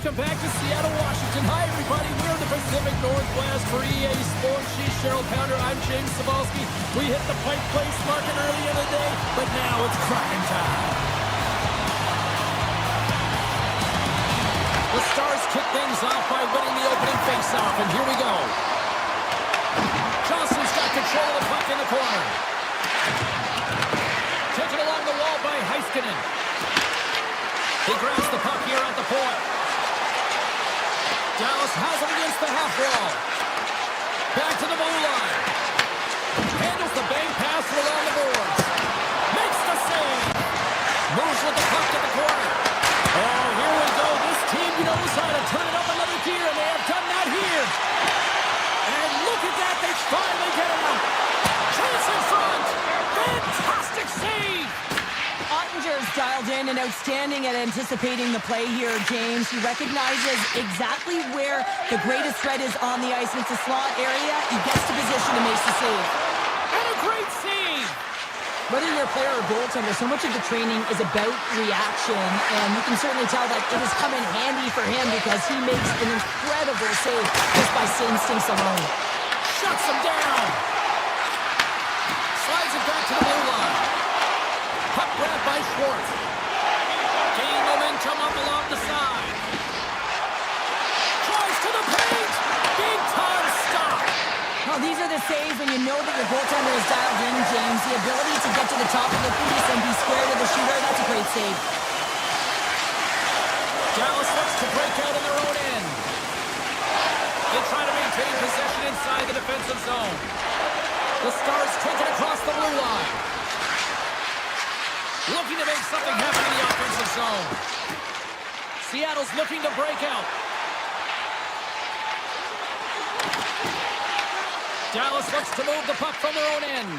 welcome back to Seattle, Washington. Hi, everybody. We're in the Pacific Northwest for EA Sports. She's Cheryl Pounder. I'm James Cebulski. We hit the Pike Place market early in the day, but now it's Kraken time. The Stars kick things off by winning the opening faceoff, and here we go. Johnson's got control of the puck in the corner. Taken along the wall by Hasky. He grabs the puck here at the point. Dallas has it against the half wall. Back to the blue line. Handles the bank pass along the boards. Makes the save. Moves with the puck to the corner. Oh, here we go. This team knows how to turn it up another gear, and they have done that here. And look at that. They finally get it up. Chance in front. Fantastic save. Ottinger's dialed in and outstanding at anticipating the play here, James. He recognizes exactly where the greatest threat is on the ice. It's a slot area. He gets to position and makes the save. And a great save. Whether you're a player or goaltender, so much of the training is about reaction, and you can certainly tell that it has come in handy for him because he makes an incredible save just by instincts alone. Shuts him down. Slides it back to the blue line. Puck grabbed by Schwartz. Gaining momentum up along the side. Tries to the paint. Big time stop. Well, these are the saves when you know that your goaltender is dialed in, James. The ability to get to the top of the crease and be square to the shooter, that's a great save. Dallas looks to break out in their own end. They try to maintain possession inside the defensive zone. The Stars take it across the blue line. Looking to make something happen in the offensive zone. Seattle's looking to break out. Dallas looks to move the puck from their own end.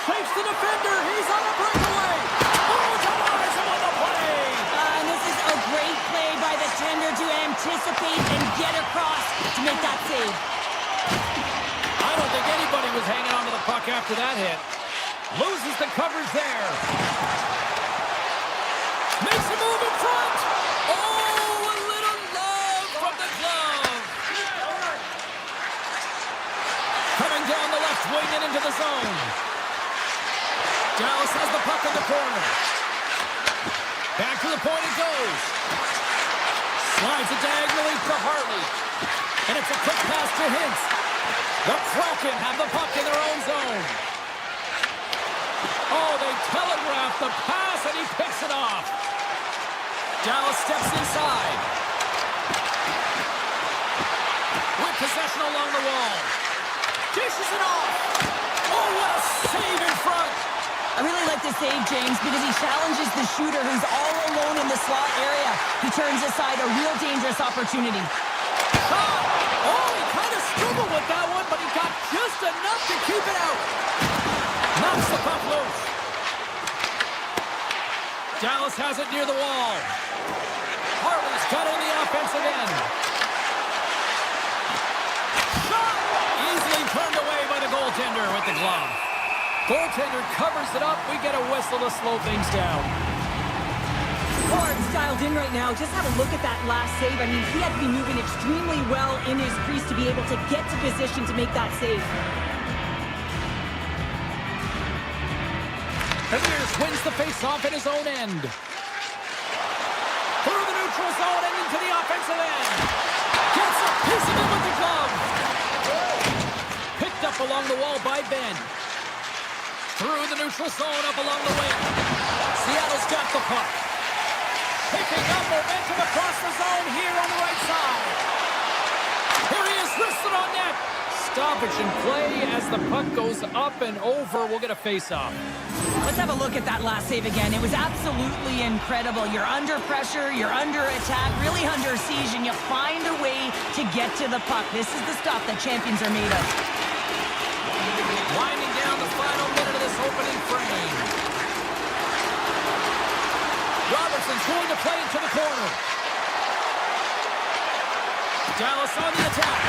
Shakes the defender. He's on a breakaway. Oh, denies him on the play. And this is a great play by the tender to anticipate and get across to make that save. I don't think anybody was hanging on to the puck after that hit. Loses the coverage there. Makes a move in front. Oh, a little love from the glove. Coming down the left wing and into the zone. Dallas has the puck in the corner. Back to the point it goes. Slides it diagonally to Hartley. And it's a quick pass to Hintz. The Kraken have the puck in their own zone. Oh, they telegraphed the pass, and he picks it off. Dallas steps inside. With possession along the wall. Dishes it off. Oh, what a save in front. I really like the save, James, because he challenges the shooter who's all alone in the slot area. He turns aside a real dangerous opportunity. Shot. Oh, he kind of struggled with that one, but he got just enough to keep it out. Knocks the puck loose. Dallas has it near the wall. Hartley's got on the offensive end. Shot! Easily turned away by the goaltender with the glove. Goaltender covers it up. We get a whistle to slow things down. Horton's dialed in right now. Just have a look at that last save. I mean, he had to be moving extremely well in his crease to be able to get to position to make that save. Mears wins the face-off in his own end. Through the neutral zone and into the offensive end. Gets a piece of it with the glove. Picked up along the wall by Ben. Through the neutral zone up along the wing. Seattle's got the puck. Picking up momentum across the zone here on the right side. Here he is, wristed on net. Stoppage in play as the puck goes up and over. We'll get a face-off. Let's have a look at that last save again. It was absolutely incredible. You're under pressure, you're under attack, really under siege, and you find a way to get to the puck. This is the stuff that champions are made of. Winding down the final minute of this opening frame. Robertson's going to play into the corner. Dallas on the attack.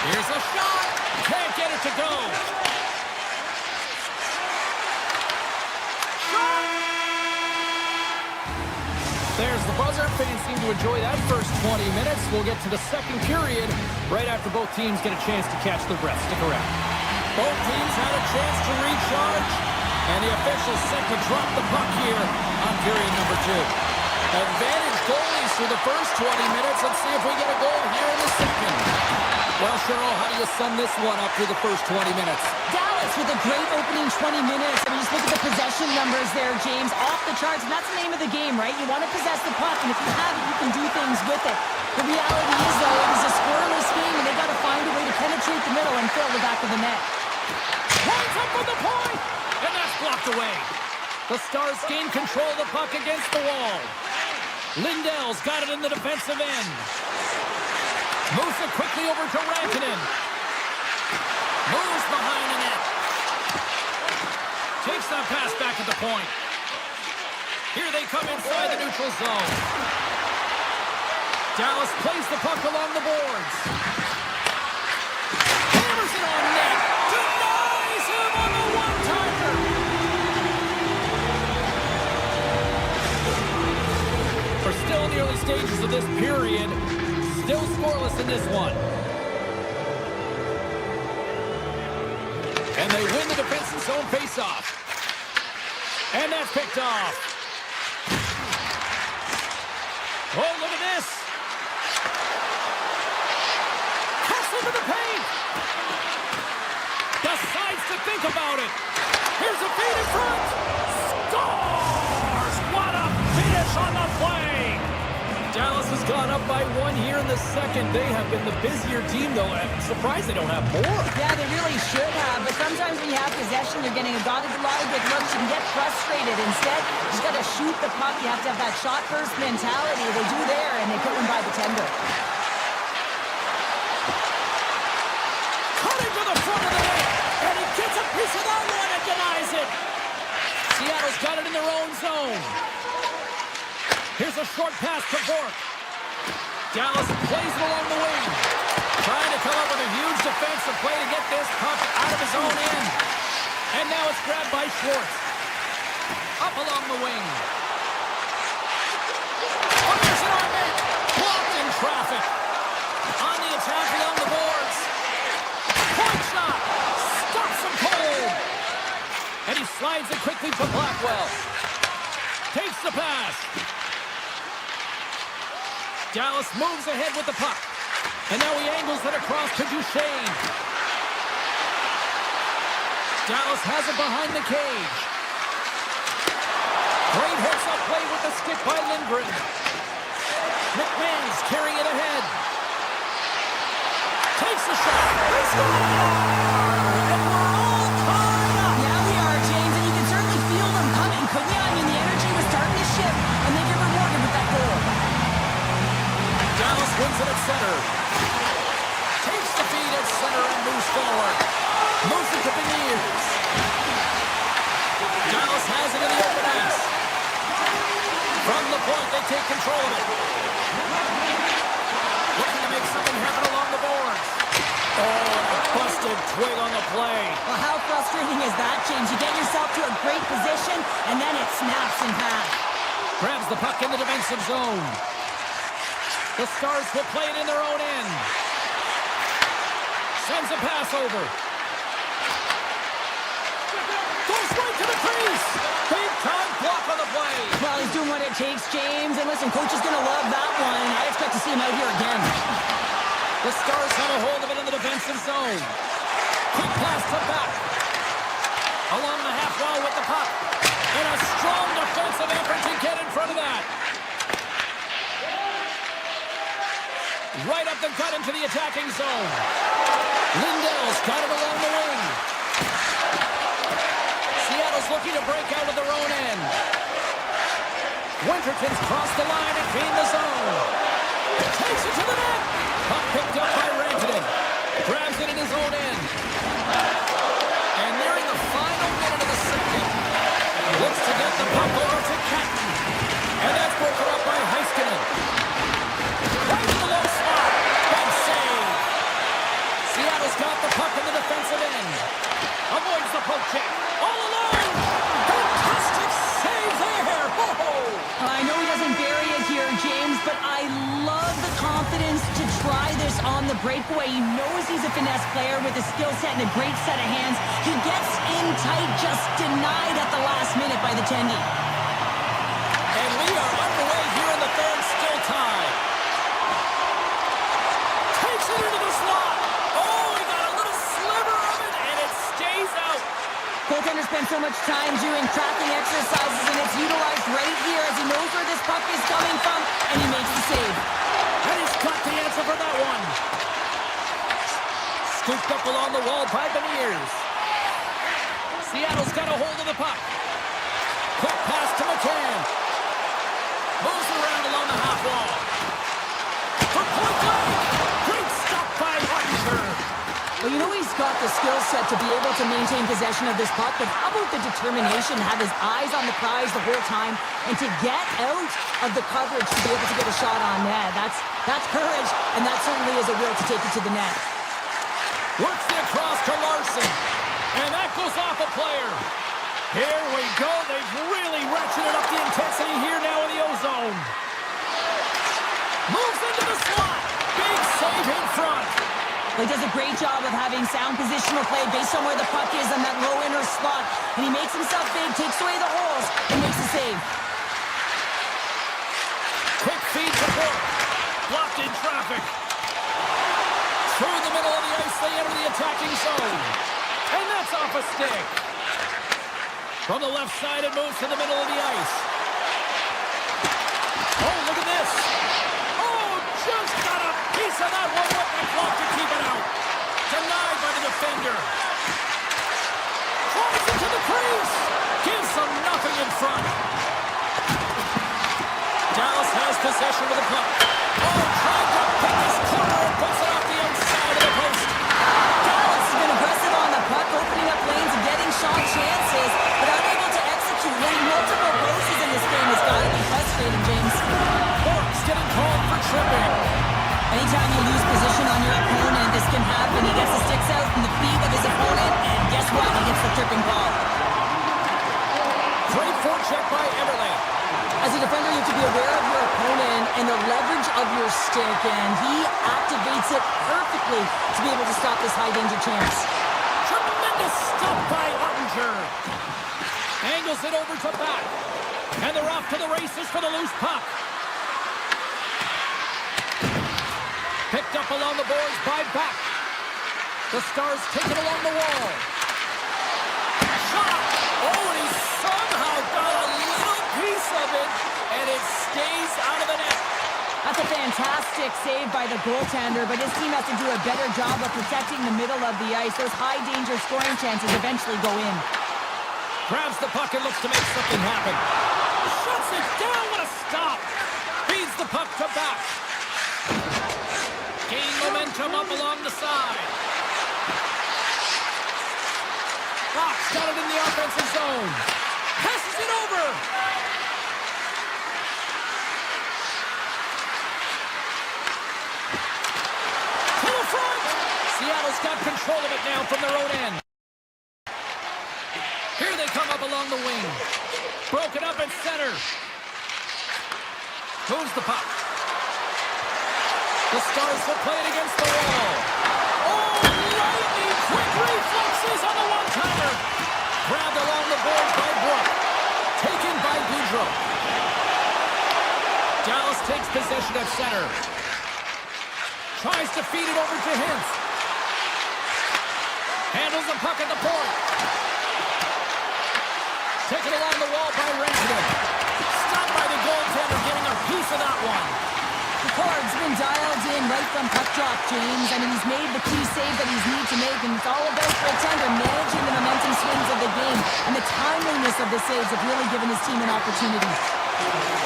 Here's a shot. Can't get it to go. There's the buzzer. fans seem to enjoy that first 20 minutes. We'll get to the second period right after both teams get a chance to catch their breath. Stick around. Both teams had a chance to recharge, and the officials set to drop the puck here on period number 2. Advantage goalies through the first 20 minutes. Let's see if we get a goal here in the second. Well, Cheryl, how do you sum this one up through the first 20 minutes? Dallas with a great opening 20 minutes. I mean, just look at the possession numbers there, James. Off the charts, and that's the name of the game, right? You want to possess the puck, and if you have it, you can do things with it. The reality is, though, it was a scoreless game, and they got to find a way to penetrate the middle and fill the back of the net. Points up for the point, and that's blocked away. The Stars gain control of the puck against the wall. Lindell's got it in the defensive end. Moves it quickly over to Rantanen. Moves behind the net. Takes that pass back at the point. Here they come inside the neutral zone. Dallas plays the puck along the boards. Hammers it on net. Denies him on the one-timer. We're still in the early stages of this period. Still scoreless in this one. And they win the defensive zone faceoff. And that's picked off. Oh, look at this. Cuts into the paint. Decides to think about it. Here's a feed in front. Scores! What a finish on the play. Dallas has gone up by 1 here in the second. They have been the busier team, though. I'm surprised they don't have more. Yeah, they really should have. But sometimes when you have possession, you're getting a lot of good looks. You can get frustrated. Instead, you just got to shoot the puck. You have to have that shot-first mentality. They do there, and they put one by the tender. Cutting to the front of the net, and he gets a piece of that one and denies it. Seattle's got it in their own zone. Here's a short pass to Bork. Dallas plays it along the wing. Trying to come up with a huge defensive play to get this puck out of his own end. And now it's grabbed by Schwartz. Up along the wing. Fires it on net. Blocked in traffic. On the attack along the boards. Point shot. Stops him cold. And he slides it quickly to Blackwell. Takes the pass. Dallas moves ahead with the puck. And now he angles it across to Duchesne. Dallas has it behind the cage. Great heads-up play with the stick by Lindgren. McMahon's carrying it ahead. Takes the shot. They score! And we're all tied up. Yeah, we are, James, and you can certainly feel them coming, couldn't you? I mean, the energy was starting to shift, and they get rewarded with that goal. Dallas wins it at center. Takes the feed at center and moves forward. Moves it to Beniers. Dallas has it in the open ice. From the point, they take control of it. Looking to make something happen along the boards. Oh, and a busted twig on the play. Well, how frustrating is that, James? You get yourself to a great position, and then it snaps in half. Grabs the puck in the defensive zone. The Stars will play it in their own end. Sends a pass over. Goes right to the crease. Big time block on the play. Well, he's doing what it takes, James. And listen, coach is going to love that one. I expect to see him out here again. The Stars have a hold of it in the defensive zone. Quick pass to back. Along the half wall with the puck. And a strong defensive effort to get in front of that. Right up the gut into the attacking zone. Lindell's got it along the wing. Seattle's looking to break out of their own end. Winterton's crossed the line and gained the zone. Takes it to the net. Puck picked up by Rantanen. Grabs it in his own end. And nearing the final minute of the second. Looks to get the puck over to Kraken. And that's broken up by Hasky. Right in the low slot. Big save. Seattle's got the puck in the defensive end. Avoids the poke check. All alone. Fantastic save there. Whoa. I know he doesn't bury it here, James, try this on the breakaway. He knows he's a finesse player with a skill set and a great set of hands. He gets in tight, just denied at the last minute by the Tendy. And we are underway here in the third, still tied. Takes it into the slot. Oh, he got a little sliver of it, and it stays out. Goaltender spends so much time doing tracking exercises, and it's utilized right here as he knows where this puck is coming from, and he makes the save. And he's got the answer for that one. Scooped up along the wall by Beniers. Seattle's got a hold of the puck. Quick pass to McCann. Moves around along the half wall. For point blank. Great stop by Ottinger. Well, you know he's got the skill set to be able to maintain possession of this puck, but how about the determination, have his eyes on the prize the whole time, and to get out of the coverage to be able to get a shot on net. That's courage, and that certainly is a will to take it to the net. Works it across to Larson. And that goes off a player. Here we go. They've really ratcheted up the intensity here now in the O-zone. Moves into the slot. Big save in front. He does a great job of having sound positional play based on where the puck is in that low inner slot. And he makes himself big, takes away the holes, and makes the save. Quick feed to Bork. Blocked in traffic. Through the middle of the ice, they enter the attacking zone. And that's off a stick. From the left side, it moves to the middle of the ice. Oh, look at this. Oh, just got a piece of that one with the glove to keep it out. Denied by the defender. Flies into the crease. Gives them nothing in front. Dallas has possession of the puck. Oh, trying to pick his corner and puts it off the outside of the post. Dallas has been aggressive on the puck, opening up lanes and getting shot chances, but unable to execute. Winning multiple posts in this game has got to be frustrating, James. Bork's getting called for tripping. Anytime you lose position on your opponent, this can happen. He gets the sticks out in the feet of his opponent, and guess what? He gets the tripping call. Great forecheck by Eberle. As a defender, you have to be aware of your opponent and the leverage of your stick, and he activates it perfectly to be able to stop this high-danger chance. Tremendous stop by Ottinger. Angles it over to back. And they're off to the races for the loose puck. Picked up along the boards by back. The Stars take it along the wall. Shot! Oh, and he somehow got a little piece of it, and it stays out of the net. That's a fantastic save by the goaltender, but his team has to do a better job of protecting the middle of the ice. Those high-danger scoring chances eventually go in. Grabs the puck and looks to make something happen. Shuts it down. What a stop. Feeds the puck to back. Gain momentum up along the side. Fox got it in the offensive zone. Passes it over. To the front. Seattle's got control of it now from their own end. Here they come up along the wing. Broken up at center. Moves the puck. The Stars will play it against the wall. Oh, lightning quick reflexes on the one-timer. Grabbed along the boards by Brook. Taken by Boudreau. Dallas takes possession at center. Tries to feed it over to Hintz. Handles the puck at the point. Taken along the wall by Rankin. Stopped by the goaltender, getting a piece of that one. The card's been dialed in right from puck drop, James. I mean, he's made the key save that he's need to make, and it's all about goaltender managing the momentum swings of the game, and the timeliness of the saves have really given his team an opportunity.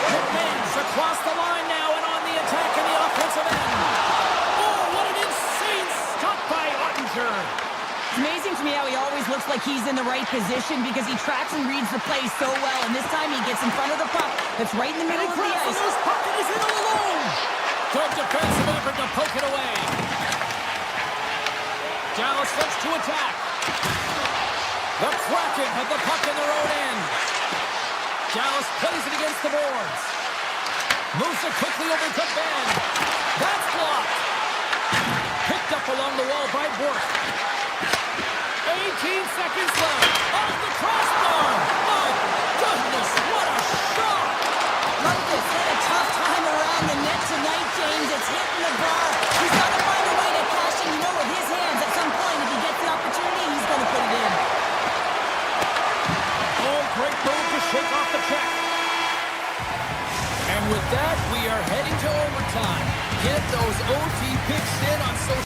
McMahon's across the line now and on the attack in the offensive end. Oh, what an insane stop by Ottinger. It's amazing to me how he always looks like he's in the right position because he tracks and reads the play so well, and this time he gets in front of the puck that's right in the middle of the ice. The puck and he's in all alone. Good defensive effort to poke it away. Dallas looks to attack. The Kraken have the puck in their own end. Dallas plays it against the boards. Moves it quickly over to Ben. That's blocked. Up along the wall by Bork. 18 seconds left. Off the crossbar. My goodness, what a shot! Marcus had a tough time around the net tonight, James. It's hitting the bar. He's got to find a way to cash in, with his hands. At some point, if he gets the opportunity, he's going to put it in. Oh, great move to shake off the check. And with that, we are heading to overtime. Get those OT picks in on social.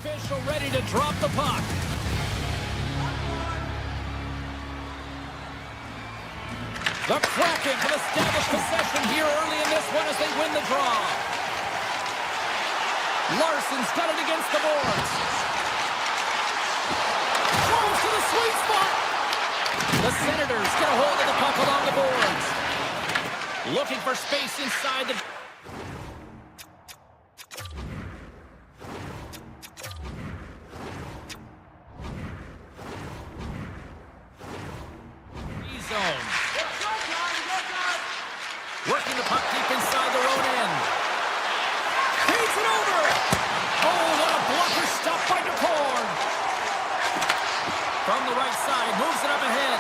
Official ready to drop the puck. The Kraken have established possession here early in this Larson's got it against the boards. Throws to the sweet spot. The Senators get a hold of the puck along the boards. Looking for space inside the... zone. Working the puck deep inside their own end. Feeds it over. Oh, what a blocker stop by DeCorn. From the right side, moves it up ahead.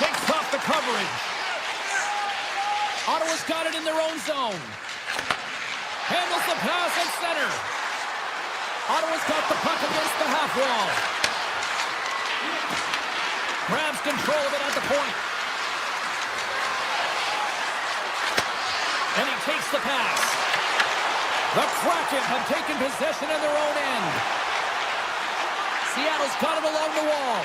Shakes off the coverage. Ottawa's got it in their own zone. Handles the pass at center. Ottawa's got the puck against the half wall. Grabs control of it at the point. And he takes the pass. The Kraken have taken possession in their own end. Seattle's got it along the wall.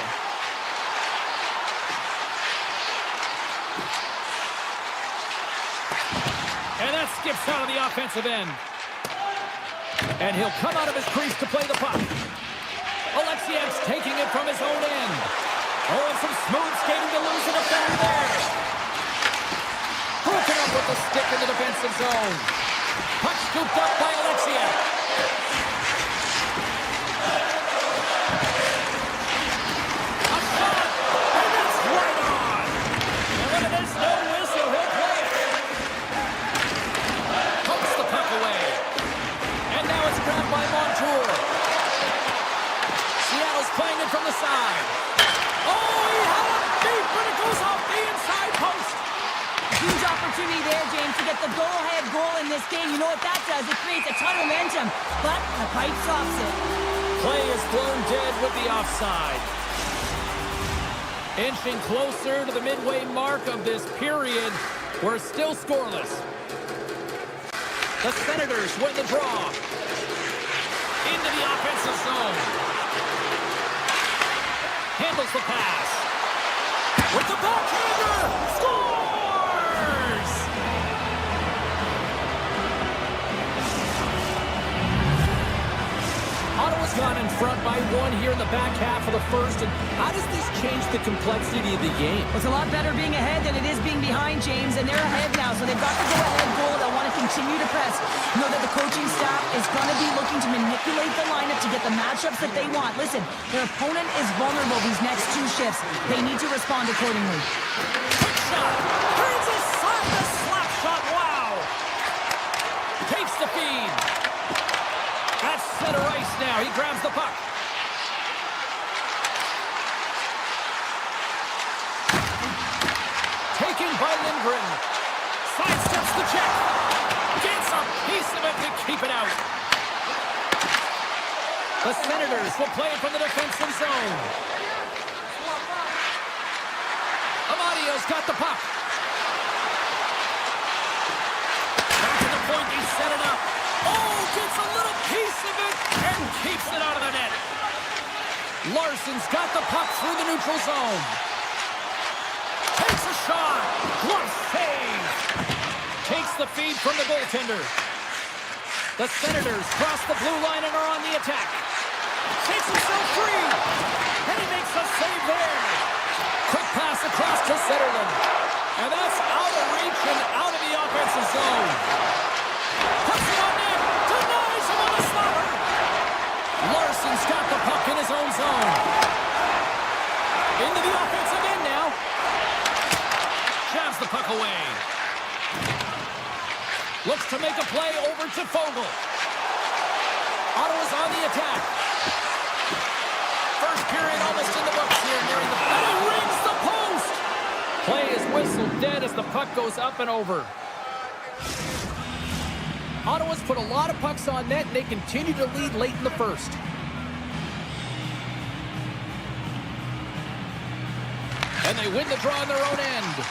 And that skips out of the offensive end. And he'll come out of his crease to play the puck. Alexiev's taking it from his own end. Oh, and some smooth skating to lose the defender there. Broken up with the stick in the defensive zone. Puck scooped up by Alexiev. A shot! And that's right on! And when it is no whistle, he'll play it. Pumps the puck away. And now it's grabbed by Montour. Seattle's playing it from the side. Oh, he had it deep, but it goes off the inside post. Huge opportunity there, James, to get the go-ahead goal in this game. You know what that does? It creates a ton of momentum, but the pipe stops it. Play is blown dead with the offside. Inching closer to the midway mark of this period. We're still scoreless. The Senators win the draw. Into the offensive zone. Handles the pass. With the backhander! Scores! Ottawa's gone in front by one here in the back half of the first. And how does this change the complexity of the game? Well, it's a lot better being ahead than it is being behind, James, and they're ahead now, so they've got the go-ahead goal. They'll want to continue to press. Know that the coaching staff is going to be looking to manipulate the lineup to get the matchups that they want. Listen, their opponent is vulnerable these next two shifts. They need to respond accordingly. Quick shot. Turns aside the slap shot. Wow. Takes the feed. That's center ice now. He grabs the puck. Taken by Lindgren. Sidesteps the check. Gets a piece of it to keep it out. The Senators will play it from the defensive zone. Amadio's got the puck. Back to the point, he set it up. Oh, gets a little piece of it and keeps it out of the net. Larson's got the puck through the neutral zone. Takes a shot. Glove save. Takes the feed from the goaltender. The Senators cross the blue line and are on the attack. Takes himself free. And he makes a save there. Quick pass across to Zetterlund. And that's out of reach and out of the offensive zone. Puts it on net. Denies him on the slaughter. Larson's got the puck in his own zone. Into the offensive end now. Jabs the puck away. Looks to make a play over to Fogle. Ottawa's on the attack. First period almost in the books here nearing the back. He rings the post. Play is whistled dead as the puck goes up and over. Ottawa's put a lot of pucks on net and they continue to lead late in the first. And they win the draw on their own end.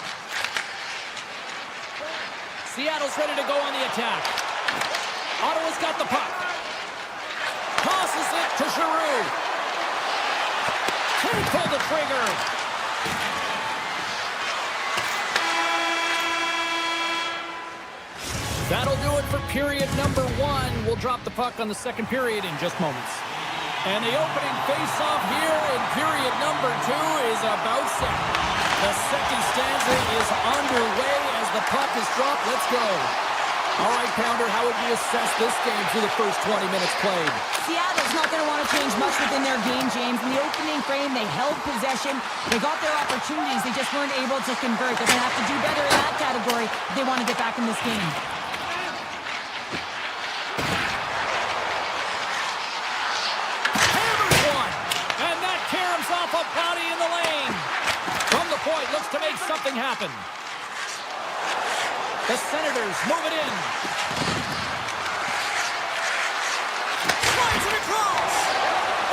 Seattle's ready to go on the attack. Ottawa's got the puck. Tosses it to Giroux. Can he pull the trigger? That'll do it for period number 1. We'll drop the puck on the second period in just moments. And the opening face-off here in period number 2 is about set. The second stanza is underway as the puck is dropped. Let's go. All right, Pounder, how would you assess this game through the first 20 minutes played? Seattle's not going to want to change much within their game, James. In the opening frame, they held possession. They got their opportunities. They just weren't able to convert. They're going to have to do better in that category if they want to get back in this game. Body in the lane. From the point, looks to make something happen. The Senators move it in. Slides it across.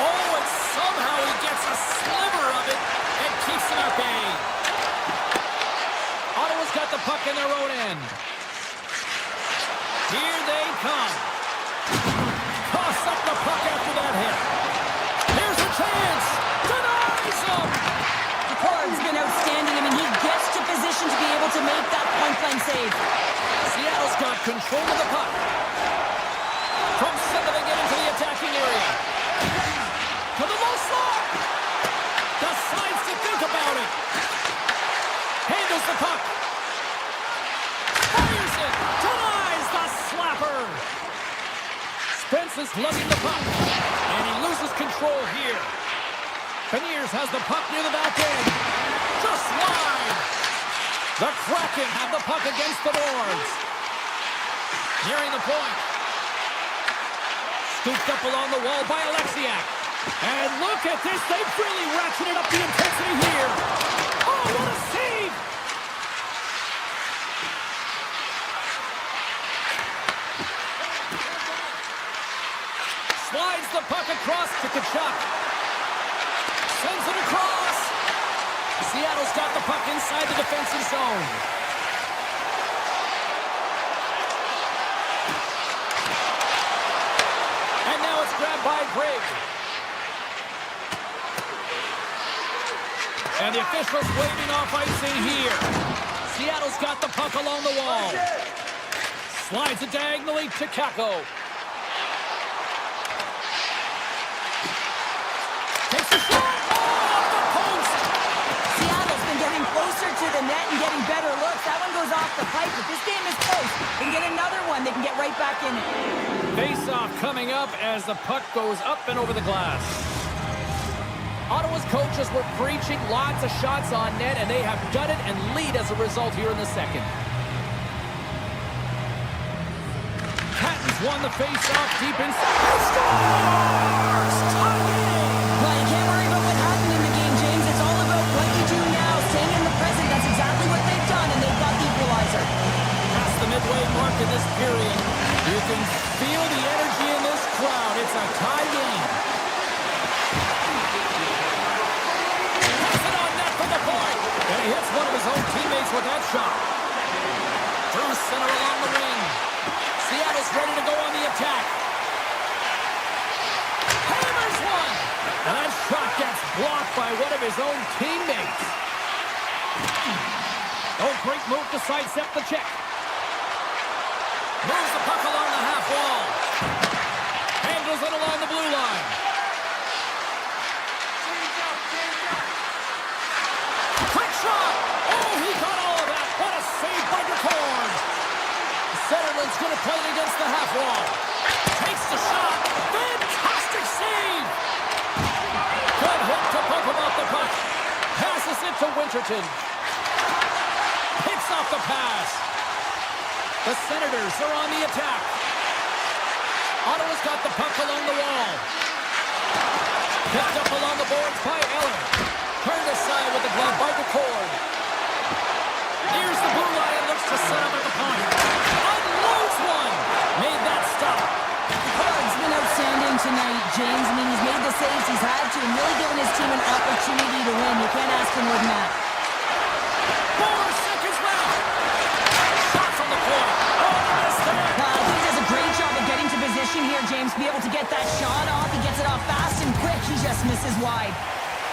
Oh, and somehow he gets a sliver of it and keeps it at bay. Ottawa's got the puck in their own end. Here they come. Toss up the puck after that hit. Here's a chance. Ford's been outstanding. I mean, he gets to position to be able to make that point-blank save. Seattle's got control of the puck. From center, they get into the attacking area. To the low slot. Decides to think about it. Handles the puck. Fires it. Denies the slapper. Spence is lugging the puck. And he loses control here. Beniers has the puck near the back end. Just wide. The Kraken have the puck against the boards. Nearing the point. Scooped up along the wall by Alexiak. And look at this. They've really ratcheted up the intensity here. Oh, what a save. Slides the puck across to Kodiak. Sends it across. Seattle's got the puck inside the defensive zone. And now it's grabbed by Greg. And the officials waving off icing here. Seattle's got the puck along the wall. Slides it diagonally to Kako. Takes a shot. Closer to the net and getting better looks. That one goes off the pipe, but this game is close. They can get another one. They can get right back in it. Face-off coming up as the puck goes up and over the glass. Ottawa's coaches were preaching lots of shots on net, and they have done it and lead as a result here in the second. Catton's won the face-off deep inside. Scores! Tie game! Well, you can't worry about what happened in the game, James. It's all about what you do now. Staying in the present, that's exactly what they've done, and they've got the equalizer. Past the midway mark in this period, you can feel the energy in this crowd. It's a tie game. Pass it on net from the point. And he hits one of his own teammates with that shot. Through center along the wing. Seattle's ready to go on the attack. Hammers one. And that shot gets blocked by one of his own teammates. Oh, great move to sidestep the check. Moves the puck along the half wall. Handles it along the blue line. Quick shot. Oh, he got all of that. What a save by Kraken. Centerland's going to play it against the half wall. Takes the shot. Fantastic save. Good hit to poke him off the puck. Passes it to Winterton. Picks off the pass. The Senators are on the attack. Ottawa's got the puck along the wall. Picked up along the boards by Eller. Turned aside with the glove by Kraken. Here's the blue line. Looks to set up at the point. Unloads one. Made that stop. Kraken's been outstanding tonight, James. I mean, he's made the saves he's had to and really given his team an opportunity to win. You can't ask for more than that. 4 seconds left. Shot from the point. Oh, missed it. I think he does a great job of getting to position here, James. Be able to get that shot off. He gets it off fast and quick. He just misses wide.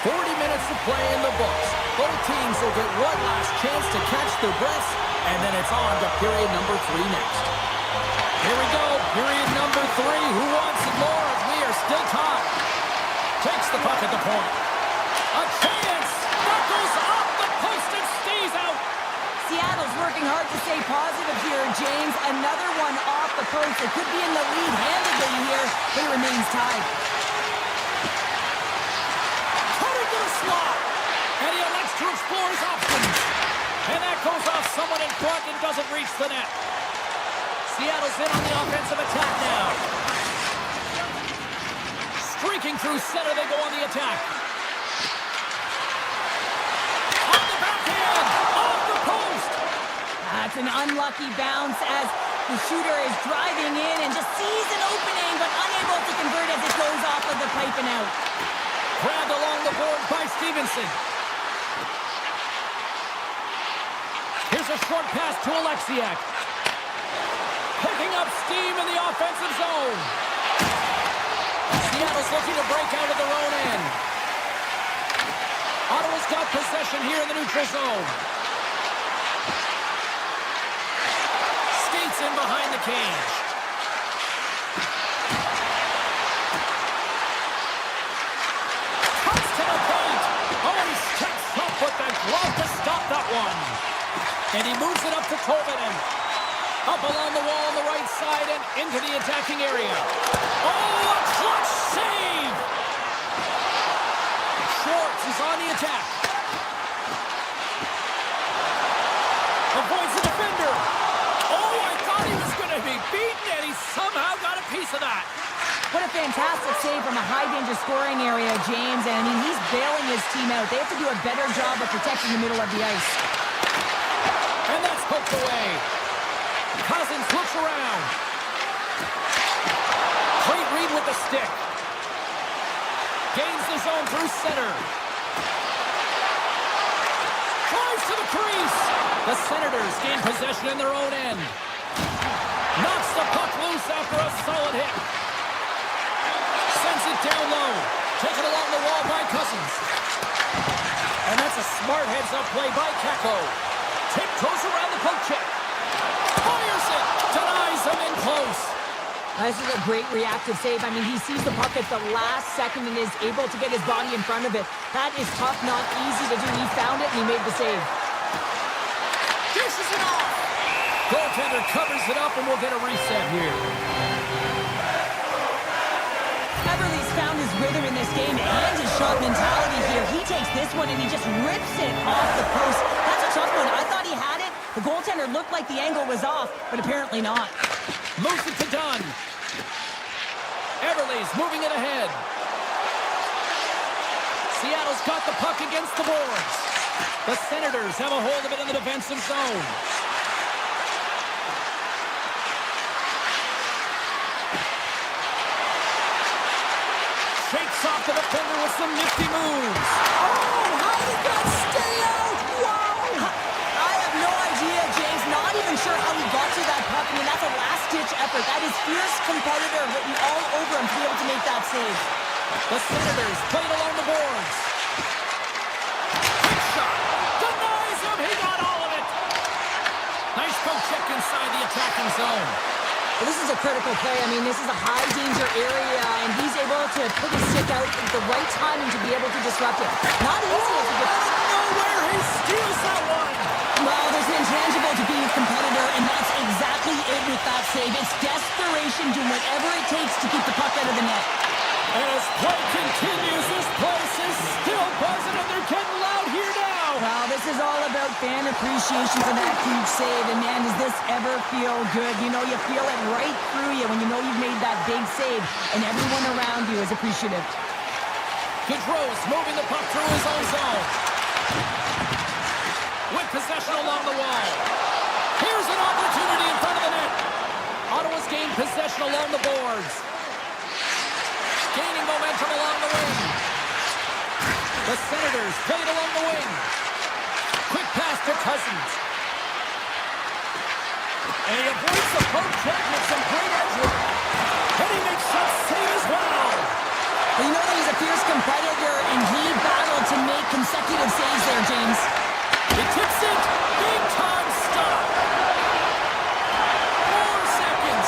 40 minutes to play in the books. Both teams will get one last chance to catch their breaths, and then it's on to period number 3 next. Here we go, period number 3. Who wants it more as we are still tied? Takes the puck at the point. A chance! That goes off the post and stays out. Seattle's working hard to stay positive here, James. Another one off the post. It could be in the lead handedly here, but it remains tied. Cut into the slot. And he elects to explore his options. And that goes off someone in front and doesn't reach the net. Seattle's in on the offensive attack now. Streaking through center, they go on the attack. On the backhand, off the post. That's an unlucky bounce as the shooter is driving in and just sees an opening, but unable to convert as it goes off of the pipe and out. Grabbed along the board by Stevenson. Here's a short pass to Alexiak. Picking up steam in the offensive zone. Seattle's looking to break out of their own end. Ottawa's got possession here in the neutral zone. Skates in behind the cage. Cuts to the paint. Oh, he steps up with the glove to stop that one. And he moves it up to Tolvanen. Up along the wall on the right side and into the attacking area. Oh, a clutch save! Schwartz is on the attack. Avoids the defender. Oh, I thought he was going to be beaten, and he somehow got a piece of that. What a fantastic save from a high-danger scoring area, James. And I mean, he's bailing his team out. They have to do a better job of protecting the middle of the ice. And that's poked away. Cousins looks around. Great read with the stick. Gains the zone through center. Drives to the crease. The Senators gain possession in their own end. Knocks the puck loose after a solid hit. Sends it down low. Taken along the wall by Cousins. And that's a smart heads-up play by Kako. Tiptoes around the poke check. Fires it. Denies him in close. This is a great reactive save. I mean, he sees the puck at the last second and is able to get his body in front of it. That is tough, not easy to do. He found it and he made the save. Dishes it off. Goaltender covers it up and we'll get a reset here. Everly's found his rhythm in this game and his shot mentality here. He takes this one and he just rips it off the post. That's a tough one. I thought he had it. The goaltender looked like the angle was off, but apparently not. Moves it to Dunn. Everly's moving it ahead. Seattle's got the puck against the boards. The Senators have a hold of it in the defensive zone. Shakes off the defender with some nifty moves. Oh, how did that stay out? Wow! I have no idea, James. Not even sure how he got to that puck. I mean, that's a last-ditch effort. That is fierce competitor written all over him to be able to make that save. The Senators played along the boards. Quick shot. Denies him. He got all of it. Nice poke check inside the attacking zone. Well, this is a critical play. I mean, this is a high-danger area, and he's able to put his stick out at the right timing to be able to disrupt it. Not easy as a defender. Nowhere he steals that one. Well, there's an intangible to being a competitor, and that's exactly it with that save. It's desperation, doing whatever it takes to keep the puck out of the net. And as play continues, this place is still buzzing, and they're getting loud here now. Well, this is all about fan appreciation for that huge save, and man, does this ever feel good. You know, you feel it right through you when you know you've made that big save, and everyone around you is appreciative. Gaudreau's moving the puck through his own zone. With possession along the wall. Here's an opportunity in front of the net. Ottawa's gained possession along the boards. Gaining momentum along the wing. The Senators played along the wing. Quick pass to Cousins. And he avoids the poke check with some great edge work. And he makes that save as well. Well, you know that he's a fierce competitor, and he battled to make consecutive saves there, James. He tips it. Big time stop. 4 seconds.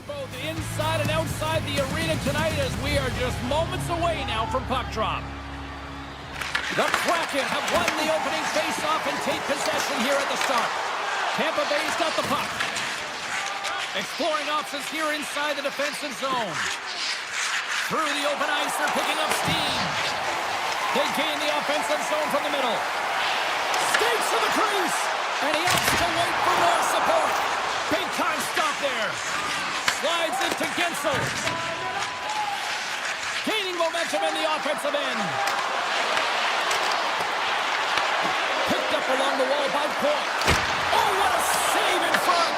Both inside and outside the arena tonight as we are just moments away now from puck drop. The Kraken have won the opening face-off and take possession here at the start. Tampa Bay's got the puck. Exploring options here inside the defensive zone. Through the open ice, they're picking up steam. They gain the offensive zone from the middle. Skates to the crease, and he has to wait for more support. Big time stop there. Slides into Gensel. Gaining momentum in the offensive end. Picked up along the wall by Point. Oh, what a save in front.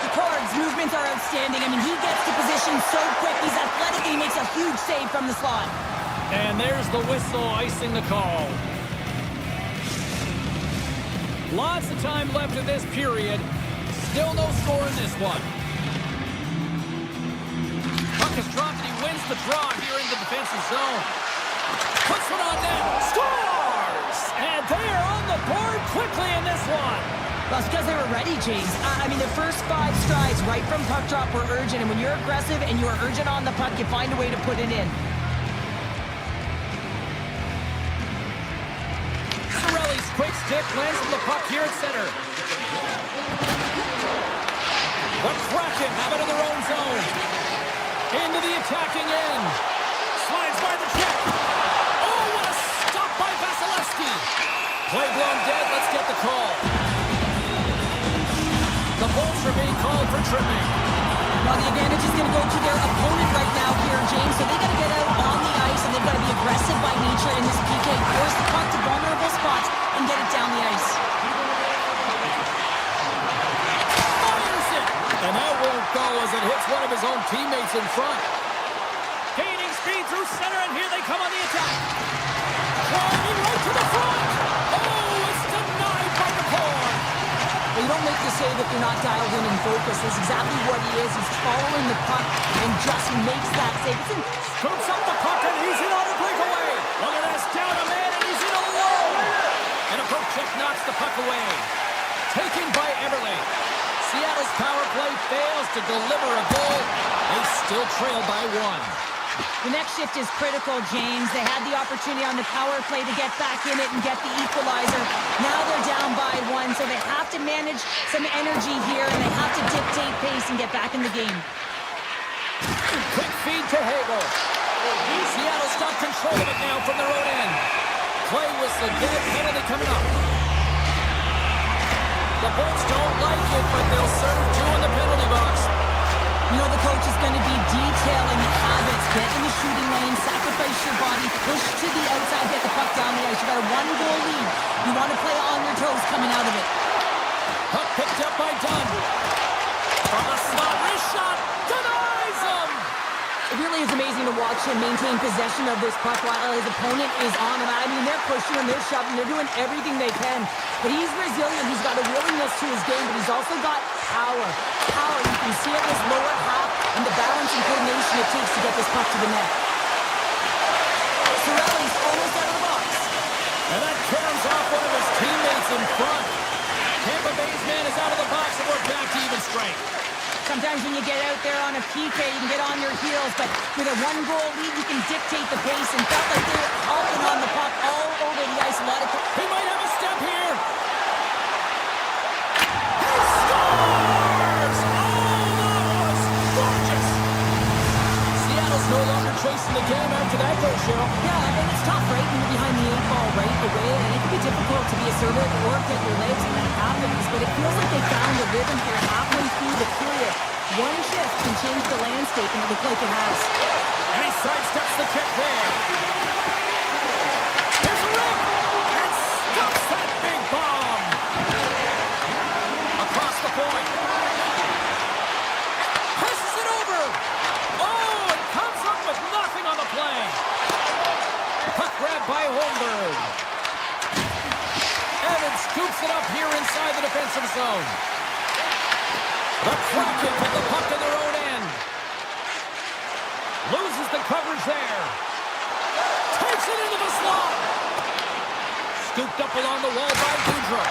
Picard's movements are outstanding. I mean, he gets to position so quick. He's athletic and he makes a huge save from the slot. And there's the whistle icing the call. Lots of time left in this period. Still no score in this one. Puck is dropped and he wins the draw here in the defensive zone. Puts one on net. Scores! And they are on the board quickly in this one. Well, it's because they were ready, James. I mean, the first 5 strides right from puck drop were urgent. And when you're aggressive and you're urgent on the puck, you find a way to put it in. Cirelli's quick stick lands on the puck here at center. The Kraken have it in their own zone. Into the attacking end. Slides by the check. Oh, what a stop by Vasilevsky. Play blown dead. Let's get the call. The Bolts are being called for tripping. Well, the advantage is going to go to their opponent right now here, James. So they got to get out on the ice, and they've got to be aggressive by nature in this PK. Force the puck to vulnerable spots and get it down the ice. Fires it! And that won't go as it hits one of his own teammates in front. Gaining speed through center, and here they come on the attack. Driving right to the front. Oh, it's denied by the core. Well, you don't make the save if you're not dialed in and focused. That's exactly what he is. He's following the puck and just makes that save. Scoops up the puck, and he's in on a breakaway. Look at this, down a man, and he's in alone. And a poke check knocks the puck away. Taken by Everly. Seattle's power play fails to deliver a goal. They still trail by 1. The next shift is critical, James. They had the opportunity on the power play to get back in it and get the equalizer. Now they're down by 1, so they have to manage some energy here, and they have to dictate pace and get back in the game. Quick feed to Hagel. Seattle's got control of it now from their own end. Play whistle, dead penalty coming up. The Bolts don't like it, but they'll serve 2 in the penalty box. You know the coach is going to be detailing the habits. Get in the shooting lane, sacrifice your body, push to the outside, get the puck down the ice. You got a 1-goal lead. You want to play on your toes coming out of it. Puck picked up by Dunn. From the slot, wrist shot, denies him. It really is amazing to watch him maintain possession of this puck while his opponent is on him. I mean, they're pushing him, they're shoving, they're doing everything they can. But he's resilient, he's got a willingness to his game, but he's also got power. Power, you can see it in his lower half and the balance and coordination it takes to get this puck to the net. Cirelli's almost out of the box. And that turns off one of his teammates in front. Tampa Bay's man is out of the box, and we're back to even strength. Sometimes when you get out there on a PK, you can get on your heels, but with a 1-goal lead, you can dictate the pace, and felt like they were hopping on the puck all over the ice. A lot of he might have a step here. He scores! Oh, that was gorgeous! Seattle's no longer chasing the game after that goal, Cheryl. Yeah, and it's tough, right? When you're behind the 8-ball right away, and it can be difficult to be assertive or get your legs when that happens, but it feels like they found a rhythm here halfway through the period. One shift can change the landscape, and it looks like it has. And he sidesteps the kick there. There's a rip! And stops that big bomb! Across the point. Passes it over! Oh, it comes up with nothing on the play. Puck grab by Holmberg. Evans scoops it up here inside the defensive zone. The Kraken put the puck in their own end. Loses the coverage there. Takes it into the slot. Scooped up along the wall by Boudreau.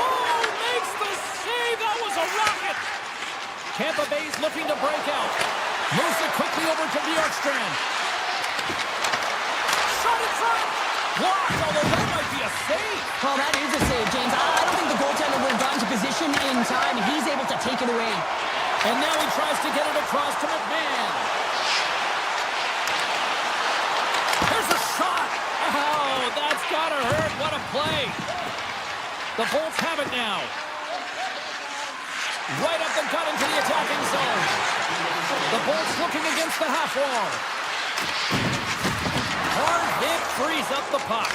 Oh, makes the save. That was a rocket. Tampa Bay's looking to break out. Moves it quickly over to Bjorkstrand. Shot in front. blocked, although that might be a save. Well, that is a save, James. I don't think the goaltender would have gotten to position in time, and he's able to take it away. And now he tries to get it across to McMahon. Here's a shot. Oh, that's got to hurt. What a play. The Bolts have it now. Right up the gut into the attacking zone. The Bolts looking against the half wall. Hard hit frees up the puck.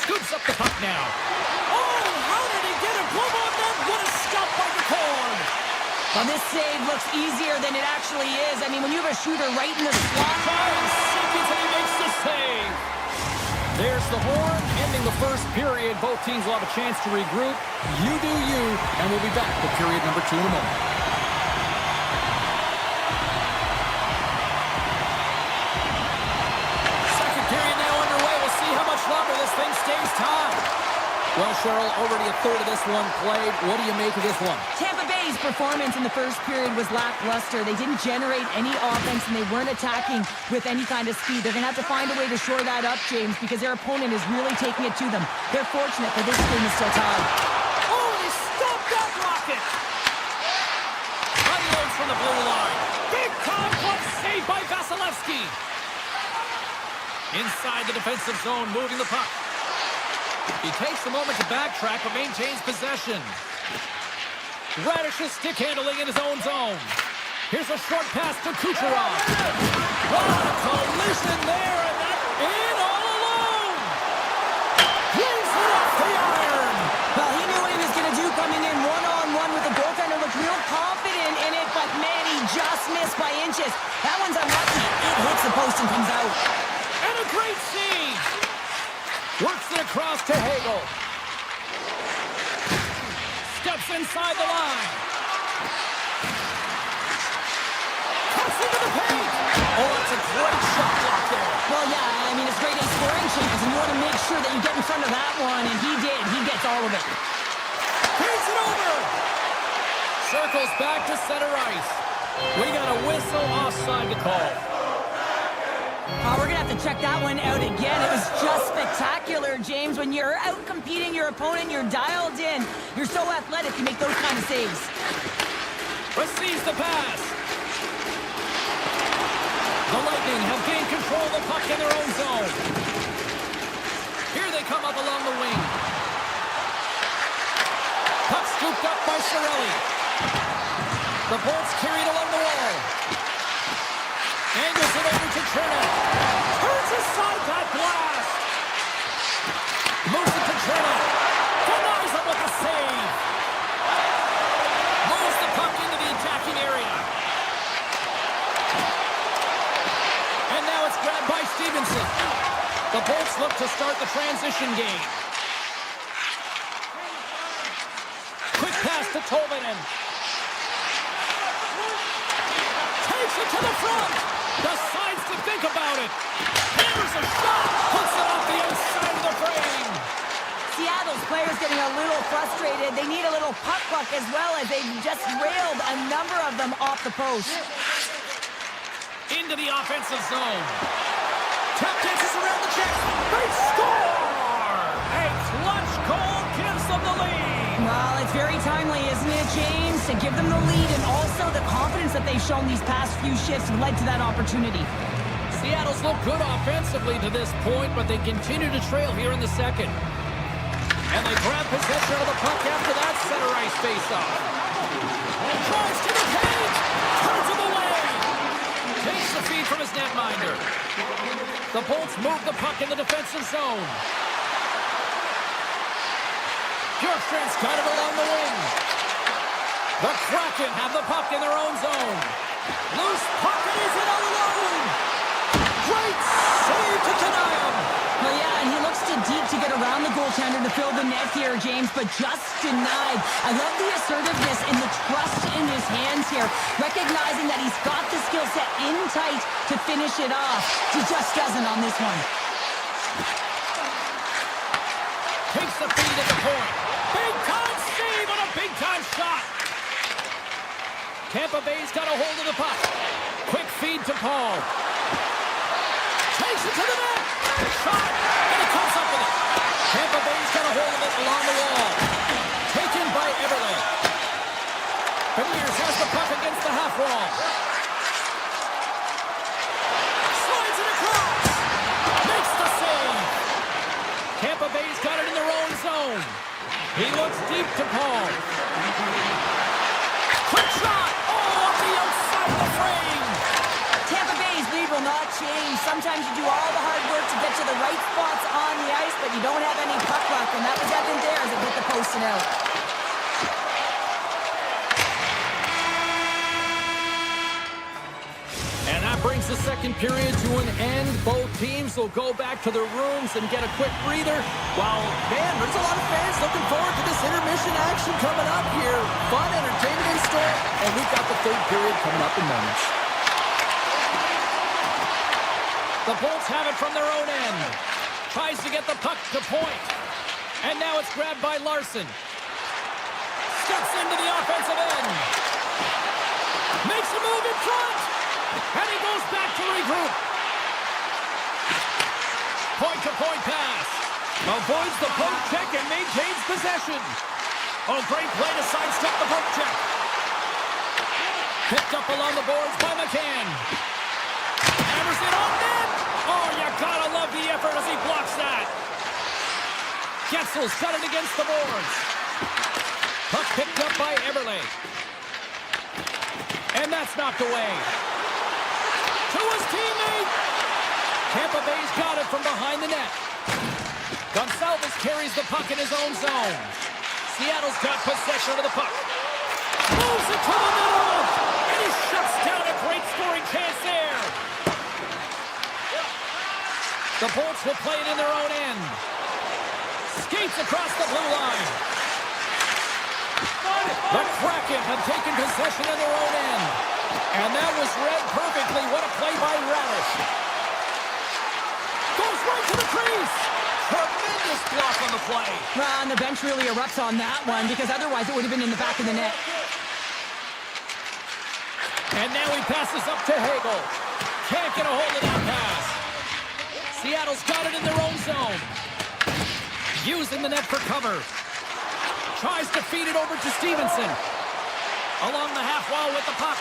Scoops up the puck now. Oh, how did he get a glove on that? What a stop by the corn. Well, this save looks easier than it actually is. I mean, when you have a shooter right in the slot. Tries seconds and he makes the save. There's the horn, ending the first period. Both teams will have a chance to regroup. You do you, and we'll be back with period number 2 in a moment. Second period now underway. We'll see how much longer this thing stays tied. Well, Cheryl, already a third of this one played. What do you make of this one? Tampa Bay's performance in the first period was lackluster. They didn't generate any offense, and they weren't attacking with any kind of speed. They're going to have to find a way to shore that up, James, because their opponent is really taking it to them. They're fortunate that this game is still tied. Oh, they stopped that rocket! Unloads from the blue line. Big time glove save by Vasilevsky. Inside the defensive zone, moving the puck. He takes a moment to backtrack, but maintains possession. Radish's stick handling in his own zone. Here's a short pass to Kucherov. What a collision there, and that in all alone. He's it off the iron. Well, he knew what he was going to do coming in one-on-one with the goaltender. Looked real confident in it, but man, he just missed by inches. That one's unlucky. It hits the post and comes out. And a great save. Works it across to Hagel. Steps inside the line. Cuts into the paint. Oh, that's a great shot block there. Well, yeah, I mean, it's great in scoring chances, and you want to make sure that you get in front of that one, and he did. He gets all of it. Takes it over. Circles back to center ice. We got a whistle offside to call. We're going to have to check that one out again. It was just spectacular, James. When you're out competing your opponent, you're dialed in. You're so athletic, you make those kind of saves. Receives the pass. The Lightning have gained control of the puck in their own zone. Here they come up along the wing. Puck scooped up by Cirelli. The Bolts carried along the wall. Angles it over to Chernak. Turns aside that blast. Moves it to Chernak. Denies him with a save. Moves the puck into the attacking area. And now it's grabbed by Stevenson. The Bolts look to start the transition game. Quick pass to Tolvanen. Takes it to the front. Decides to think about it. Here's a shot. Puts it off the outside of the frame. Seattle's players getting a little frustrated. They need a little puck luck as well, as they just railed a number of them off the post. Into the offensive zone. Tap dances around the chest. They score! A clutch goal gives them the lead. Well, it's very timely, isn't it, James? To give them the lead, and also the confidence that they've shown these past few shifts led to that opportunity. Seattle's looked good offensively to this point, but they continue to trail here in the second. And they grab possession of the puck after that center ice face-off. Tries to the paint. Turns it away. Takes the feed from his netminder. The Bolts move the puck in the defensive zone. Bjorkstrand's got it along the wing. The Kraken have the puck in their own zone. Loose puck, and he's in all alone. Great save to deny him. Well, yeah, and he looks too deep to get around the goaltender to fill the net here, James, but just denied. I love the assertiveness and the trust in his hands here, recognizing that he's got the skill set in tight to finish it off. He just doesn't on this one. Takes the feed at the point. Big-time save on a big-time shot. Tampa Bay's got a hold of the puck. Quick feed to Paul. Takes it to the net. Shot. And it comes half wall. Slides it across. Makes the save. Tampa Bay's got it in their own zone. He looks deep to Paul. Quick shot. Oh, off the outside of the frame. Tampa Bay's lead will not change. Sometimes you do all the hard work to get to the right spots on the ice, but you don't have any puck luck, and that was Evan there as it hit the post and out. And that brings the second period to an end. Both teams will go back to their rooms and get a quick breather. While, man, there's a lot of fans looking forward to this intermission action coming up here. Fun, entertainment in store, and we've got the third period coming up in moments. The Bolts have it from their own end. Tries to get the puck to point. And now it's grabbed by Larson. Steps into the offensive end. Makes a move in front. And he goes back to regroup. Point-to-point pass. Avoids the poke check and maintains possession. Oh, great play to sidestep the poke check. Picked up along the boards by McCann. Hammers it on net. Oh, you gotta love the effort as he blocks that. Getzel's got it against the boards. Puck picked up by Eberle. And that's knocked away. To his teammate. Tampa Bay's got it from behind the net. Gonçalves carries the puck in his own zone. Seattle's got possession of the puck. Moves it to the middle. And he shuts down a great scoring chance there. The Bolts will play it in their own end. Skates across the blue line. The Kraken have taken possession of their own end. And that was read perfectly. What a play by Radish. Goes right to the crease. Tremendous block on the play. Well, and the bench really erupts on that one because otherwise it would have been in the back of the net. And now he passes up to Hagel. Can't get a hold of that pass. Seattle's got it in their own zone. Using the net for cover. Tries to feed it over to Stevenson. Along the half wall with the puck.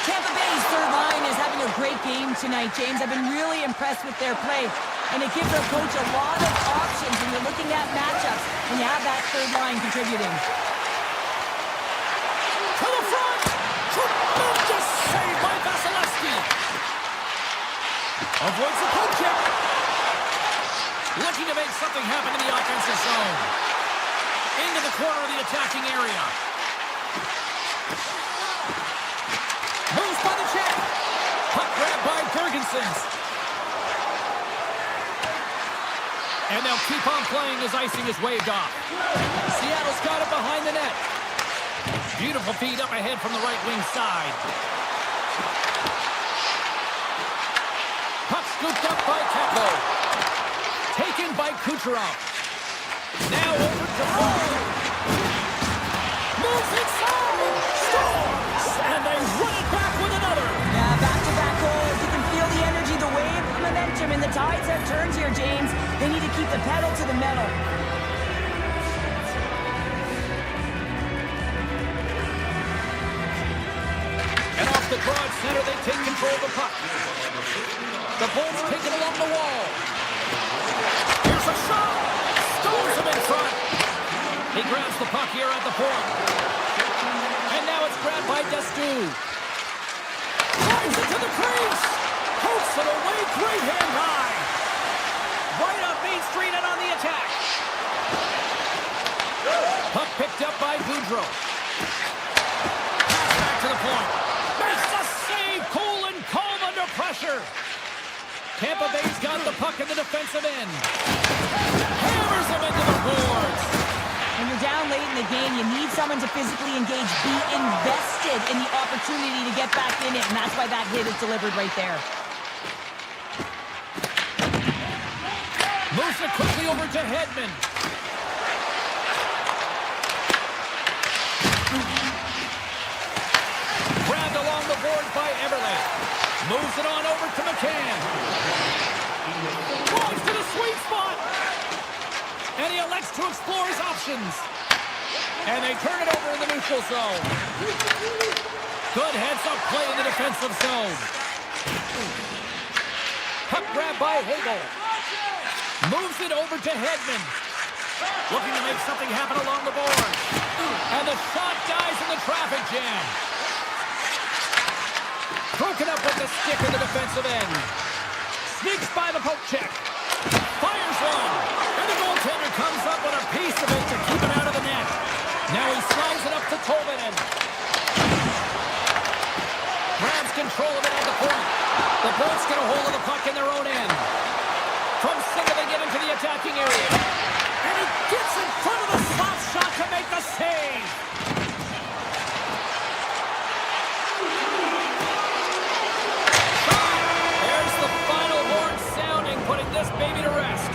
Tampa Bay's third line is having a great game tonight, James. I've been really impressed with their play. And it gives their coach a lot of options when you're looking at matchups when you have that third line contributing. To the front! Tremendous save by Vasilevsky. Avoids the poke check. Looking to make something happen in the offensive zone. Into the corner of the attacking area. Moves by the check. Puck grabbed by Gergensons. And they'll keep on playing as icing is waved off. Seattle's got it behind the net. Beautiful feed up ahead from the right wing side. Puck scooped up by Capo. Taken by Kucherov. Now over to Paul. Moves inside. Scores! And they run it back with another. Yeah, back-to-back goals. You can feel the energy, the wave, the momentum, and the tides have turned here, James. They need to keep the pedal to the metal. And off the broad center, they take control of the puck. The Bolts take it along the wall. Here's a shot. Stores him in front. He grabs the puck here at the point. And now it's grabbed by Destu. Drives it to the crease. Pokes it away. Great hand high. Right up Main Street and on the attack. Puck picked up by Boudreau. Pass back to the point. Makes the save. Cool and calm under pressure. Tampa Bay's got the puck in the defensive end. Hammers him into the boards. When you're down late in the game, you need someone to physically engage, be invested in the opportunity to get back in it, and that's why that hit is delivered right there. Moves it quickly over to Hedman. Grabbed along the boards by Eberle. Moves it on over to McCann. Drives to the sweet spot. And he elects to explore his options. And they turn it over in the neutral zone. Good heads-up play in the defensive zone. Puck grab by Hagel. Moves it over to Hedman. Looking to make something happen along the board. And the shot dies in the traffic jam. Broken up with the stick in the defensive end. Sneaks by the poke check. Fires one. And the goaltender comes up with a piece of it to keep it out of the net. Now he slides it up to Tolvanen. Grabs control of it at the point. The Bolts get a hold of the puck in their own end. From center they get into the attacking area. And he gets in front of the slap shot to make the save. There's the final horn sounding, putting this baby to rest.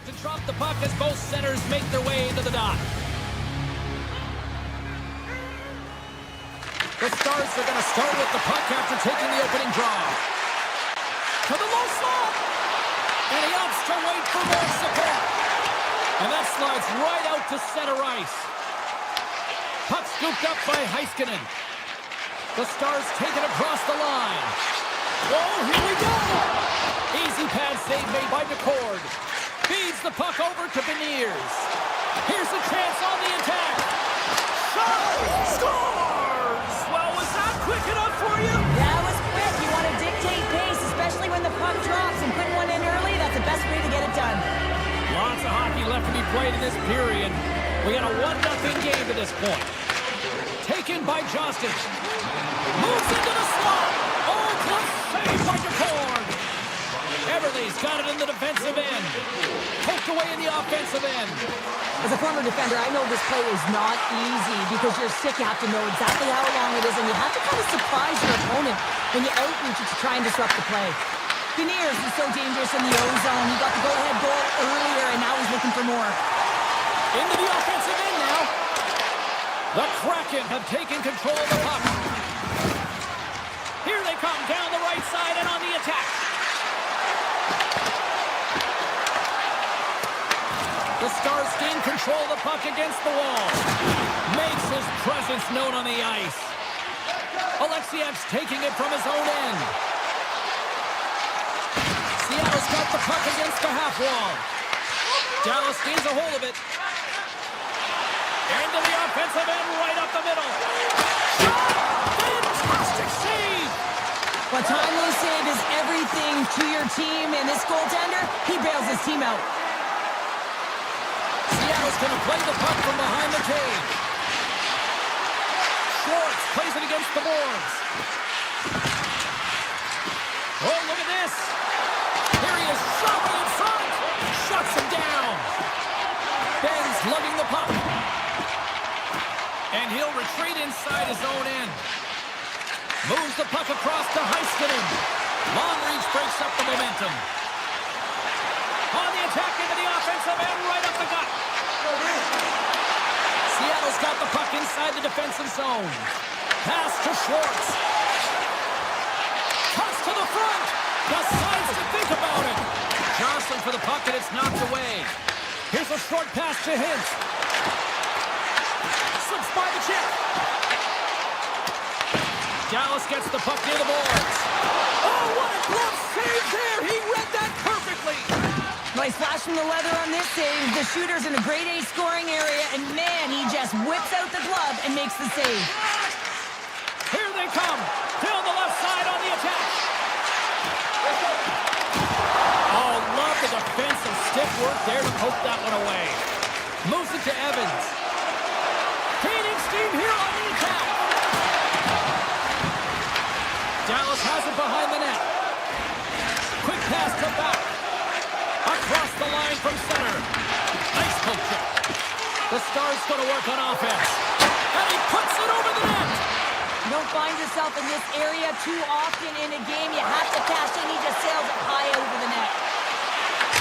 To drop the puck as both centers make their way into the dot. The Stars are going to start with the puck after taking the opening draw. To the low slot. And he opts to wait for more support. And that slides right out to center ice. Puck scooped up by Hasky. The Stars take it across the line. Oh, here we go! Easy pad save made by McCord. Feeds the puck over to Beniers. Here's a chance on the attack. Shot! Scores! Well, was that quick enough for you? That was quick. You want to dictate pace, especially when the puck drops, and putting one in early, that's the best way to get it done. Lots of hockey left to be played in this period. We got a 1-0 game to this point. Taken by Johnston. Moves into the slot. Oh, close save by McCord. Everly's got it in the defensive end. Poked away in the offensive end. As a former defender, I know this play is not easy because you're sick. You have to know exactly how long it is, and you have to kind of surprise your opponent when you outreach it to try and disrupt the play. Beniers is so dangerous in the O-zone. He got the go-ahead goal earlier, and now he's looking for more. Into the offensive end now. The Kraken have taken control of the puck. Here they come down the right side and on the attack. The Stars gain control of the puck against the wall. Makes his presence known on the ice. Alexiev's taking it from his own end. Seattle's got the puck against the half wall. Dallas gains a hold of it. Into the offensive end, right up the middle. Shot! Fantastic save! A timely save is everything to your team, and this goaltender, he bails his team out. Seattle's going to play the puck from behind the cage. Schwartz plays it against the boards. Oh, look at this. Here he is, shoving in front. Shuts him down. Ben's lugging the puck. And he'll retreat inside his own end. Moves the puck across to Hasky. Long reach breaks up the momentum. On the attack into the offensive end, right up the gut. Seattle's got the puck inside the defensive zone. Pass to Schwartz. Cuts to the front. Decides to think about it. Johnson for the puck, and it's knocked away. Here's a short pass to Hintz. Slips by the chip. Dallas gets the puck near the boards. Oh, what a glove save there! He read that perfectly! Nice flash from the leather on this save. The shooter's in a grade A scoring area, and man, he just whips out the glove and makes the save. Here they come. Down the left side on the attack. Oh, love the defensive stick work there to poke that one away. Moves it to Evans. Gaining steam here on the attack. Dallas has it behind the net. Quick pass to back. Across the line from center. Nice poke check. The Stars going to work on offense. And he puts it over the net. You don't find yourself in this area too often in a game. You have to cash in. He just sails it high over the net.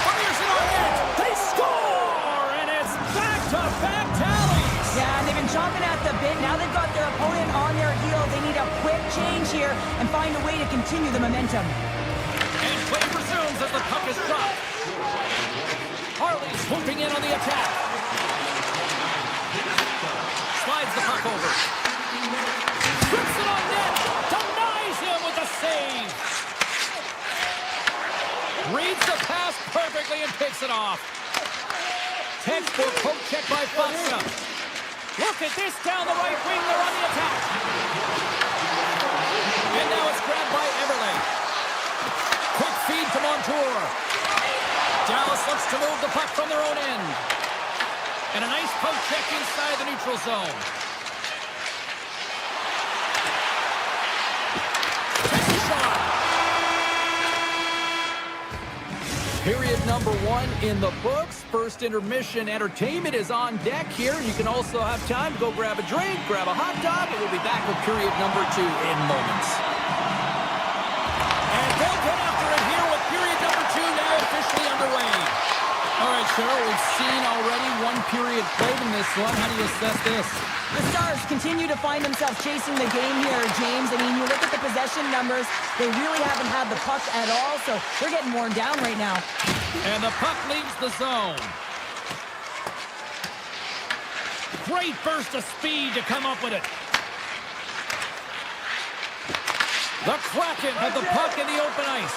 Fires it on net. They score! And it's back-to-back tallies. Yeah, and they've been chomping at the bit. Now they've got their opponent on their heels. They need a quick change here and find a way to continue the momentum. And play resumes as the puck is dropped. Harley swooping in on the attack. Slides the puck over. Trips it on net. Denies him with a save. Reads the pass perfectly and picks it off. Textbook poke check by Foxa. Look at this down the right wing. They're on the attack. And now it's grabbed by Everly. Quick feed to Montour. Dallas looks to move the puck from their own end. And a nice poke check inside the neutral zone. Takes a shot. Period number 1 in the books. First intermission entertainment is on deck here. You can also have time to go grab a drink, grab a hot dog, and we'll be back with period number 2 in moments. And they'll get after it here with period number 2 now officially underway. All right, Cheryl, we've seen already one period played in this one. How do you assess this? The Stars continue to find themselves chasing the game here, James. I mean, you look at the possession numbers, they really haven't had the puck at all, so they're getting worn down right now. And the puck leaves the zone. Great burst of speed to come up with it. The Kraken have the puck in the open ice.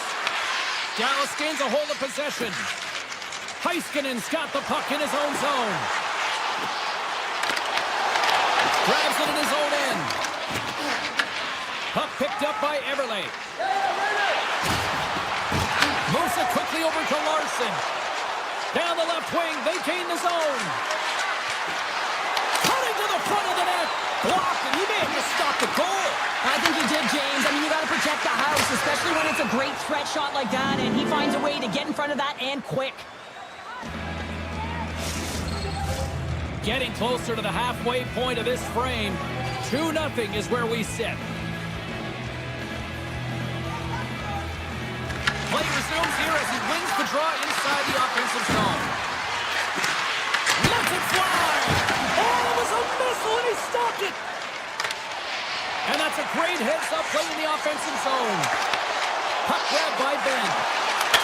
Dallas gains a hold of possession. Heiskanen's got the puck in his own zone. Grabs it in his own end. Puck picked up by Everly. Moves it quickly over to Larson. Down the left wing, they gain the zone. Cutting to the front of the net. Blocked, and he may have just stopped the goal. I think he did, James. I mean, you got to protect the house, especially when it's a great threat shot like that, and he finds a way to get in front of that and quick. Getting closer to the halfway point of this frame. 2-0 is where we sit. Play resumes here as he wins the draw inside the offensive zone. Lets it fly! Oh, it was a missile and he stopped it! And that's a great heads-up play in the offensive zone. Puck grab by Ben.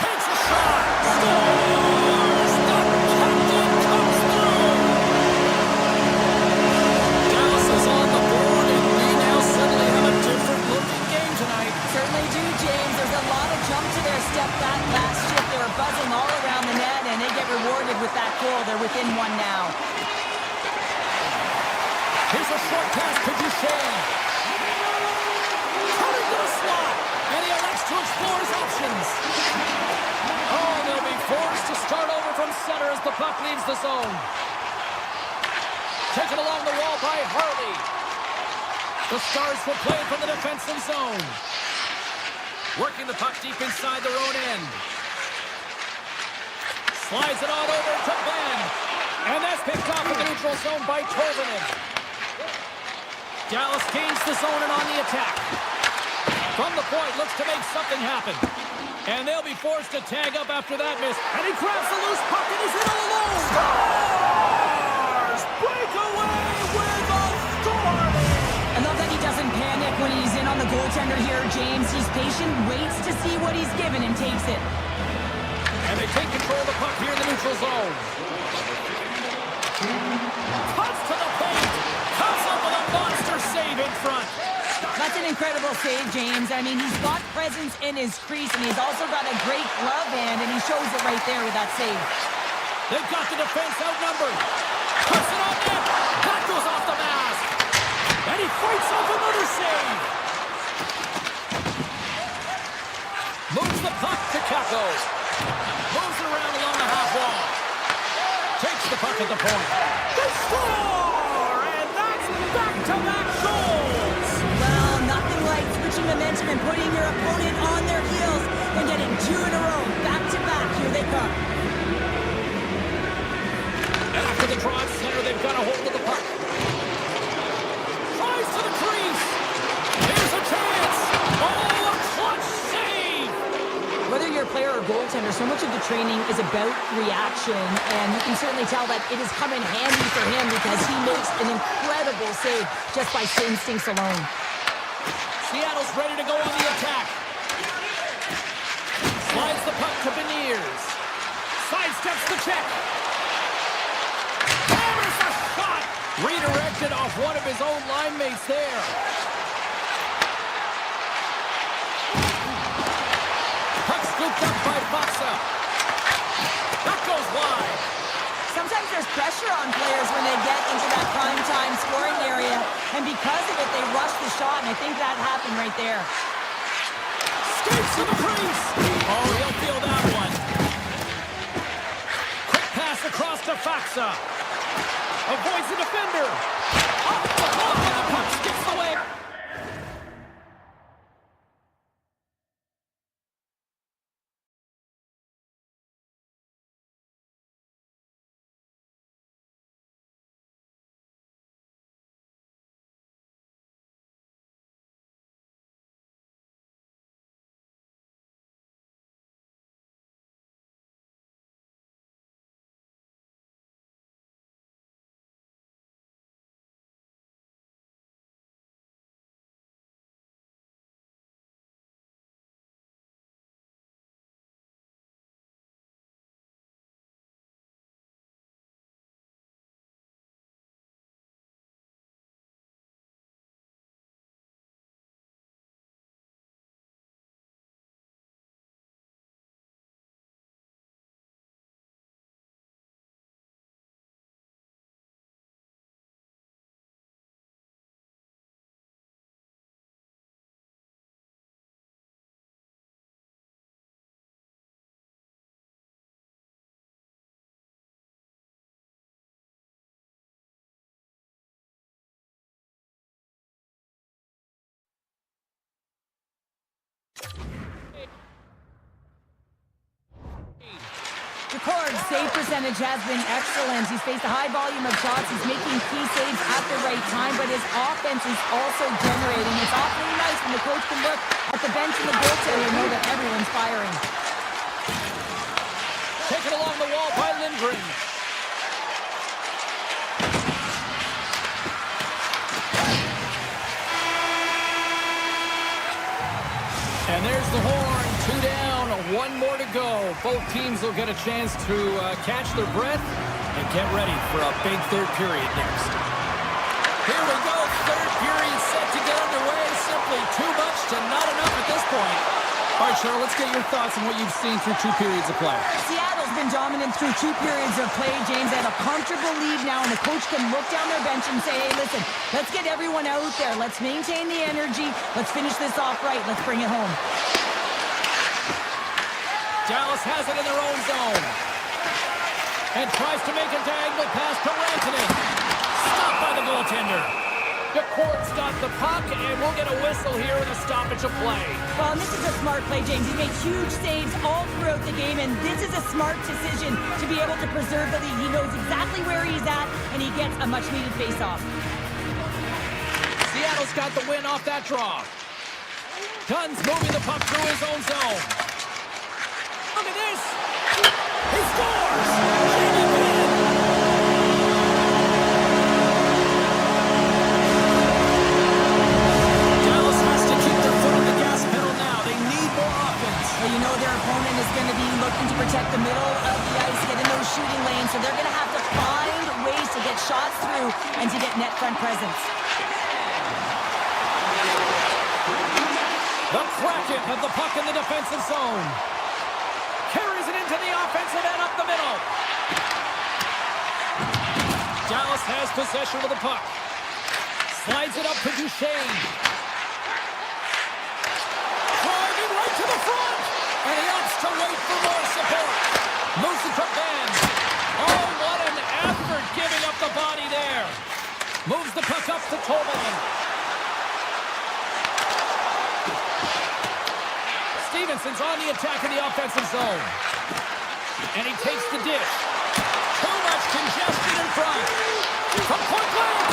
Takes a shot! Scores! The captain comes through! Dallas is on the board, and we now suddenly have a different-looking game tonight. Certainly do, James. There's a lot of jump to their step that last shift. They were buzzing all around the net, and they get rewarded with that goal. They're within one now. Here's a short pass to Duchesne. Cutting to the slot, and he elects to explore his options. Oh, they'll be forced to start over from center as the puck leaves the zone. Taken along the wall by Harley. The Stars will play from the defensive zone. Working the puck deep inside their own end. Slides it on over to Ben. And that's picked off in the neutral zone by Tolvanen. Dallas gains the zone and on the attack. From the point, looks to make something happen. And they'll be forced to tag up after that miss. And he grabs the loose puck and he's in all alone. Stars break away with authority. I love that he doesn't panic when he's in on the goaltender here, James. He's patient, waits to see what he's given, and takes it. And they take control of the puck here in the neutral zone. Cuts to the paint. Comes up with a monster save in front. That's an incredible save, James. I mean, he's got presence in his crease, and he's also got a great glove hand, and he shows it right there with that save. They've got the defense outnumbered. Puts it on net. That goes off the mask. And he fights off another save. Moves the puck to Kako. Moves it around along the half wall. Takes the puck at the point. They score! And that's back-to-back goals! Well, nothing like switching momentum and putting your opponent on their heels and getting 2 in a row. Back-to-back. Here they come. And after the draw at center, they've got a hold of the puck. Tries to the crease. Here's a chance. Oh, a clutch save. Whether you're a player or goaltender, so much of the training is about reaction, and you can certainly tell that it has come in handy for him because he makes an incredible save just by instincts alone. Seattle's ready to go on the attack. Slides the puck to Beniers. Sidesteps the check. Hammers a shot. Redirected off one of his own line mates there. Puck scooped up by Foxa. That goes wide. Sometimes there's pressure on players when they get into that prime time scoring area, and because of it, they rush the shot, and I think that happened right there. Skates to the crease. Oh, he'll feel that one. Quick pass across to Foxa. Avoids the defender. Off the block, and the puck skips away. Ford's save percentage has been excellent. He's faced a high volume of shots. He's making key saves at the right time, but his offense is also generating. It's awfully nice when the coach can look at the bench and the goaltender and know that everyone's firing. Taken along the wall by Lindgren. And there's the horn. 2 down, 1 more to go. Both teams will get a chance to catch their breath and get ready for a big third period next. Here we go. Third period set to get underway. Simply too much to not enough at this point. All right, Cheryl, let's get your thoughts on what you've seen through 2 periods of play. Seattle's been dominant through 2 periods of play, James. They have a comfortable lead now, and the coach can look down their bench and say, hey, listen, let's get everyone out there. Let's maintain the energy. Let's finish this off right. Let's bring it home. Dallas has it in their own zone. And tries to make a diagonal pass to Rantanen. Stopped by the goaltender. DeCourt's got the puck, and we'll get a whistle here in a stoppage of play. Well, and this is a smart play, James. He's made huge saves all throughout the game, and this is a smart decision to be able to preserve the lead. He knows exactly where he's at, and he gets a much-needed face-off. Seattle's got the win off that draw. Dunn's moving the puck through his own zone. Look at this. He scores. Dallas has to keep their foot on the gas pedal now. They need more offense. Well, you know their opponent is going to be looking to protect the middle of the ice, get in those shooting lanes, so they're going to have to find ways to get shots through and to get net front presence. The Kraken have the puck in the defensive zone. Carries it into the offensive end up the middle. Dallas has possession of the puck. Slides it up to Duchesne. Driving right to the front. And he opts to wait for more support. Moves it to Ben. Oh, what an effort giving up the body there. Moves the puck up to Tolman. Stevenson's on the attack in the offensive zone. And he takes the dish. Too much congestion in front. From point blank.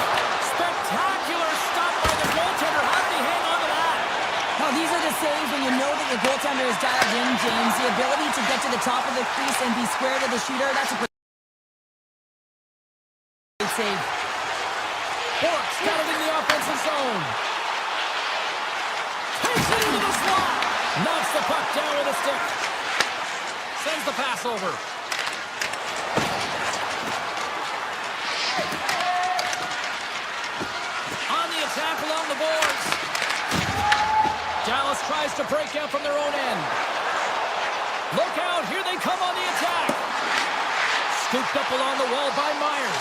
Spectacular stop by the goaltender. How did he hang on to that? Now, these are the saves when you know that your goaltender is dialed in, James. The ability to get to the top of the crease and be square to the shooter, that's a great save. Bork's got it in the offensive zone. Takes it into the slot. Knocks the puck down with a stick. Sends the pass over. On the attack along the boards. Dallas tries to break out from their own end. Look out, here they come on the attack. Scooped up along the wall by Myers.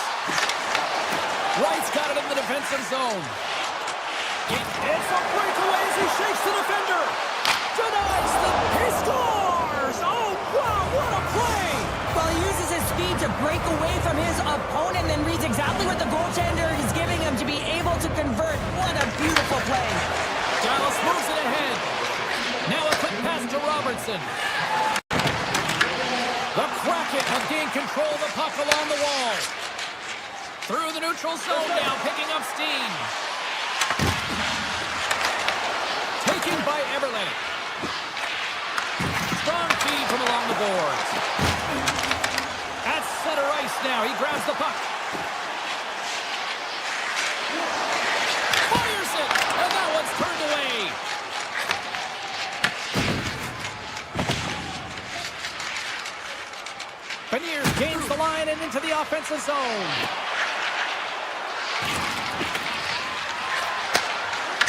Wright's got it in the defensive zone. It's a breakaway as he shakes the defender. Denies the... He scores! Oh, wow, what a play! Well, he uses his speed to break away from his opponent and reads exactly what the goaltender is giving him to be able to convert. What a beautiful play. Dallas moves it ahead. Now a quick pass to Robertson. The Kraken have gained control of the puck along the wall. Through the neutral zone now, picking up steam. Taken by Eberle. Strong feed from along the boards. At center ice now, he grabs the puck. Fires it, and that one's turned away. Beniers gains the line and into the offensive zone.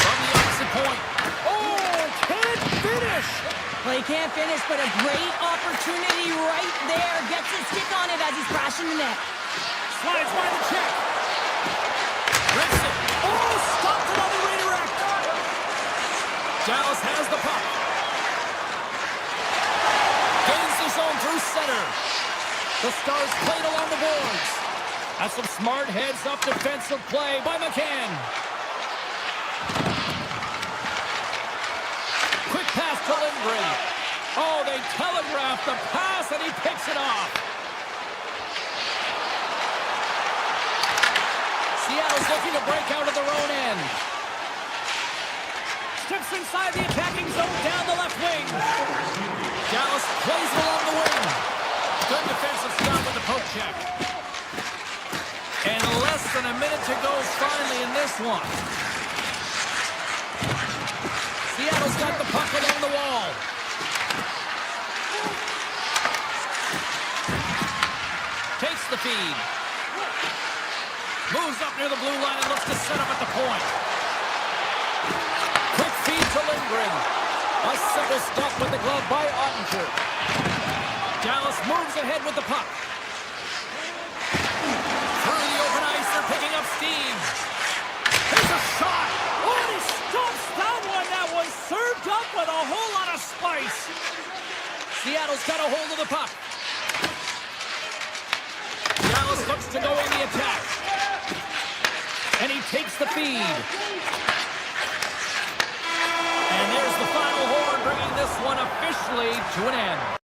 From the opposite point. Oh, can't finish. Well, he can't finish, but a great opportunity right there. Gets his stick on it as he's crashing the net. Slides by the check. Rips it. Oh, stopped it on the redirect. Dallas has the puck. Gains the zone through center. The Stars played along the boards. That's some smart heads-up defensive play by McCann. Quick pass to Lindgren. Oh, they telegraphed the pass, and he picks it off. Seattle's looking to break out of their own end. Steps inside the attacking zone down the left wing. Dallas plays it along the wing. Good defensive stop with the poke check. And less than a minute to go finally in this one. Seattle's got the puck along the wall. Takes the feed. Moves up near the blue line and looks to set up at the point. Quick feed to Lindgren. A simple stop with the glove by Ottinger. Dallas moves ahead with the puck. Through the open ice, they're picking up steam. There's a shot. Oh, and he stops that one. That was served up with a whole lot of spice. Seattle's got a hold of the puck. Dallas looks to go on the attack. And he takes the feed. And there's the final horn, bringing this one officially to an end.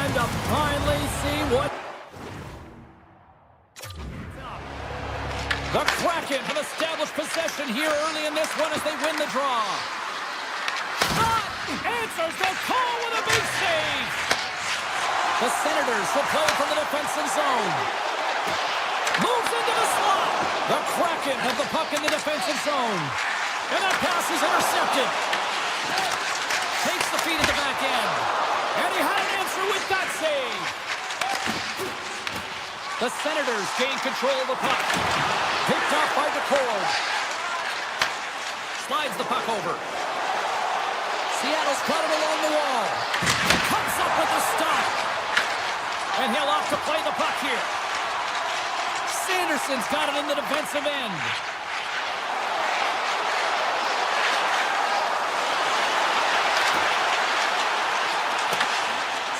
time to finally see what... The Kraken have established possession here early in this one as they win the draw. Shot! Answers the call with a big save! The Senators will play from the defensive zone. Moves into the slot. The Kraken have the puck in the defensive zone. And that pass is intercepted. Takes the feed at the back end. And he had an answer with that save. The Senators gain control of the puck. Picked off by the cord. Slides the puck over. Seattle's got it along the wall. Comes up with the stop. And he'll off to play the puck here. Sanderson's got it in the defensive end.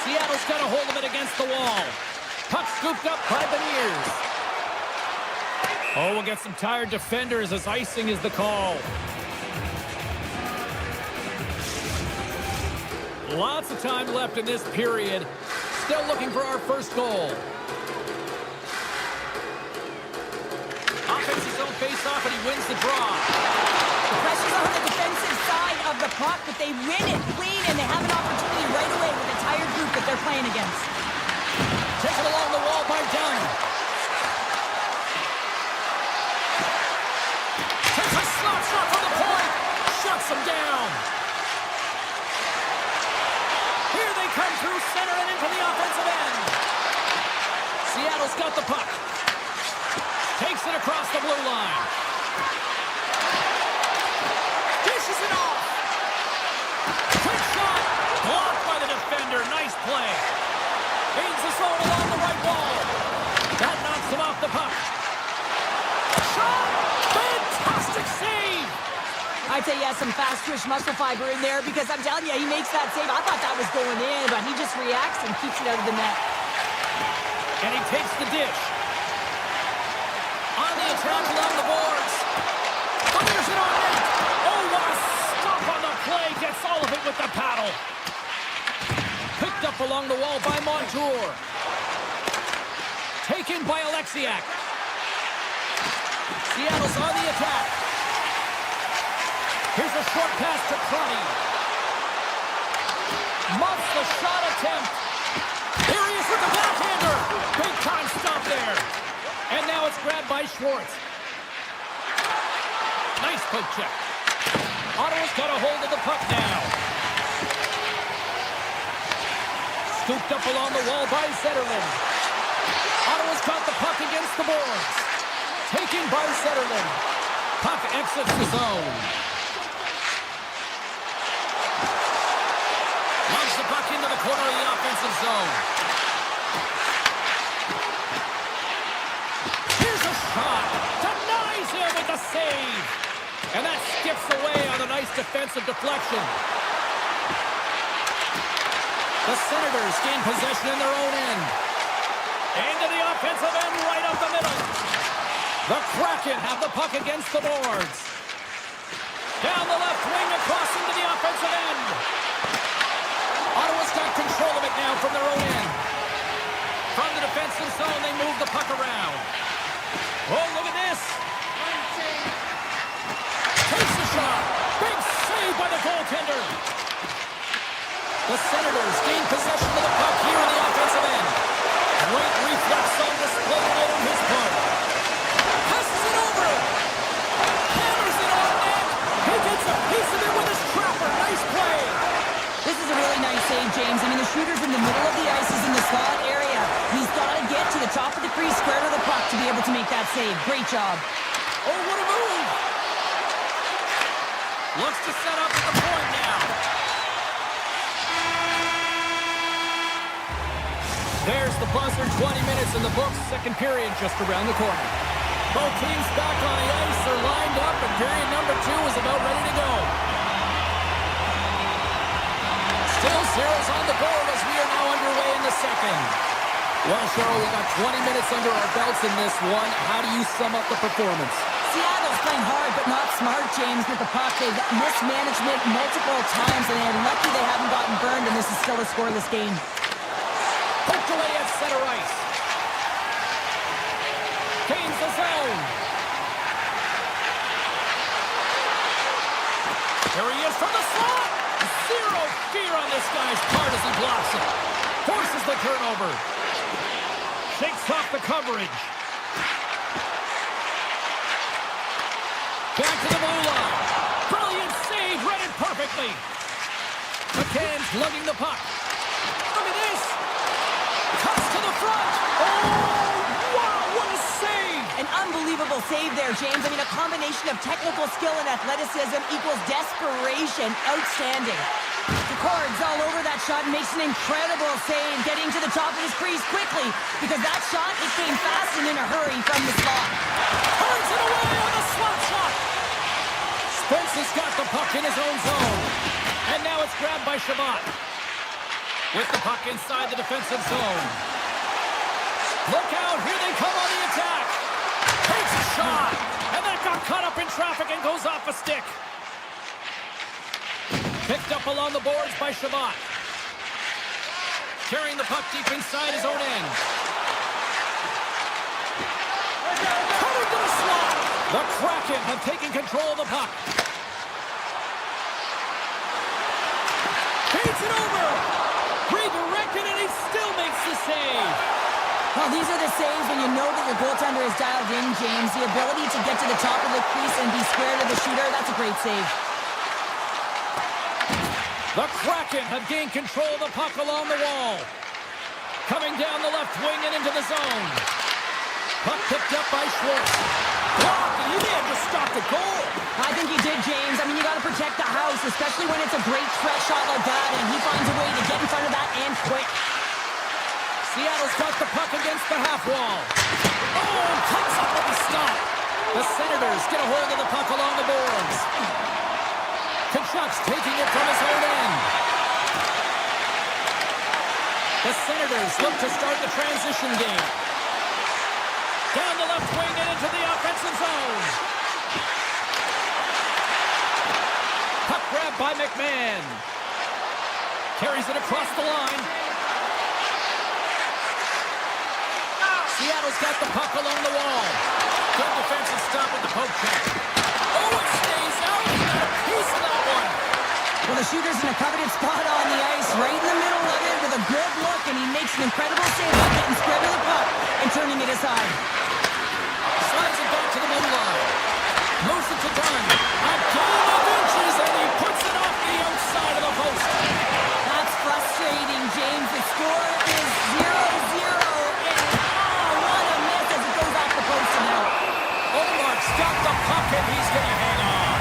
Seattle's got a hold of it against the wall. Puck scooped up by Beniers. Oh, we'll get some tired defenders as icing is the call. Lots of time left in this period. Still looking for our first goal. Offense his own face-off, and he wins the draw. The pressure's on the defensive side of the puck, but they win it clean, and they have an opportunity right away with a tired group that they're playing against. Taken along the wall by Dunn. Takes a slap shot from the point. Shuts him down. Here they come through center and into the offensive end. Seattle's got the puck. Takes it across the blue line. Dishes it off. Quick shot. Blocked by the defender. Nice play. Gains the zone along the right wall. That knocks him off the puck. Shot. Fantastic save. I'd say he has some fast-twitch muscle fiber in there because I'm telling you, he makes that save. I thought that was going in, but he just reacts and keeps it out of the net. And he takes the dish. On the attack along the boards. Fires it on net. Oh, what a stop on the play. Gets all of it with the paddle. Picked up along the wall by Montour. Taken by Alexiak. Seattle's on the attack. Here's a short pass to Crotty. Muffs the shot attempt. Here he is with the backhander. Big time stop there. And now it's grabbed by Schwartz. Nice poke check. Ottawa's got a hold of the puck now. Scooped up along the wall by Zetterlund. Ottawa's got the puck against the boards. Taken by Zetterlund. Puck exits the zone. Launch the puck into the corner of the offensive zone. Here's a shot. Denies him with the save. And that skips away on a nice defensive deflection. The Senators gain possession in their own end. Into the offensive end right up the middle. The Kraken have the puck against the boards. Down the left wing across into the offensive end. Ottawa's got control of it now from their own end. From the defensive zone, they move the puck around. Oh, look at this. Takes the shot. Big save by the goaltender. The Senators gain possession of the puck here in the offensive end. Great reflex on display on his part. Passes it over. Hammers it on net. He gets a piece of it with his trapper. Nice play. This is a really nice save, James. I mean, the shooter's in the middle of the ice. He's in the slot area. He's got to get to the top of the crease, square to the puck to be able to make that save. Great job. Oh, what a move. Looks to set up at the point now. There's the buzzer. 20 minutes in the books. Second period just around the corner. Both teams back on the ice. They're lined up, and period number 2 is about ready to go. Still zeros on the board as we are now underway in the second. Well, Cheryl, we got 20 minutes under our belts in this one. How do you sum up the performance? Seattle's playing hard, but not smart, James, with the puck. They've mismanagement multiple times, and they're lucky they haven't gotten burned, and this is still a scoreless game. Poked away at center ice. Gains the zone. There he is from the slot. Zero fear on this guy's part as he blocks it. Forces the turnover. Shakes off the coverage. Back to the blue line. Brilliant save, read it perfectly. McCann's lugging the puck. Look at this. Cuts to the front. Oh, wow, what a save. An unbelievable save there, James. I mean, a combination of technical skill and athleticism equals desperation. Outstanding. Cords all over that shot and makes an incredible save, getting to the top of his crease quickly, because that shot, it came fast and in a hurry from the slot. Turns it away on the slot shot. Spence has got the puck in his own zone. And now it's grabbed by Shabbat. With the puck inside the defensive zone. Look out, here they come on the attack. Takes a shot. And that got caught up in traffic and goes off a stick. Picked up along the boards by Shabbat. Carrying the puck deep inside his own end. Cutting to the slot. The Kraken have taken control of the puck. Feeds it over. Redirected, and he still makes the save. Well, these are the saves when you know that your goaltender is dialed in, James. The ability to get to the top of the crease and be square to the shooter, that's a great save. The Kraken have gained control of the puck along the wall. Coming down the left wing and into the zone. Puck picked up by Schwartz. Blocked, and he may have just stopped a goal. I think he did, James. I mean, you got to protect the house, especially when it's a great threat shot like that, and he finds a way to get in front of that and quick. Seattle's got the puck against the half wall. Oh, comes up with a stop. The Senators get a hold of the puck along the boards. Kachuk's taking it from his own end. The Senators look to start the transition game. Down the left wing and into the offensive zone. Puck grab by McMahon. Carries it across the line. Seattle's got the puck along the wall. Good defensive stop with the poke check. Oh, it stays out. He got a piece of that one. Well, the shooter's in a coveted spot on the ice, right in the middle of it with a good look, and he makes an incredible save by getting square to the puck and turning it aside. Slides it back to the blue line. Moves it to Dunn. A gain of inches, and he puts it off the outside of the post. That's frustrating, James. The score is 0-0, and what a miss as it goes off the post and out. Omark's got the puck, and he's going to hang on.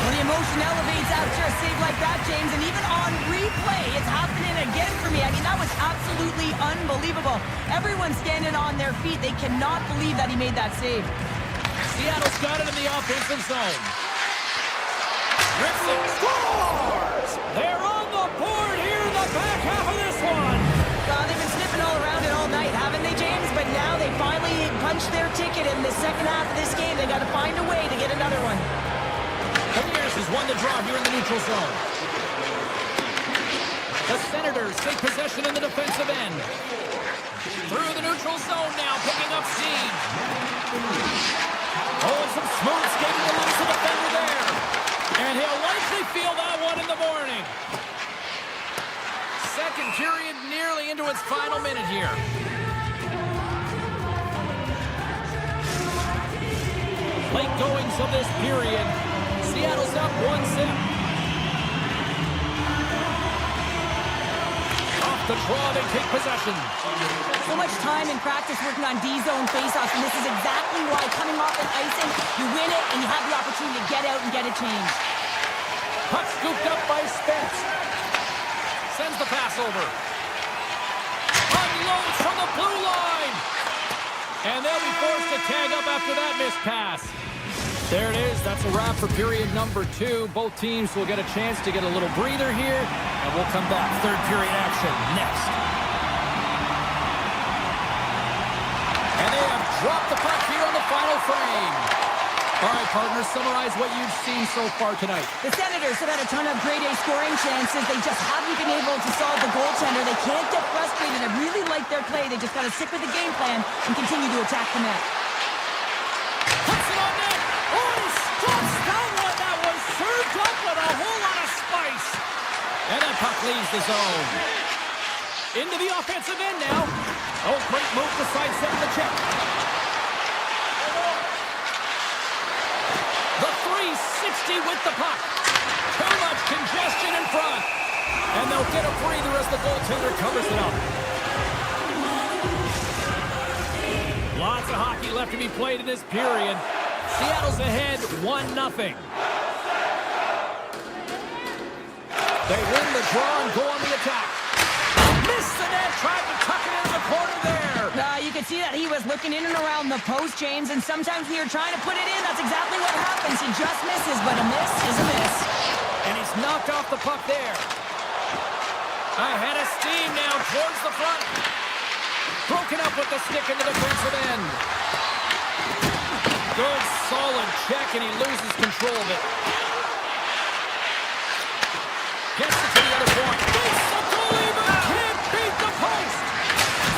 Well, the emotion elevates after a save like that, James, and even on replay, it's happening again for me. I mean, that was absolutely unbelievable. Everyone's standing on their feet. They cannot believe that he made that save. Seattle's got it in the offensive zone. Rips it, scores! They're on the board here in the back half of this one. They've been sniffing all around it all night, haven't they, James? But now they finally punched their ticket in the second half of this game. They got to find a way to get another one. The Bears has won the draw here in the neutral zone. The Senators take possession in the defensive end. Through the neutral zone now, picking up steam. Oh, some smooth skating to lose the defender there. And he'll likely feel that one in the morning. Second period nearly into its final minute here. Late goings of this period. Seattle's up 1-0. Off the draw, they take possession. So much time in practice working on D-zone faceoffs, and this is exactly why coming off an icing, you win it, and you have the opportunity to get out and get it changed. Puck scooped up by Spence. Sends the pass over. Unloads from the blue line. And they'll be forced to tag up after that missed pass. There it is. That's a wrap for period number 2. Both teams will get a chance to get a little breather here, and we'll come back. Third period action next. And they have dropped the puck here on the final frame. All right, partners, summarize what you've seen so far tonight. The Senators have had a ton of grade A scoring chances. They just haven't been able to solve the goaltender. They can't get frustrated. I really like their play. They just got to stick with the game plan and continue to attack the net. Puts it on net. Oh, he stops that one. That was served up with a whole lot of spice. And that puck leaves the zone. Into the offensive end now. Oh, great move to sidestep the check. The 360 with the puck. Too much congestion in front. And they'll get a breather as the goaltender covers it up. Lots of hockey left to be played in this period. Seattle's ahead 1-0. They win the draw and go on the attack. Missed the net, tried to tuck it into the corner there. You could see that he was looking in and around the post, James, and sometimes when you're trying to put it in, that's exactly what happens. He just misses, but a miss is a miss. And he's knocked off the puck there. Ahead of steam now towards the front. Broken up with the stick in the defensive end. Good, solid check, and he loses control of it. Gets it to the other point. Beats the goalie, but can't beat the post.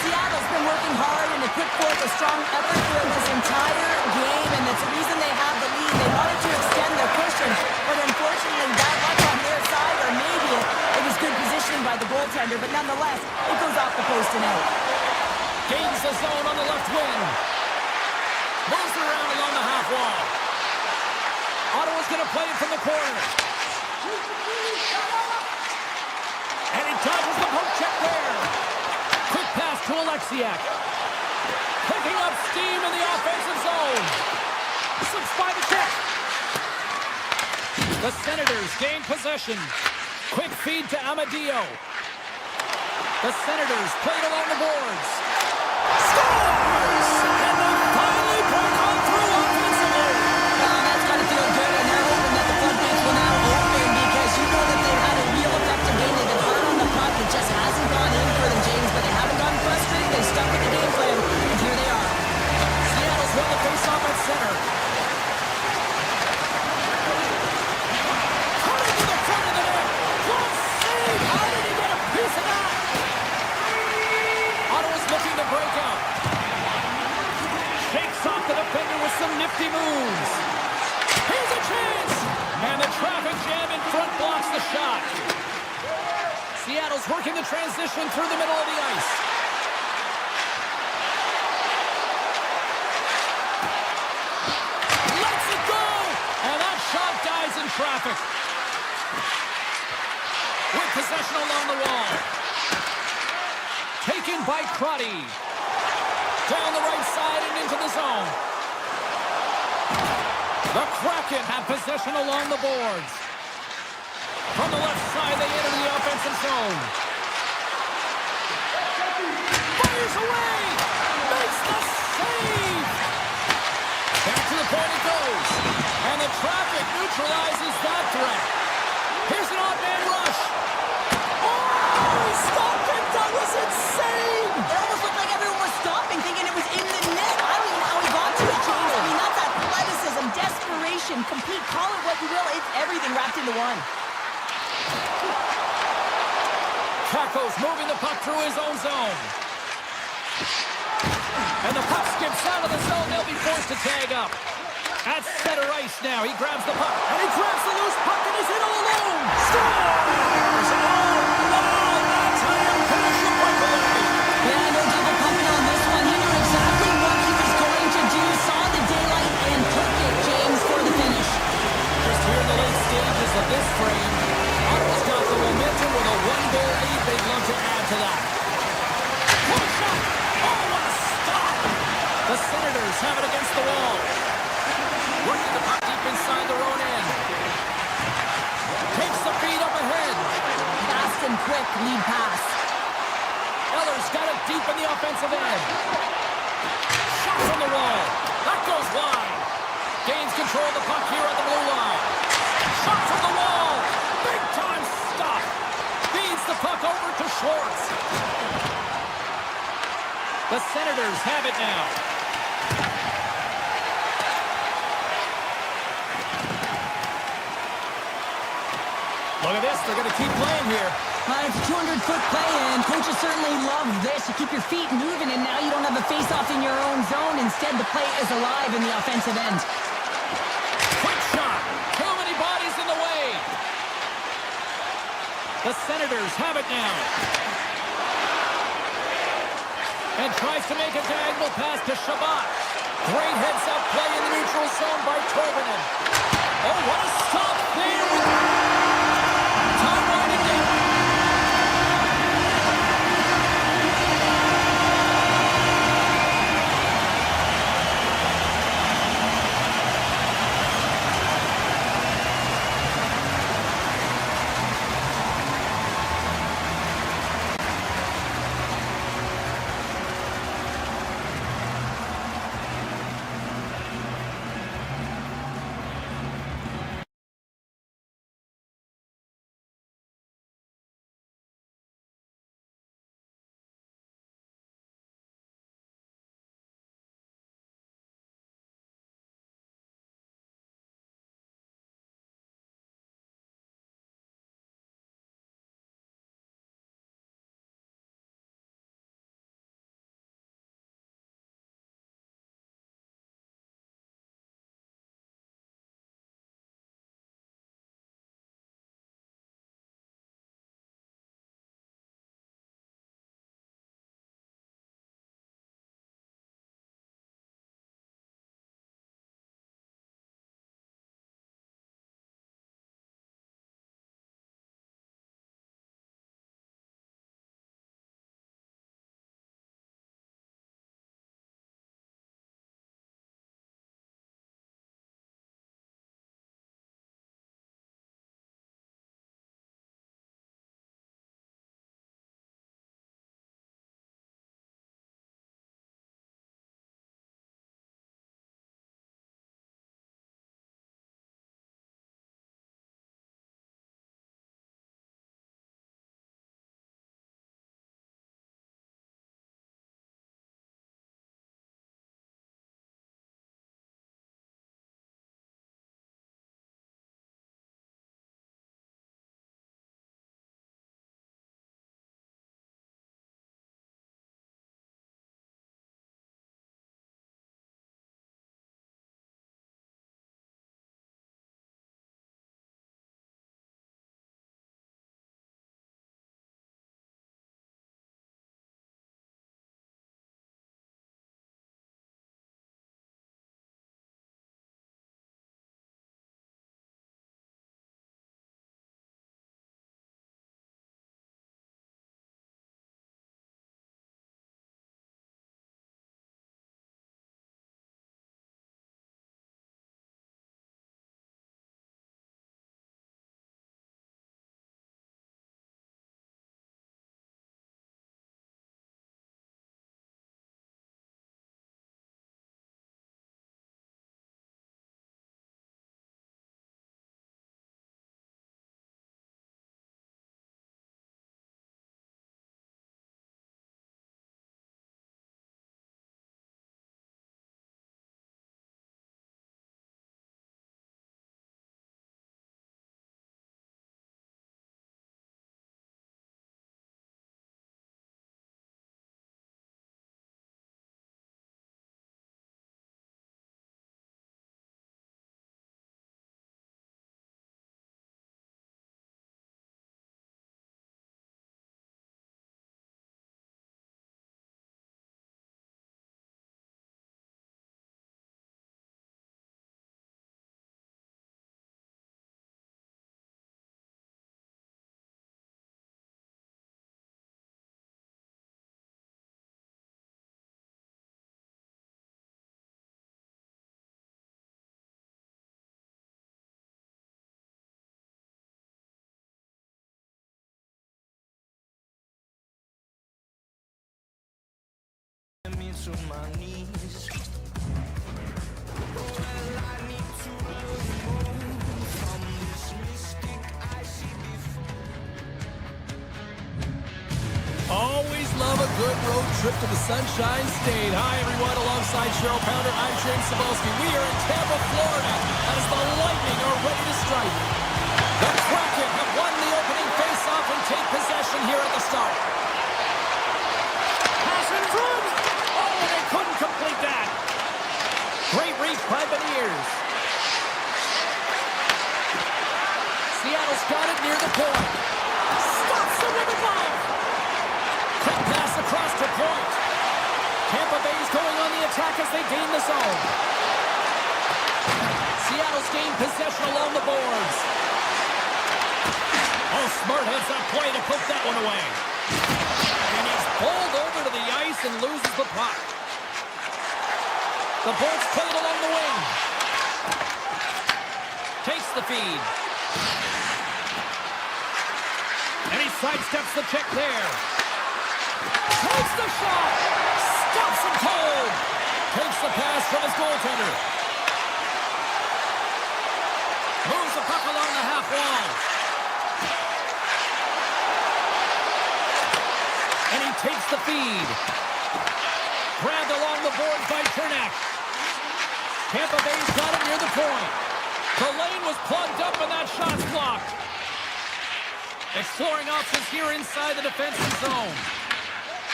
Seattle's been working hard and they put forth a strong effort throughout this entire game, and that's the reason they have the lead. They wanted to extend their cushion, but unfortunately that luck on their side, or maybe it was good positioning by the goaltender, but nonetheless, it goes off the post and out. Gains the zone on the left wing. Moves it around along the half wall. Ottawa's going to play it from the corner. And he dodges the poke check there. Quick pass to Alexiak. Picking up steam in the offensive zone. Slips by the check. The Senators gain possession. Quick feed to Amadio. The Senators played along the boards. Scores! And they finally break on through offensively. That's got to feel good, and they're hoping that the floodgates will now open, because you know that they've had a real effective game. They've been hard on the puck. It just hasn't gone in for them, James, but they haven't gotten frustrated. They've stuck with the game plan, and here they are. Seattle's won the face-off at center. Coming to the front of the net. What save! How did he get a piece of that? Ottawa's looking to break out. Shakes off the defender with some nifty moves. Here's a chance! And the traffic jam in front blocks the shot. Seattle's working the transition through the middle of the ice. Lets it go! And that shot dies in traffic. With possession along the wall. Taken by Crotty. Down the right side and into the zone. The Kraken have possession along the boards. From the left side, they enter the offensive zone. Fires away! Makes the save! Back to the point it goes. And the traffic neutralizes that threat. Here's an odd man rush. Oh, he stopped it! That was insane! It almost looked like everyone was stopping, thinking it was in the net. I don't even know how he got to it, James. I mean, that's athleticism, desperation, complete, call it what you will. It's everything wrapped into one. Kakos moving the puck through his own zone. And the puck skips out of the zone. They'll be forced to tag up. At center ice now. He grabs the puck. And he grabs the loose puck and is in all alone. Scores! Oh, no! That's how you finish your breakaway. Yeah, no double pumping on this one. He knew exactly what he was going to do. Saw the daylight and took it, James, for the finish. Just here in the late stages of this frame, Ottawa's got the momentum with a one-goal lead. They'd love to add to that. What a shot! Oh, what a stop! The Senators have it against the wall. Working the puck deep inside their own end. Takes the feed up ahead. Fast and quick lead pass. Eller's got it deep in the offensive end. Shot from the wall. That goes wide. Gains control of the puck here at the blue line. Shot from the wall. Big time stop. Feeds the puck over to Schwartz. The Senators have it now. Look at this. They're going to keep playing here. It's a 200-foot play, and coaches certainly love this. You keep your feet moving, and now you don't have a face-off in your own zone. Instead, the play is alive in the offensive end. Quick shot. Too many bodies in the way. The Senators have it now. And tries to make a diagonal pass to Shabbat. Great heads-up play in the neutral zone by Torvinen. Oh, what a stop there. Time winding down. To my knees. Always love a good road trip to the Sunshine State. Hi, everyone. Alongside Cheryl Pounder, I'm James Cebulski. We are in Tampa, Florida, as the Lightning are ready to strike. The Kraken have won Seattle's got it near the point. Stops it with a glove. Quick pass across to point. Tampa Bay's going on the attack as they gain the zone. Seattle's gained possession along the boards. Oh, smart heads-up play to put that one away. And he's pulled over to the ice and loses the puck. The Bolts play it along the wing. Takes the feed. And he sidesteps the check there. Takes the shot. Stops him cold. Takes the pass from his goaltender. Moves the puck along the half wall. And he takes the feed. Grabbed along the boards by Kodiak. Tampa Bay's got it near the point. The lane was plugged up and that shot's blocked. Exploring options here inside the defensive zone.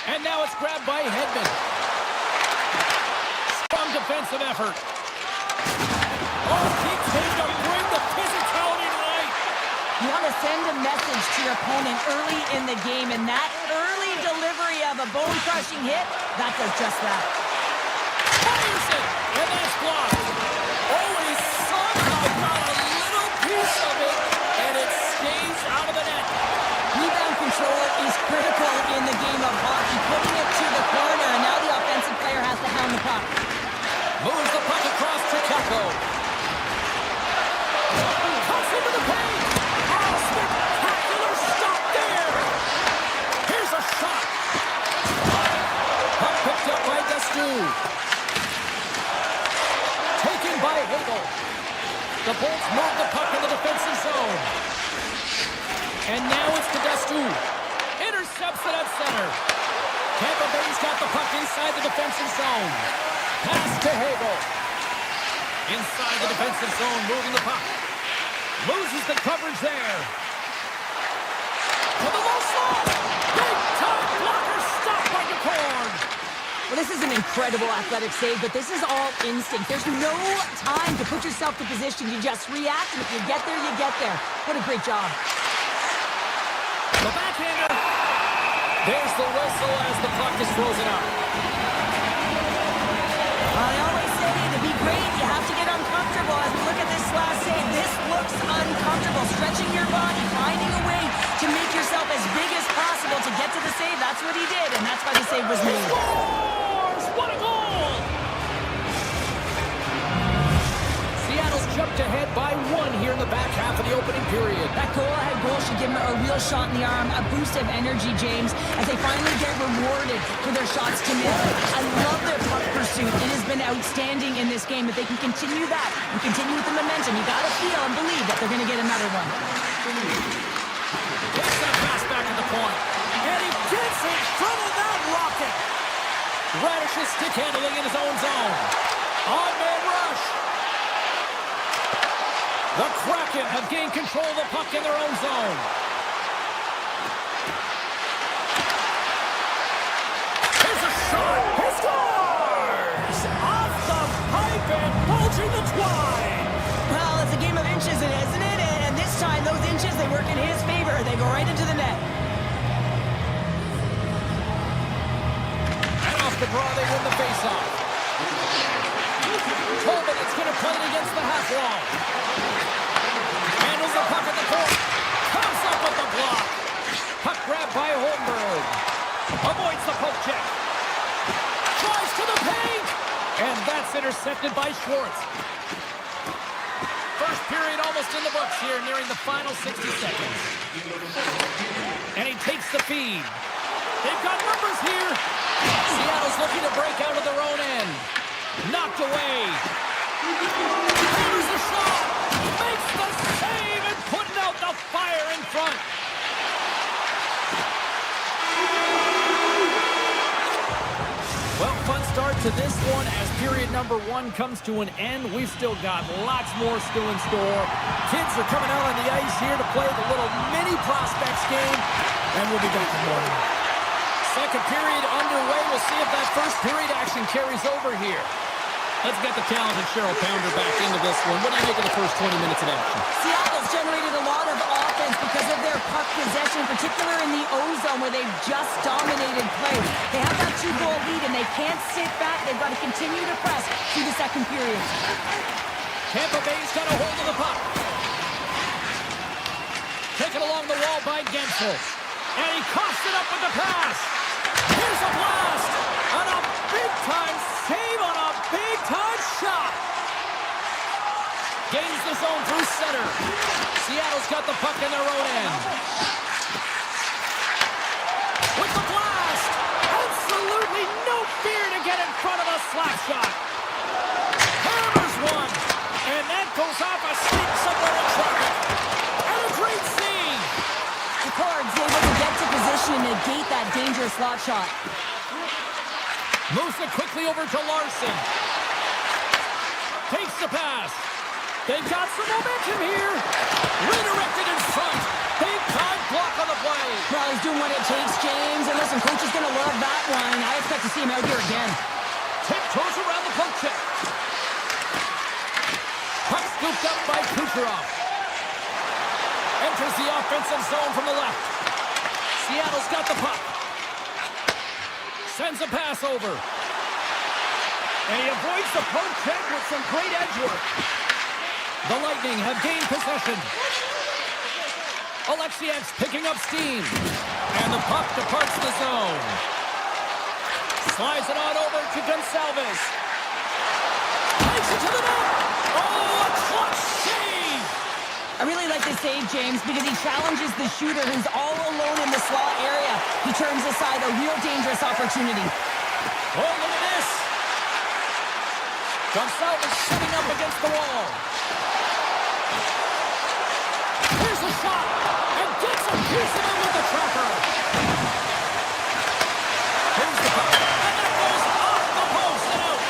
And now it's grabbed by Hedman. Strong defensive effort. Oh, he takes to bring the physicality tonight. You want to send a message to your opponent early in the game, and that early delivery of a bone-crushing hit, that does just that. Fires it, and that's blocked. Oh, he somehow got a little piece of it, and it stays out of the net. Rebound control is critical in the game of hockey, putting it to the corner, and now the offensive player has to hound the puck. Moves the puck across to Kakko. Cuts into the paint. Oh, spectacular stop there. Here's a shot. Puck picked up by Destu. Taken by Hagel. The Bolts move the puck in the defensive zone. And now it's to Destu. Intercepts it at center. Tampa Bay's got the puck inside the defensive zone. Pass to Hagel. Inside the defensive zone, moving the puck. Loses the coverage there. To the low slot. Big time blocker stopped by DeCorn. Well, this is an incredible athletic save, but this is all instinct. There's no time to put yourself in position. You just react, and if you get there, you get there. What a great job. The backhander. There's the whistle as the puck is frozen up. I always say to be great, you have to get uncomfortable. As we look at this last save, this looks uncomfortable. Stretching your body, finding a way to make yourself as big as possible to get to the save. That's what he did, and that's why the save was made. Scores! What a goal! Seattle's jumped ahead by one here in the back half of the opening period. That goal-ahead goal should give them a real shot in the arm, a boost of energy, James, as they finally get rewarded for their shots to miss. I love their puck pursuit. It has been outstanding in this game. If they can continue that and continue with the momentum, you got to feel and believe that they're going to get another one. Gets that pass back at the point. And he gets in front of that rocket. Radish's stick handling in his own zone. On-man rush. The Kraken have gained control of the puck in their own zone. Here's a shot. He scores! Off the pipe and bulging the twine. Well, it's a game of inches, isn't it? And this time, those inches, they work in his favor. They go right into the net. And off the draw, they win the faceoff. Tobin is going to play it against the half wall. Handles the puck at the point. Comes up with the block. Puck grabbed by Holmberg. Avoids the poke check. Tries to the paint. And that's intercepted by Schwartz. First period almost in the books here, nearing the final 60 seconds. And he takes the feed. They've got numbers here. Seattle's looking to break out of their own end. Knocked away. Here's the shot. Makes the save and putting out the fire in front. Well, fun start to this one as period number one comes to an end. We've still got lots more still in store. Kids are coming out on the ice here to play the little mini prospects game, and we'll be back in the morning. Second period underway. We'll see if that first period action carries over here. Let's get the talented Cheryl Pounder back into this one. What do you think of the first 20 minutes of action? Seattle's generated a lot of offense zone where they've just dominated play. They have that 2-goal lead, and they can't sit back. They've got to continue to press through the second period. Tampa Bay's got a hold of the puck. Taken along the wall by Gensel. And he coughs it up with the pass. Here's a blast. And a big-time save on a big-time shot. Gains the zone through center. Seattle's got the puck in their own end. With the blast. Absolutely no fear to get in front of a slap shot. Hammers one. And that goes off a stick somewhere in traffic. And a great save. The Cards able to get to position and negate that dangerous slot shot. Moves it quickly over to Larson. Takes the pass. They've got some momentum here. Redirected in front. Big time block on the play. Well, he's doing what it takes, James. And listen, coach is going to love that one. I expect to see him out here again. Tiptoes around the poke check. Puck scooped up by Kucherov. Enters the offensive zone from the left. Seattle's got the puck. Sends a pass over. And he avoids the poke check with some great edge work. The Lightning have gained possession. Alexiak's picking up steam. And the puck departs the zone. Slides it on over to Gonsalves. Takes it to the net. Oh, a clutch save! I really like this save, James, because he challenges the shooter who's all alone in the slot area. He turns aside a real dangerous opportunity. Oh, look at this! Gonsalves sitting up against the wall. Here's a shot, and gets a piece of it with the trapper. Here's the puck, and that goes off the post and out.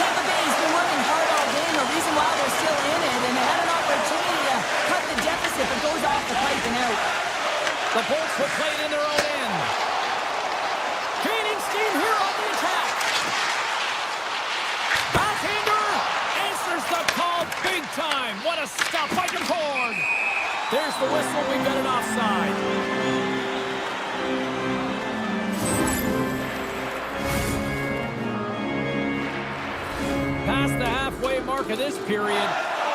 Tampa Bay's been working hard all game, the reason why they're still in it, and they had an opportunity to cut the deficit, but goes off the pipe and out. The Bolts were played in their own end. Gaining steam here on the attack. Backhander answers the call big time. What a stop by Ford. There's the whistle. We've got an offside. Past the halfway mark of this period,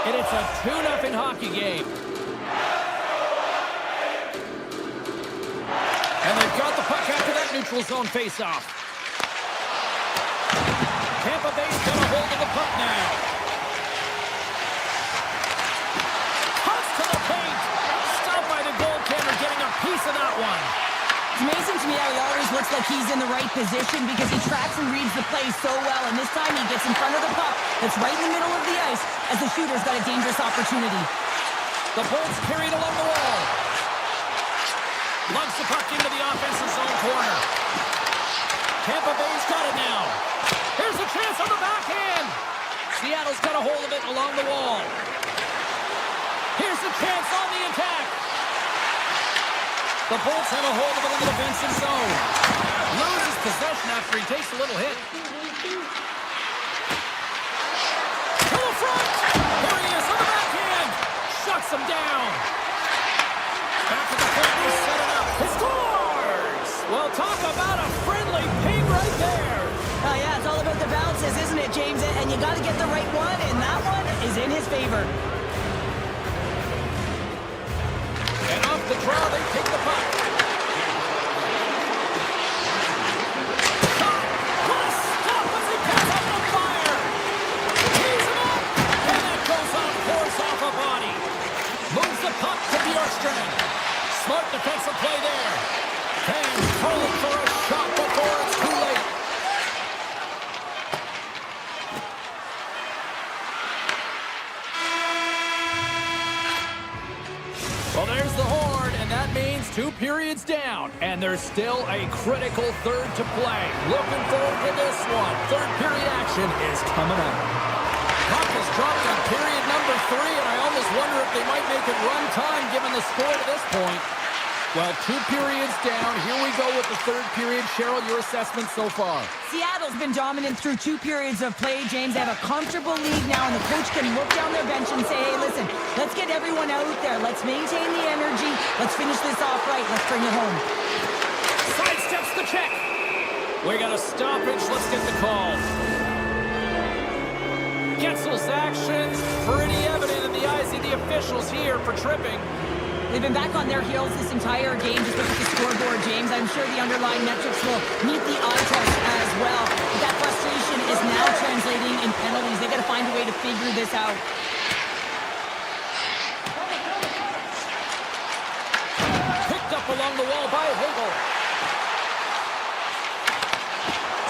and it's a 2-0 hockey game. And they've got the puck after that neutral zone faceoff. Tampa Bay's got a hold of the puck now. Cuts to the paint. Stopped by the goaltender, getting a piece of that one. It's amazing to me how he always looks like he's in the right position because he tracks and reads the play so well. And this time he gets in front of the puck that's right in the middle of the ice as the shooter's got a dangerous opportunity. The Bolts carried along the wall. Lugs the puck into the offensive zone corner. Tampa Bay's got it now. Here's a chance on the backhand. Seattle's got a hold of it along the wall. Here's a chance on the attack. The Bolts have a hold of it in the defensive zone. Loses possession after he takes a little hit. To the front. Here he is on the backhand. Shuts him down. Back to the point. He set it up. He scores! Well, talk about a friendly ping right there. Oh, yeah, it's all about the bounces, isn't it, James? And you got to get the right one, and that one is in his favor. And off the draw, they take the puck. Shot! What a stop as he comes up on fire! He's him up! And that goes off, pours off a body. Moves the puck to Bjorkstrand. Smart defensive play there. Fans calling for a shot before it's too late. Well, there's the horn, and that means 2 periods down. And there's still a critical third to play. Looking forward to this one. Third period action is coming up. Puck is dropped on period number 3, and I almost wonder if they might make it run time given the score to this point. Well, 2 periods down. Here we go with the third period. Cheryl, your assessment so far? Seattle's been dominant through 2 periods of play, James. They have a comfortable lead now, and the coach can look down their bench and say, hey, listen, let's get everyone out there. Let's maintain the energy. Let's finish this off right. Let's bring it home. the check. We got a stoppage. Let's get the call. Getzel's actions pretty evident in the eyes of the officials here for tripping. They've been back on their heels this entire game. Just look at the scoreboard, James. I'm sure the underlying metrics will meet the eye test as well. But that frustration is now translating in penalties. They've got to find a way to figure this out. Picked up along the wall by Hagel.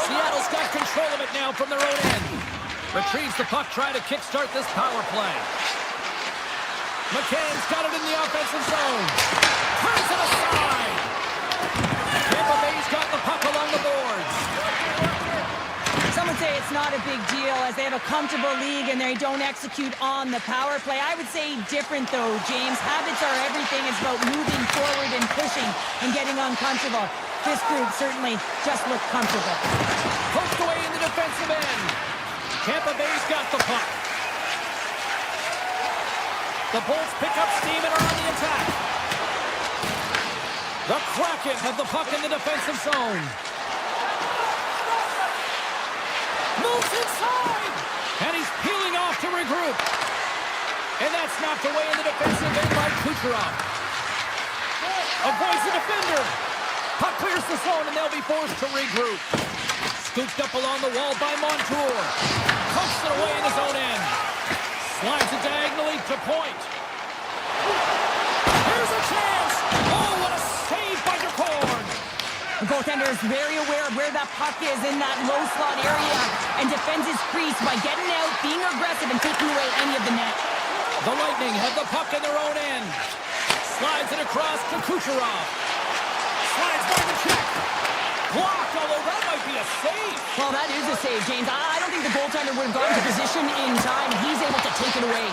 Seattle's got control of it now from their own end. Retrieves the puck, trying to kickstart this power play. McCann's got it in the offensive zone. Turns it aside. Tampa Bay's got the puck along the boards. Some would say it's not a big deal as they have a comfortable league and they don't execute on the power play. I would say different though, James. Habits are everything. It's about moving forward and pushing and getting uncomfortable. This group certainly just looked comfortable. Poked away in the defensive end. Tampa Bay's got the puck. The Bolts pick up steam and are on the attack. The Kraken have the puck in the defensive zone. Moves inside! And he's peeling off to regroup. And that's knocked away in the defensive end by Kucherov. Avoids the defender. Puck clears the zone and they'll be forced to regroup. Scooped up along the wall by Montour. Pumps it away in his own end. Slides it diagonally to point. Here's a chance! Oh, what a save by DeCorn! The goaltender is very aware of where that puck is in that low slot area and defends his crease by getting out, being aggressive, and taking away any of the net. The Lightning have the puck in their own end. Slides it across to Kucherov. Slides by the check. Blocked, although that might be a save. Well, that is a save, James. I don't think the goaltender would have gone to position in time. He's able to take it away.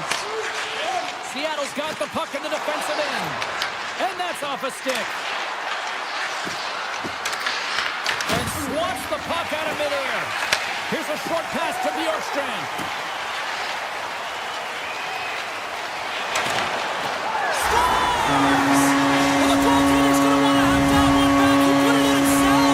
Seattle's got the puck in the defensive end. And that's off a stick. And swats the puck out of midair. Here's a short pass to Bjorkstrand. Scores! And the goaltender's going to want to have that one back. He put it in himself.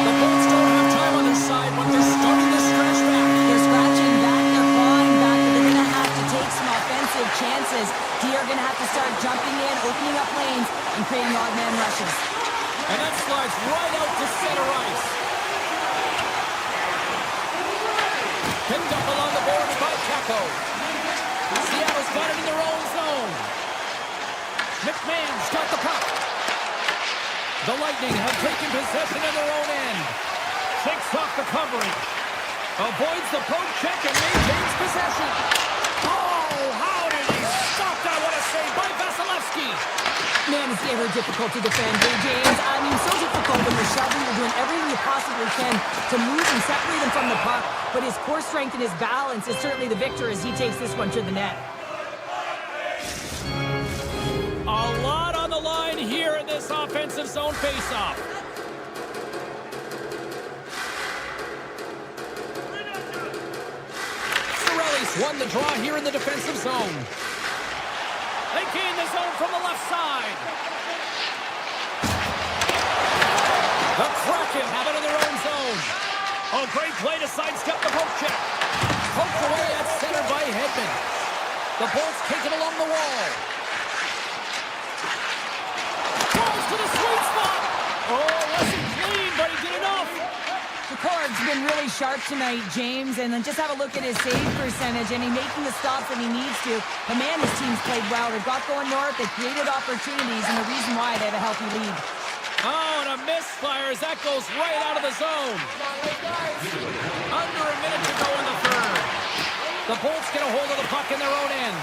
The Bolts don't have time on their side when they're starting the stretch back. They're scratching back, they're clawing back, but they're going to have to take some offensive chances. They are going to have to start jumping in, opening up lanes, and creating odd man rushes. And that slides right out to center ice. Picked up along the boards by Kako. Seattle's got it in their own zone. McMahon's got the puck. The Lightning have taken possession in their own end. Shakes off the coverage. Avoids the poke check and maintains possession. Oh, how did he stop that? What a save by Vasilevsky. Man, it's ever difficult to defend, hey, James. I mean, so difficult when you're shoving, you're doing everything you possibly can to move and separate him from the puck. But his core strength and his balance is certainly the victor as he takes this one to the net. A lot on the line here in this offensive zone faceoff. Cirelli's won the draw here in the defensive zone. They gain the zone from the left side. The Kraken have it in their own zone. Oh, great play to sidestep the poke check. Poked away at center by Hedman. The Bolts take it along the wall. Falls to the sweet spot. Oh, wasn't clean, but he did enough. The card's been really sharp tonight, James, and then just have a look at his save percentage, and he's making the stops that he needs to. But man, his team's played well. They've got going north, they've created opportunities, and the reason why they have a healthy lead. Oh, and a misfire as that goes right out of the zone. Under a minute to go in the third. The Bolts get a hold of the puck in their own end.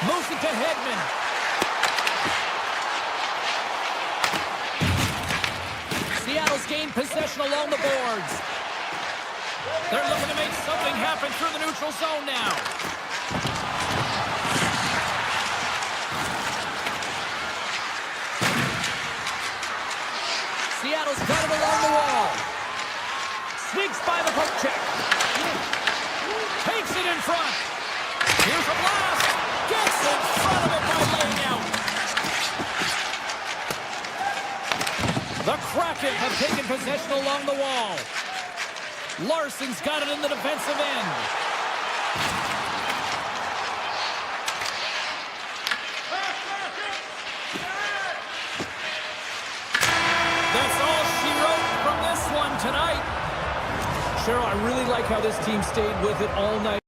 Moves it to Hedman. Seattle's gained possession along the boards. They're looking to make something happen through the neutral zone now. Seattle's got it along the wall. Sneaks by the poke check. Takes it in front. Here's a blast. Gets in front of it by laying out. Kraken have taken possession along the wall. Larson's got it in the defensive end. That's all she wrote from this one tonight. Cheryl, I really like how this team stayed with it all night.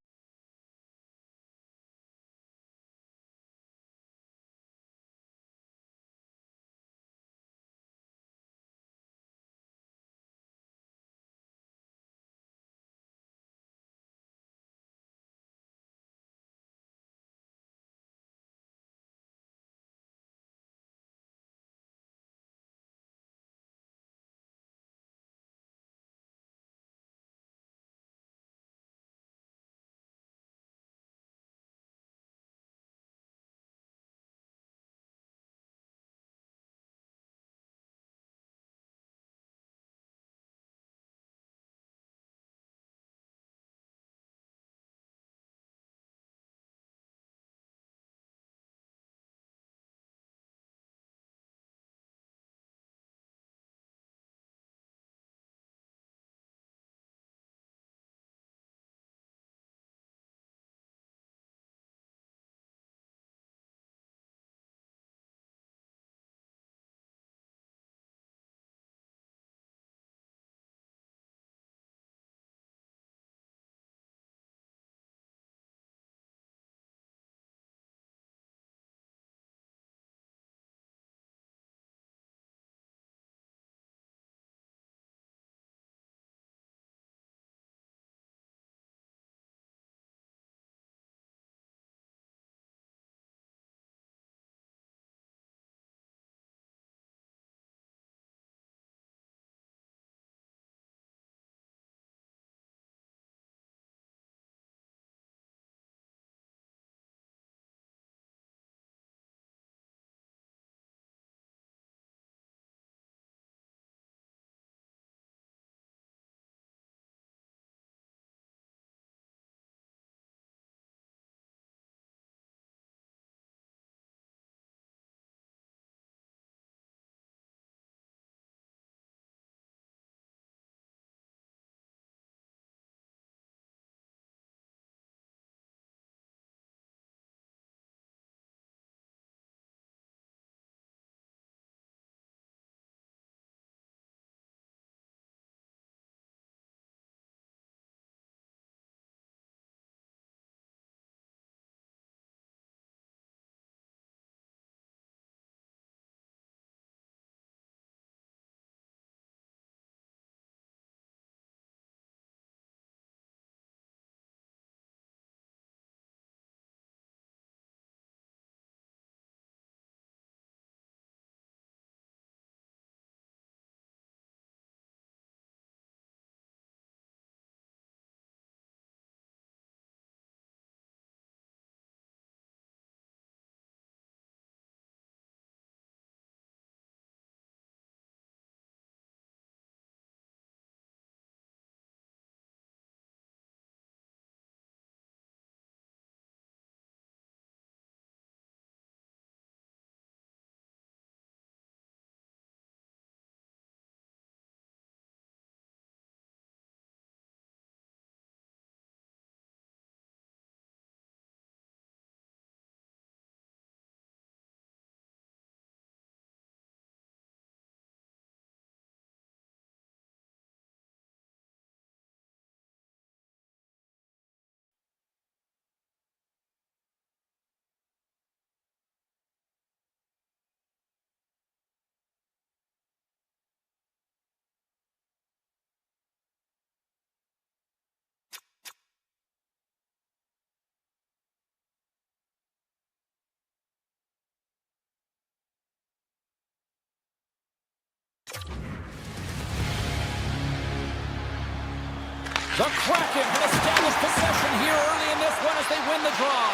The Kraken can establish possession here early in this one as they win the draw.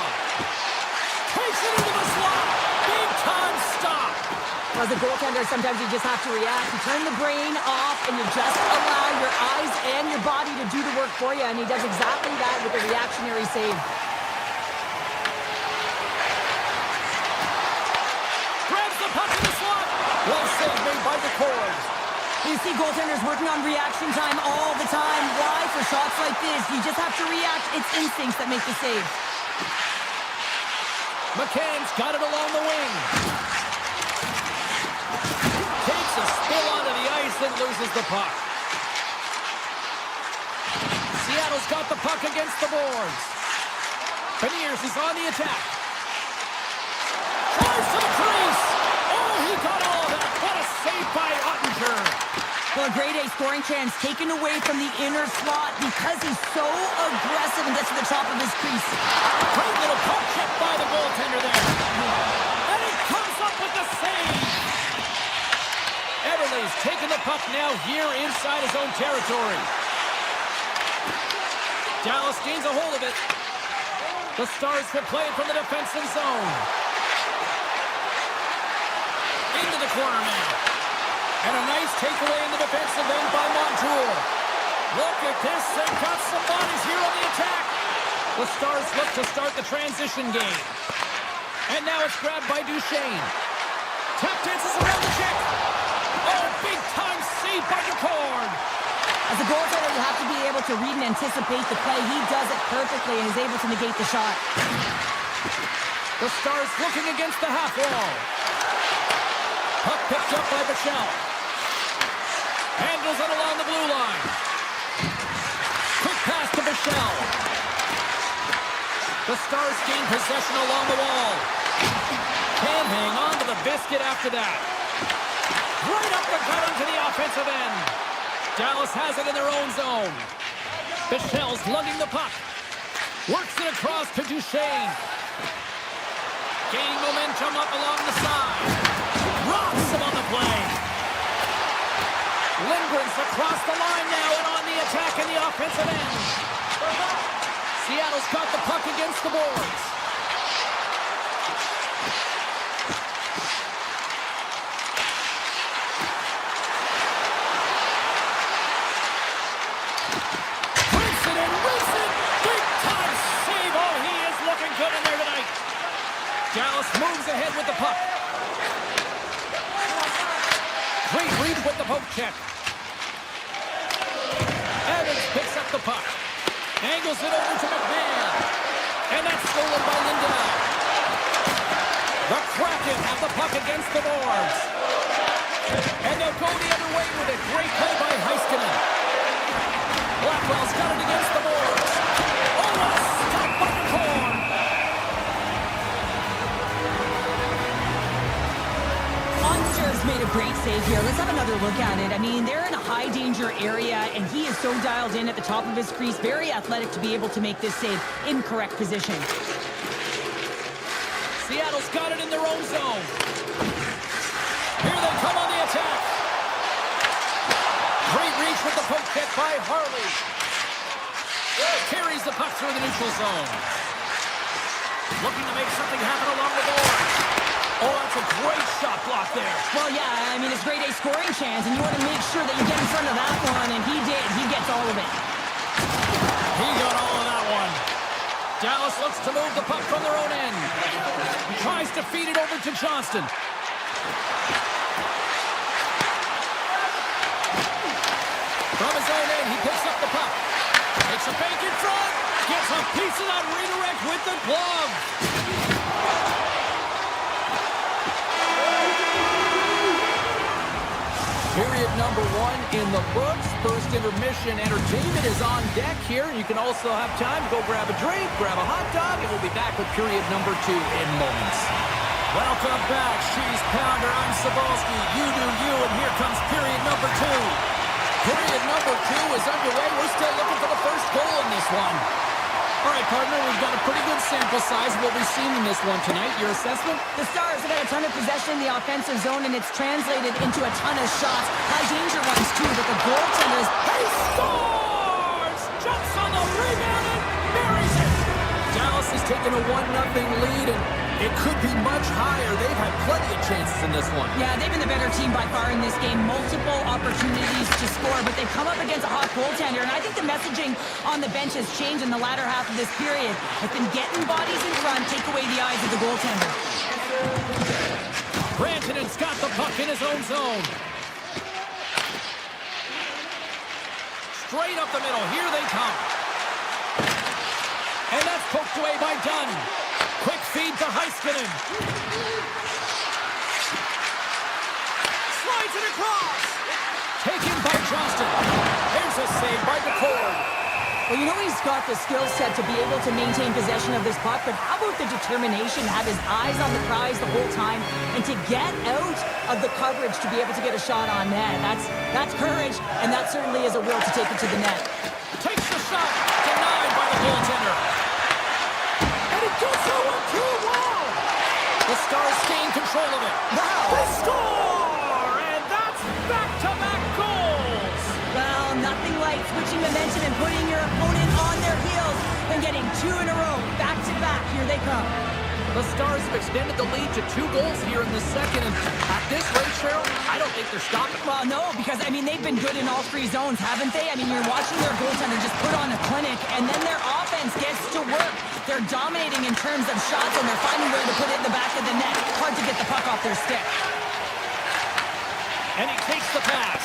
Takes it into the slot. Big time stop. As a goaltender, sometimes you just have to react. You turn the brain off and you just allow your eyes and your body to do the work for you. And he does exactly that with a reactionary save. Grabs the puck in the slot. Well saved made by the Cords. You see goaltenders working on reaction time all the time. Why? For shots like this, you just have to react. It's instincts that make the save. McCann's got it along the wing. Takes a spill onto the ice and loses the puck. Seattle's got the puck against the boards. Beniers is on the attack. Drives to the crease. Oh, he got all of that. What a save by Ottinger. Well, a grade A scoring chance taken away from the inner slot because he's so aggressive and gets to the top of his crease. Great little puck check by the goaltender there. And he comes up with the save. Everly's taking the puck now here inside his own territory. Dallas gains a hold of it. The Stars will play it from the defensive zone. Into the corner now. And a nice takeaway in the defensive end by Montour. Look at this. They've got some bodies here on the attack. The Stars look to start the transition game. And now it's grabbed by Duchesne. Tap dances around the check. Oh, big time save by Ducord. As a goaltender, you have to be able to read and anticipate the play. He does it perfectly and is able to negate the shot. The Stars looking against the half wall. Puck picked up by Bichelle. Handles it along the blue line. Quick pass to Bichelle. The Stars gain possession along the wall. Can't hang on to the biscuit after that. Right up the gut into the offensive end. Dallas has it in their own zone. Bichelle's lugging the puck. Works it across to Duchesne. Gaining momentum up along the side. Rocks him on the play. Lindgren's across the line now and on the attack in the offensive end. Seattle's got the puck against the boards. Dallas moves ahead with the puck. Great read with the poke check. Evans picks up the puck. Angles it over to McMahon. And that's stolen by Lindell. The Kraken have the puck against the boards. And they'll go the other way with it. Great play by Heiskanen. Blackwell's got it against the boards. Oh, what a stop by the corner. Made a great save here. Let's have another look at it. I mean, they're in a high danger area, and he is so dialed in at the top of his crease. Very athletic to be able to make this save in correct position. Seattle's got it in their own zone. Here they come on the attack. Great reach with the poke check by Harley. Carries the puck through the neutral zone. Looking to make something happen along the board. Oh, that's a great shot block there. Well, yeah, I mean, it's grade A scoring chance, and you want to make sure that you get in front of that one, and he did. He gets all of it. He got all of that one. Dallas looks to move the puck from their own end. Tries to feed it over to Johnston. From his own end, he picks up the puck. Takes a fake in front. Gets a piece of that redirect with the glove. Period number 1 in the books. First intermission entertainment is on deck here. You can also have time to go grab a drink, grab a hot dog, and we'll be back with period number 2 in moments. Welcome back, She's Pounder. I'm Cebulski. You do you, and here comes period number 2. Period number 2 is underway. We're still looking for the first goal in this one. All right, partner, we've got a pretty good sample size of what we've seen in this one tonight. Your assessment? The Stars have had a ton of possession in the offensive zone, and it's translated into a ton of shots. High danger ones, too, but the goaltenders... He scores! Jumps on the rebound and buries it! Dallas has taken a 1-0 lead, and it could be much higher. They've had plenty of chances in this one. Yeah, they've been the better team by far in this game. Multiple opportunities to score, but they've come up against a hot goaltender. And I think the messaging on the bench has changed in the latter half of this period. It's been getting bodies in front, take away the eyes of the goaltender. Branton's got the puck in his own zone. straight up the middle. Here they come. And that's poked away by Dunn. Quick feed to Heiskanen. Slides it across. Taken by Johnston. Here's a save by McCord. Well, you know he's got the skill set to be able to maintain possession of this puck, but how about the determination to have his eyes on the prize the whole time and to get out of the coverage to be able to get a shot on net? That's courage, and that certainly is a will to take it to the net. Takes the shot. Denied by the goaltender. And it goes over to the wall. The Stars gain control of it. Wow. They score! And that's back-to-back goals. Well, nothing like switching momentum and putting your opponent on their heels and getting two in a row, back-to-back. Here they come. The Stars have extended the lead to 2 goals here in the second, and at this rate, Cheryl, I don't think they're stopping. Well, no, because, I mean, they've been good in all 3 zones, haven't they? I mean, you're watching their goaltender just put on a clinic, and then their offense gets to work. They're dominating in terms of shots, and they're finding a way to put it in the back of the net. Hard to get the puck off their stick. And he takes the pass.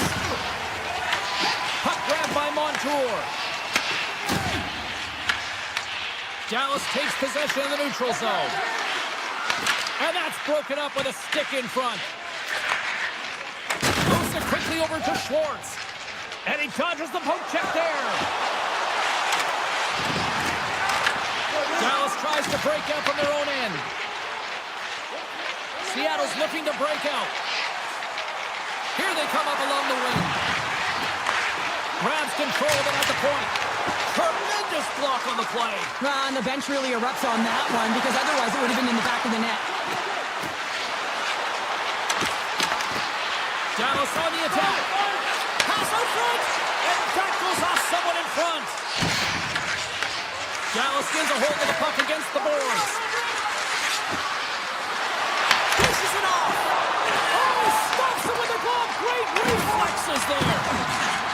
Puck grabbed by Montour. Dallas takes possession in the neutral zone. And that's broken up with a stick in front. Moves it quickly over to Schwartz. And he dodges the poke check there. Dallas tries to break out from their own end. Seattle's looking to break out. Here they come up along the wing. Grabs control of it at the point. Tremendous block on the play. And the bench really erupts on that one because otherwise it would have been in the back of the net. Dallas on the attack. Pass out front. And that goes off someone in front. Dallas gets a hold of the puck against the boards. Pushes it off. Oh, he stops it with the glove. Great reflexes there.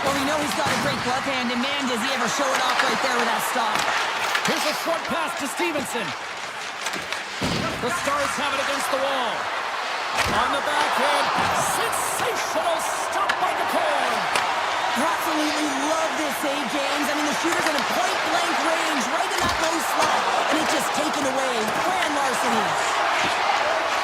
Well, we know he's got a great glove hand, and man, does he ever show it off right there with that stop. Here's a short pass to Stevenson. The Stars have it against the wall. On the backhand, sensational stop by McCord. Absolutely love this save, James. I mean, the shooter's in a point-blank range, right in that low slot, and it's just taken away. Grand larceny.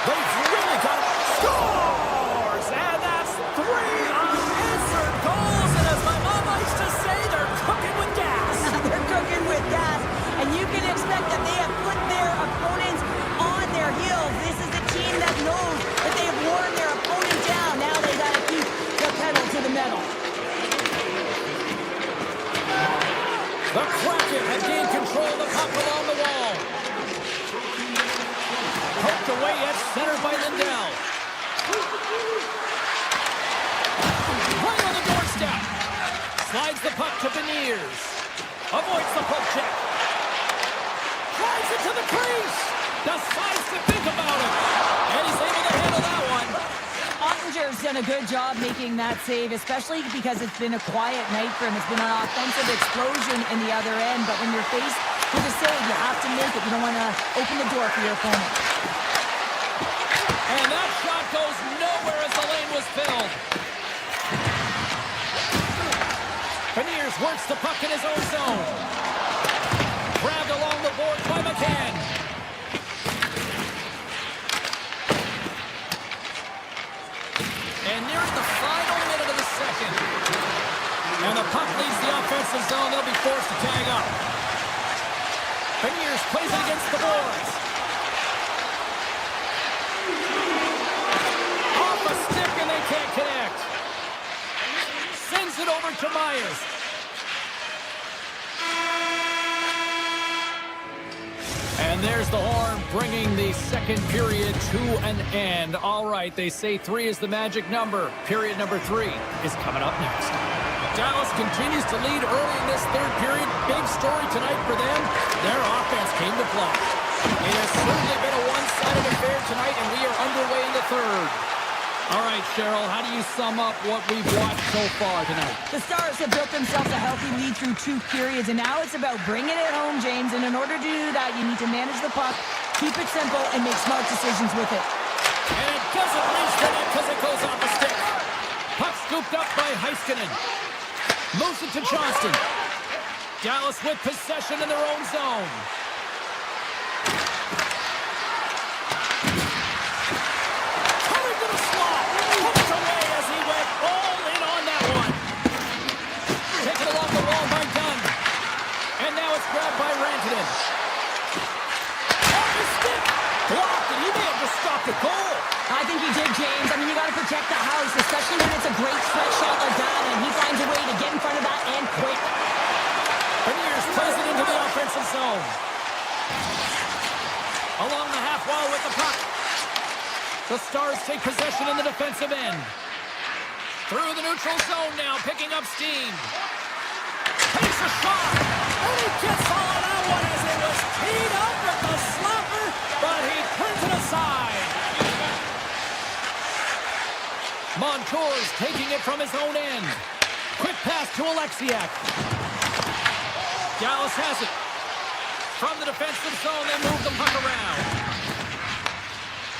They've really got it. Scores! And that's 3 unanswered goals. And as my mom likes to say, they're cooking with gas. They're cooking with gas, and you can expect that they have put their opponents on their heels. This is a team that knows that they've worn their opponent down. Now they got to keep the pedal to the metal. The Kraken have gained control of the puck along the wall. Poked away at center by Lindell. Right on the doorstep. Slides the puck to Beniers. Avoids the poke check. Drives it to the crease. Decides to think about it. And he's able to handle that one. Ottinger's done a good job making that save, especially because it's been a quiet night for him. It's been an offensive explosion in the other end, but when you're faced with a save, you have to make it. You don't want to open the door for your opponent. And that shot goes nowhere as the lane was filled. Beniers works the puck in his own zone. Grabbed along the board by McCann. And nearing the final minute of the second. And the puck leaves the offensive zone. They'll be forced to tag up. Beniers plays it against the boards. Off a stick and they can't connect. Sends it over to Myers. And there's the horn, bringing the second period to an end. All right, they say 3 is the magic number. Period number 3 is coming up next. Dallas continues to lead early in this third period. Big story tonight for them. Their offense came to play. It has certainly been a one-sided affair tonight, and we are underway in the third. All right, Cheryl, how do you sum up what we've watched so far tonight? The Stars have built themselves a healthy lead through 2 periods, and now it's about bringing it home, James. And in order to do that, you need to manage the puck, keep it simple, and make smart decisions with it. And it doesn't reach the net because it goes off the stick. Puck scooped up by Heiskanen. Moves it to Johnston. Dallas with possession in their own zone. Coming to the slot. Poked away as he went all in on that one. Taken along the wall by Dunn. And now it's grabbed by Rantanen. Off his stick. Blocked, and he may have just stopped a goal. I think he did, James. I mean, you got to protect the house, especially when it's a great stretch shot like that, and he finds a way to get in front of that and quick. Beniers plays it into the offensive zone. Along the half wall with the puck. The Stars take possession in the defensive end. Through the neutral zone now, picking up steam. Takes a shot. And he gets all of that one as it was teed up with the slapper, but he turns it aside. Montour's taking it from his own end. Quick pass to Alexiak. Dallas has it. From the defensive zone, they move the puck around.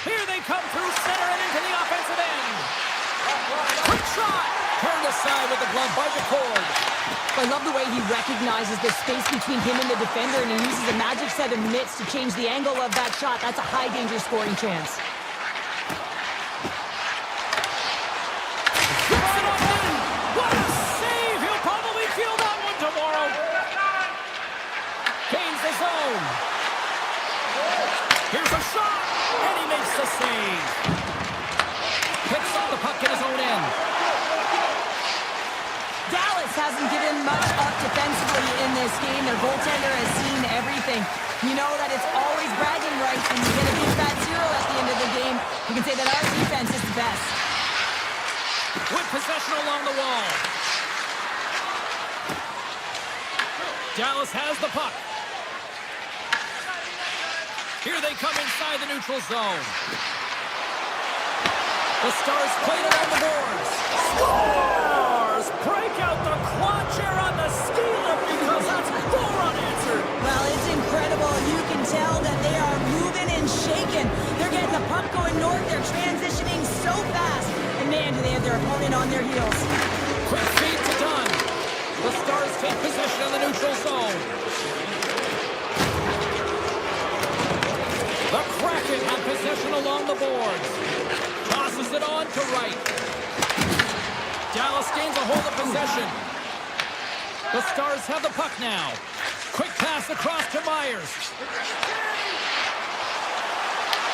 Here they come through center and into the offensive end. Quick shot. Turned aside with the glove by McCord. I love the way he recognizes the space between him and the defender, and he uses a magic set of mitts to change the angle of that shot. That's a high-danger scoring chance. What a save! He'll probably feel that one tomorrow. Gains the zone. Here's a shot, and he makes the save. Picks up the puck in his own end. Dallas hasn't given much up defensively in this game. Their goaltender has seen everything. You know that it's always bragging rights when you get a big fat zero at the end of the game. You can say that our defense is the best. With possession along the wall. Dallas has the puck. Here they come inside the neutral zone. The Stars played along the boards. Stars break out the quad chair on the stealer because that's four unanswered. Well, it's incredible. You can tell that they are moving and shaking. They're getting the puck going north. They're transitioning so fast. And man, do they have their opponent on their heels. Quick feed to Dunn. The Stars take possession in the neutral zone. The Kraken have possession along the boards. Tosses it on to right. Dallas gains a hold of possession. The Stars have the puck now. Quick pass across to Myers.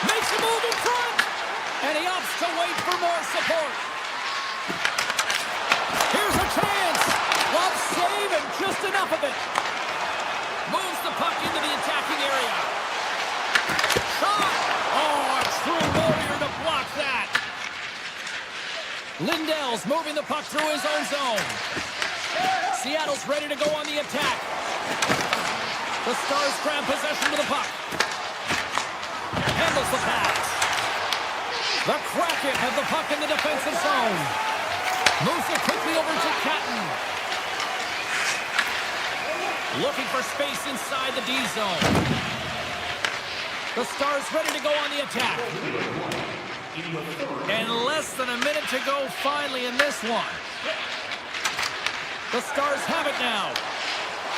Makes a move in front. And he opts to wait for more support. Here's a chance. Love save and just enough of it. Moves the puck into the attacking area. Shot. Oh, a true warrior to block that. Lindell's moving the puck through his own zone. Seattle's ready to go on the attack. The Stars grab possession of the puck. Handles the pass. The Kraken have the puck in the defensive zone. Moves it quickly over to Catton. Looking for space inside the D zone. The Stars ready to go on the attack. And less than a minute to go finally in this one. The Stars have it now.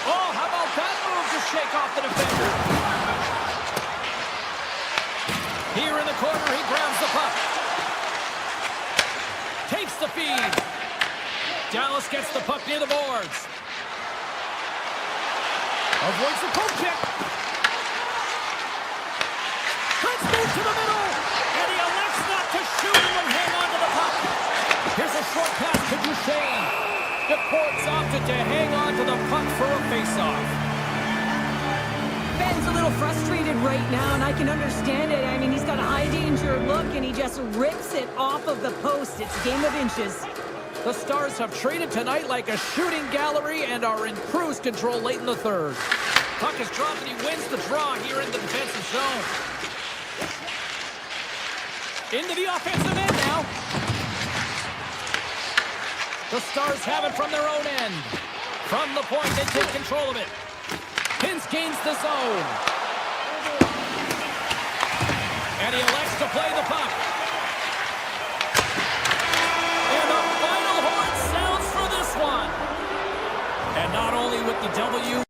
Oh, how about that move to shake off the defender? Here in the corner, he grabs the puck. Takes the feed. Dallas gets the puck near the boards. Avoids the poke check. Let's move to the middle. And he elects not to shoot and hang on to the puck. Here's a short pass to Duchesne. Deport's opted to hang on to the puck for a face-off. Ben's a little frustrated right now, and I can understand it. I mean, he's got a high-danger look, and he just rips it off of the post. It's a game of inches. The Stars have traded tonight like a shooting gallery and are in cruise control late in the third. Puck is dropped, and he wins the draw here in the defensive zone. Into the offensive end now. The Stars have it from their own end. From the point, they take control of it. Hintz gains the zone. And he elects to play the puck. And the final horn sounds for this one. W.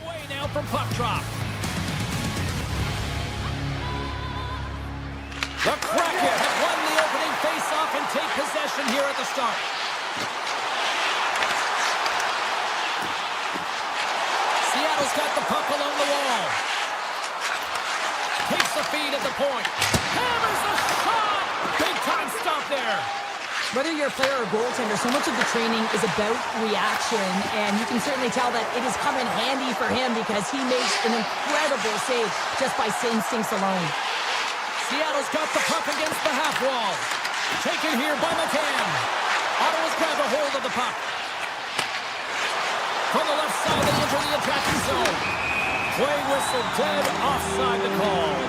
Away now from puck drop. The Kraken have won the opening face-off and take possession here at the start. Seattle's got the puck along the wall. Takes the feed at the point. Hammers the shot! Big time stop there. Whether you're a player or goaltender, so much of the training is about reaction, and you can certainly tell that it has come in handy for him because he makes an incredible save just by instincts alone. Seattle's got the puck against the half wall. Taken here by McCann. Ottawa's grabbed a hold of the puck. From the left side, they enter the attacking zone. Play whistle dead, offside the call.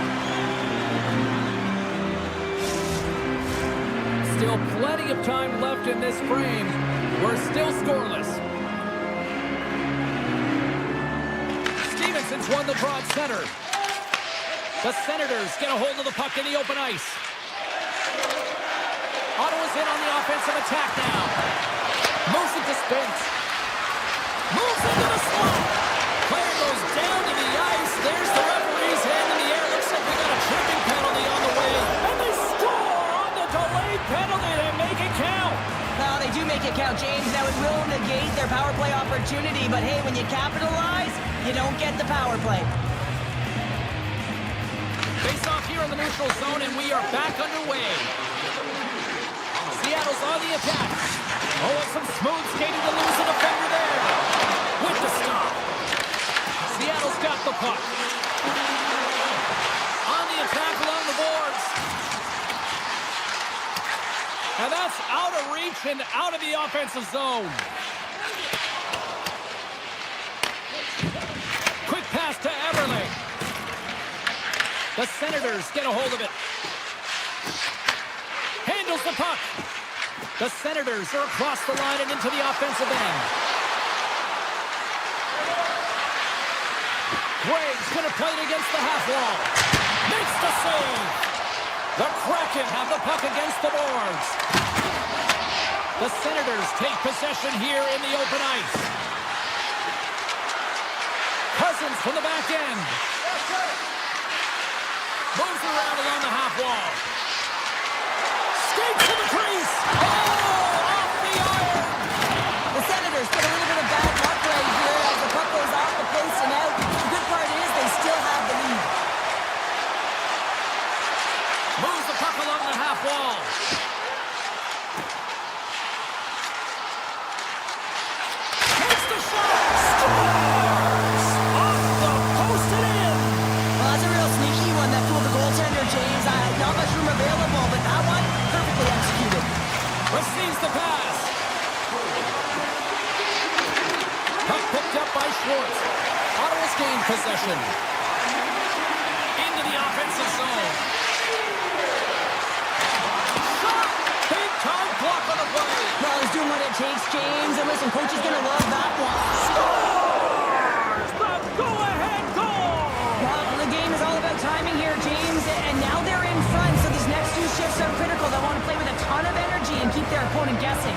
Still plenty of time left in this frame. We're still scoreless. Stevenson's won the draw at center. The Senators get a hold of the puck in the open ice. Ottawa's in on the offensive attack now. Moves it to Spence. Moves into the slot. Player goes down to the ice. There's the referee's hand in the air. Looks like we got a tripping penalty on the way. And they score on the delayed penalty. They make it count. Well, they do make it count, James. Now, it will negate their power play opportunity, but hey, when you capitalize, you don't get the power play. Face off here in the neutral zone, and we are back underway. Seattle's on the attack. Oh, and some smooth skating to lose a defender there. With the stop. Seattle's got the puck. On the attack along the boards. And that's out of reach and out of the offensive zone. Quick pass to Everly. The Senators get a hold of it. Handles the puck. The Senators are across the line and into the offensive end. Greg's going to play it against the half wall. Makes the save. The Kraken have the puck against the boards. The Senators take possession here in the open ice. Cousins from the back end. Moves around along the half wall. Skates to the crease. Oh, off the iron. The Senators get a little bit of bad luck right here as the puck goes off the post and out. The good part is they still have the lead. Moves the puck along the half wall. Takes the shot. Scores! Off the post and in. Well, that's a real sneaky one that fooled the goaltender, James. Not much room available, but that one, perfectly executed. Receives the pass. Puck picked up by Schwartz. Ottawa's gained possession. Into the offensive zone. Shot! Big time block on the play. Well, he's doing what it takes, James. And listen, coach is going to love that one. Scores! The go-ahead goal! Well, the game is all about timing here, James. And now they're in front, so these next two shifts are critical. They want to play with a ton of energy and keep their opponent guessing.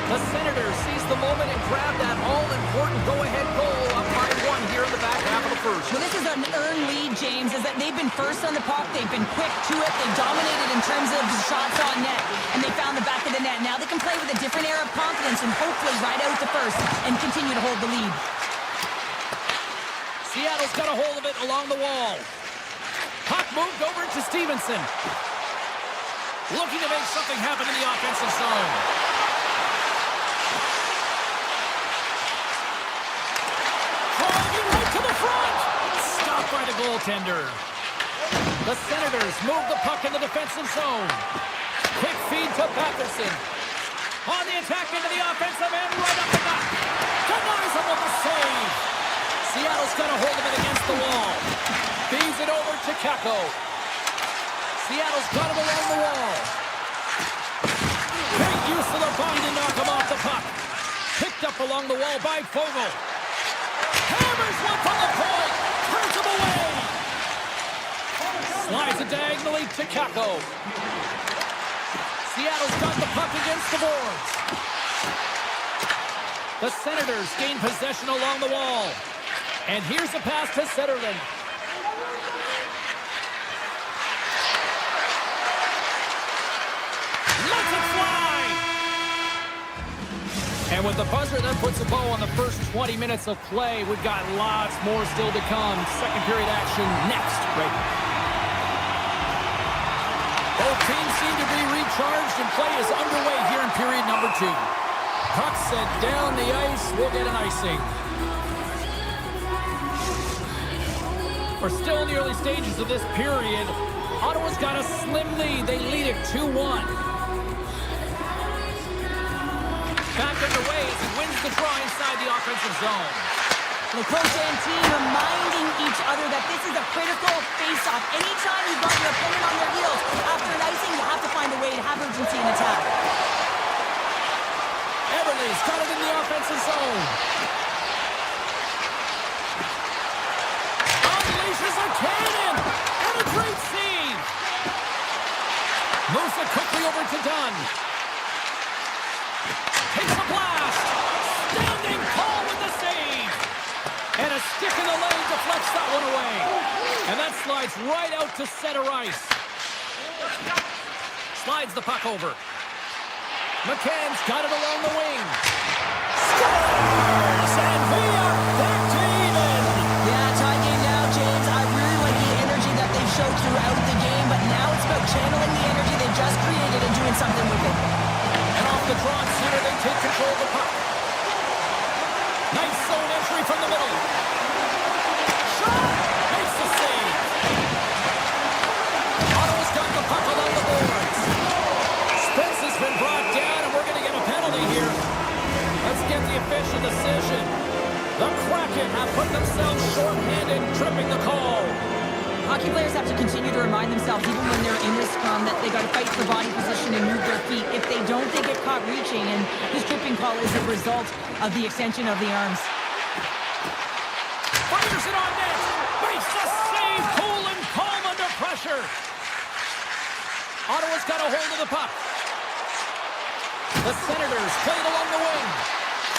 The Senators seize the moment and grab that all-important go-ahead goal up by one here in the back half of the first. Well, this is an earned lead, James, is that they've been first on the puck. They've been quick to it. They've dominated in terms of shots on net, and they found the back of the net. Now they can play with a different air of confidence and hopefully ride out the first and continue to hold the lead. Seattle's got a hold of it along the wall. Puck moved over to Stevenson. Looking to make something happen in the offensive zone. Driving right to the front. Stopped by the goaltender. The Senators move the puck in the defensive zone. Quick feed to Patterson. On the attack into the offensive end, right up the back. Denies him with a save. Seattle's got a hold of it against the wall. Feeds it over to Kako. Seattle's got him along the wall. Great use of the bind to knock him off the puck. Picked up along the wall by Fogle. Hammers one from the point. Turns him away. Slides it diagonally to Kako. Seattle's got the puck against the boards. The Senators gain possession along the wall. And here's the pass to Zetterlund. Lets it fly! And with the buzzer, that puts a bow on the first 20 minutes of play. We've got lots more still to come. Second period action next. Right. Both teams seem to be recharged and play is underway here penalty. Puck sent down the ice. We'll get an icing. We're still in the early stages of this period. Ottawa's got a slim lead. They lead it 2-1. Back underway as he wins the draw inside the offensive zone. The coach and team reminding each other that this is a critical face-off. Anytime you've got your opponent on their heels after an icing, you have to find a way to have urgency in attack. Everly's got it in the offensive zone. Unleashes a cannon! And a great save! Moves it quickly over to Dunn. Takes a blast! Standing tall with the save! And a stick in the lane deflects that one away. And that slides right out to center ice. Slides the puck over. McCann's got it along the wing. Scores! And we are back to even. Yeah, tie game now, James. I really like the energy that they've showed throughout the game, but now it's about channeling the energy they just created and doing something with it. And off the draw center, they take control of the puck. Nice zone entry from the middle. Shot! Makes the save. Ottawa's got the puck along the boards. Spence has been brought down, and we're going to get a penalty here. Let's get the official decision. The Kraken have put themselves short-handed, tripping the call. Hockey players have to continue to remind themselves, even when they're in this scrum, that they got to fight for body position and move their feet. If they don't, they get caught reaching, and this tripping call is a result of the extension of the arms. Fires it on net. Makes the save. Cool and calm under pressure. Ottawa's got a hold of the puck. The Senators play it along the wing.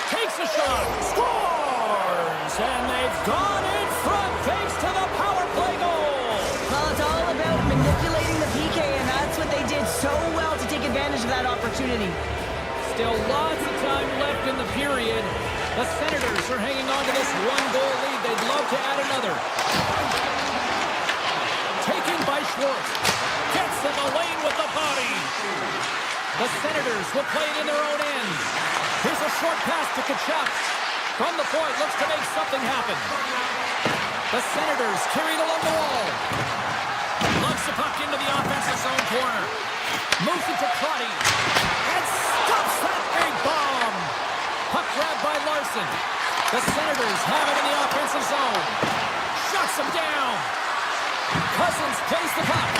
Takes a shot. Scores! And they've gone in front thanks to the power play goal. Well, it's all about manipulating the PK, and that's what they did so well to take advantage of that opportunity. Still lots of time left in the period. The Senators are hanging on to this one-goal lead. They'd love to add another. Taken by Schwartz. Gets in the lane with the body. The Senators will play it in their own end. Here's a short pass to Kodiak. From the point, looks to make something happen. The Senators carried along the wall. Lugs the puck into the offensive zone corner. Moves it to Kodiak. And stops that big bomb. Puck grabbed by Larson. The Senators have it in the offensive zone. Shuts him down. Cousins plays the puck.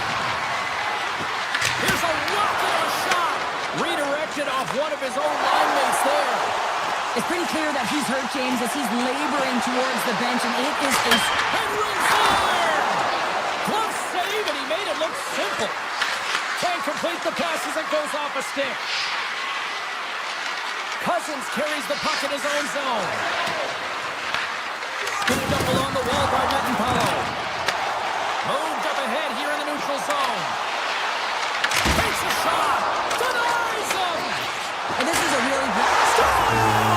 Here's a rocket of a shot. Redirected off one of his own line mates there. It's pretty clear that he's hurt, James, as he's laboring towards the bench, and it is a... Henry's there! Glove save, and he made it look simple. Can't complete the pass as it goes off a stick. Cousins carries the puck in his own zone. Scooped up along the wall by Mettenpalo. Moved up ahead here in the neutral zone. Takes a shot. Denies him. And this is a really... Scores!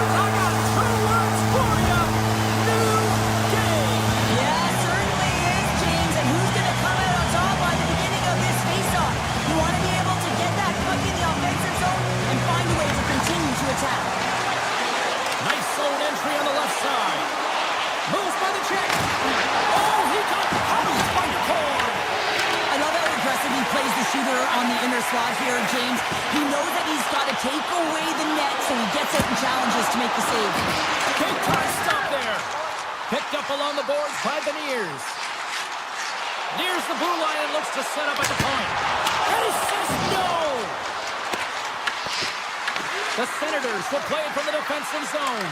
I got two words for you. New game. Yeah, certainly is, James. And who's going to come out on top by the beginning of this face-off? You want to be able to get that puck in the offensive zone and find a way to continue to attack. Nice zone entry on the left side. Moves by the check. Oh, he got housed by the cord. I love how aggressive he plays the shooter on the inner slot here, James. He knows that he's got to take away the net, so he gets out and challenges to make the save. Big time stop there. Picked up along the boards by Beniers. Nears the blue line and looks to set up at the point. And he says no. The Senators will play it from the defensive zone.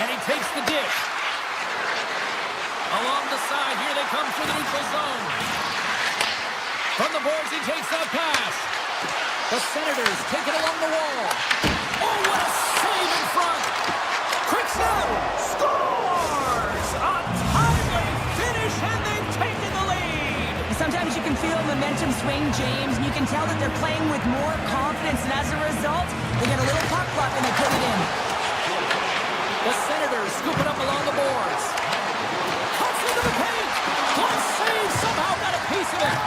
And he takes the dish. Along the side, here they come through the neutral zone. From the boards, he takes that pass. The Senators take it along the wall. Oh, what a save in front. Quick out. Scores! A timely finish, and they've taken the lead. Sometimes you can feel momentum swing, James, and you can tell that they're playing with more confidence, and as a result, they get a little puck luck and they put it in. The Senators scoop it up along the boards. Cuts into the paint. Glove save, somehow got a piece of it.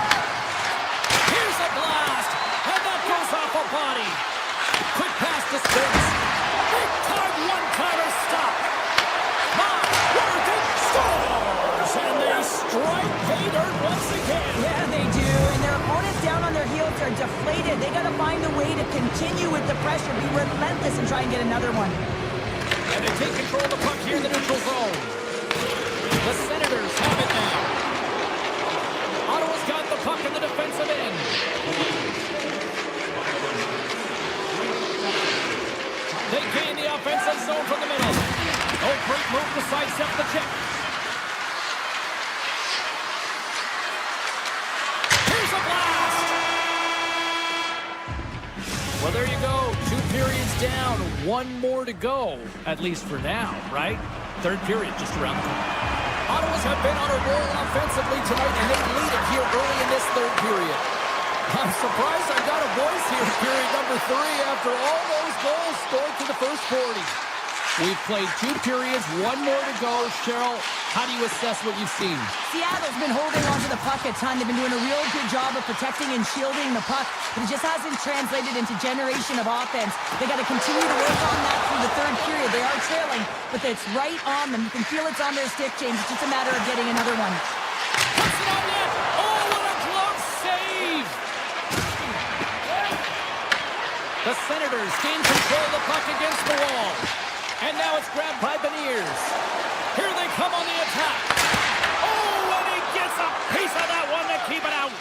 are deflated. They got to find a way to continue with the pressure, be relentless, and try and get another one. And they take control of the puck here in the neutral zone. The Senators have it now. Ottawa's got the puck in the defensive end. They gain the offensive zone from the middle. Oh, great move to sidestep the check. Here's a blast! Well, there you go. 2 periods down. 1 more to go, at least for now, right? Third period just around the corner. Ottawa's have been on a roll offensively tonight, and they lead it here early in this third period. I'm surprised I got a voice here, period number 3, after all those goals scored through the first 40. We've played 2 periods, 1 more to go. Cheryl, how do you assess what you've seen? Seattle's been holding onto the puck at time. They've been doing a real good job of protecting and shielding the puck, but it just hasn't translated into generation of offense. They got to continue to work on that through the third period. They are trailing, but it's right on them. You can feel it's on their stick, James. It's just a matter of getting another one. Puts it on net. Oh, what a glove save! The Senators gain control of the puck against the wall. And now it's grabbed by Beniers. Here they come on the attack. Oh, and he gets a piece of that one to keep it out.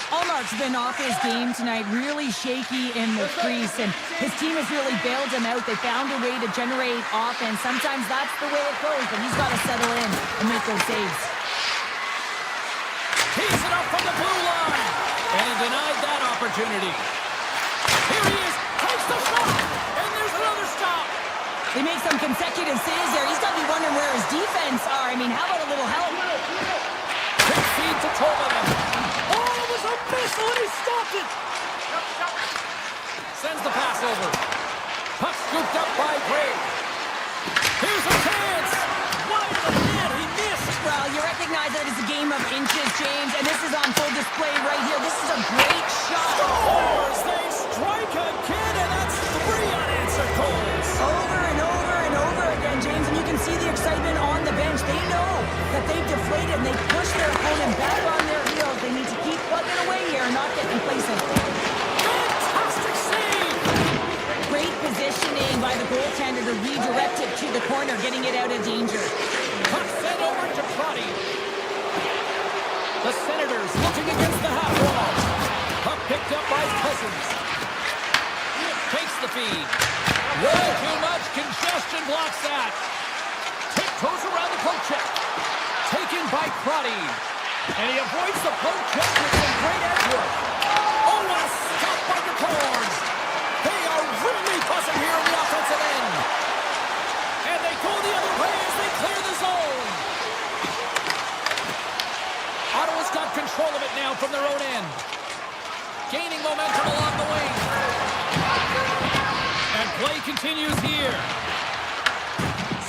Allmark's been off his game tonight, really shaky in the crease, and his team has really bailed him out. They found a way to generate offense. Sometimes that's the way it goes, but he's got to settle in and make those saves. Tees it up from the blue line. And he denied that opportunity. Here he is. Takes the shot. And there's another stop. They make some consecutive saves there. He's got to be wondering where his defense are. I mean, how about a little help? Quick feed to Tolman. Oh, it was a missile and he stopped it. Sends the pass over. Puck scooped up by Gray. Here's a chance. Wide of the net. He missed. Well, you recognize that it's a game of inches, James, and this is on full display right here. This is a great shot. Scores! They strike again, and that's 3 unanswered goals. Over and over and over again, James, and you can see the excitement on the bench. They know that they've deflated, and they push their opponent back on their heels. They need to keep plugging away here and not get complacent. Fantastic save! Great positioning by the goaltender to redirect it to the corner, getting it out of danger. Puck sent over to Crotty. The Senators looking against the half wall. Puck picked up by Cousins. Takes the feed. Way too much congestion blocks that. Tiptoes around the poke check. Taken by Crotty. And he avoids the poke check with some great edge work. Oh, what a stop by the Corns. They are really buzzing here in the offensive end. And they go the other way as they clear the zone. Ottawa's got control of it now from their own end. Gaining momentum along the wing. And play continues here.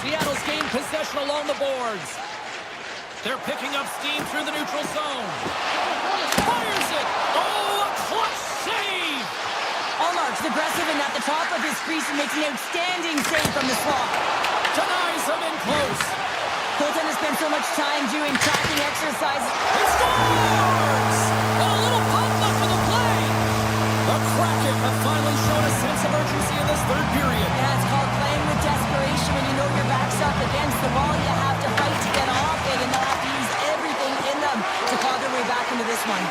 Seattle's gained possession along the boards. They're picking up steam through the neutral zone. Fires it! Oh, a clutch save! Allmark's aggressive and at the top of his crease and makes an outstanding save from the slot. Denies him in close. Goaltender spent so much time doing tracking exercises. He scores! A little pop up for the play. The Kraken have finally shown a sense of urgency in this third period. Yeah, it's called playing with desperation. When you know your back's up against the wall, you have to fight to get off it, and they'll have to use everything in them to claw their way back into this one.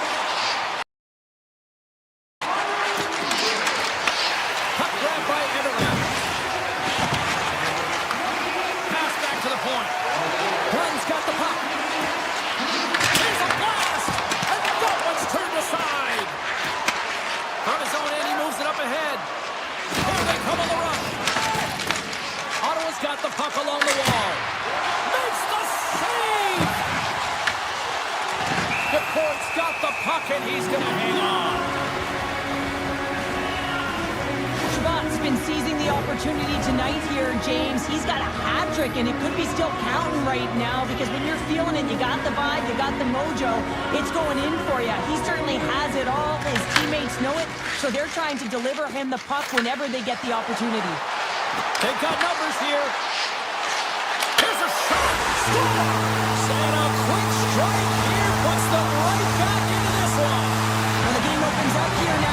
Puck grabbed by Everland. Pass back to the point. Dunn's got the puck. Here's a blast! And that one's turned aside. From his own end, he moves it up ahead. Here they come on the rush. Ottawa's got the puck along the wall. Makes the save! DePort's got the puck, and he's going to hang on. Shabbat's been seizing the opportunity tonight here, James. He's got a hat trick, and it could be still counting right now because when you're feeling it, you got the vibe, you got the mojo. It's going in for you. He certainly has it all. His teammates know it, so they're trying to deliver him the puck whenever they get the opportunity. They've got numbers here. Here's a shot. Scores! And a quick strike here puts them right back into this one. Well, the game opens up here now.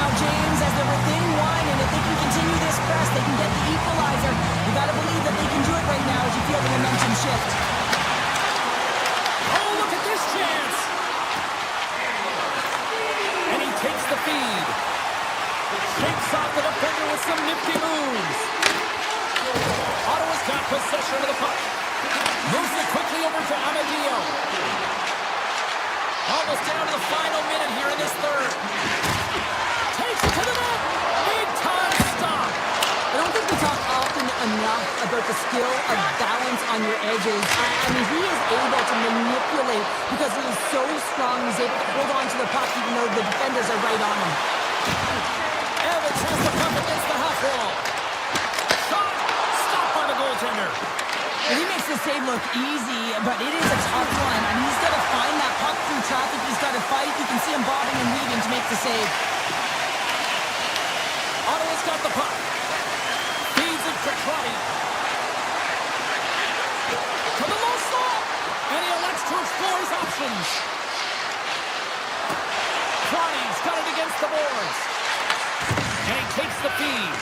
Takes the feed. Shakes off the defender with some nifty moves. Ottawa's got possession of the puck. Moves it quickly over to Amadio. Almost down to the final minute here in this third. Takes it to the net. Big time stop. I don't think we talk often enough about the skill of balance on your edges. I mean, he is able to manipulate because he is so strong. He's able to hold on to the puck even though the defenders are right on him. Evans has the puck against the half wall. Shot. Stopped by the goaltender. And he makes the save look easy, but it is a tough one. I mean, he's got to find that puck through traffic. He's got to fight. You can see him bobbing and weaving to make the save. Ottawa's got the puck. Feeds it for Crotty. To the low slot. And he elects to explore his options. Crotty's got it against the boards. And he takes the feed.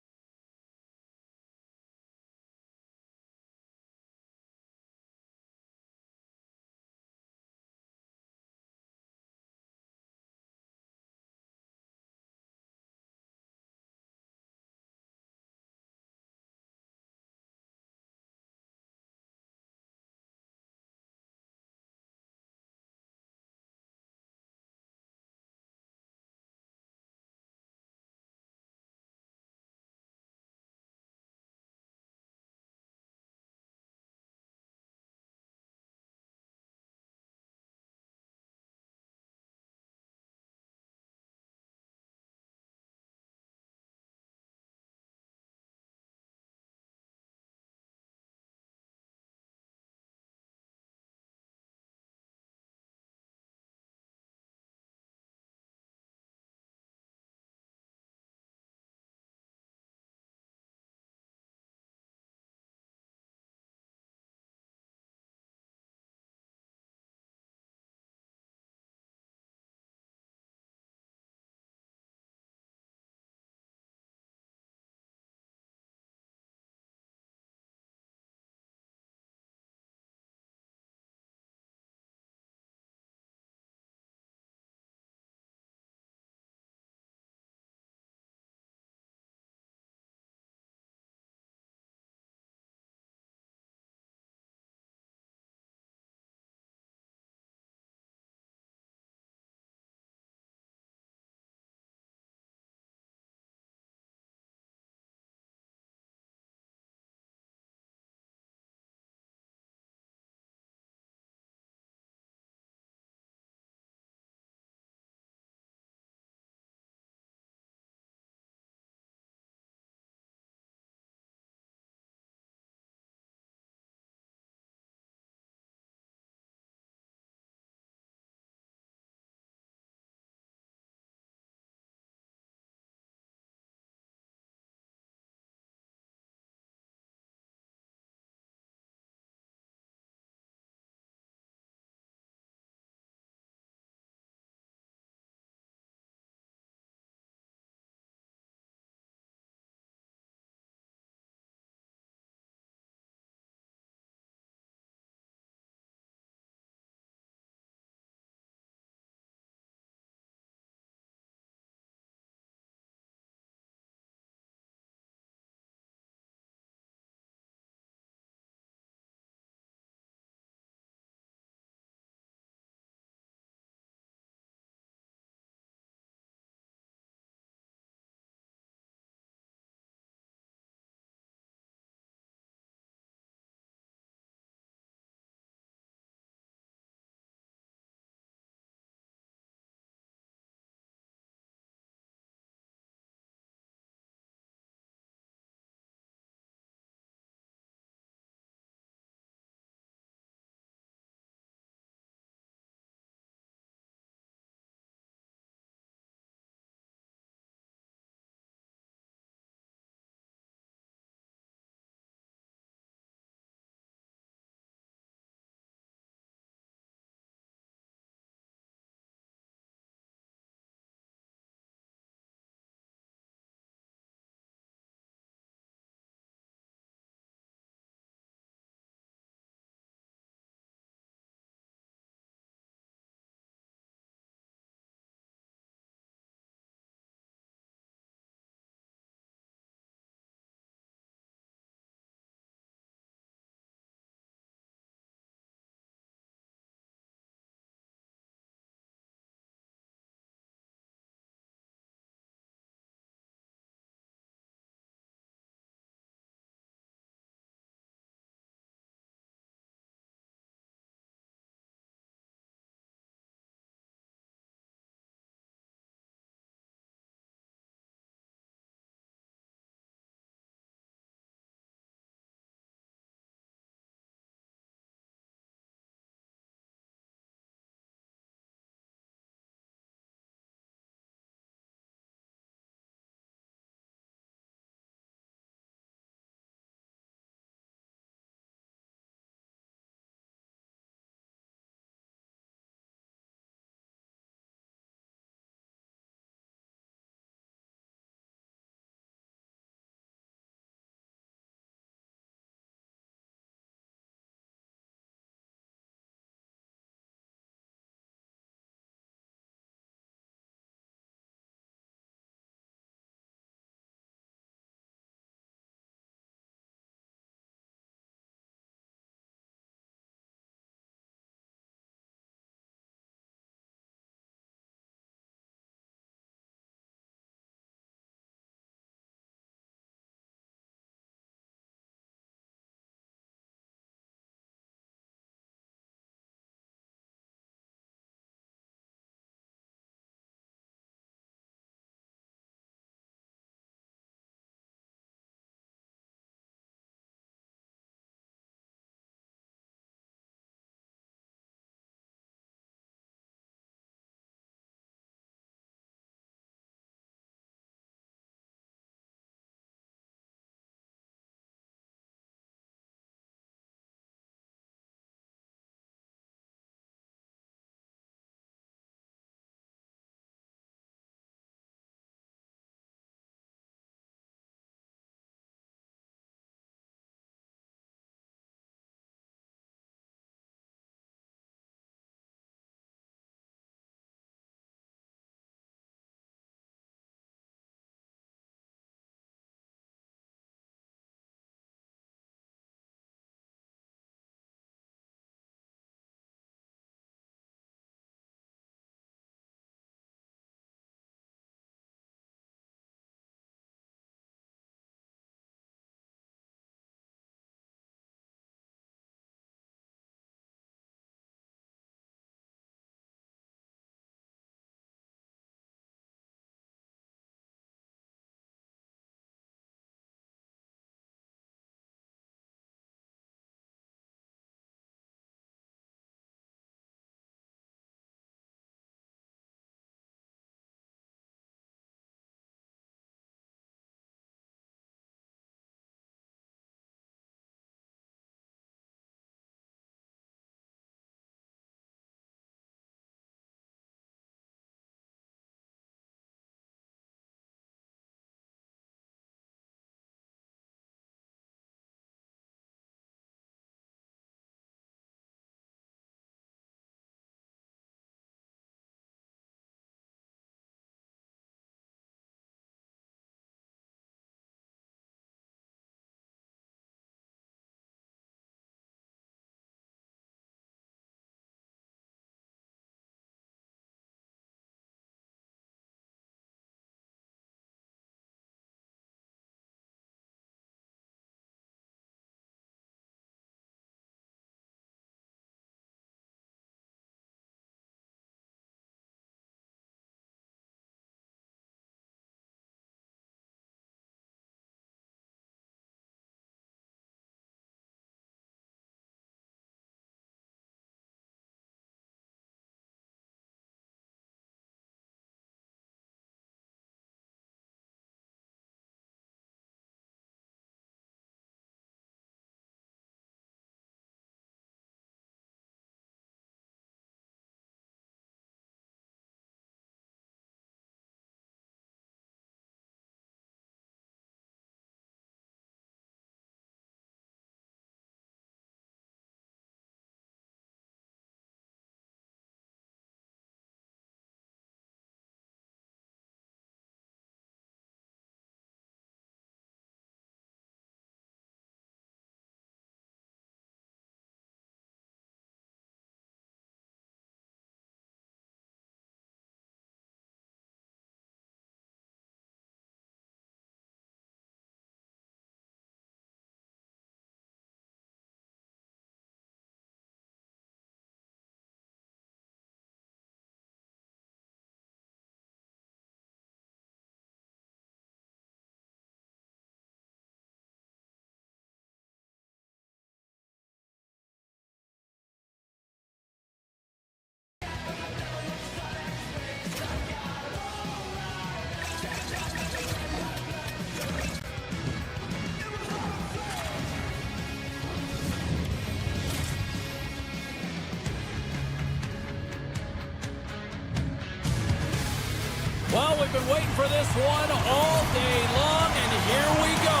been waiting for this one all day long, and here we go.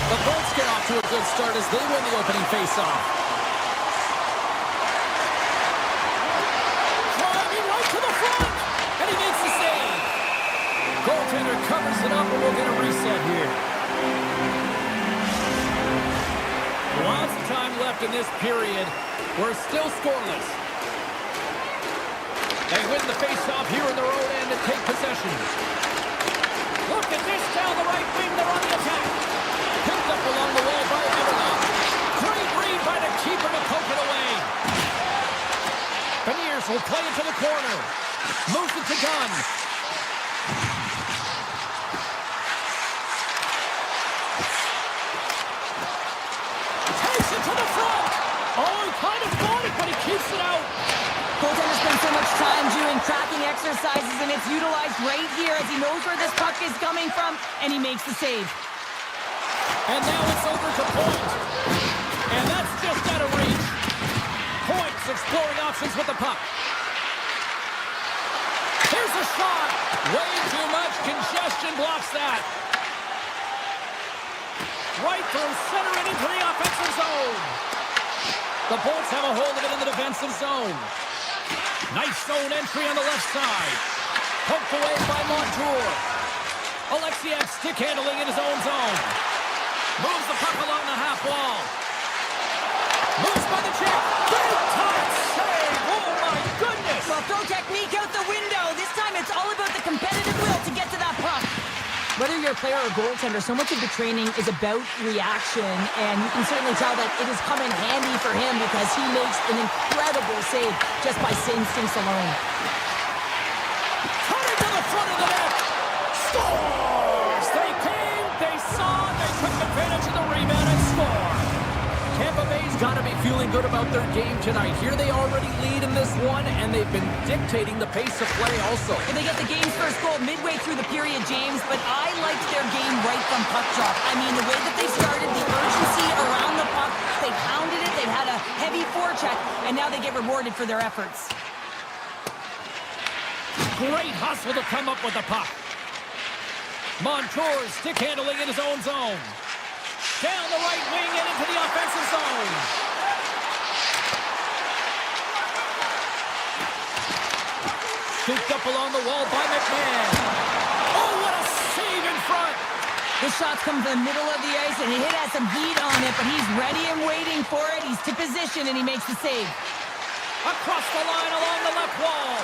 The Bolts get off to a good start as they win the opening faceoff. Driving right to the front, and he makes the save. Goaltender covers it up, and we'll get a reset here. Lots of time left in this period. We're still scoreless. They win the faceoff here in their own end and take possession. Look at this down the right wing. They're on the attack. Picked up along the wall by Everett. Great read by the keeper to poke it away. Beniers will play it to the corner. Moves it to Gunn. Takes it to the front. Oh, he kind of got it, but he keeps it out. Goaltender spends so much time doing tracking exercises, and it's utilized right here as he knows where this puck is coming from, and he makes the save. And now it's over to Point. And that's just out of reach. Point's exploring options with the puck. Here's a shot. Way too much congestion blocks that. Right through center and into the offensive zone. The Bolts have a hold of it in the defensive zone. Nice zone entry on the left side. Poked away by Montour. Alexiak stick handling in his own zone. Moves the puck along the half wall. Moves by the check. Big time save. Oh my goodness. Well, throw technique out the window. This time it's all about the competitive will to get to that puck. Whether you're a player or goaltender, so much of the training is about reaction, and you can certainly tell that it has come in handy for him because he makes an incredible save just by instincts alone. Turning to the front of the net. Scores! They came, they saw, they took advantage of the rebound and score. Tampa Bay's got to be feeling good about their game tonight. Here they already lead in this one, and they've been dictating the pace of play also. And they get the game's first goal midway through the period, James, but I liked their game right from puck drop. I mean, the way that they started, the urgency around the puck, they pounded it, they've had a heavy forecheck, and now they get rewarded for their efforts. Great hustle to come up with the puck. Montour stick handling in his own zone. Down the right wing and into the offensive zone. Scooped up along the wall by McMahon. Oh, what a save in front. The shots come from the middle of the ice, and he has some heat on it, but he's ready and waiting for it. He's to position, and he makes the save. Across the line along the left wall.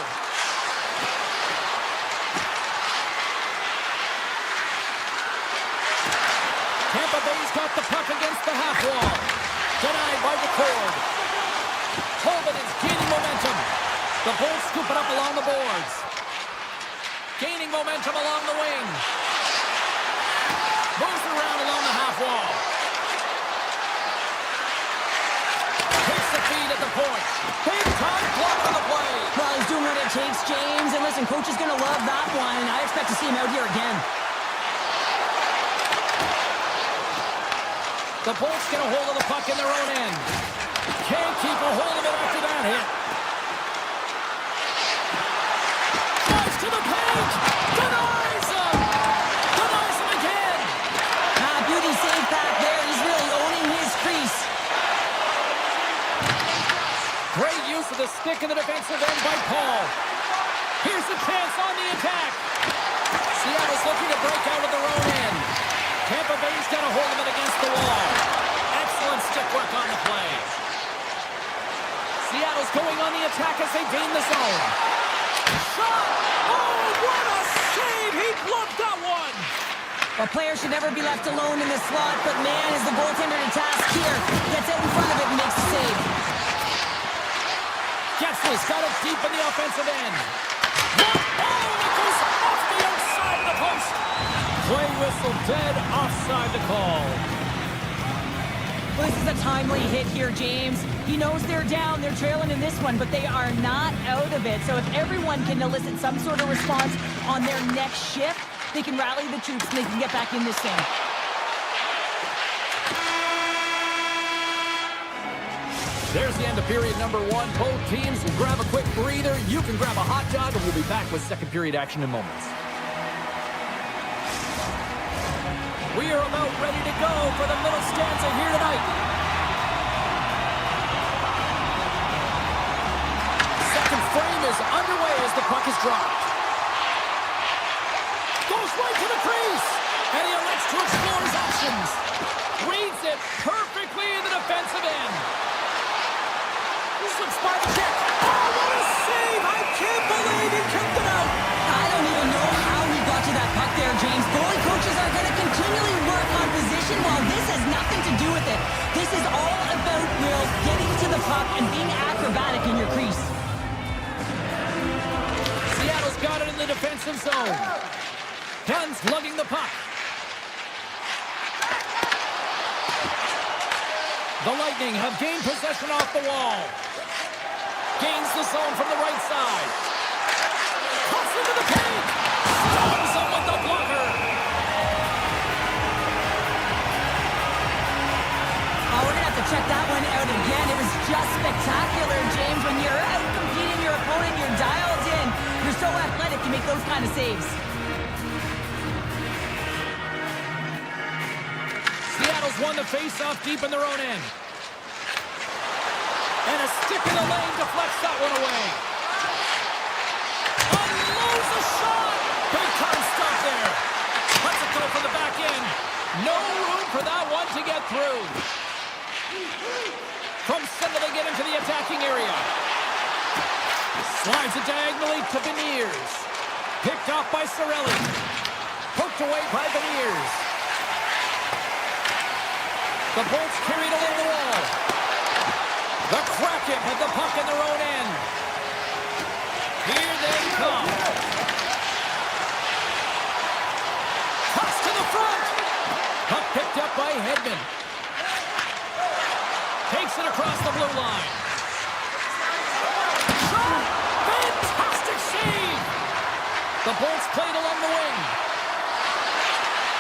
Tampa Bay's got the puck against the half wall. Denied by the cord. Holman is gaining momentum. The Bolts scoop it up along the boards. Gaining momentum along the wing. Moves around along the half wall. Takes the feed at the point. Big time block on the play. Well, he's doing what it takes, James. And listen, coach is going to love that one, and I expect to see him out here again. The Bolts get a hold of the puck in their own end. Can't keep a hold of it after that hit. Drives to the paint. Denies him. Denies him again. Beauty save back there. He's really owning his crease. Great use of the stick in the defensive end by Paul. Here's the chance on the attack. Seattle's looking to break out of their own end. Tampa Bay's got a hold of it against the wall. Excellent stick work on the play. Seattle's going on the attack as they gain the zone. Shot! Oh, what a save! He gloved that one! A player should never be left alone in the slot, but man, is the goaltender to task here. Gets out in front of it and makes the save. Getzley's got it deep in the offensive end. Oh, it goes off the outside of the post. Play whistle dead, offside the call. Well, this is a timely hit here, James. He knows they're down, they're trailing in this one, but they are not out of it. So if everyone can elicit some sort of response on their next shift, they can rally the troops and they can get back in this thing. There's the end of period number 1. Both teams will grab a quick breather. You can grab a hot dog, and we'll be back with second period action in moments. We are about ready to go for the middle stanza here tonight. Second frame is underway as the puck is dropped. Goes right to the crease, and he elects to explore his options. Reads it perfectly in the defensive end. Slips by the check. Oh, what a save! I can't believe he kept it out. I don't even know how he got to that puck there, James. Goalie coaches are going to continually work on position while this has nothing to do with it. This is all about, Will, getting to the puck and being acrobatic in your crease. Seattle's got it in the defensive zone. Dunn's lugging the puck. The Lightning have gained possession off the wall. Gains the zone from the right side. Cuts into the paint. Stops him with the blocker. Oh, we're going to have to check that one out again. It was just spectacular, James. When you're out competing your opponent, you're dialed in. You're so athletic to make those kind of saves. Seattle's won the face-off deep in their own end. And a stick in the lane deflects that one away. Unloads a shot. Big time stop there. Lets it go from the back end. No room for that one to get through. From settling it into the attacking area. Slides it diagonally to Beniers. Picked off by Cirelli. Poked away by Beniers. The Bolts carried along the wall. The Kraken have the puck in their own end. Here they come. Toss to the front. Puck picked up by Hedman. Takes it across the blue line. Shot! Fantastic save! The Bolts played along the wing.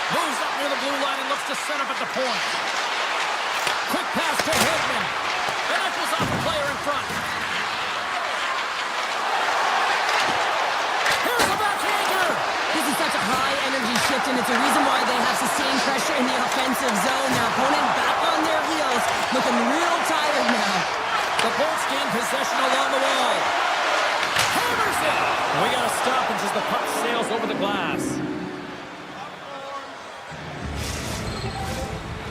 Moves up near the blue line and looks to set up at the point. Quick pass to Hedman. And that goes off the player in front. Here's the backhander. This is such a high-energy shift, and it's a reason why they have sustained pressure in the offensive zone. Their opponent back on their heels, looking real tired now. The Bolts gain possession along the wall. Hammers it. We got to stop as the puck sails over the glass.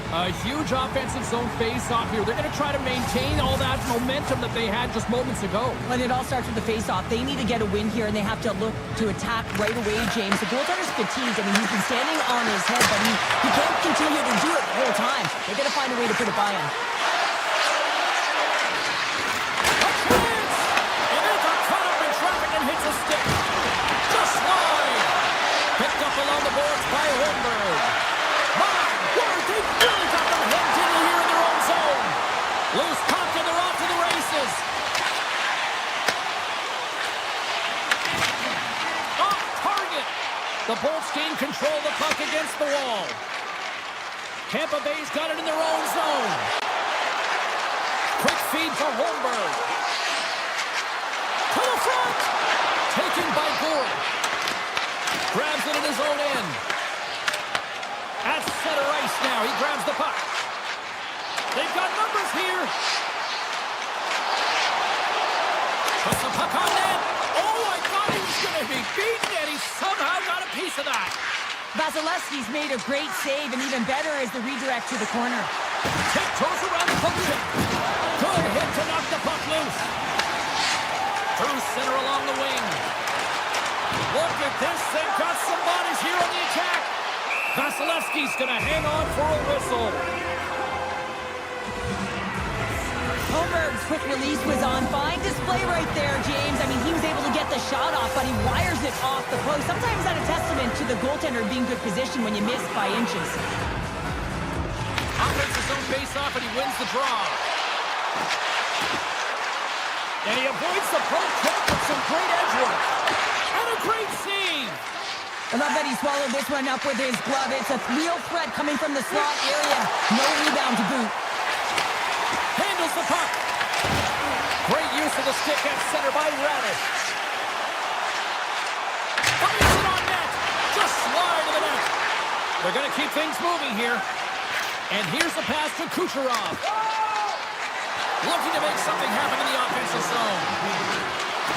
A huge offensive zone face-off here. They're going to try to maintain all that momentum that they had just moments ago. But it all starts with the face-off. They need to get a win here, and they have to look to attack right away, James. The goaltender's fatigued. I mean, he's been standing on his head, but he can't continue to do it the whole time. They're going to find a way to put it by him. A chance! And it got caught up in traffic and hits a stick. Just wide. Picked up along the boards by Holmberg. They really got them hemmed in here in their own zone. Loose puck and they're off to the races. Off target. The Bolts gain control of the puck against the wall. Tampa Bay's got it in their own zone. Quick feed to Holmberg. To the front. Taken by Gore. Grabs it in his own end. At center ice now. He grabs the puck. They've got numbers here. Puts the puck on net. Oh, I thought he was going to be beaten, and he somehow got a piece of that. Vasilevsky's made a great save, and even better is the redirect to the corner. Tiptoes around the puck chip. Good hit to knock the puck loose. Through center along the wing. Look at this. They've got some bodies here on the attack. Vasilevsky's going to hang on for a whistle. Holmberg's quick release was on fine display right there, James. I mean, he was able to get the shot off, but he wires it off the post. Sometimes that's a testament to the goaltender being good position when you miss by inches. Operates his own face-off, and he wins the draw. And he avoids the poke check with some great edge work. And a great save. I love that he swallowed this one up with his glove. It's a real threat coming from the slot area. No rebound to boot. Handles the puck. Great use of the stick at center by Radish. Fires it on net. Just slide to the net. They're going to keep things moving here. And here's the pass to Kucherov. Looking to make something happen in the offensive zone.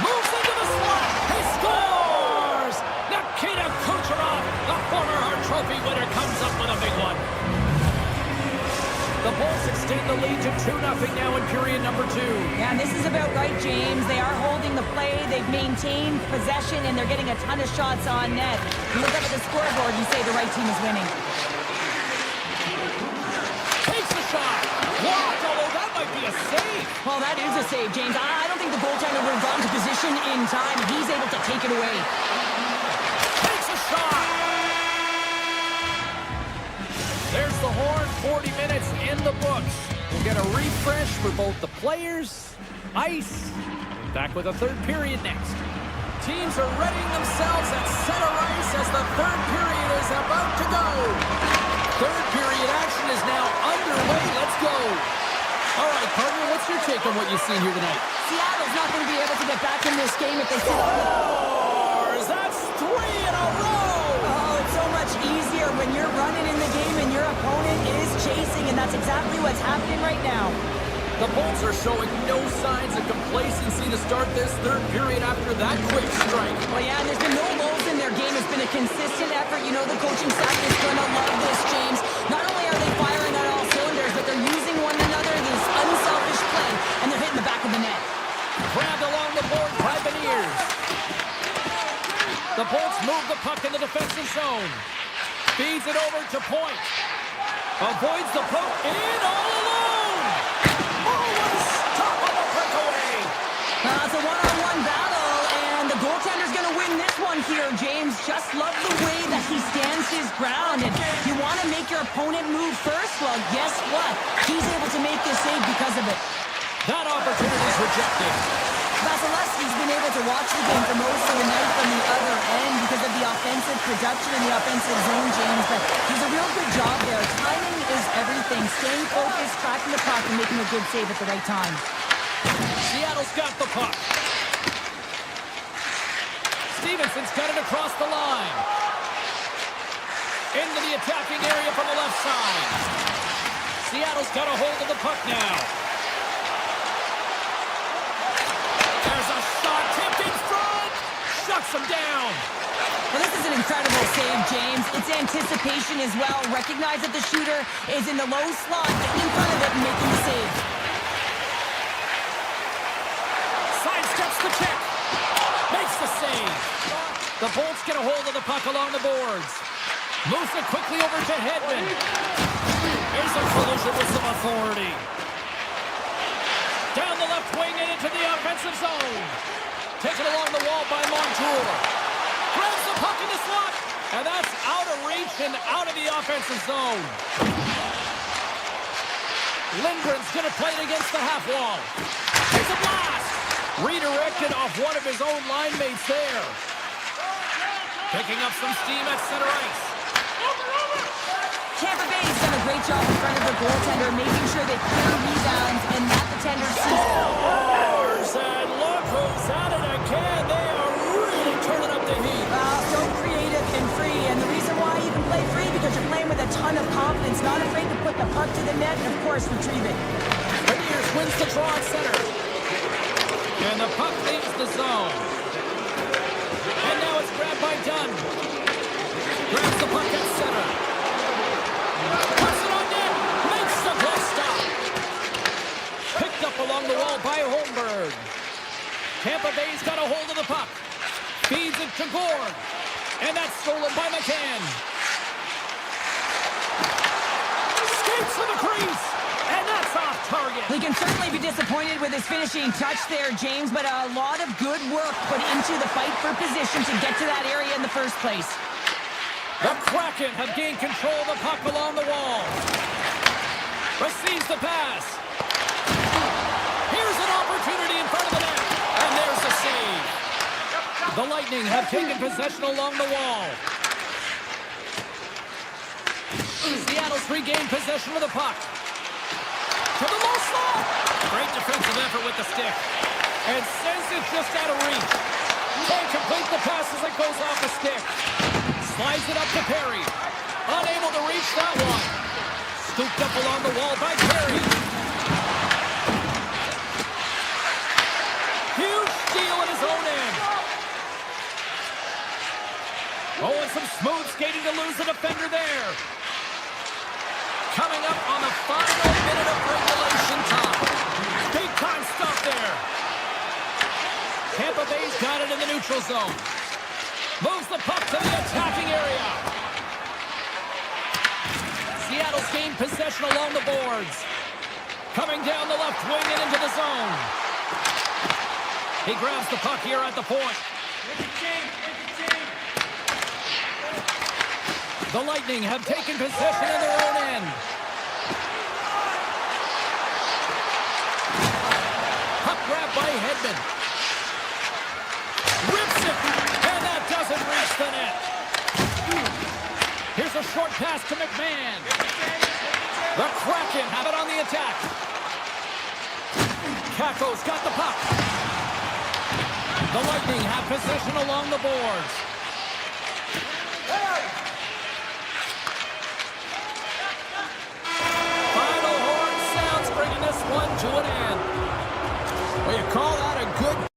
Moves into the slot. He scores! Nikita Kucherov, the former Hart Trophy winner, comes up with a big one. The Bulls extend the lead to 2-0 now in period number 2. Yeah, and this is about right, James. They are holding the play. They've maintained possession, and they're getting a ton of shots on net. You look up at the scoreboard and say the right team is winning. Takes the shot. Blocked, although that might be a save. Well, that is a save, James. I don't think the goaltender would have gone to position in time. He's able to take it away. Takes a shot. There's the horn. 40 minutes in the books. We'll get a refresh for both the players, ice. Back with a third period next. Teams are readying themselves at center ice as the third period is about to go. Third period action is now underway. Let's go. All right, partner, what's your take on what you've seen here tonight? Seattle's not going to be able to get back in this game if they see Scores! That's 3 in a row! Oh, it's so much easier when you're running in the game and your opponent is chasing, and that's exactly what's happening right now. The Bulls are showing no signs of complacency to start this third period after that quick strike. Well, yeah, and there's been no lulls in their game. It's been a consistent effort. You know the coaching staff is going to love this, James. Not only are they firing on all cylinders, but they're using one another in this unselfish play, and they're hitting the back of the net. Grabbed along the board by Beniers. The Bulls move the puck in the defensive zone. Feeds it over to Point. Avoids the poke in all alone. Oh, what a stop on the breakaway. It's a one-on-one battle, and the goaltender's going to win this one here, James. Just love the way that he stands his ground. And you want to make your opponent move first? Well, guess what? He's able to make this save because of it. That opportunity is rejected. Vasilevsky's been able to watch the game for most of the night from the other end because of the offensive production in the offensive zone, James. But he's a real good job there. Timing is everything. Staying focused, tracking the puck, and making a good save at the right time. Seattle's got the puck. Stevenson's got it across the line. Into the attacking area from the left side. Seattle's got a hold of the puck now. There's a shot tipped in front. Shuts him down. Well, this is an incredible save, James. It's anticipation as well. Recognize that the shooter is in the low slot, getting in front of it and making the save. Sidesteps the check. Makes the save. The Bolts get a hold of the puck along the boards. Moves it quickly over to Hedman. Here's a collision with some authority. Down the left wing and into the offensive zone. Taken along the wall by Montour. Grabs the puck in the slot. And that's out of reach and out of the offensive zone. Lindgren's going to play it against the half wall. It's a blast. Redirected off one of his own line mates there. Picking up some steam at center ice. Tampa Bay's done a great job in front of the goaltender, making sure they clear rebounds and that the tender Scores! And look who's at it again. They are really turning up the heat. So creative and free, and the reason why you can play free because you're playing with a ton of confidence, not afraid to put the puck to the net and, of course, retrieve it. Beniers wins the draw at center. And the puck leaves the zone. And now it's grabbed by Dunn. Grabs the puck at center. Puts it on net. Makes the glove stop. Picked up along the wall by Holmberg. Tampa Bay's got a hold of the puck. Feeds it to Gord. And that's stolen by McCann. Skates to the crease. And that's off target. He can certainly be disappointed with his finishing touch there, James, but a lot of good work put into the fight for position to get to that area in the first place. The Kraken have gained control of the puck along the wall. Receives the pass. Here's an opportunity in front of the net. And there's the save. The Lightning have taken possession along the wall. Seattle's regained possession of the puck. To the low slot. Great defensive effort with the stick. And sends it just out of reach. Can't complete the pass as it goes off the stick. Slides it up to Perry. Unable to reach that one. Scooped up along the wall by Perry. Huge steal at his own end. Oh, and some smooth skating to lose the defender there. Coming up on the final minute of regulation time. Big time stop there. Tampa Bay's got it in the neutral zone. Moves the puck to the attacking area. Seattle's gained possession along the boards. Coming down the left wing and into the zone. He grabs the puck here at the point. The Lightning have taken possession in their own end. Puck grab by Hedman. Rips it, and that doesn't reach the net. Here's a short pass to McMahon. The Kraken have it on the attack. Kakko's got the puck. The Lightning have possession along the boards. Final horn sounds, bringing this one to an end. Well, you call that a good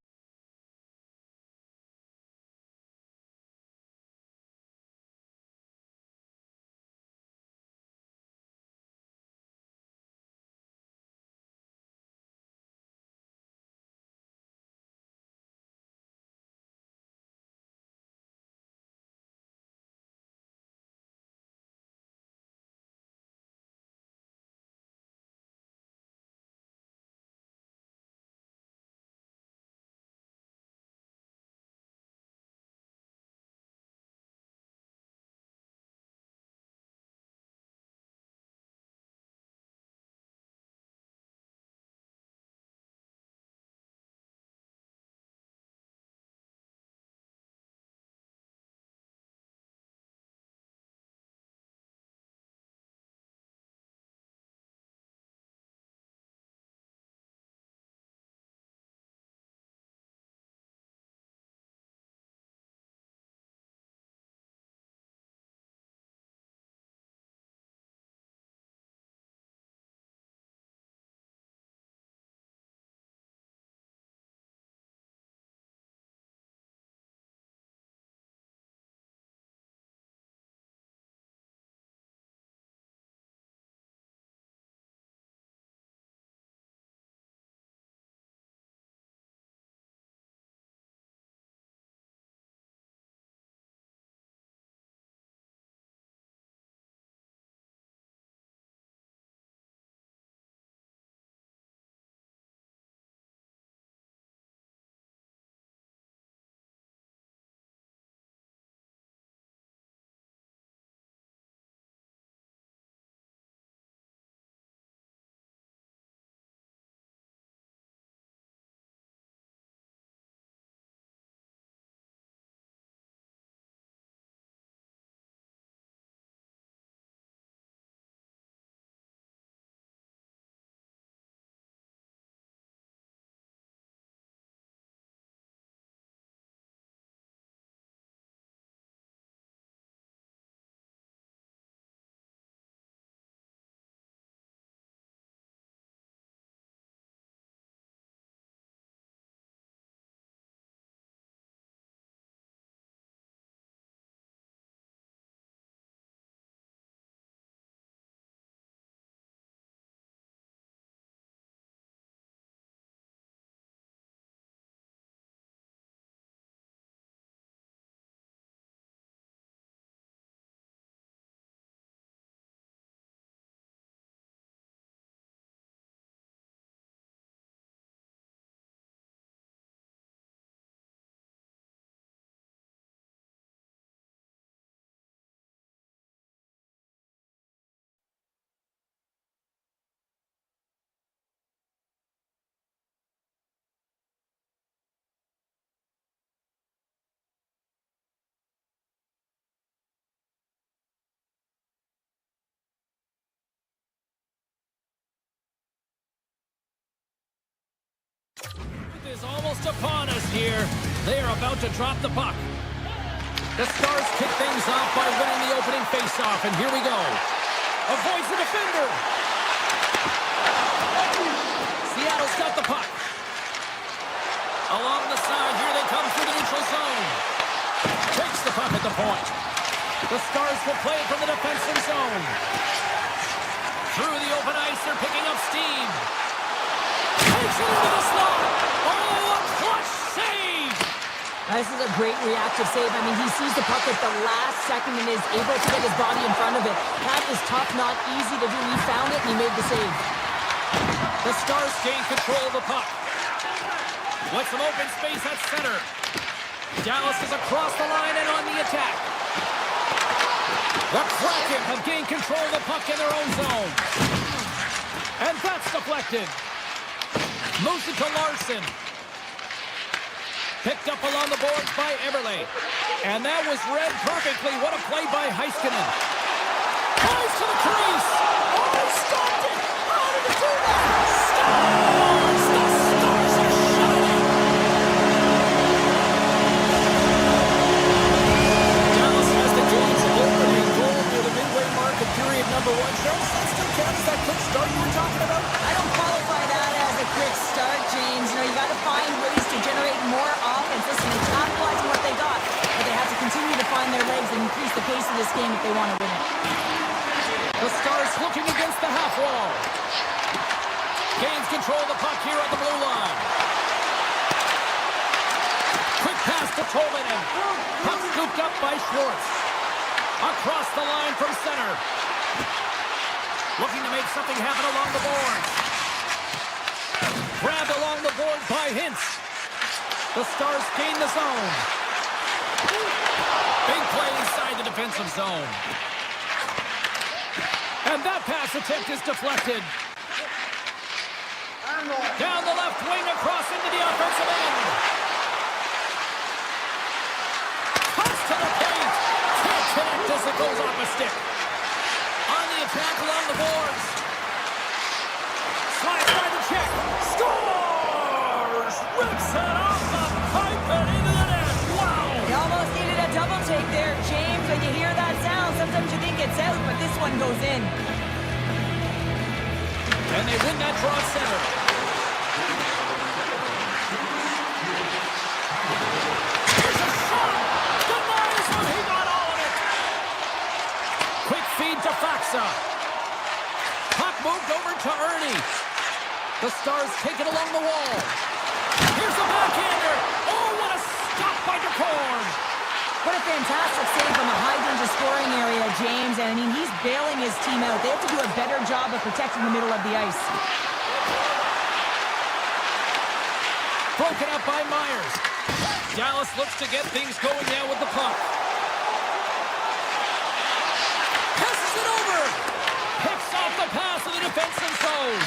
is almost upon us here. They are about to drop the puck. The Stars kick things off by winning the opening faceoff, and here we go. Avoids the defender. Seattle's got the puck. Along the side, here they come through the neutral zone. Takes the puck at the point. The Stars will play it from the defensive zone. Through the open ice, they're picking up steam. Takes it into the slot. Oh, a clutch save! This is a great reactive save. I mean, he sees the puck at the last second and is able to get his body in front of it. That is tough, not easy to do. He found it and he made the save. The Stars gain control of the puck. With some open space at center. Dallas is across the line and on the attack. The Kraken have gained control of the puck in their own zone. And that's deflected. Moves it to Larson. Picked up along the boards by Eberle. And that was read perfectly. What a play by Heiskanen. Drives to the crease. Oh, he stopped it. How did he do that? Stars! The Stars are shining. Dallas has the game's opening goal near the midway mark of period number 1. Charles, that still counts as that quick start you were talking about? I don't qualify that as a quick start, James. You know, you got to find ways to generate more offense. Listen, they capitalized on what they got, but they have to continue to find their legs and increase the pace of this game if they want to win it. The Stars looking against the half wall. Gains control of the puck here at the blue line. Quick pass to Tolvanen. Puck scooped up by Schwartz. Across the line from center. Looking to make something happen along the boards. Grabbed along the board by Hintz. The Stars gain the zone. Big play inside the defensive zone. And that pass attempt is deflected. Down the left wing across into the offensive end. Toss to the paint. Can't connect as it goes off a stick. On the attack along the boards. Slides by the check. Scores! Rips it off the pipe and into the net. Wow! They almost needed a double take there, James. When you hear that sound, sometimes you think it's out, but this one goes in. And they win that draw center. Here's a shot! Denies him! He got all of it! Quick feed to Faxa. Puck moved over to Ernie. The Stars take it along the wall. Here's the backhander. Oh, what a stop by DeCorn. What a fantastic save from a high-danger scoring area, James. And, I mean, he's bailing his team out. They have to do a better job of protecting the middle of the ice. Broken up by Myers. Dallas looks to get things going now with the puck. Passes it over. Picks off the pass in the defensive zone.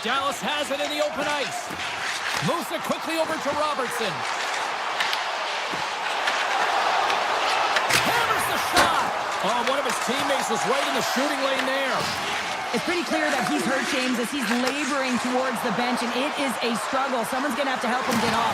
Dallas has it in the open ice. Moves it quickly over to Robertson. Hammers the shot. Oh, one of his teammates was right in the shooting lane there. It's pretty clear that he's hurt, James, as he's laboring towards the bench, and it is a struggle. Someone's going to have to help him get off.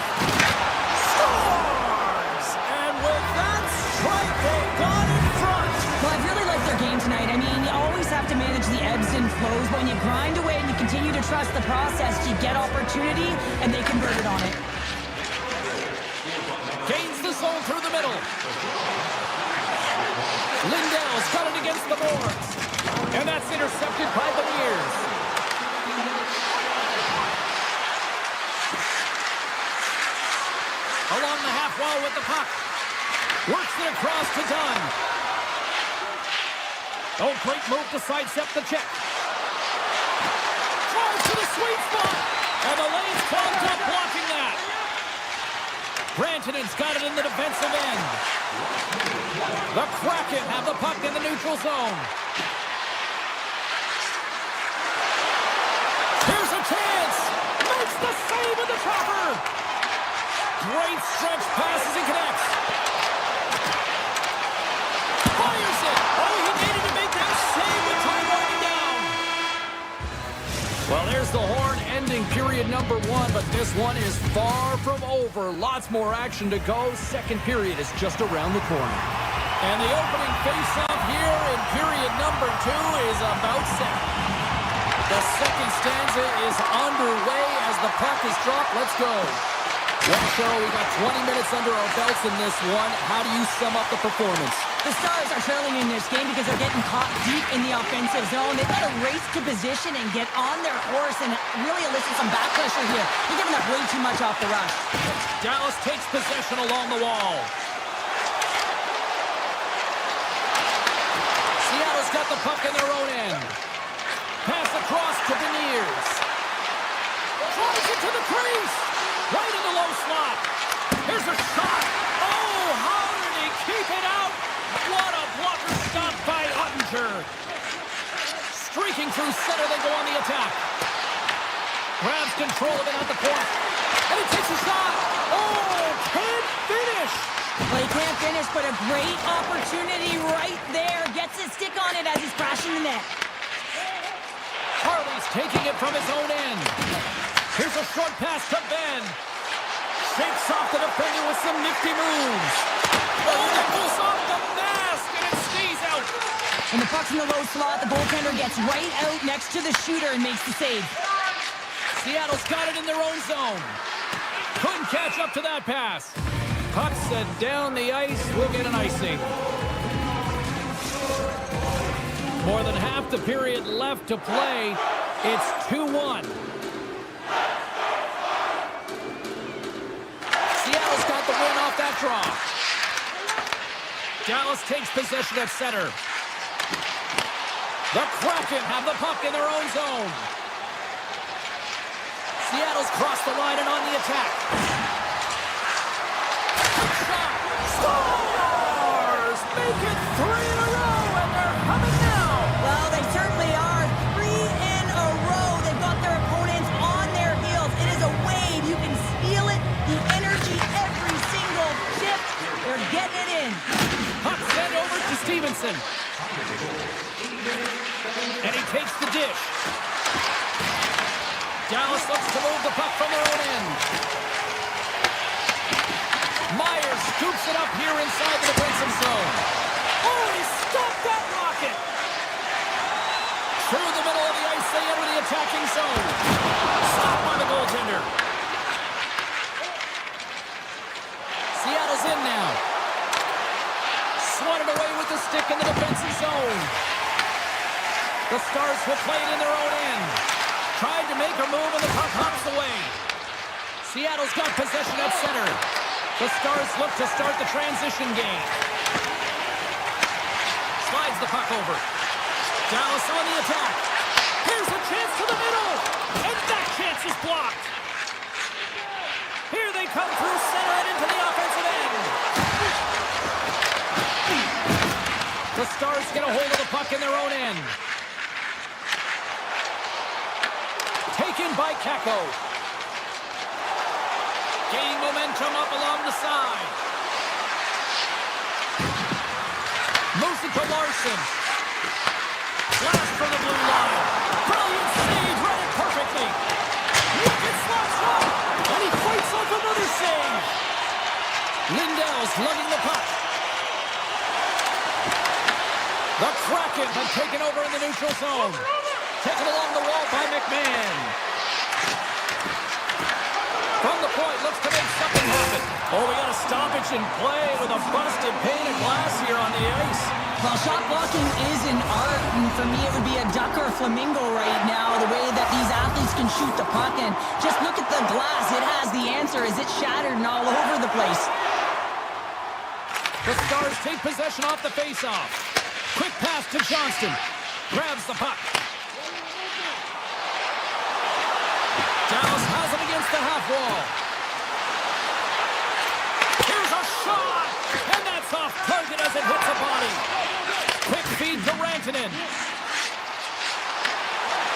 Scores! And with that strike, they got in front. Well, I've really liked their game tonight. I mean, you always have to manage the ebbs and flows. But when you grind away and you continue to trust the process, you get opportunity, and they converted on it. Gains the zone through the middle. Lindell's got it against the boards. And that's intercepted by the Bears. Along the half wall with the puck. Works it across to Dunn. Oh, great move to sidestep the check. Drives to the sweet spot. And the lane's clogged up blocking that. Brantonen's got it in the defensive end. The Kraken have the puck in the neutral zone. Here's a chance. Makes the save with the chopper. Great stretch passes and connects. Fires it. Oh, he needed to make that save with time running down. Well, there's the horn and ending period number 1, but this one is far from over. Lots more action to go. Second period is just around the corner. And the opening face-off here in period number 2 is about set. The second stanza is underway as the puck is dropped. Let's go. Well, Cheryl, we've got 20 minutes under our belts in this one. How do you sum up the performance? The Stars are trailing in this game because they're getting caught deep in the offensive zone. They've got to race to position and get on their horse and really elicit some back pressure here. They're giving up way too much off the rush. Dallas takes possession along the wall. Seattle's got the puck in their own end. Pass across to Beniers. Drives it to the crease. Right in the low slot. Here's a shot. Oh, how did he keep it out? What a blocker stop by Uttinger. Streaking through center, they go on the attack. Grabs control of it at the point. And he takes a shot. Oh, can't finish. Well, he can't finish, but a great opportunity right there. Gets his stick on it as he's crashing the net. Harley's taking it from his own end. Here's a short pass to Ben. Shakes off the defender with some nifty moves. Oh, that goes off the mask, and it stays out. When the puck's in the low slot, the goaltender gets right out next to the shooter and makes the save. Seattle's got it in their own zone. Couldn't catch up to that pass. Puck set down the ice. We'll get an icing. More than half the period left to play. It's 2-1. Seattle's got the win off that draw. Dallas takes possession at center. The Kraken have the puck in their own zone. Seattle's crossed the line and on the attack. Shot. Stars make it 3 in a row, and they're coming now. Well, they certainly are. 3 in a row. They've got their opponents on their heels. It is a wave. You can feel it. The energy every single shift. They're getting it in. Puck sent over to Stevenson. And he takes the dish. Dallas looks to move the puck from their own end. Myers scoops it up here inside the defensive zone. Oh, he stopped that rocket! Through the middle of the ice, they enter the attacking zone. Stopped by the goaltender. Seattle's in now. Swatted away with the stick in the defensive zone. The Stars will play it in their own end. Tried to make a move and the puck hops away. Seattle's got possession at center. The Stars look to start the transition game. Slides the puck over. Dallas on the attack. Here's a chance to the middle. And that chance is blocked. Here they come through center and into the offensive end. The Stars get a hold of the puck in their own end. Taken by Kako. Gaining momentum up along the side. Moves it to Larson. Blast from the blue line. Brilliant save. Read it perfectly. Wicked slots up. And he fights off another save. Lindell's lugging the puck. The Kraken have taken over in the neutral zone. Taken along the wall by McMahon. From the point, looks to make something happen. Oh, we got a stoppage in play with a busted pane of glass here on the ice. Well, shot blocking is an art, and for me it would be a duck or a flamingo right now, the way that these athletes can shoot the puck. And just look at the glass. It has the answer as it's shattered and all over the place. The Stars take possession off the faceoff. Quick pass to Johnston. Grabs the puck. Dallas has it against the half wall. Here's a shot! And that's off target as it hits a body. Quick feed to Rantanen.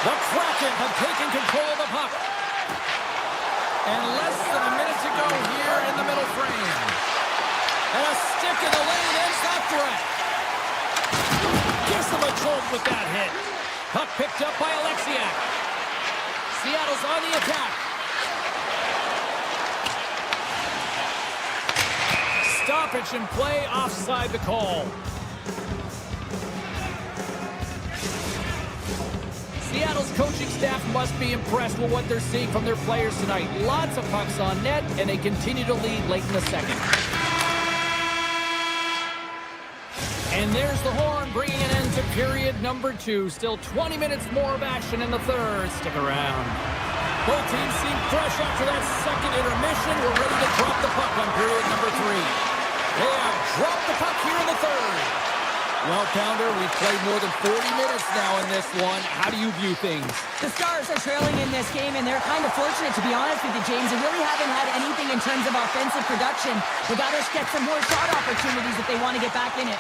The Kraken have taken control of the puck. And less than a minute to go here in the middle frame. And a stick in the lane ends that threat. Gives them a jolt with that hit. Puck picked up by Alexiak. Seattle's on the attack. Stoppage in play, offside the call. Seattle's coaching staff must be impressed with what they're seeing from their players tonight. Lots of pucks on net, and they continue to lead late in the second. And there's the horn, bringing an end to period number 2. Still 20 minutes more of action in the third. Stick around. Both teams seem fresh after that second intermission. We're ready to drop the puck on period number 3. They have dropped the puck here in the third. Well, Pounder, we've played more than 40 minutes now in this one. How do you view things? The Stars are trailing in this game, and they're kind of fortunate, to be honest with you, James. They really haven't had anything in terms of offensive production. They got to get some more shot opportunities if they want to get back in it.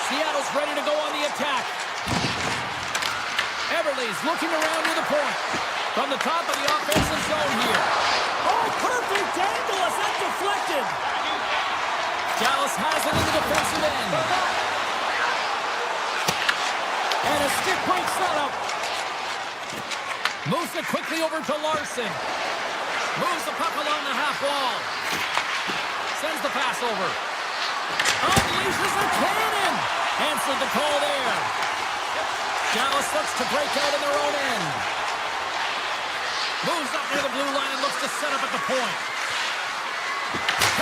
Seattle's ready to go on the attack. Everly's looking around near the point. From the top of the offensive zone here. Oh, perfect angle as that deflected. Dallas has it in the defensive end. And a stick break setup. Moves it quickly over to Larson. Moves the puck along the half wall. Sends the pass over. Unleashes a cannon. Answered the call there. Dallas looks to break out in their own end. Moves up near the blue line and looks to set up at the point.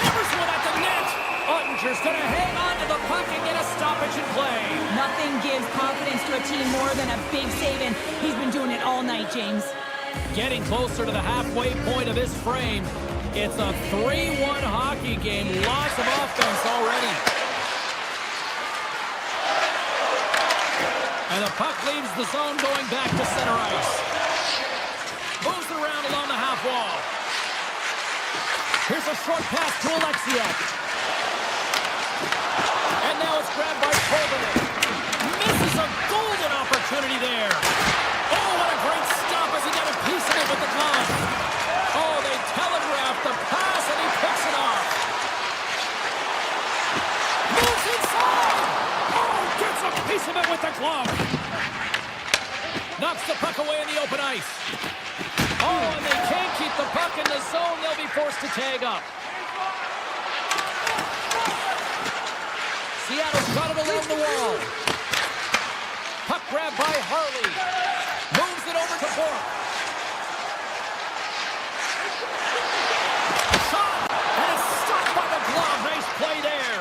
Hammers one at the net. Ottinger's going to hang on to the puck and get a stoppage in play. Nothing gives confidence to a team more than a big save, and he's been doing it all night, James. Getting closer to the halfway point of this frame. It's a 3-1 hockey game. Lots of offense already. And the puck leaves the zone going back to center ice. Moves it around along the half wall. Here's a short pass to Alexiak. And now it's grabbed by Kovacic. Misses a golden opportunity there. Oh, what a great stop as he got a piece of it with the glove. Oh, they telegraphed the pass and he picks it off. Moves inside. Oh, gets a piece of it with the glove. Knocks the puck away in the open ice. Oh, and they can't keep the puck in the zone. They'll be forced to tag up. Seattle's got it along the wall. Puck grabbed by Harley. Moves it over to Bork. Shot! And it's stopped by the glove. Nice play there.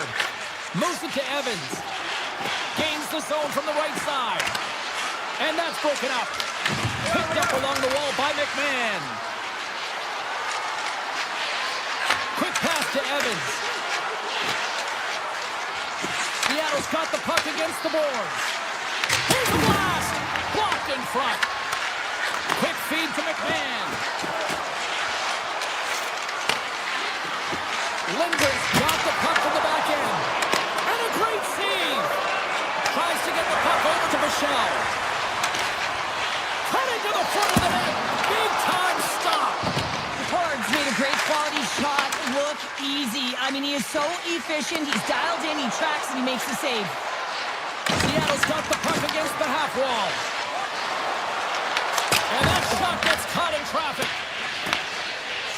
Moves it to Evans. Gains the zone from the right side. And that's broken up. Picked up along the wall by McMahon. Quick pass to Evans. Seattle's got the puck against the boards. Here's a blast! Blocked in front. Quick feed to McMahon. Lindgren's got the puck from the back end. And a great save. Tries to get the puck over to Michelle. Cutting to the front of the net. Big time stop. Horgs made a great quality shot look easy. I mean, he is so efficient. He's dialed in, he tracks, and he makes the save. Seattle's got the puck against the half wall. And that shot gets caught in traffic.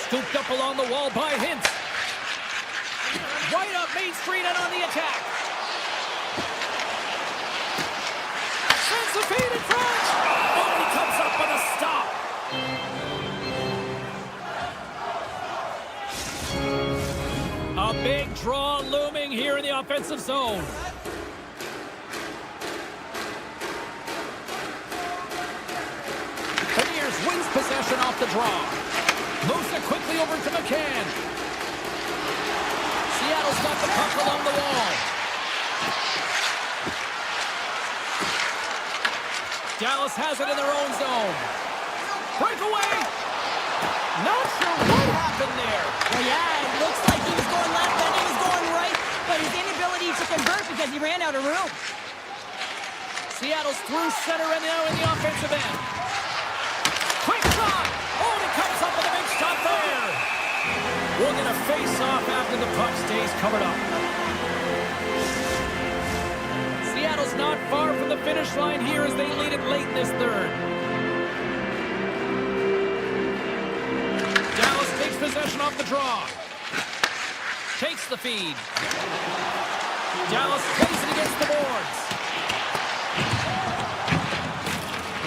Scooped up along the wall by Hintz. Right up Main Street and on the attack. Sends the feed in front. Oh, he comes up with a stop. A big draw looming here in the offensive zone. Beniers wins possession off the draw. Moves it quickly over to McCann. Seattle's got the puck along the wall. Dallas has it in their own zone. Breakaway. Not sure what happened there. Well, yeah, it looks like he was going left, then he was going right, but his inability to convert because he ran out of room. Seattle's through center and now in the offensive end. Quick shot. Oh, and he comes up with a big stop there. We'll get a face-off after the puck stays covered up. Seattle's not far from the finish line here as they lead it late in this third. takes possession off the draw. Takes the feed. Dallas plays it against the boards.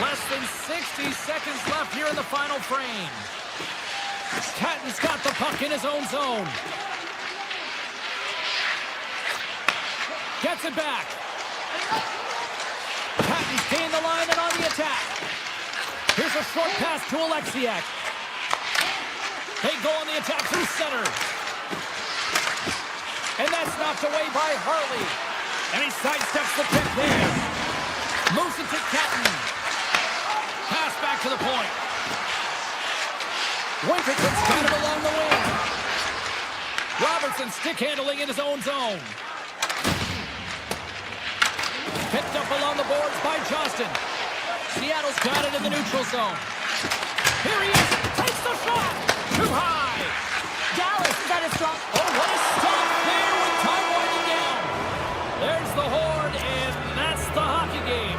Less than 60 seconds left here in the final frame. Catton's got the puck in his own zone. Gets it back. Catton's gained the line and on the attack. Here's a short pass to Alexiak. They go on the attack through center. And that's knocked away by Harley. And he sidesteps the pick there. Moves it to Catton. Pass back to the point. Winterton's got it along the wing. Robertson stick handling in his own zone. Picked up along the boards by Johnston. Seattle's got it in the neutral zone. Here he is. Takes the shot. Too high. Dallas is at a strong... Oh, what a stop there with time winding down. There's the horn, and that's the hockey game.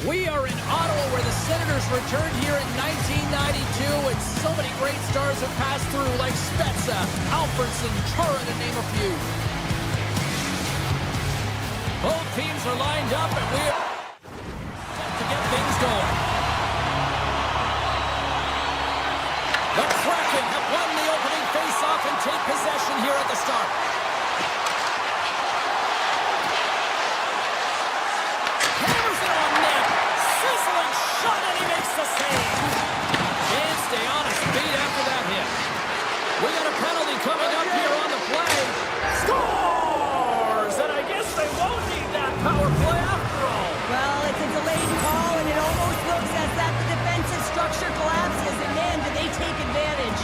We are in Ottawa, where the Senators returned here in 1992, and so many great stars have passed through, like Spezza, Alfredson, Chara, to name a few. Both teams are lined up, and we're to get things going. The Kraken have won the opening face-off and take possession here at the start. Hammers it on net. Sizzling shot, and he makes the save. Can't stay on his feet after that hit. We got a penalty coming up here on the play. Scores! And I guess they won't need that power play after all. Well, it's a delayed call, and it almost looks as that the defensive structure collapses, and man, do they take advantage.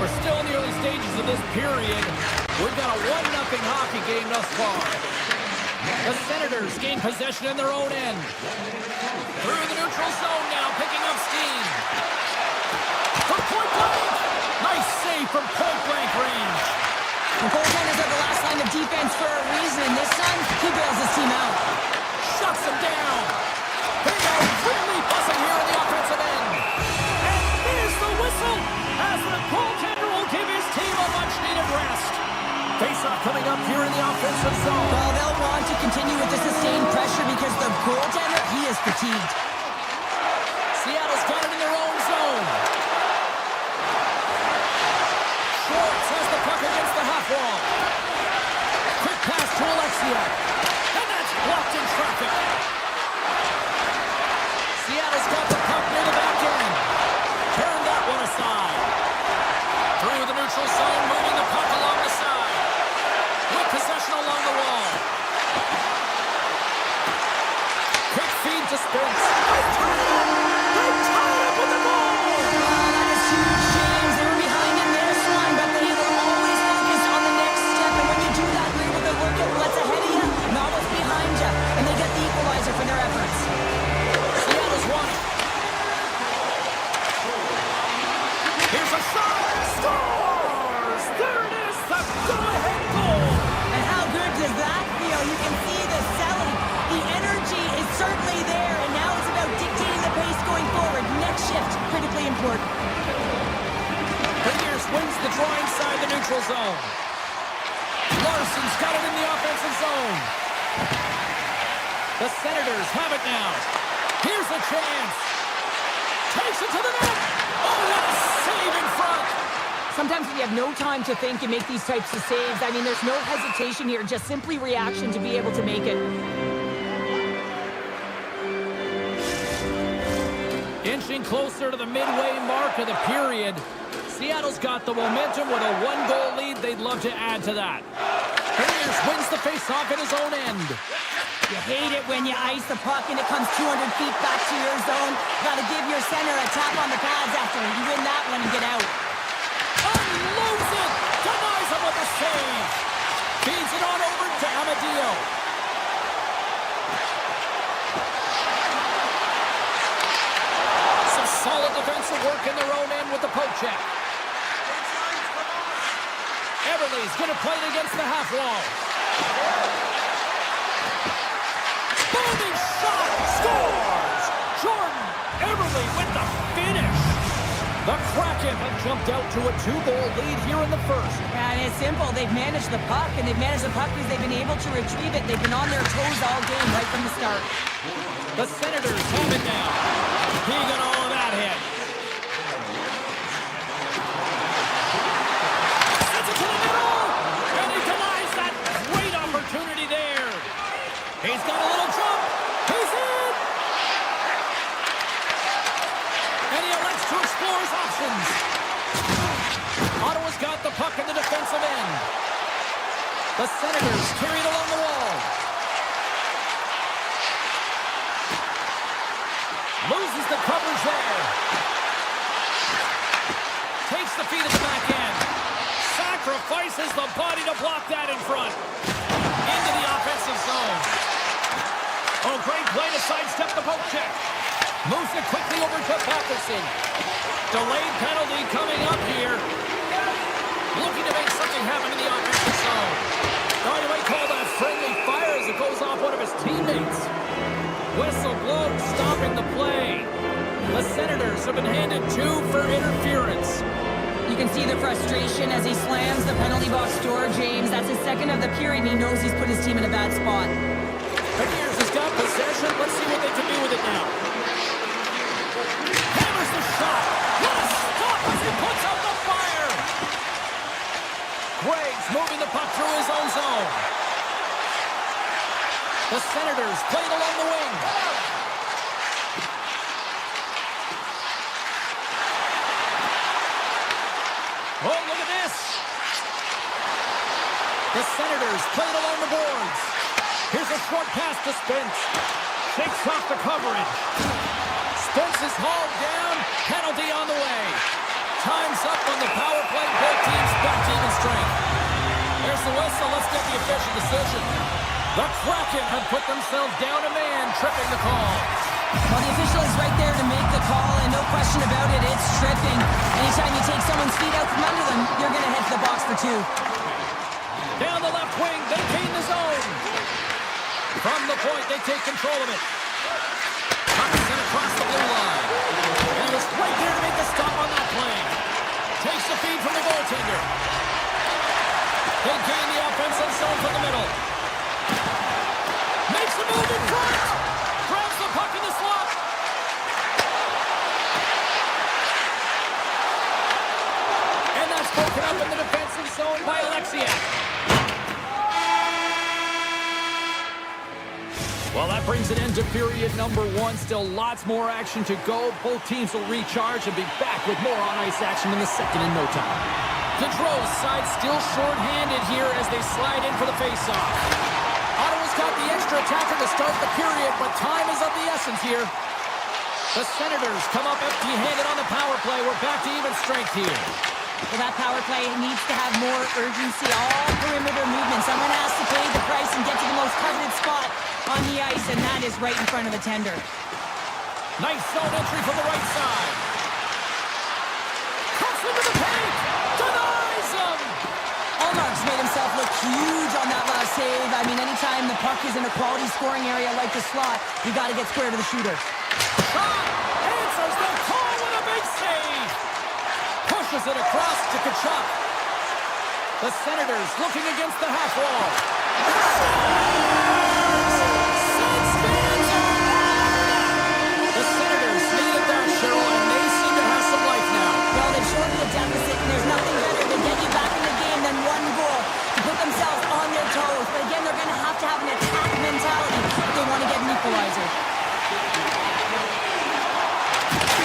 We're still in the early stages of this period. We've got a 1-0 hockey game thus far. The Senators gain possession in their own end. Through the neutral zone now, picking up steam. From point blank. Nice save from point blank range. The goaltenders are the last line of defense for a reason, and this time, he bails his team out. Shuts him down. Big out, really buzzing here in the offensive end. And there's the whistle as the goaltender will give his team a much-needed rest. Face-off coming up here in the offensive zone. Well, they'll want to continue with the sustained pressure because the goaltender, he is fatigued. Seattle's got it in their own zone. Schwartz has the puck against the half wall. Quick pass to Alexia. And that's blocked in traffic. Seattle's got the puck near the back end. Turn that one aside. Through the neutral zone, moving the puck along the side. With possession along the wall. Quick feed to Spence. That is huge, James. They were behind in this one, but they were always focused on the next step. And when you do that, you're able to look at what's ahead of you, not what's behind you. And they get the equalizer for their efforts. Seattle's won it. Here's a shot. Scores! There it is, the go-ahead goal. And how good does that feel? You can see the selling. The energy is certainly there, and now it's about dictating the pace going forward. Next shift, critically important. Fingers wins the draw inside the neutral zone. Larson's got it in the offensive zone. The Senators have it now. Here's a chance. Takes it to the net. Oh, what a save in front. Sometimes when you have no time to think and make these types of saves, I mean, there's no hesitation here, just simply reaction to be able to make it. Inching closer to the midway mark of the period. Seattle's got the momentum with a 1-goal lead. They'd love to add to that. Hayes wins the faceoff in his own end. You hate it when you ice the puck and it comes 200 feet back to your zone. Got to give your center a tap on the pads after you win that one and get out. Unloads it! Denies him with a save! Feeds it on over to Amadio. Some solid defensive work in their own end with the poke check. Everly's going to play it against the half wall. Booming shot! Scores! Jordan Everly with the finish. The Kraken have jumped out to a 2-goal lead here in the first. And it's simple. They've managed the puck, and they've managed the puck because they've been able to retrieve it. They've been on their toes all game right from the start. The Senators have it now. He got all of that hit. Sends it to the middle, and he denies that great opportunity there. He's got a little jump. He's in. And he elects to explore his options. Ottawa's got the puck in the defensive end. The Senators carry it along the wall. Loses the coverage there. Takes the feet at the back end. Sacrifices the body to block that in front. Into the offensive zone. Oh, great play to sidestep the poke check. Moves it quickly over to Patterson. Delayed penalty coming up here. Looking to make something happen in the offensive zone. Oh, you might call that friendly fire as it goes off one of his teammates. Whistle blows, stopping the play. The Senators have been handed 2 for interference. You can see the frustration as he slams the penalty box door, James. That's his second of the period, and he knows he's put his team in a bad spot. Beniers has got possession. Let's see what they can do with it now. Hammers the shot. What a stop as he puts out the fire. Greg's moving the puck through his own zone. The Senators played along the wing. Oh, look at this. The Senators played along the boards. Here's a short pass to Spence. Shakes off the coverage. Spence is hauled down. Penalty on the way. Time's up on the power play. Both teams back to even strength. There's the whistle. Let's get the official decision. The Kraken have put themselves down a man, tripping the call. Well, the official is right there to make the call, and no question about it, it's tripping. Anytime you take someone's feet out from under them, you're going to head to the box for two. Down the left wing, they gain the zone. From the point, they take control of it. Puck sent across the blue line. And was right there to make the stop on that play. Takes the feed from the goaltender. They gain the offensive zone from the middle. Makes the move in front. Grabs the puck in the slot. And that's broken up in the defensive zone by Alexiak. Well, that brings an end to period number one. Still lots more action to go. Both teams will recharge and be back with more on-ice action in the second in no time. Gaudreau's side still short-handed here as they slide in for the face-off. Ottawa's got the extra attacker to start the period, but time is of the essence here. The Senators come up empty-handed on the power play. We're back to even strength here. Well, that power play needs to have more urgency. All perimeter movement. Someone has to pay the price and get to the most coveted spot on the ice, and that is right in front of the tender. Nice zone entry from the right side. Cuts into the paint. Denies him. Allmark's made himself look huge on that last save. I mean, anytime the puck is in a quality scoring area like the slot, you got to get square to the shooter. Shot. Answers the call with a big save. Pushes it across to Kachuk. The Senators looking against the half wall. The Senators needed that, Cheryl, and they seem to have some life now. Well, they've shortened the deficit, and there's nothing better to get you back in the game than one goal to put themselves on their toes. But again, they're going to have an attack mentality if they want to get an equalizer.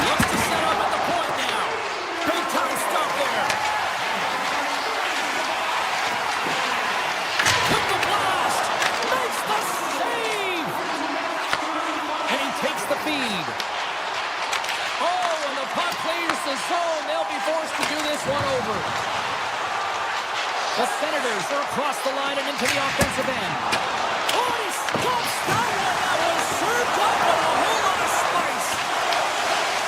Looks to set up at the point now. Big time stop there. With the blast. Makes the save. And he takes the feed. Oh, and the puck clears the zone. They'll be forced to do this one over. The Senators are across the line and into the offensive end. Oh, he stops that one. That was served up with a whole lot of spice.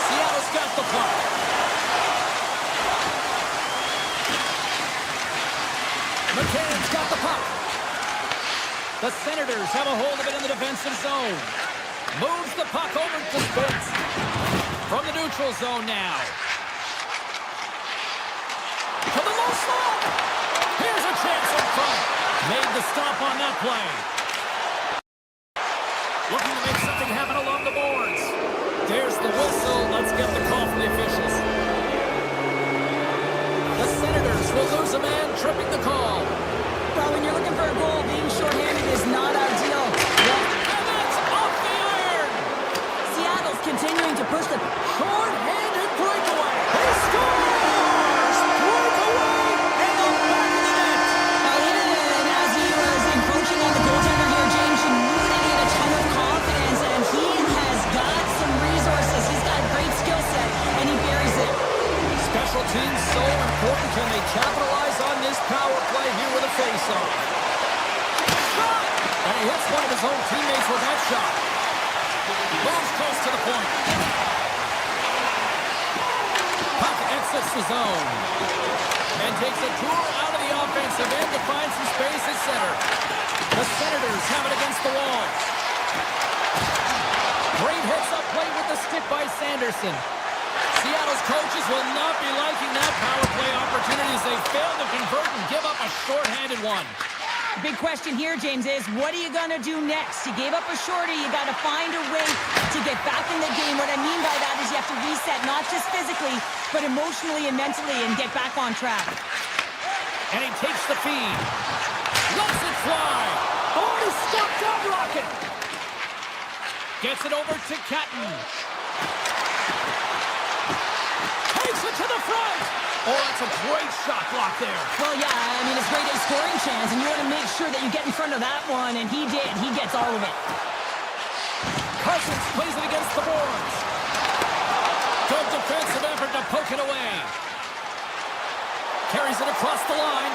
Seattle's got the puck. McCann's got the puck. The Senators have a hold of it in the defensive zone. Moves the puck over to Spence. From the neutral zone now. To the low slot. Here's a chance in front. Made the stop on that play. Looking to make something happen along the boards. There's the whistle. Let's get the call from the officials. The Senators will lose a man, tripping the call. Well, when you're looking for a goal, being shorthanded is not ideal. Well, And that's off the iron. Seattle's continuing to push the... Short-handed breakaway. He scores! Breakaway in the back of the net. And as he was encroaching on the goaltender here, James, you knew that he had a ton of confidence, and he has got some resources. He's got a great skill set, and he buries it. Special teams so important. Can they capitalize on this power play here with a face-off? Shot! And he hits one of his own teammates with that shot. Moves close to the point. Puck exits the zone. And takes a tour out of the offensive end to find some space at center. The Senators have it against the wall. Great heads-up play with the stick by Sanderson. Seattle's coaches will not be liking that power play opportunity as they fail to convert and give up a short-handed one. Big question here, James, is what are you going to do next? You gave up a shorty. You got to find a way to get back in the game. What I mean by that is you have to reset, not just physically, but emotionally and mentally, and get back on track. And he takes the feed. Lets it fly. Oh, he stopped that rocket. Gets it over to Catton. Takes it to the front. Oh, that's a great shot block there. Well, yeah, I mean, it's great at scoring chance, and you want to make sure that you get in front of that one, and he did. He gets all of it. Cousins plays it against the boards. Good defensive effort to poke it away. Carries it across the line.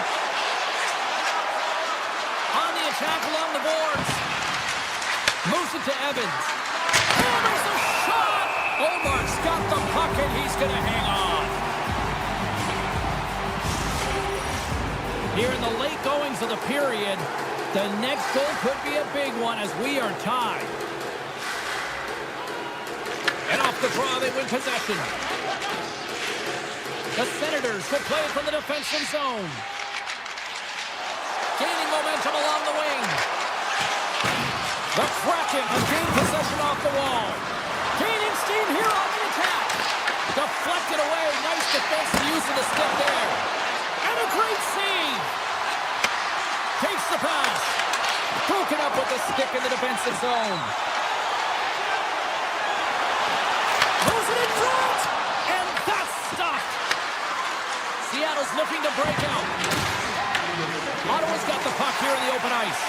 On the attack along the boards. Moves it to Evans. Hammers a shot! Omar's got the puck, and he's going to hang on. Here in the late goings of the period, the next goal could be a big one as we are tied. And off the draw, they win possession. The Senators will play it from the defensive zone. Gaining momentum along the wing. The Kraken have gained possession off the wall. Gaining steam here on the attack. Deflected away. Nice defensive use of the stick there. And a great save. Takes the pass. Broken up with the stick in the defensive zone. Moves it in front. And that's stopped. Seattle's looking to break out. Ottawa's got the puck here in the open ice.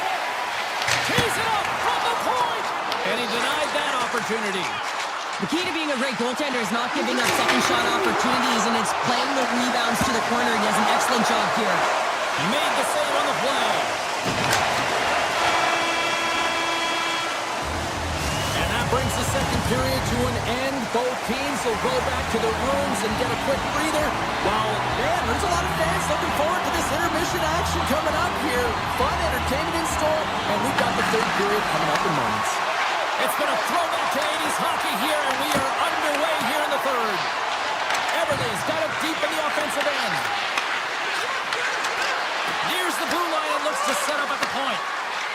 Tees it up from the point. And he denied that opportunity. The key to being a great goaltender is not giving up second shot opportunities, and it's playing the rebounds to the corner. He does an excellent job here. He made the save on the play. And that brings the second period to an end. Both teams will go back to their rooms and get a quick breather. While, man, there's a lot of fans looking forward to this intermission action coming up here. Fun entertainment in store, and we've got the third period coming up in moments. It's been a throwback to 80s hockey here, and we are underway here in the third. Everly's got it deep in the offensive end. Nears the blue line and looks to set up at the point.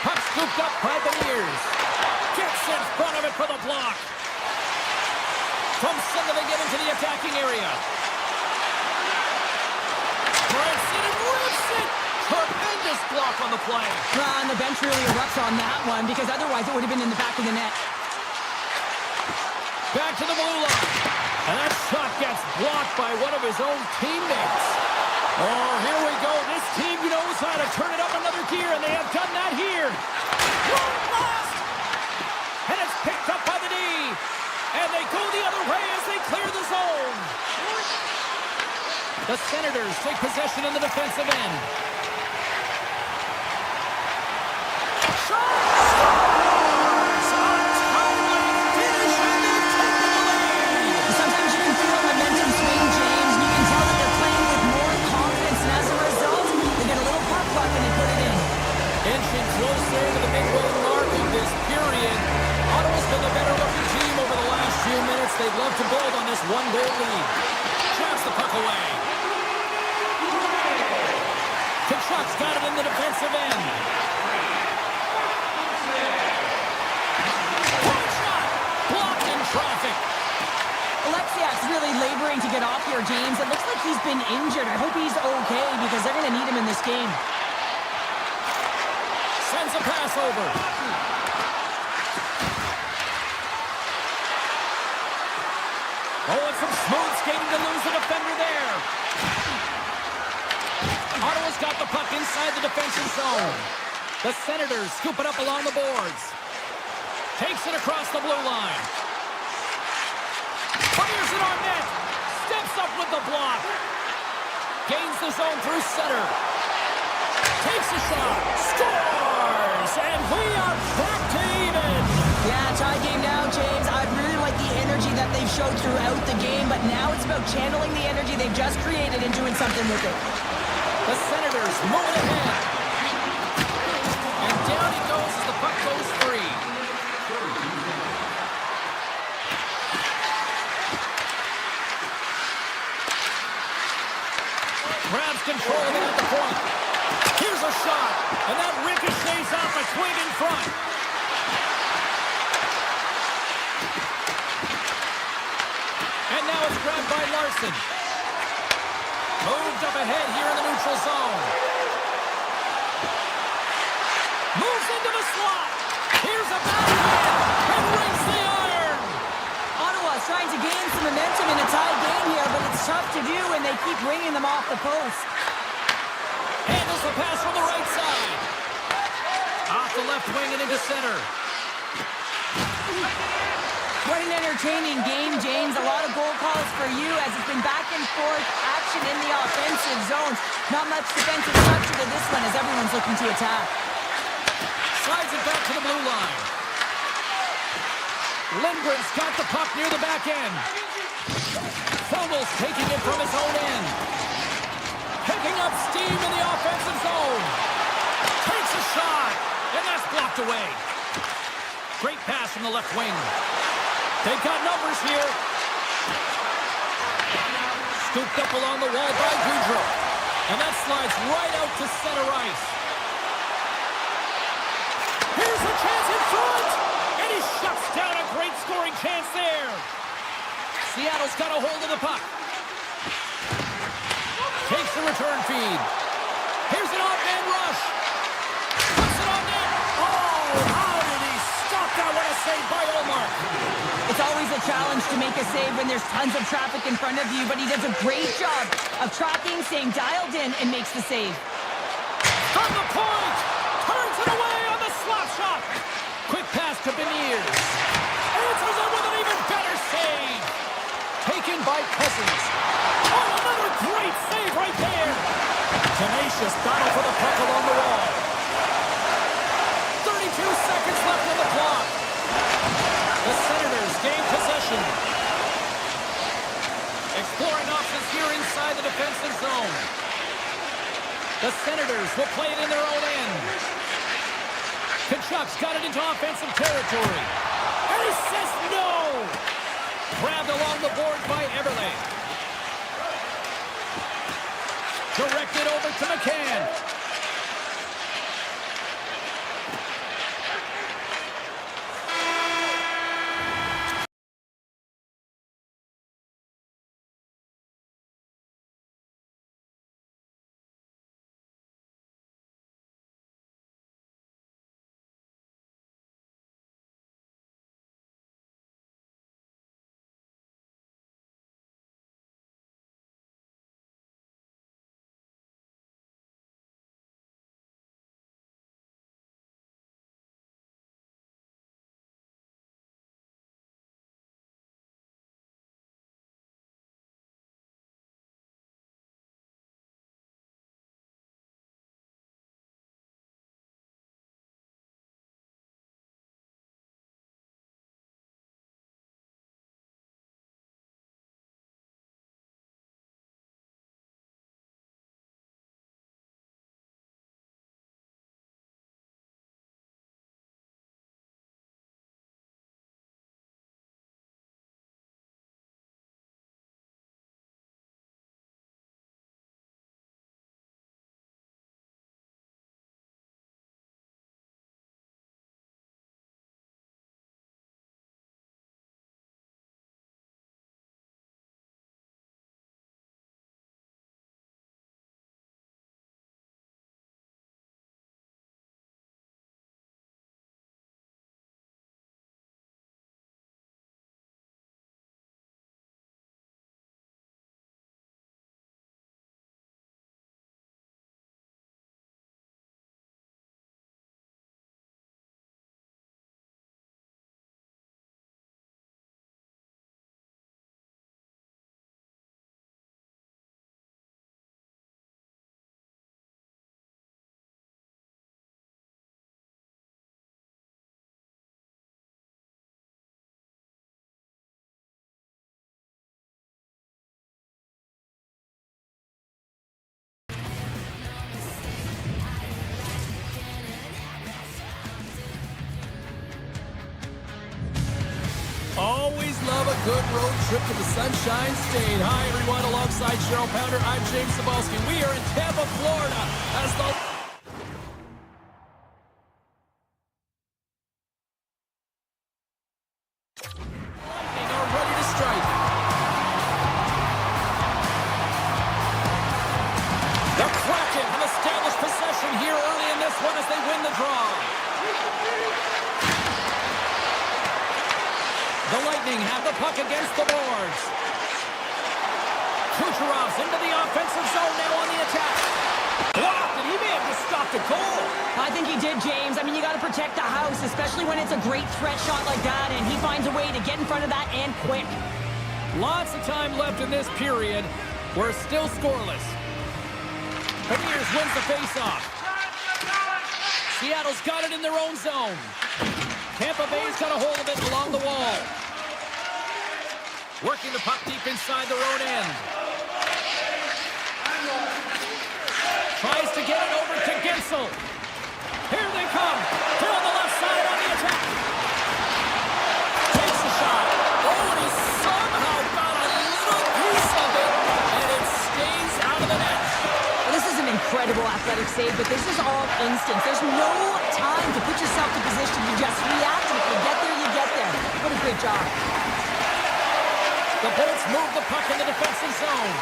Puck scooped up by the Nears. Gets in front of it for the block. From center they get into the attacking area. Branson and rips it. Tremendous block on the play. And the bench really erupts on that one, because otherwise it would have been in the back of the net. Back to the blue line. And that shot gets blocked by one of his own teammates. Oh, here we go. This team knows how to turn it up another gear, and they have done that here. One blast! And it's picked up by the D. And they go the other way as they clear the zone. The Senators take possession in the defensive end. Sometimes you can feel momentum swing, James, and you can tell that they're playing with more confidence, and as a result, they get a little puck luck and they put it in. Inching closer to the midway mark of this period. Ottawa's been the better looking team over the last few minutes. They'd love to build on this one-goal lead. Traps the puck away. Kachuk's got it in the defensive end. Point shot! Blocked in traffic. Alexiak's really laboring to get off here, James. It looks like he's been injured. I hope he's okay, because they're going to need him in this game. Sends a pass over. Oh, and some smooth skating to lose the defender there. Ottawa's got the puck inside the defensive zone. The Senators scoop it up along the boards. Takes it across the blue line. Fires it on net. Steps up with the block. Gains the zone through center. Takes a shot. Scores! And we are back to even. Yeah, tie game now, James. I really like the energy that they've showed throughout the game, but now it's about channeling the energy they've just created and doing something with it. The Senators moving ahead. And down he goes as the puck goes free. Grabs control of it at the point. Here's a shot. And that swing in front. And now it's grabbed by Larson. Moved up ahead here in the neutral zone. Moves into the slot. Here's a backhand. And rings the iron. Ottawa's trying to gain some momentum in a tied game here, but it's tough to do when they keep bringing them off the post. Handles the pass from the right side. Off the left wing and into center. What an entertaining game, James. A lot of goal calls for you as it's been back and forth action in the offensive zones. Not much defensive structure to this one as everyone's looking to attack. Slides it back to the blue line. Lindgren's got the puck near the back end. Fogel's taking it from his own end. Picking up steam in the offensive zone. Takes a shot, and that's blocked away. Great pass from the left wing. They've got numbers here. Scooped up along the wall by Goudreau. And that slides right out to center ice. Here's a chance in front. And he shuts down a great scoring chance there. Seattle's got a hold of the puck. Takes the return feed. Here's an off-man rush. Puts it on net. Oh, how did he stop that? What a save by Omar. It's always a challenge to make a save when there's tons of traffic in front of you, but he does a great job of tracking, staying dialed in, and makes the save. From the point. Turns it away on the slap shot. Quick pass to Beniers. Answers it with an even better save. Taken by Cousins. Oh, another great save right there. Tenacious battle for the puck along the wall. 32 seconds left on the clock. The Senators gain possession. Exploring options here inside the defensive zone. The Senators will play it in their own end. Kachuk's got it into offensive territory. And he says no! Grabbed along the board by Everly. Directed over to McCann. Always love a good road trip to the Sunshine State. Hi, everyone. Alongside Cheryl Pounder, I'm James Cebulski. We are in Tampa, Florida, as the Lightning have the puck against the boards. Kucherov's into the offensive zone now on the attack. Blocked, and he may have just stopped a goal. I think he did, James. I mean, you got to protect the house, especially when it's a great threat shot like that, and he finds a way to get in front of that and quick. Lots of time left in this period. We're still scoreless. Premiers wins the faceoff. Seattle's got it in their own zone. Tampa Bay's got a hold of it along the wall. Working the puck deep inside their own end. Tries to get it over to Gensel. Here they come. Here on the left side on the attack. Takes a shot. Oh, and he somehow got a little piece of it, and it stays out of the net. Well, this is an incredible athletic save, but this is all instinct. There's no time to put yourself in position to just react. If you get there, you get there. What a great job. The Bolts move the puck in the defensive zone.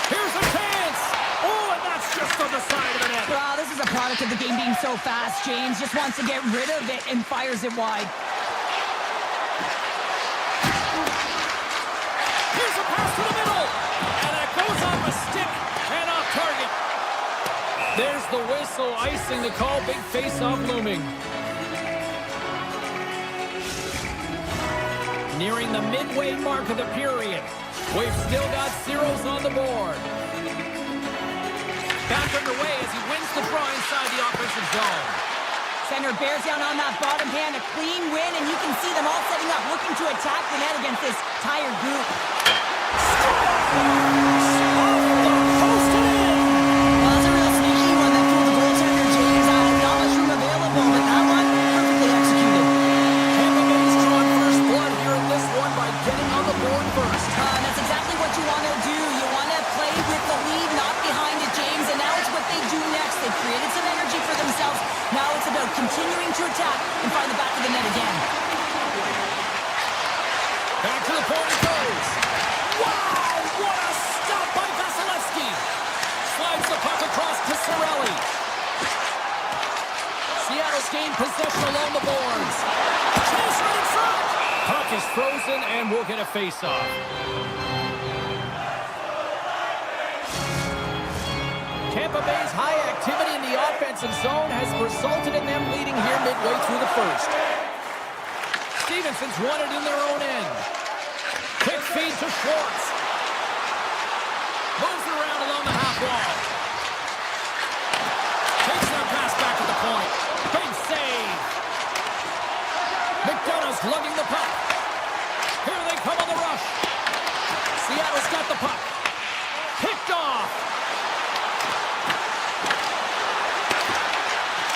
Here's a chance. Oh, and that's just on the side of the net. Wow, this is a product of the game being so fast. James just wants to get rid of it and fires it wide. Here's a pass to the middle. And it goes off a stick and off target. There's the whistle, icing the call. Big face-off looming. Nearing the midway mark of the period. We've still got zeros on the board. Back underway as he wins the draw inside the offensive zone. Center bears down on that bottom hand, a clean win, and you can see them all setting up, looking to attack the net against this tired group. Well, that's a real sneaky one that fooled the goaltender, James. Not much room available, but that one perfectly executed. Tampa Bay's drawn first blood here in this one by getting on the board first. That's exactly what you want to do. You want to play with the lead, not behind it, James, and now it's what they do next. They've created some energy for themselves. Now it's about continuing to attack and find the back of the net again. Back to the point it goes. Wow, what a stop by Vasilevsky. Slides the puck across to Cirelli. Seattle's gained possession along the boards. Chase right in front. Puck is frozen and we'll get a face-off. Tampa Bay's high activity in the offensive zone has resulted in them leading here midway through the first. Stevenson's won it in their own end. Quick feed to Schwartz. Moves it around along the half wall. Takes that pass back to the point. Big save. McDonough's lugging the puck. Here they come on the rush. Seattle's got the puck. Picked off.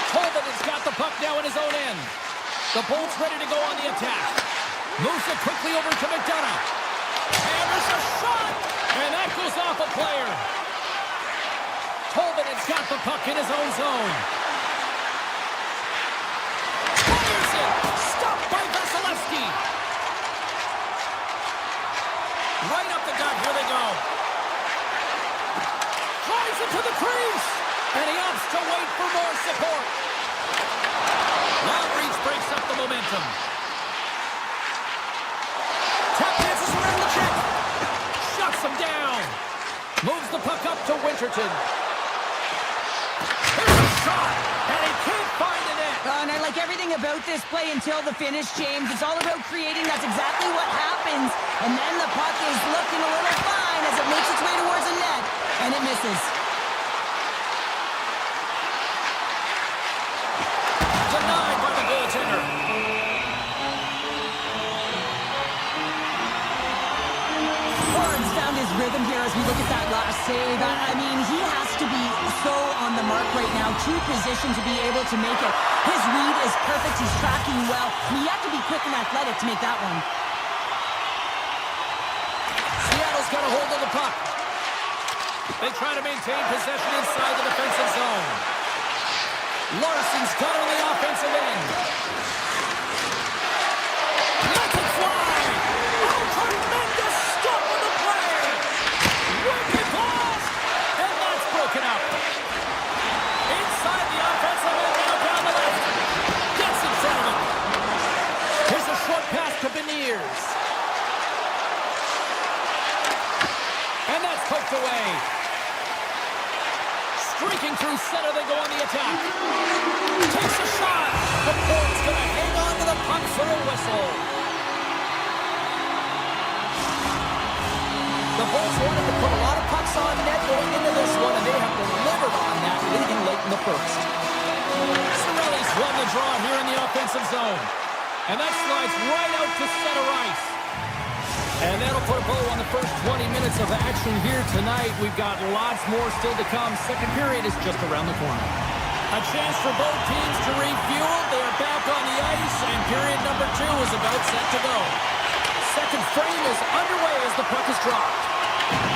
Holden has got the puck now in his own end. The Bolts ready to go on the attack. Moves it quickly over to McDonough. And there's a shot! And that goes off a player. Holden has got the puck in his own zone. Fires it! Stopped by Vasilevsky. Right up the gut, here they go. Drives it to the crease. And he opts to wait for more support. Long reach breaks up the momentum. Tap dances around the check. Shuts him down. Moves the puck up to Winterton. Here's a shot. And he can't find the net. And I like everything about this play until the finish, James. It's all about creating. That's exactly what happens. And then the puck is looking a little fine as it makes its way towards the net. And it misses. Denied by the goaltender. Barnes found his rhythm here as we look at that last save. I mean, he has to be so on the mark right now. True position to be able to make it. His read is perfect. He's tracking well. I mean, you have to be quick and athletic to make that one. Seattle's got a hold of the puck. They try to maintain possession inside the defensive zone. Larson's got it on the offensive end. Lets it fly. Oh, tremendous stop on the play. Wicked pass. And that's broken up. Inside the offensive end, now down the left. Gets in front of him. Here's a short pass. Breaking through center, they go on the attack. Takes a shot. The Bolts going to hang on to the puck for a whistle. The Bolts wanted to put a lot of pucks on net going into this one, and they have delivered on that, leading late in the first. Cirelli's won the draw here in the offensive zone. And that slides right out to center ice. And that'll put a bow on the first 20 minutes of action here tonight. We've got lots more still to come. Second period is just around the corner. A chance for both teams to refuel. They are back on the ice, and period number 2 is about set to go. Second frame is underway as the puck is dropped.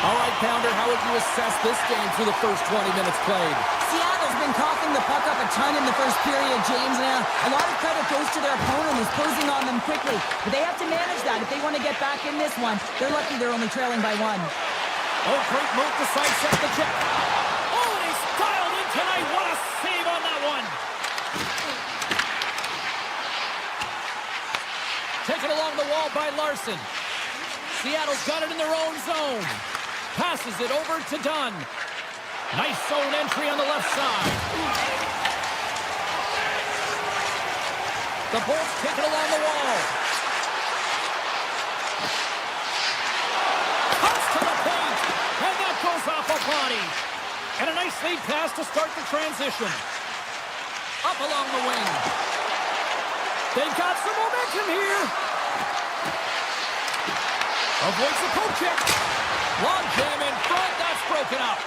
All right, Pounder, how would you assess this game through the first 20 minutes played? Seattle's been coughing the puck up a ton in the first period, James. Now, a lot of credit goes to their opponent who's closing on them quickly. But they have to manage that if they want to get back in this one. They're lucky they're only trailing by 1. Oh, great move to sidestep the check. Oh, and he's dialed in tonight. What a save on that one. Taken along the wall by Larson. Seattle's got it in their own zone. Passes it over to Dunn. Nice zone entry on the left side. The Bolts take it along the wall. Cuts to the paint. And that goes off a body. And a nice lead pass to start the transition. Up along the wing. They've got some momentum here. Avoids the poke check. Long jam in front. That's broken up.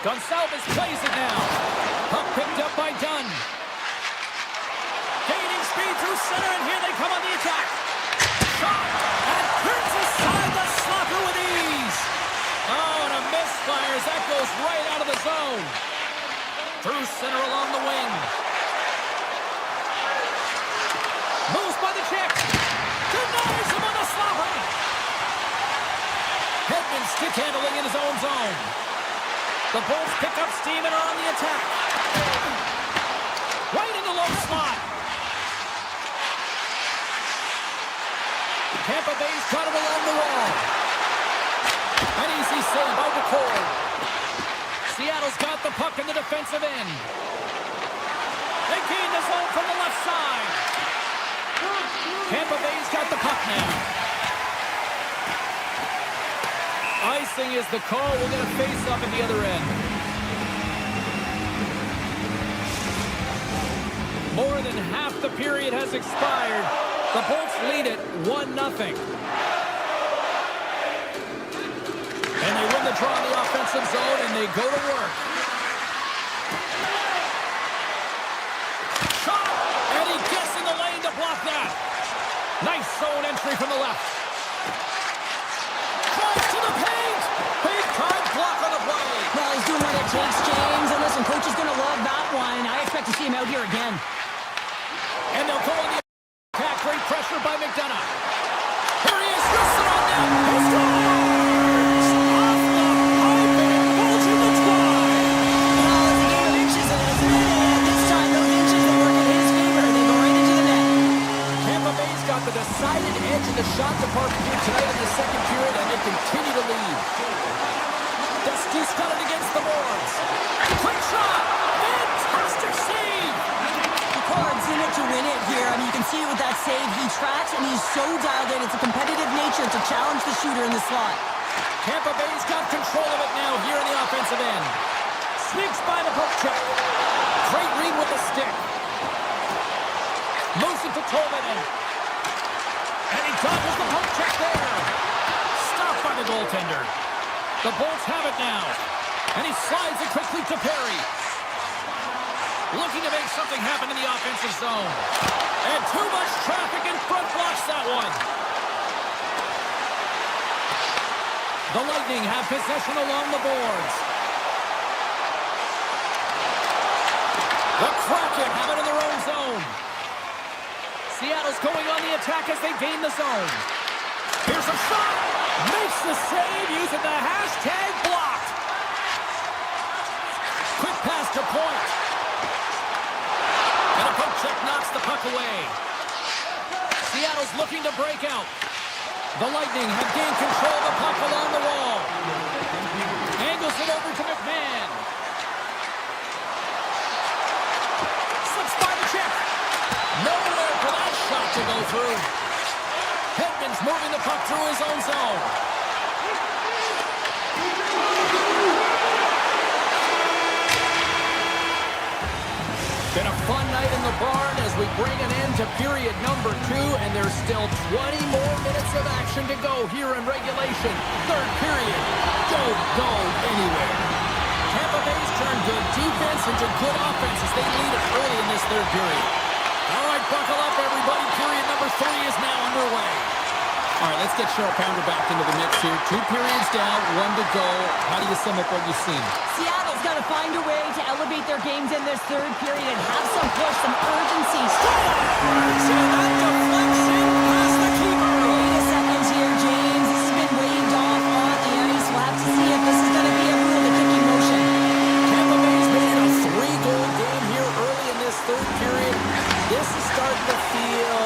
Gonçalves plays it now. Puck picked up by Dunn. Gaining speed through center, and here they come on the attack. Shot. And turns aside the slapper with ease. Oh, and a misfire as that goes right out of the zone. Through center along the wing. Moves by the check. Denies him on the slapper. Hedman stick handling in his own zone. The Bolts pick up steam and are on the attack. Right in the low slot. Tampa Bay's got it along the wall. An easy save by McCord. Seattle's got the puck in the defensive end. They gain the zone from the left side. Tampa Bay's got the puck now. Icing is the call. We'll get a face-off at the other end. More than half the period has expired. The Bolts lead it 1-0. And they win the draw in the offensive zone, and they go to work. Shot! And he gets in the lane to block that. Nice zone entry from the left. To the paint! Big time block on the play. Well, he's doing what it takes, James. And listen, coach is going to love that one. I expect to see him out here again. And they'll go on the attack. Great pressure by McDonough. Here he is. Wilson on net. He scores! Off the pipe and pulls in the twine. Well, it's a game of inches, isn't it? And this time, those inches will work in his favor. They go right into the net. Tampa Bay's got the decided edge in the shot department here tonight in the second period, and they continue to lead. Dusty's got it against the boards. Quick shot! Fantastic save! The Card's in it to win it here. I mean, you can see with that save, he tracks, and he's so dialed in. It's a competitive nature to challenge the shooter in the slot. Tampa Bay's got control of it now here in the offensive end. Sneaks by the poke check. Great read with the stick. Moves it to Tolvanen. And he dodges the poke check there. Stopped by the goaltender. The Bolts have it now. And he slides it quickly to Perry. Looking to make something happen in the offensive zone. And too much traffic in front blocks that one. The Lightning have possession along the boards. The Kraken have it in their own zone. Seattle's going on the attack as they gain the zone. Here's a shot. Makes the save using the hashtag blocked. Quick pass to point. And a poke check knocks the puck away. Seattle's looking to break out. The Lightning have gained control of the puck along the wall. Angles it over to McMahon. moving the puck through his own zone. Been a fun night in the barn as we bring an end to period number 2, and there's still 20 more minutes of action to go here in regulation. Third period. Don't go anywhere. Tampa Bay's turned good defense into good offense as they lead it early in this third period. All right, buckle up, everybody. Period number 3 is now underway. All right, let's get Cheryl Pounder back into the mix here. 2 periods down, 1 to go. How do you sum up what you've seen? Seattle's got to find a way to elevate their games in this third period and have some push, some urgency. See that deflection past the keeper. Wait a second here, James. This has been waved off on the ice. We'll have to see if this is going to be a rule of the kicking motion. Tampa Bay's made it a 3-goal game here early in this third period. This is starting to feel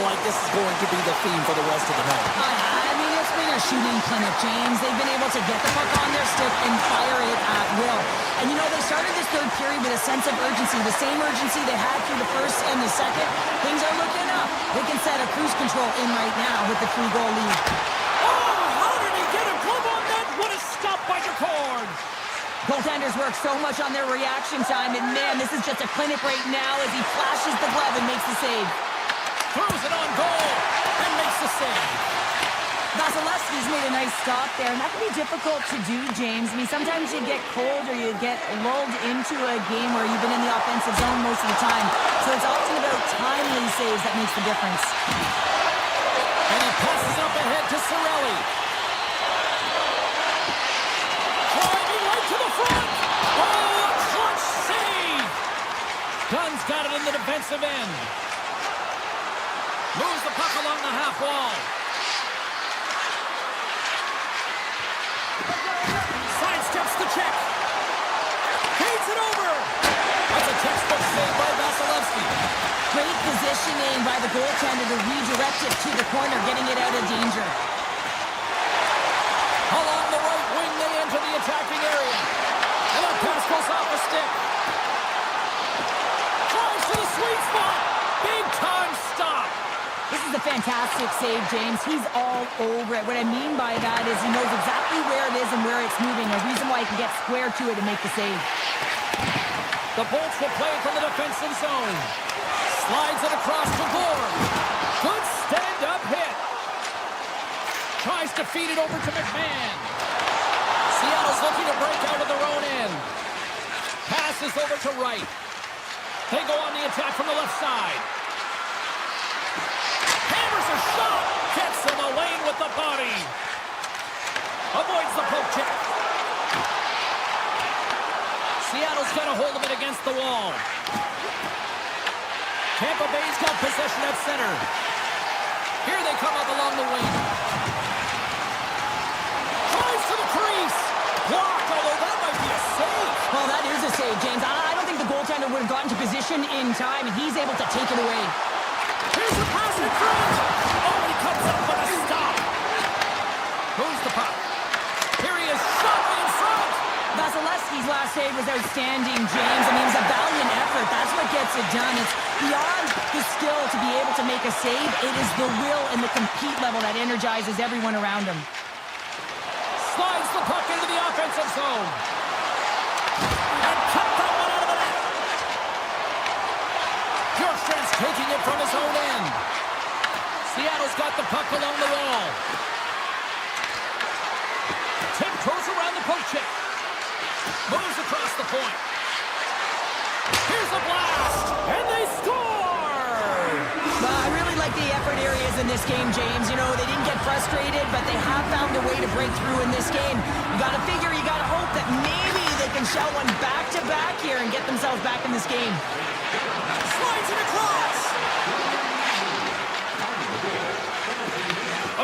like this is going to be the theme for the rest of the night. I mean, it's been a shooting clinic, James. They've been able to get the puck on their stick and fire it at will. And, you know, they started this third period with a sense of urgency, the same urgency they had through the first and the second. Things are looking up. They can set a cruise control in right now with the 3-goal lead. Oh, how did he get a glove on that? What a stop by Jacord. Goaltenders work so much on their reaction time, and, man, this is just a clinic right now as he flashes the glove and makes the save. Throws it on goal and makes the save. Vasilevsky's made a nice stop there, and that can be difficult to do, James. I mean, sometimes you get cold or you get lulled into a game where you've been in the offensive zone most of the time. So it's often about timely saves that makes the difference. And he passes up ahead to Cirelli. Driving right to the front. Oh, a clutch save. Dunn's got it in the defensive end. Moves the puck along the half wall. Sidesteps the check. Feeds it over. That's a textbook save by Vasilevsky. Great positioning by the goaltender to redirect it to the corner, getting it out of danger. Along the right wing, they enter the attacking area. And that pass goes off the stick. Drives to the sweet spot. Big time stop. This is a fantastic save, James. He's all over it. What I mean by that is he knows exactly where it is and where it's moving. A reason why he can get square to it and make the save. The Bolts will play from the defensive zone. Slides it across to Gore. Good stand-up hit. Tries to feed it over to McMahon. Seattle's looking to break out of their own end. Passes over to right. They go on the attack from the left side. Hammers a shot. Gets in the lane with the body. Avoids the poke check. Seattle's got a hold of it against the wall. Tampa Bay's got possession at center. Here they come up along the wing. Drives to the crease. Blocked, although that might be a save. Well, that is a save, James. I don't think the goaltender would have gotten to position in time, and he's able to take it away. Here's the pass in front. Oh, he comes up with a stop. Moves the puck. Here he is, shot in front. Vasilevsky's last save was outstanding, James. I mean, it's a valiant effort. That's what gets it done. It's beyond the skill to be able to make a save. It is the will and the compete level that energizes everyone around him. Slides the puck into the offensive zone. And cut that one out of the net. Bjorkstrand's taking it from his own end. Seattle's got the puck along the wall. Tiptoes around the poke check. Moves across the point. Here's a blast. And they score! Well, I really like the effort areas in this game, James. You know, they didn't get frustrated, but they have found a way to break through in this game. You got to figure, you got to hope that maybe they can shell one back-to-back here and get themselves back in this game. Slides it across.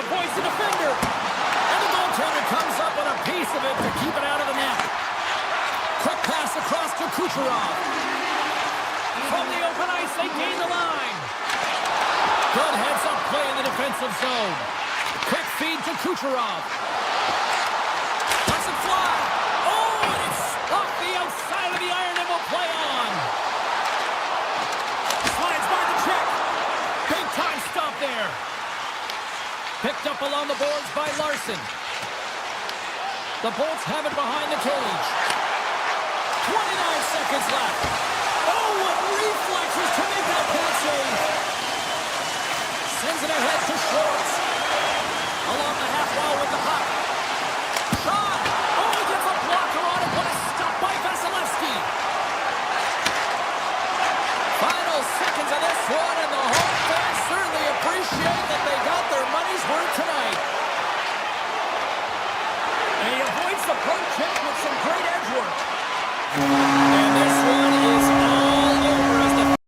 Avoids the defender. And the goaltender comes up with a piece of it to keep it out of the net. Quick pass across to Kucherov. From the open ice, they gain the line. Good heads-up play in the defensive zone. Quick feed to Kucherov. Lets it fly. Oh, and it's off the outside of the iron and will play on. Slides by the check. Big time stop there. on the boards by Larson. The Bolts have it behind the cage. 29 seconds left. Oh, what reflexes to make that point save. Sends it ahead to Schwartz. Along the half wall with the puck. Shot! Oh, he gets a blocker on it, but a stop by Vasilevsky. Final seconds of this one, and the home fans certainly appreciate that they got their money's worth tonight. And he avoids the poke check with some great edge work. And this one is all over as the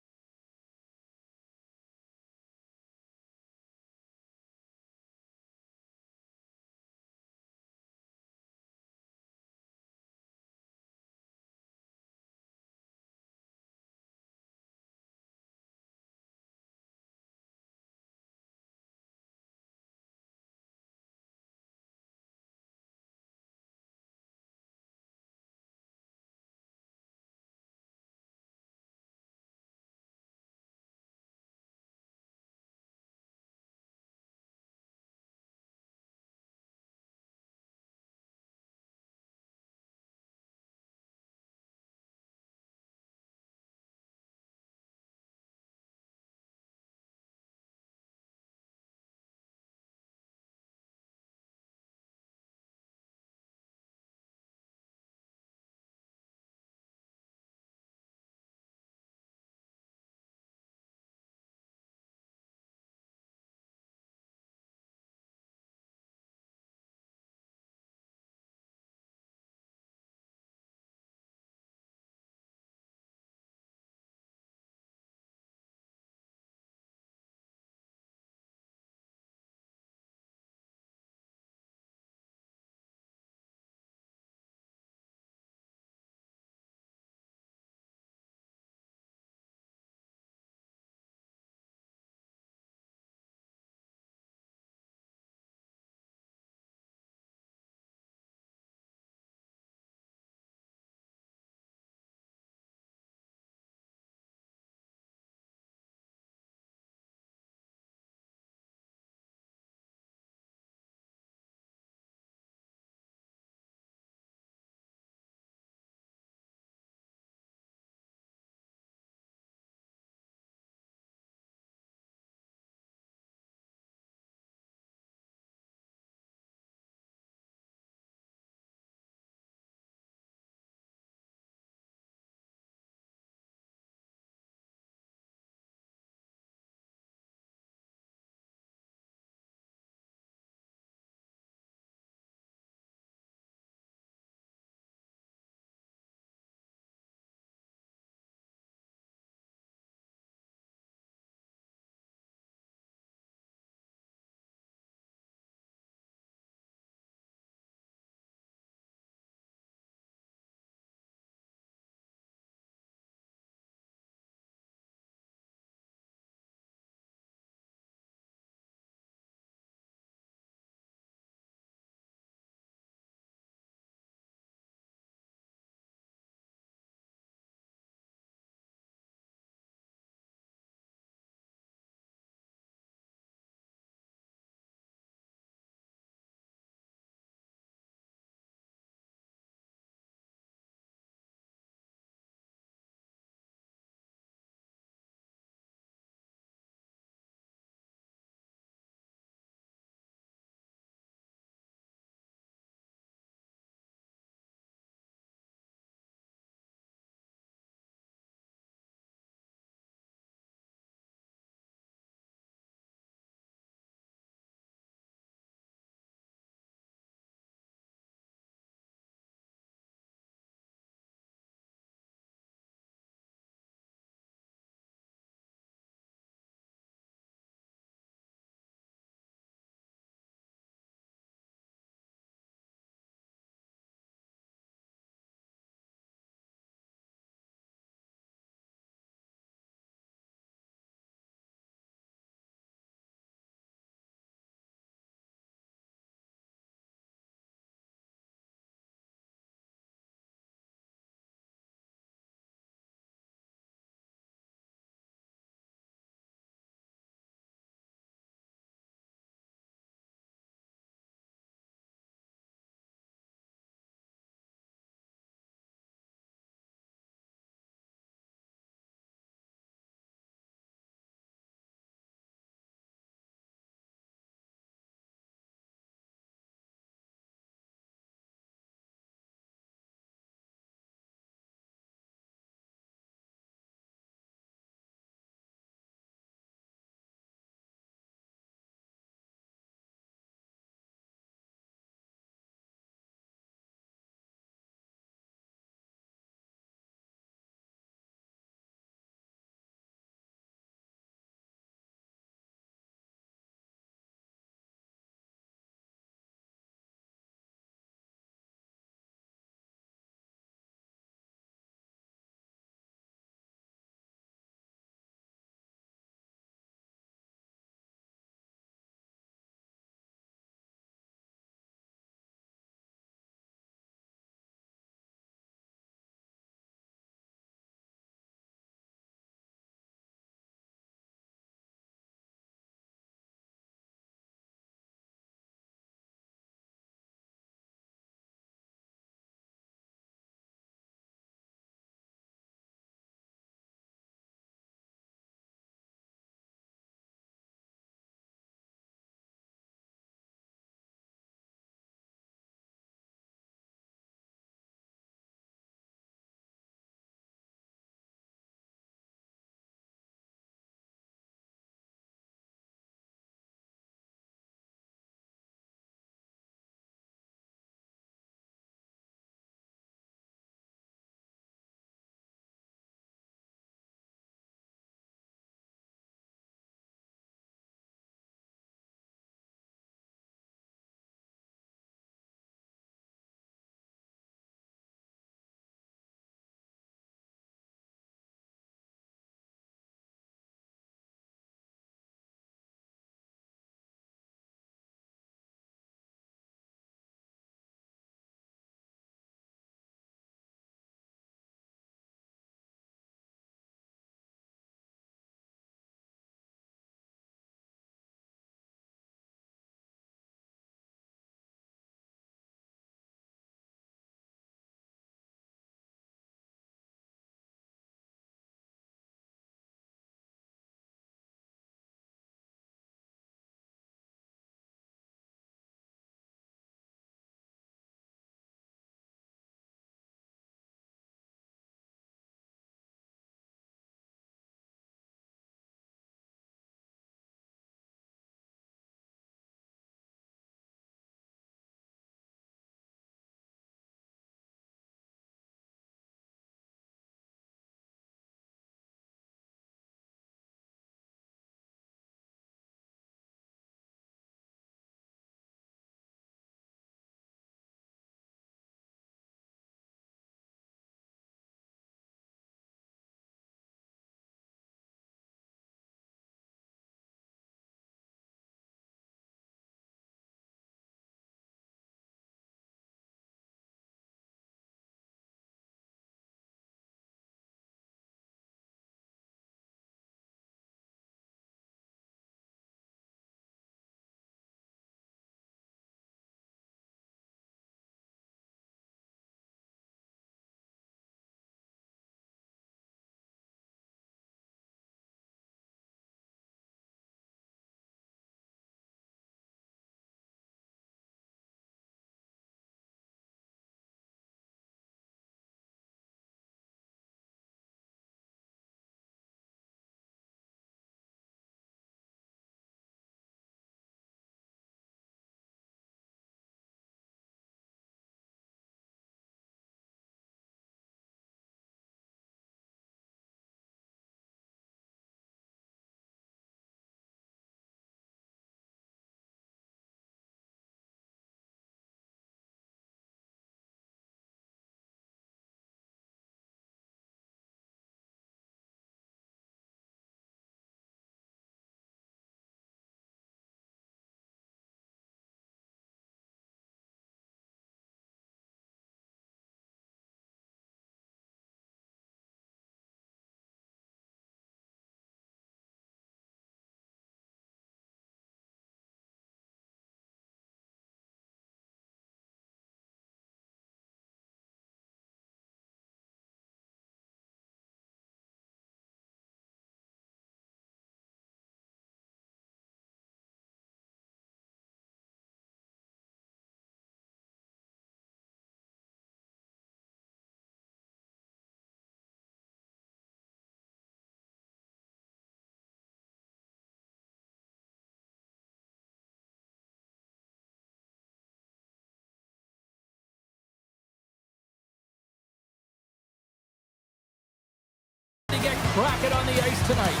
Kraken on the ice tonight.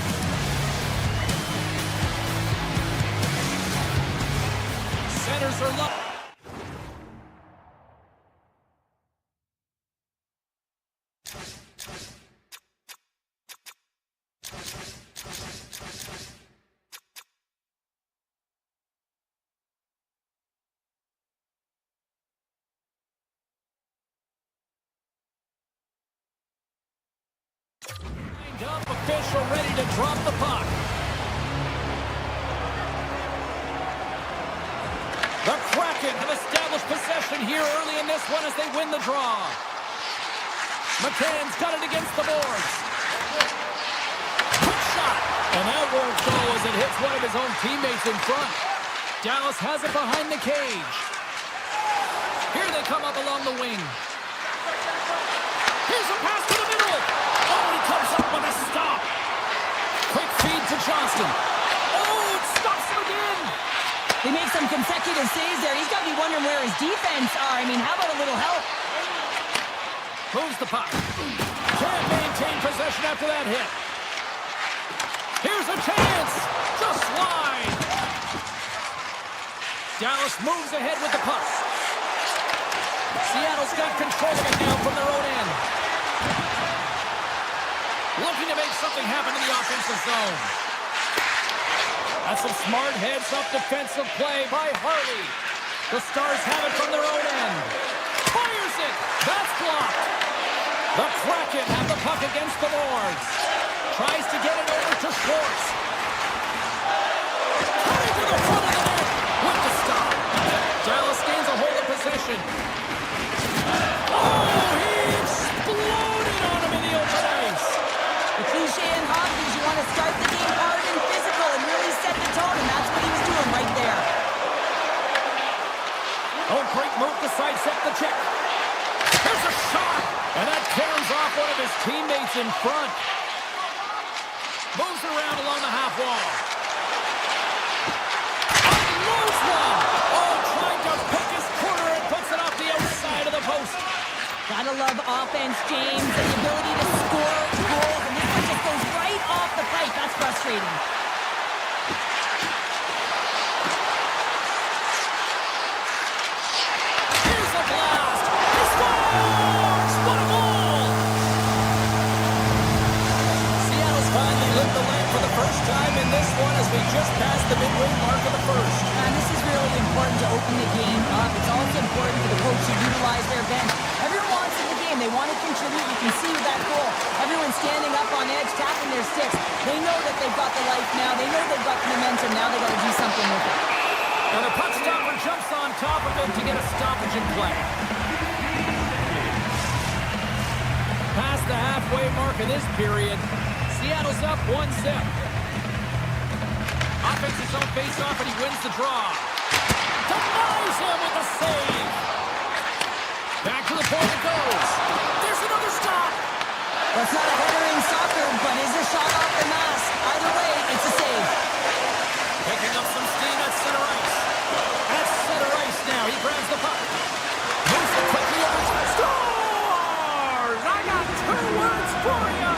Centers are low. Up official ready to drop the puck. The Kraken have established possession here early in this one as they win the draw. McCann's got it against the boards. Quick shot. And that won't go as it hits one of his own teammates in front. Dallas has it behind the cage. Here they come up along the wing. Here's a pass to the middle. Oh, he comes up with a stop. Quick feed to Johnston. Oh, it stops him again. They make some consecutive saves there. He's got to be wondering where his defense are. I mean, how about a little help? Moves the puck. Can't maintain possession after that hit. Here's a chance. Just wide. Dallas moves ahead with the puck. Seattle's got control of it now from their own end. Looking to make something happen in the offensive zone. That's some smart heads-up defensive play by Harley. The Stars have it from their own end. Fires it. That's blocked. The Kraken have the puck against the boards. Tries to get it over to Schwartz. Cutting to the front of the net with the stop. Dallas gains a hold of possession. Oh, he exploded on him in the open ice. The cliche in hockey is you want to start the game hard and physical and really set the tone, and that's what he was doing right there. Oh, great move to sidestep the check. Here's a shot, and that tears off one of his teammates in front. Moves around along the half wall. Unloads one. Oh, trying to pick his corner and puts it off the outside of the post. Gotta love offense, James, and the ability to score goals, and this one just goes right off the pipe. That's frustrating. Here's a blast. He scores! What a goal! Seattle's finally lit the lamp for the first time in this one as we just passed the midway mark of the first. And this is really important to open the game up. It's also important for the coach to utilize their bench. Everyone wants in the game. They want to contribute. You can see with that goal. Everyone's standing up on edge, tapping their sticks. They know that they've got the life now. They know they've got the momentum. Now they've got to do something with it. And the puck stopper jumps on top of him to get a stoppage in play. Past the halfway mark of this period, Seattle's up 1-0. Offensive zone face-off, and he wins the draw. Denies him with a save. Back to the point it goes. There's another stop. That's not a header in soccer, but is a shot off the mask. Either way, it's a save. Picking up some steam at center ice. At center ice now, he grabs the puck. Moves it quickly over to scores! I got two words for you.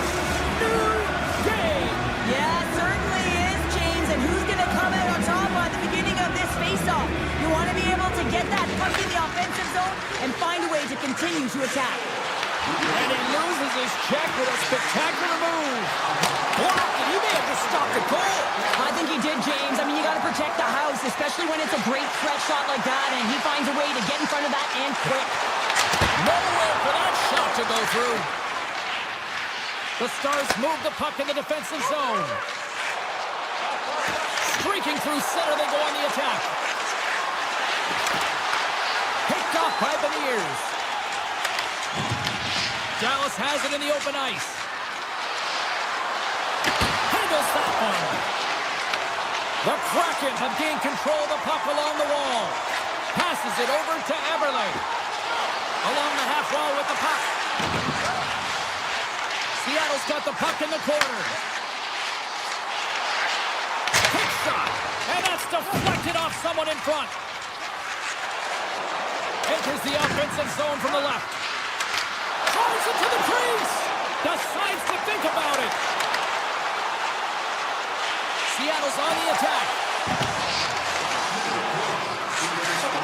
New game. Yeah, it certainly is, James. And who's going to come out on top at the beginning of this face-off? You want to be able to get that puck in the offensive zone and find a way to continue to attack. And he loses his check with a spectacular move. Blocked, and he may have just stopped the goal. I think he did, James. I mean, you got to protect the house, especially when it's a great threat shot like that, and he finds a way to get in front of that and quick. Nowhere for that shot to go through. The Stars move the puck in the defensive zone. Streaking through center, they go on the attack. Picked off by Beniers. Dallas has it in the open ice. Handles that one. The Kraken have gained control of the puck along the wall. Passes it over to Eberle. Along the half wall with the puck. Seattle's got the puck in the corner. Quick shot. And that's deflected off someone in front. Enters the offensive zone from the left. Throws it to the crease. Decides to think about it. Seattle's on the attack.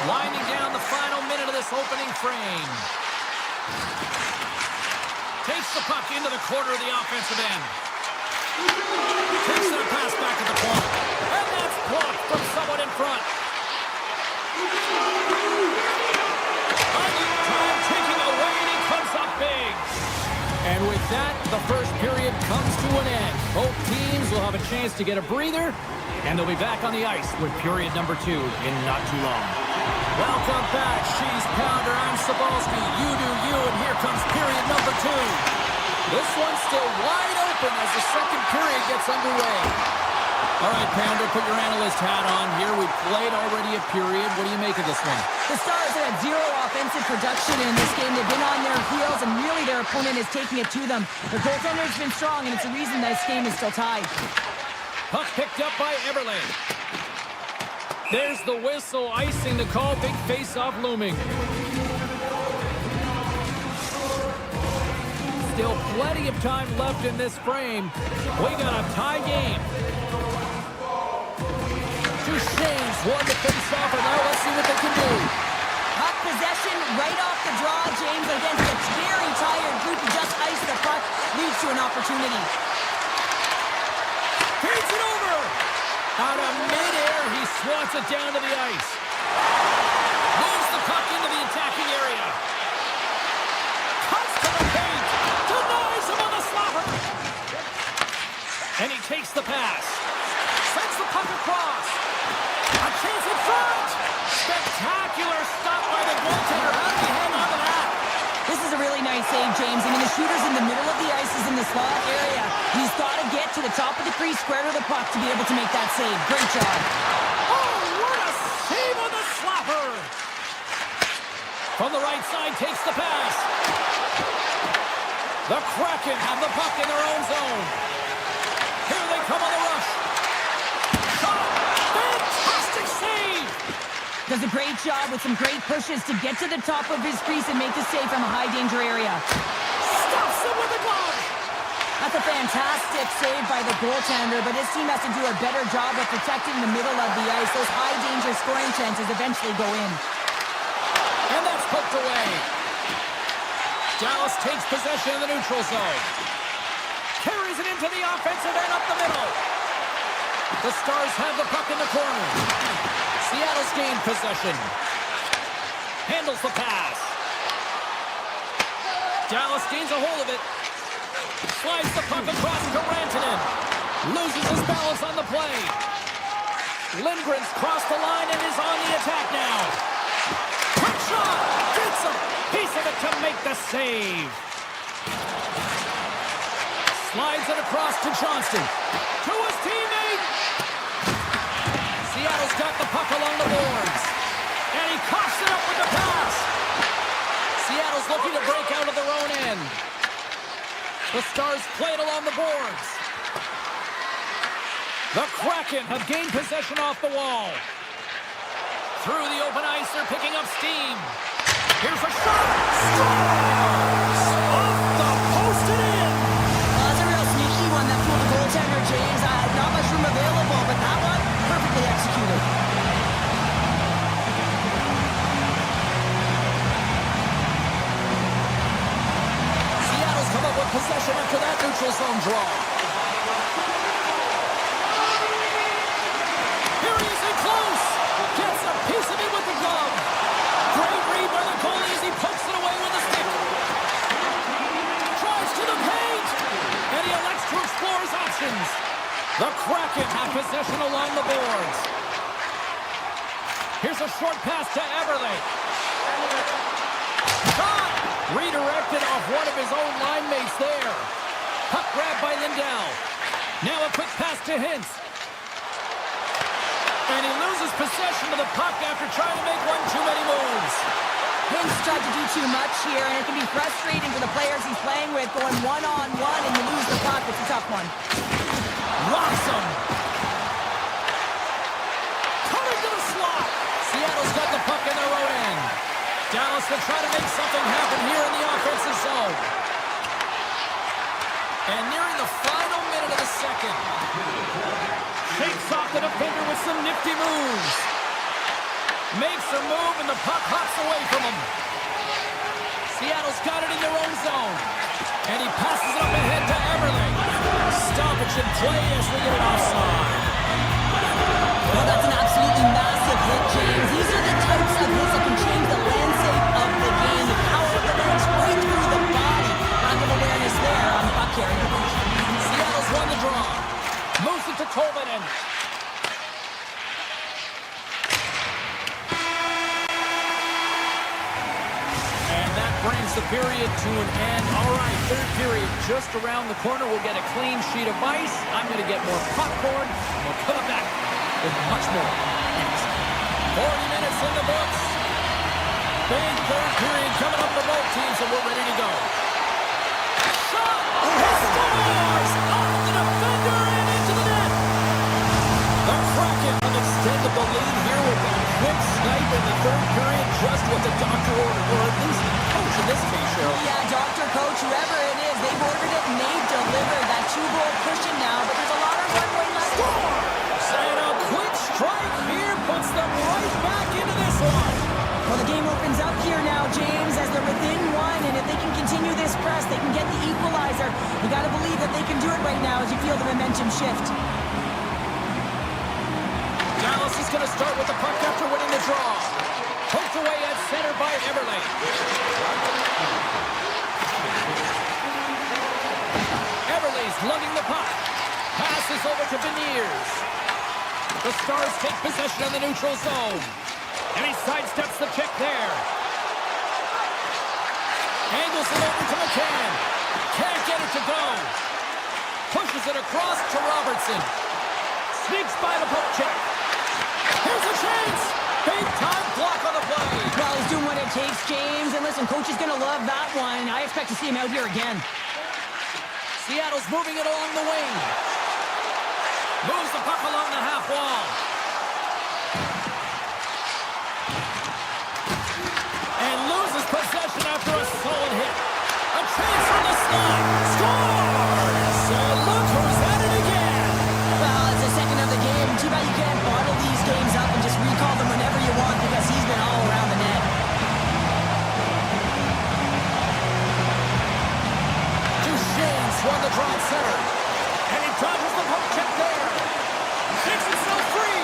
Winding down the final minute of this opening frame. Takes the puck into the corner of the offensive end. Takes it a pass back to the corner. And that's blocked from someone in front. Time ticking away, and he comes up big. And with that, the first period comes to an end. Both teams will have a chance to get a breather, and they'll be back on the ice with period number 2 in not too long. Welcome back, Cheese Pounder. I'm Sabalski. You do you, and here comes period number 2. This one's still wide open as the second period gets underway. All right, Pounder, put your analyst hat on here. We've played already a period. What do you make of this one? The Stars have had zero offensive production in this game. They've been on their heels, and really their opponent is taking it to them. Their goaltender's been strong, and it's the reason this game is still tied. Puck picked up by Eberle. There's the whistle, icing the call. Big face-off looming. Still plenty of time left in this frame. We got a tie game. Shane's won the face-off, and now let's see what they can do. Puck possession right off the draw, James, against a very tired group who just iced the puck, leads to an opportunity. Takes it over! Out of midair, he swats it down to the ice. Moves the puck into the attacking area. Cuts to the paint. Denies him on the slapper. And he takes the pass. Sends the puck across. A chance in front! Spectacular stop by the goaltender. How did he hang on to that? This is a really nice save, James. I mean, the shooter's in the middle of the ice, is in the slot area. He's got to get to the top of the crease, square to the puck to be able to make that save. Great job. Oh, what a save on the slapper! From the right side, takes the pass. The Kraken have the puck in their own zone. Here they come on the rush. Fantastic save! Does a great job with some great pushes to get to the top of his crease and make the save from a high-danger area. Stuffs him with the glove! That's a fantastic save by the goaltender, but his team has to do a better job of protecting the middle of the ice. Those high-danger scoring chances eventually go in. And that's poked away. Dallas takes possession in the neutral zone. Carries it into the offensive end up the middle. The Stars have the puck in the corner. Seattle's gained possession. Handles the pass. Dallas gains a hold of it. Slides the puck across to Rantanen. Loses his balance on the play. Lindgren's crossed the line and is on the attack now. Quick shot! Gets a piece of it to make the save. Slides it across to Johnston. To his teammate. Seattle's got the puck along the boards. And he coughs it up with the pass. Seattle's looking to break out of their own end. The Stars play it along the boards. The Kraken have gained possession off the wall. Through the open ice, they're picking up steam. Here's a shot. Stars! Off the post and in. That's a real sneaky one that fooled the goaltender, James. Not much room available, but that one, perfectly executed. Seattle's come up with possession after that neutral zone draw. Here he is in close. Gets a piece of it with the glove. Great read by the goalie as he pokes it away with a stick. Drives to the paint. And he elects to explore his options. The Kraken have possession along the boards. Here's a short pass to Eberle. Shot! Redirected off one of his own line mates there. Puck grabbed by Lindell. Now a quick pass to Hintz. And he loses possession of the puck after trying to make one too many moves. Hintz tried to do too much here, and it can be frustrating for the players he's playing with, going one-on-one, and you lose the puck. It's a tough one. Rocks him. Coming to the slot. Seattle's got the puck in their own end. Dallas will try to make something happen here in the offensive zone. And nearing the final minute of the second. Shake the defender with some nifty moves. Makes a move, and the puck hops away from him. Seattle's got it in their own zone. And he passes it up ahead to Everly. Stoppage in play as we get it offside. Well, that's an absolutely massive hit, James. These are the types of hits that can change the landscape of the game. The power of the legs right through the body. Lack of awareness there on the puck carrier. Seattle's won the draw. Moves it to Tolvanen. And that brings the period to an end. All right, third period just around the corner. We'll get a clean sheet of ice. I'm going to get more popcorn. We'll come back with much more next. 40 minutes in the books. Big third period coming up for both teams, and we're ready to go. Shot! Scores! Off the defender and into the net! The Kraken have extended the lead here with a quick snipe in the third period, just what the doctor ordered, or at least the coach in this case, Cheryl. Yeah, doctor, coach, whoever it is, they've ordered it and they've delivered that 2-goal cushion now, but there's a lot of runway left. And a quick strike here puts them right back into this one. Well, the game opens up here now, James, as they're within one, and if they can continue this press, they can get the equalizer. You got to believe that they can do it right now as you feel the momentum shift. Dallas is going to start with the puck after winning the draw. Poked away at center by Everly. Everly's lugging the puck. Passes over to Beniers. The Stars take possession of the neutral zone. And he sidesteps the check there. Angles it over to McCann. Can't get it to go. Pushes it across to Robertson. Sneaks by the poke check. Here's a chance. Big time block on the play. Well, he's doing what it takes, James. And listen, coach is going to love that one. I expect to see him out here again. Seattle's moving it along the wing. Moves the puck along the half wall. And loses possession after a solid hit. A chance from the slot. Scores! And look who's at it again. Well, it's the second of the game. Too bad you can't bottle these games up and just recall them whenever you want because he's been all around the net. Duchesne's won the draw at center. And he dodges the poke check there. Takes himself free.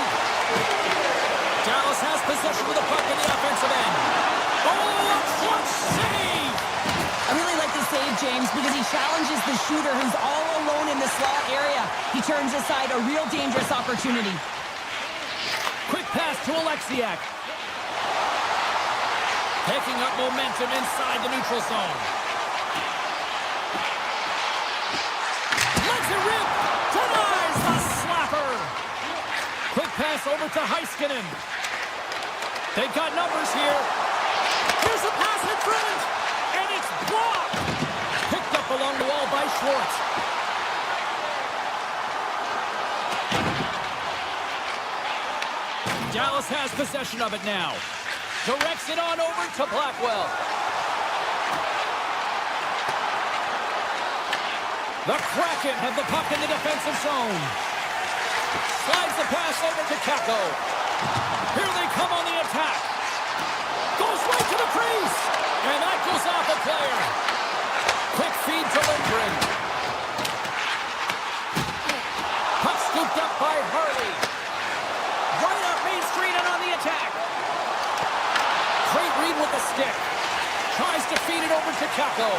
Dallas has possession of the puck in the offensive end. Oh, a clutch save! I really like this save, James, because he challenges the shooter who's all alone in the slot area. He turns aside a real dangerous opportunity. Quick pass to Alexiak. Picking up momentum inside the neutral zone. Lets it rip. Denies the slapper. Quick pass over to Heiskanen. They've got numbers here. Here's a pass in front. And it's blocked. Picked up along the wall by Schwartz. Dallas has possession of it now. Directs it on over to Blackwell. The Kraken have the puck in the defensive zone. Slides the pass over to Kako. Here they come on the attack. Goes right to the crease. And that goes off a player. Quick feed to Lindgren. Puck scooped up by Harley. Right up Main Street and on the attack. Great read with the stick. Tries to feed it over to Kako.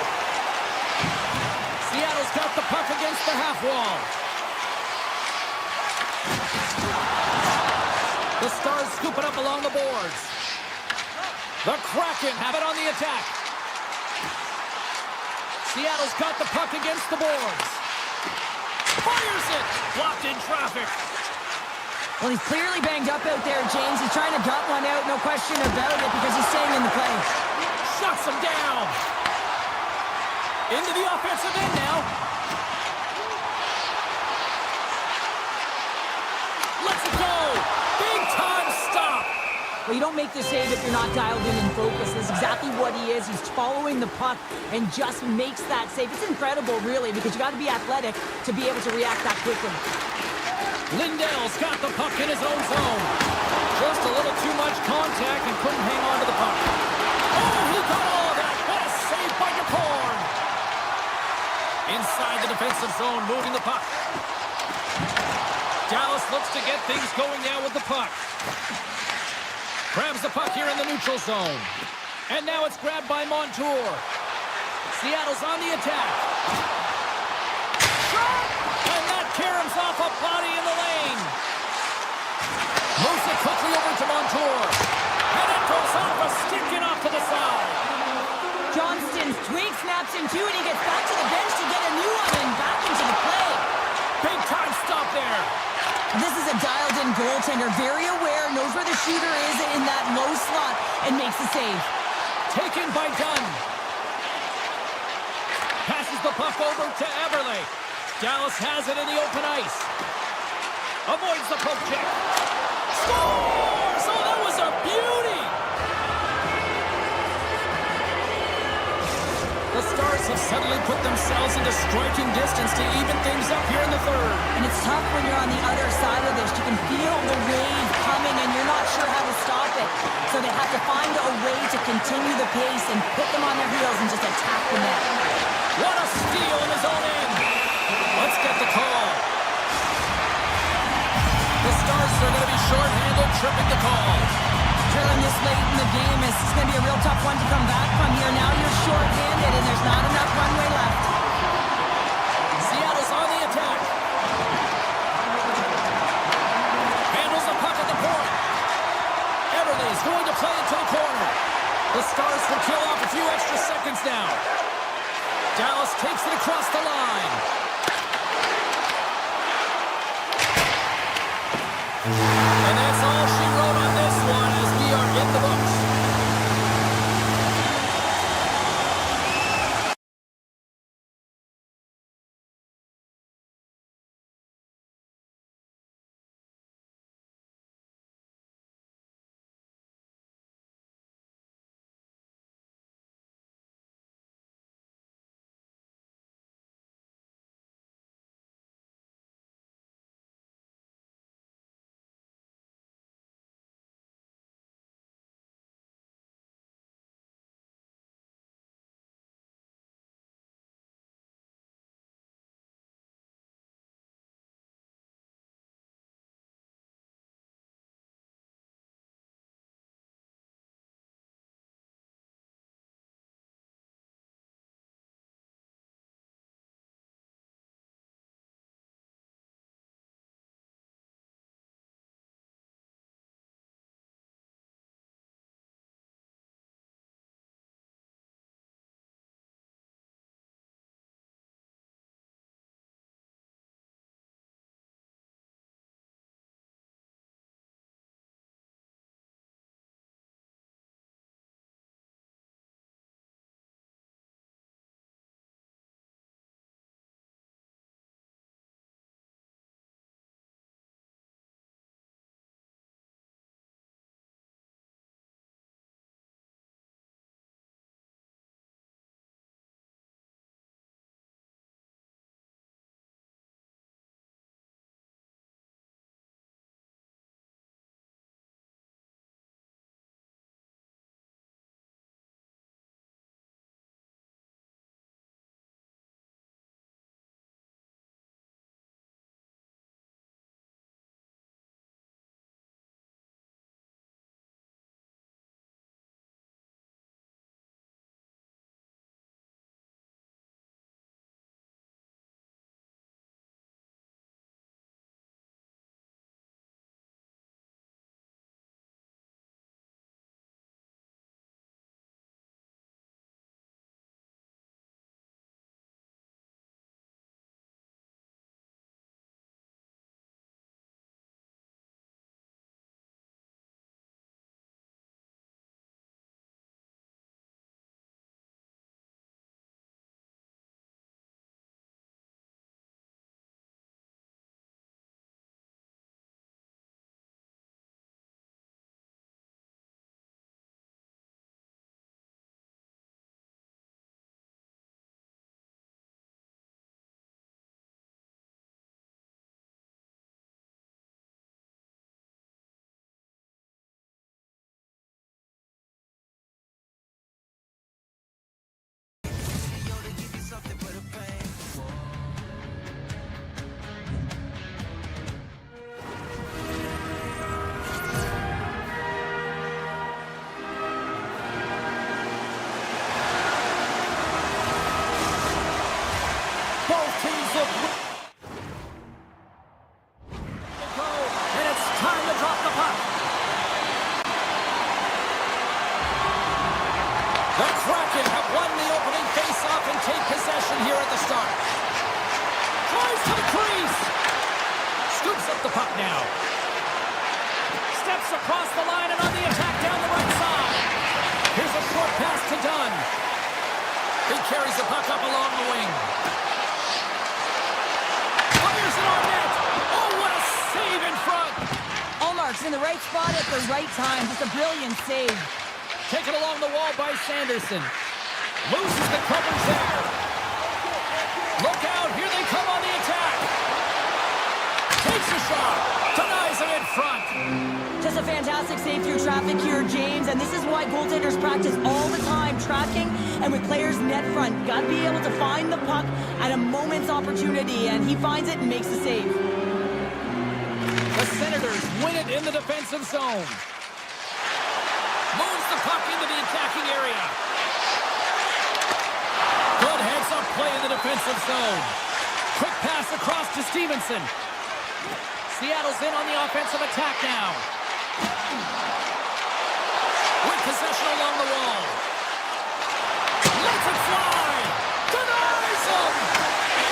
Seattle's got the puck against the half wall. The Stars scoop it up along the boards. The Kraken have it on the attack. Seattle's got the puck against the boards. Fires it! Blocked in traffic. Well, he's clearly banged up out there, James. He's trying to gut one out, no question about it, because he's staying in the play. Shuts him down. Into the offensive end now. Let's it go. Big time stop. Well, you don't make the save if you're not dialed in and focused. That's exactly what he is. He's following the puck and just makes that save. It's incredible, really, because you got to be athletic to be able to react that quickly. Lindell's got the puck in his own zone. Just a little too much contact and couldn't hang on to the puck. Oh, he got all of that. What a save by DeCorn. Inside the defensive zone, moving the puck. Dallas looks to get things going now with the puck. Grabs the puck here in the neutral zone. And now it's grabbed by Montour. Seattle's on the attack. Shot! And that caroms off a body in the lane. Moves it quickly over to Montour. And it goes off a stick and off to the side. Johnston's twig snaps in two, and he gets back to the bench to get a new one and back into the play. Big time stop there. This is a dialed-in goaltender, very aware, knows where the shooter is in that low slot, and makes the save. Taken by Dunn. Passes the puck over to Eberle. Dallas has it in the open ice. Avoids the poke check. Scores! Oh, that was a beauty! The Stars have suddenly put themselves into striking distance to even things up here in the third. And it's tough when you're on the other side of this. You can feel the wave coming, and you're not sure how to stop it. So they have to find a way to continue the pace and put them on their heels and just attack the net. What a steal in his own end. Let's get the call. The Stars are going to be shorthanded, tripping the call. Turn this late in the game, it's going to be a real tough one to come back from here. Now you're shorthanded, and there's not enough runway left. Seattle's on the attack. Handles the puck at the point. Eberle is going to play it to the corner. The Stars will kill off a few extra seconds now. Dallas takes it across the line. And that's all she wrote on this one as we are in the books. both. And it's time to drop the puck. The Kraken have won the opening face-off and take possession here at the start. Drives to the crease. Scoops up the puck now. Steps across the line and on the attack down the right side. Here's a short pass to Dunn. He carries the puck up along the wing. Fires it on net. Oh, what a save in front. Allmark's in the right spot at the right time. Just a brilliant save. Taken along the wall by Sanderson. Loses the coverage there. Look out, here they come on the attack. Takes a shot. Denies it in front. Just a fantastic save through traffic here, James, and this is why goaltenders practice all the time, tracking and with players net front. Got to be able to find the puck at a moment's opportunity, and he finds it and makes the save. The Senators win it in the defensive zone. Moves the puck into the attacking area. Good heads-up play in the defensive zone. Quick pass across to Stevenson. Seattle's in on the offensive attack now. With possession along the wall. Lets it fly. Denies him.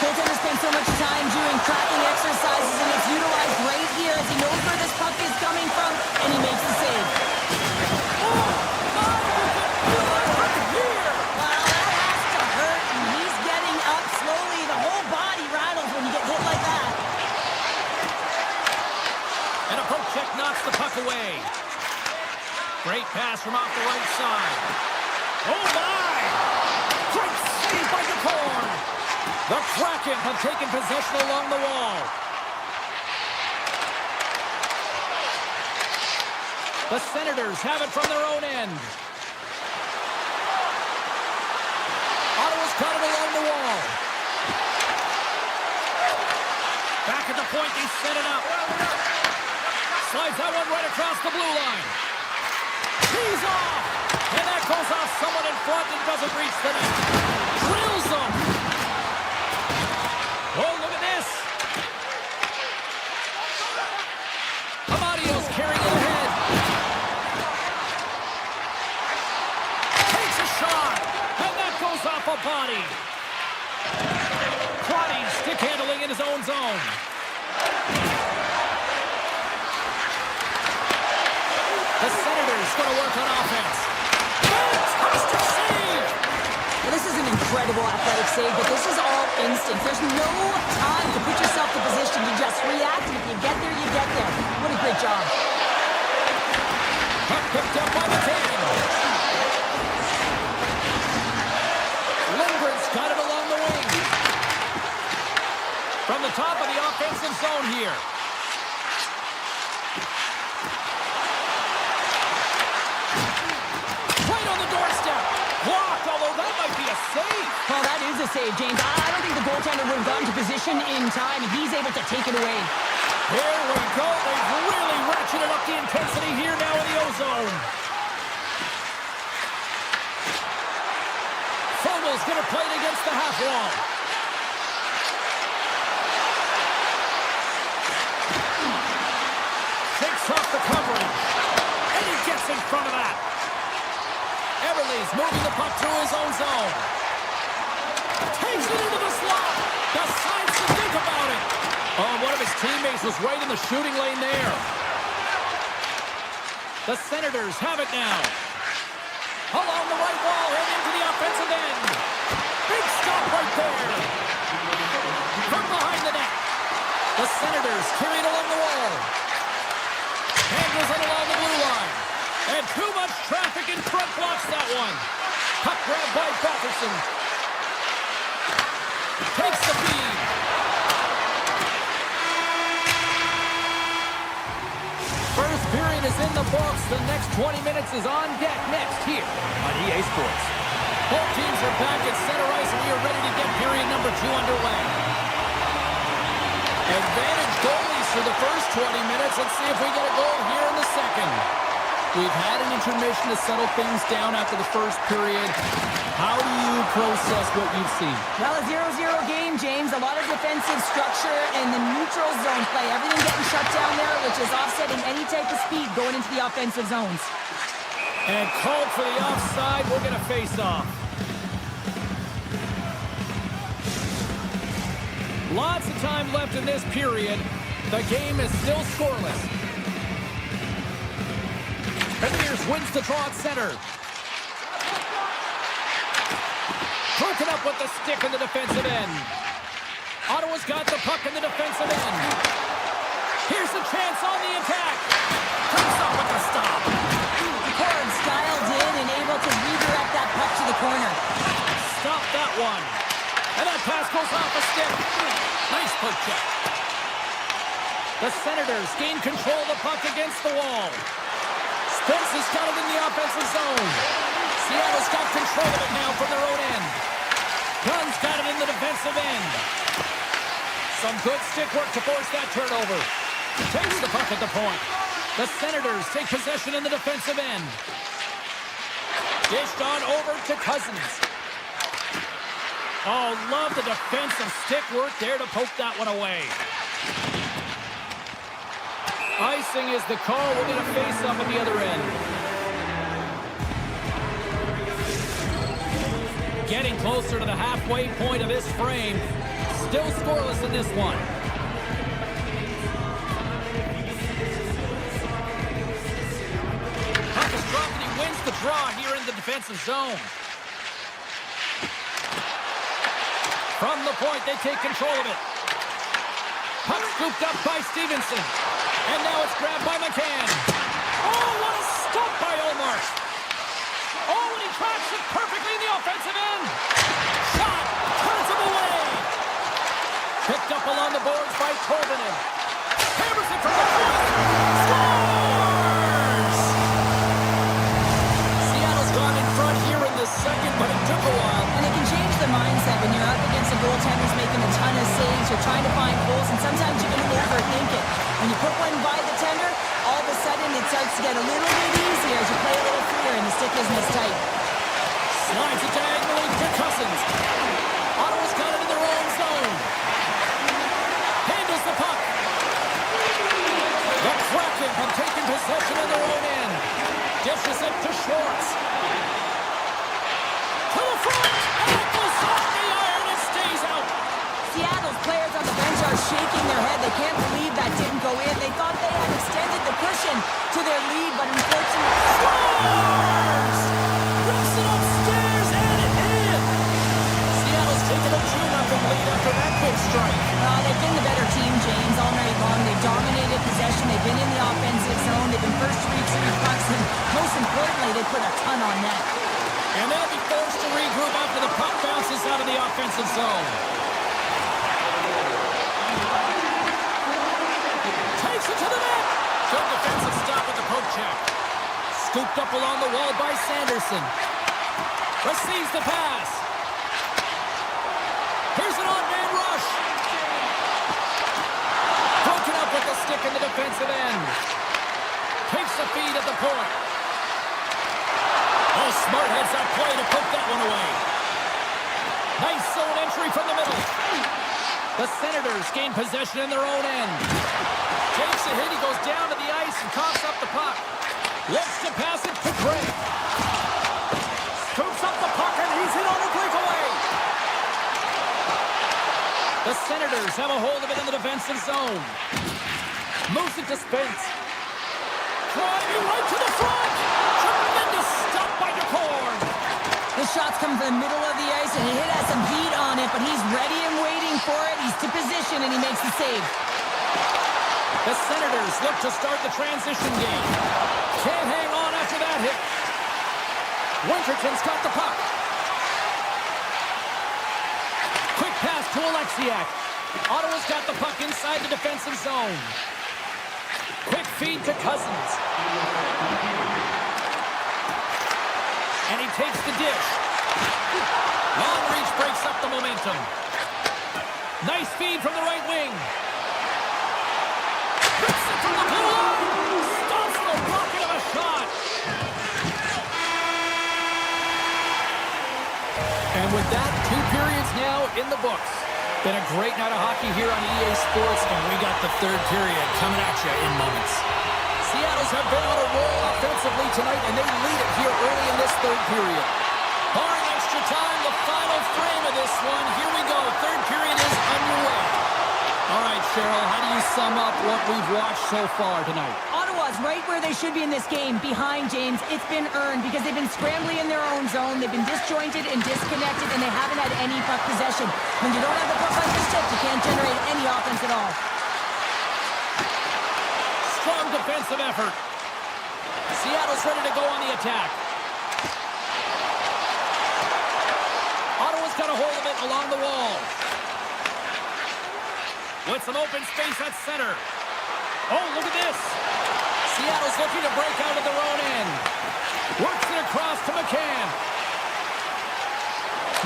Goaltenders spend so much time doing tracking exercises, and it's utilized right here as he knows where this puck is coming from, and he makes the save. Knocks the puck away. Great pass from off the right side. Oh, my! Great save by the corner. The Kraken have taken possession along the wall. The Senators have it from their own end. Ottawa's got it along the wall. Back at the point, they set it up. Slides that one right across the blue line. He's off! And that goes off someone in front and doesn't reach the net. Drills them! Oh, look at this! Amadio's carrying it ahead. Takes a shot! And that goes off a body. Crotty stick handling in his own zone. The Senators going to work on offense. Fantastic save! Well, this is an incredible athletic save, but this is all instinct. There's no time to put yourself in position. You just react, and if you get there, you get there. What a great job. Puck picked up by the team. Lindgren's got it along the wing. From the top of the offensive zone here. Blocked, although that might be a save. Well, that is a save, James. I don't think the goaltender would have gotten to position in time, and he's able to take it away. Here we go. They've really ratcheted up the intensity here now in the O-zone. Fogel's going to play it against the half wall. Takes off the coverage. And he gets in front of that. Everly's moving the puck through his own zone. Takes it into the slot. Decides to think about it. Oh, one of his teammates was right in the shooting lane there. The Senators have it now. Along the right wall and into the offensive end. Big stop right there. From behind the net. The Senators carry it along the wall. Handles it along the blue line. And too much traffic in front blocks that one. Puck grab by Batherson. Takes the feed. First period is in the books. The next 20 minutes is on deck next here on EA Sports. Both teams are back at center ice, and we are ready to get period number 2 underway. Advantage goalies for the first 20 minutes. Let's see if we get a goal here in the second. We've had an intermission to settle things down after the first period. How do you process what you've seen? Well, a 0-0 game, James. A lot of defensive structure and the neutral zone play. Everything getting shut down there, which is offsetting any type of speed going into the offensive zones. And called for the offside. We'll get a face-off. Lots of time left in this period. The game is still scoreless. Premiers wins the draw at center. Broken up with the stick in the defensive end. Ottawa's got the puck in the defensive end. Here's a chance on the attack. Comes up with the stop. Cords dialed in and able to redirect that puck to the corner. Stop that one. And that pass goes off a stick. Nice poke check. The Senators gain control of the puck against the wall. Spence has got it in the offensive zone. Seattle's got control of it now from their own end. Gunn's got it in the defensive end. Some good stick work to force that turnover. Takes the puck at the point. The Senators take possession in the defensive end. Dished on over to Cousins. Oh, love the defensive stick work there to poke that one away. Icing is the call. We're going to face up at the other end. Getting closer to the halfway point of this frame. Still scoreless in this one. Puck is dropped and he wins the draw here in the defensive zone. From the point, they take control of it. Puck scooped up by Stevenson. And now it's grabbed by McCann. Oh, what a stop by Olmark. Oh, and he tracks it perfectly in the offensive end. Shot, turns him away. Picked up along the boards by Koivunen. Hammers it from the front. Scores! Seattle's gone in front here in the second, but it took a while. And it can change the mindset when you're up against a goaltender who's making a ton of saves. You're trying to find goals, and sometimes you can overthink it. When you put one by the tender, all of a sudden it starts to get a little bit easier as you play a little freer and the stick isn't as tight. Slides it diagonally to Cousins. Ottawa's got it in their own zone. Handles the puck. The Kraken have taken possession in their own end. Dishes it to Schwartz. To the front. And it goes off the iron and stays out. Seattle's players on the bench are shaking their head. They can't believe that didn't go in. They thought they had extended the cushion to their lead, but unfortunately... Scores! Rips it upstairs and it in. Seattle's taken a 2-0 lead after that quick strike. They've been the better team, James, all night long. They've dominated possession. They've been in the offensive zone. They've been first to reach the pucks, and most importantly, they put a ton on net. And they'll be forced to regroup after the puck bounces out of the offensive zone. Takes it to the net. Good defensive stop with the poke check. Scooped up along the wall by Sanderson. Receives the pass. Here's an on-man rush. Broken up with the stick in the defensive end. Takes the feed at the point. Oh, smart heads that play to poke that one away. Nice zone entry from the middle. The Senators gain possession in their own end. Takes a hit, he goes down to the ice and coughs up the puck. Looks to pass it to Gray. Scoops up the puck and he's in on a breakaway. The Senators have a hold of it in the defensive zone. Moves it to Spence. Driving right to the front. Tremendous stop by DeCorn. The shot's come from the middle of the ice, and the hit has some heat on it, but he's ready and waiting for it. He's to position, and he makes the save. The Senators look to start the transition game. Can't hang on after that hit. Winterton's got the puck. Quick pass to Alexiak. Ottawa's got the puck inside the defensive zone. Quick feed to Cousins. And he takes the dish. Long reach breaks up the momentum. Nice feed from the right wing. Rips it from the blue line. Stops the rocket of a shot. And with that, 2 periods now in the books. Been a great night of hockey here on EA Sports, and we got the 3rd period coming at you in moments. Seattle's have been on a roll offensively tonight, and they lead it here early in this 3rd period. Barring extra time, the final frame of this one. Here we go. 3rd period is underway. All right, Cheryl, how do you sum up what we've watched so far tonight? Ottawa's right where they should be in this game, behind James. It's been earned because they've been scrambling in their own zone. They've been disjointed and disconnected, and they haven't had any puck possession. When you don't have the puck on your stick, you can't generate any offense at all. Strong defensive effort. Seattle's ready to go on the attack. Ottawa's got a hold of it along the wall. With some open space at center. Oh, look at this. Seattle's looking to break out of their own end. Works it across to McCann.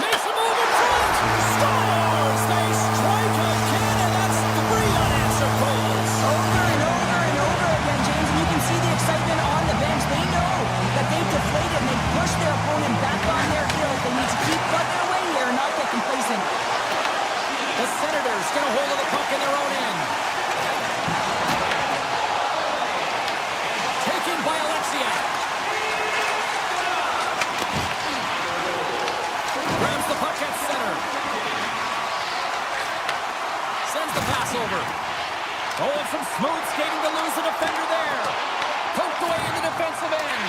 Makes a move in front. Scores! They strike again, and that's 3 unanswered goals. Over and over and over again, James, and you can see the excitement on the bench. They know that they've deflated and they've pushed their opponent back on their heels. They need to keep plugging away here and not get complacent. The Senators get a hold of the puck in their own end. Taken by Alexiak. Grabs the puck at center. Sends the pass over. Oh, and some smooth skating to lose the defender there. Poked away in the defensive end.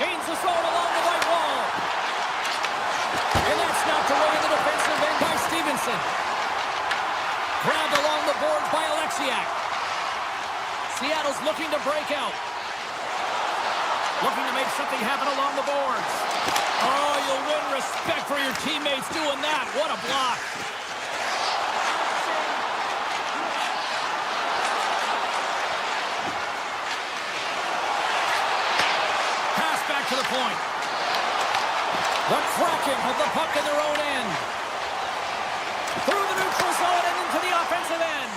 Gains the zone along the right wall. And that's knocked away in the defensive end by Stevenson. Grabbed along the boards by Alexiak. Seattle's looking to break out. Looking to make something happen along the boards. Oh, you'll win respect for your teammates doing that. What a block. Pass back to the point. The Kraken have the puck in their own end. Through the neutral zone and into the offensive end.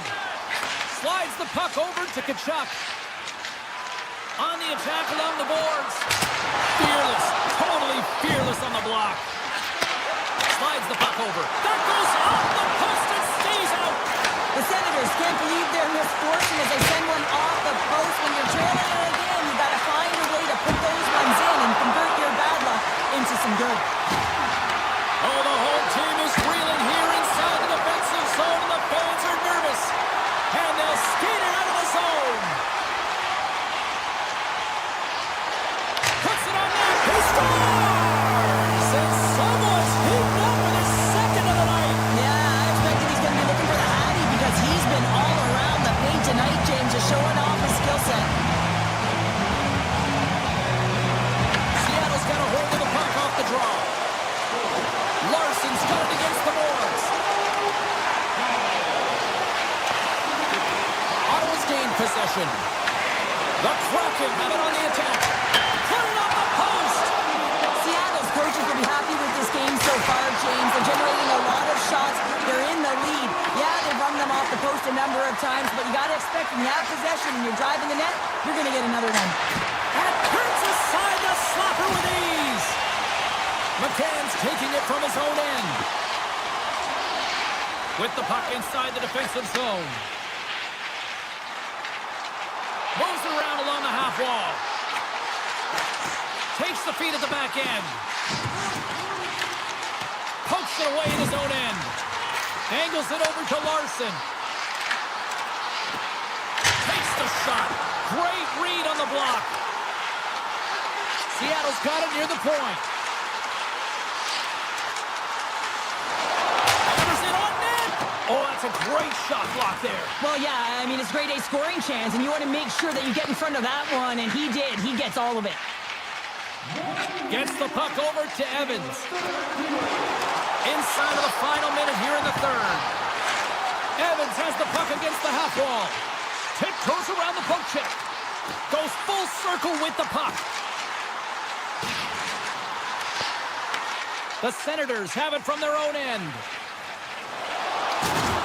Slides the puck over to Kodiak. On the attack along the boards. Fearless, totally fearless on the block. Slides the puck over. That goes off the post and stays out. The Senators can't believe their misfortune as they send one off the post. When you're trailing it again, you got to find a way to put those ones in and convert your bad luck into some good. Oh, the whole team is reeling here inside the defensive zone, and the fans are nervous. And they'll skate it out of the zone. Puts it on net. He scores! And someone's heaped up with his 2nd of the night. Yeah, I expected he's going to be looking for the Hattie because he's been all around the paint tonight, James, just showing off his skill set. Seattle's got a hold of the puck off the draw. Larson's got it against the boards. Ottawa's gained possession. The Kraken have it on the attack. Put it on the post. Seattle's coaches will be happy with this game so far, James. They're generating a lot of shots. They're in the lead. Yeah, they've run them off the post a number of times, but you got to expect when you have possession and you're driving the net, you're going to get another one. And turns aside the slapper with ease. McCann's taking it from his own end. With the puck inside the defensive zone. Moves around along the half wall. Takes the feed at the back end. Pokes it away in his own end. Angles it over to Larson. Takes the shot. Great read on the block. Seattle's got it near the point. Oh, that's a great shot block there. Well, yeah, I mean, it's grade A scoring chance, and you want to make sure that you get in front of that one, and he did. He gets all of it. Gets the puck over to Evans. Inside of the final minute here in the 3rd. Evans has the puck against the half wall. Tiptoes around the poke check. Goes full circle with the puck. The Senators have it from their own end.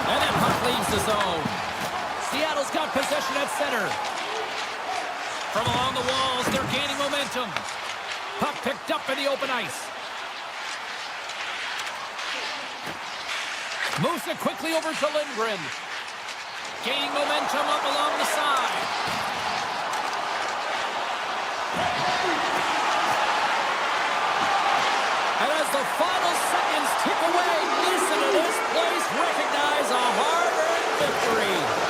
And that puck leaves the zone. Seattle's got possession at center. From along the walls, they're gaining momentum. Puck picked up in the open ice. Moves it quickly over to Lindgren. Gaining momentum up along the side. And as the final seconds tick away, listen to this place recognize a hard-earned victory.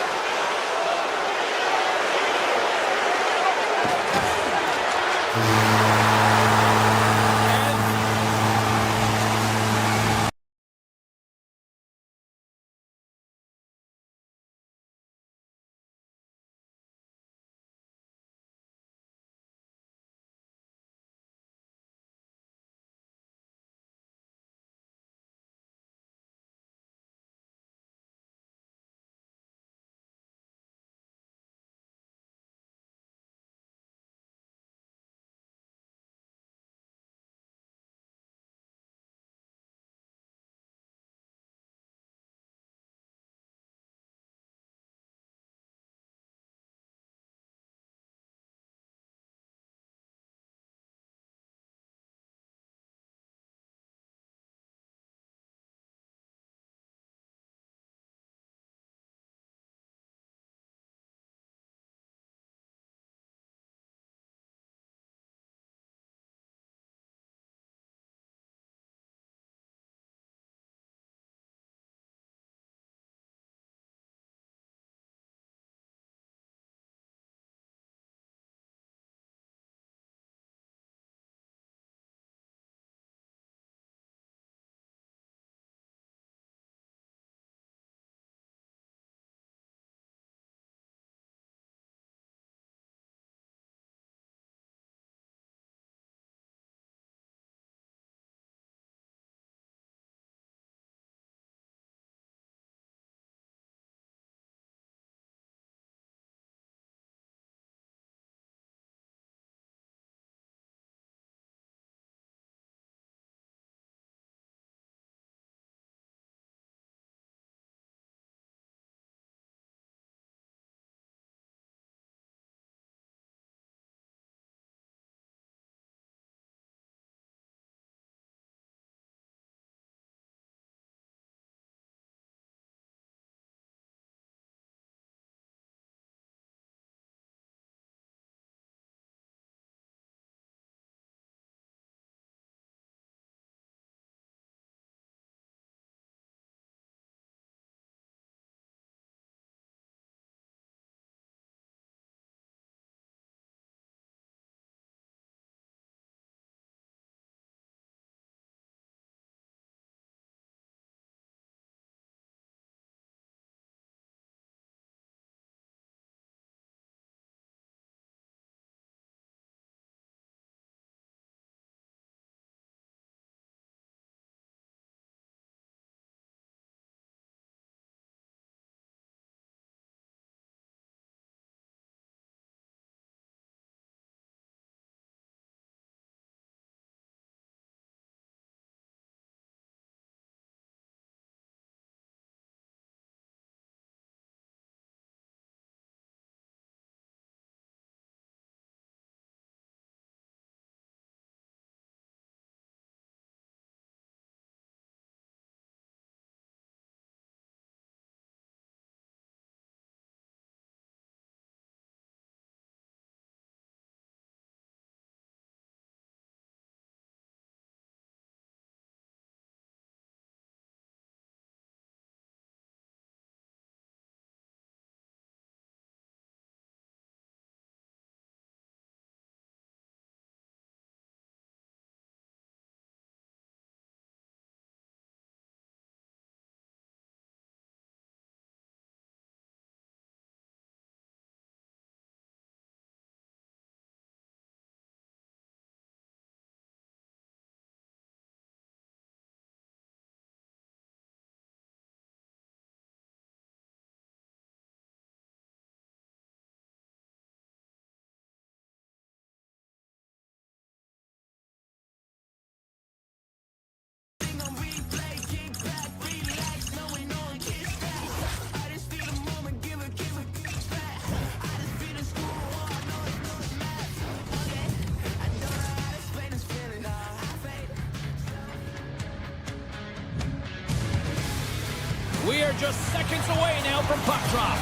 We are just seconds away now from puck drop.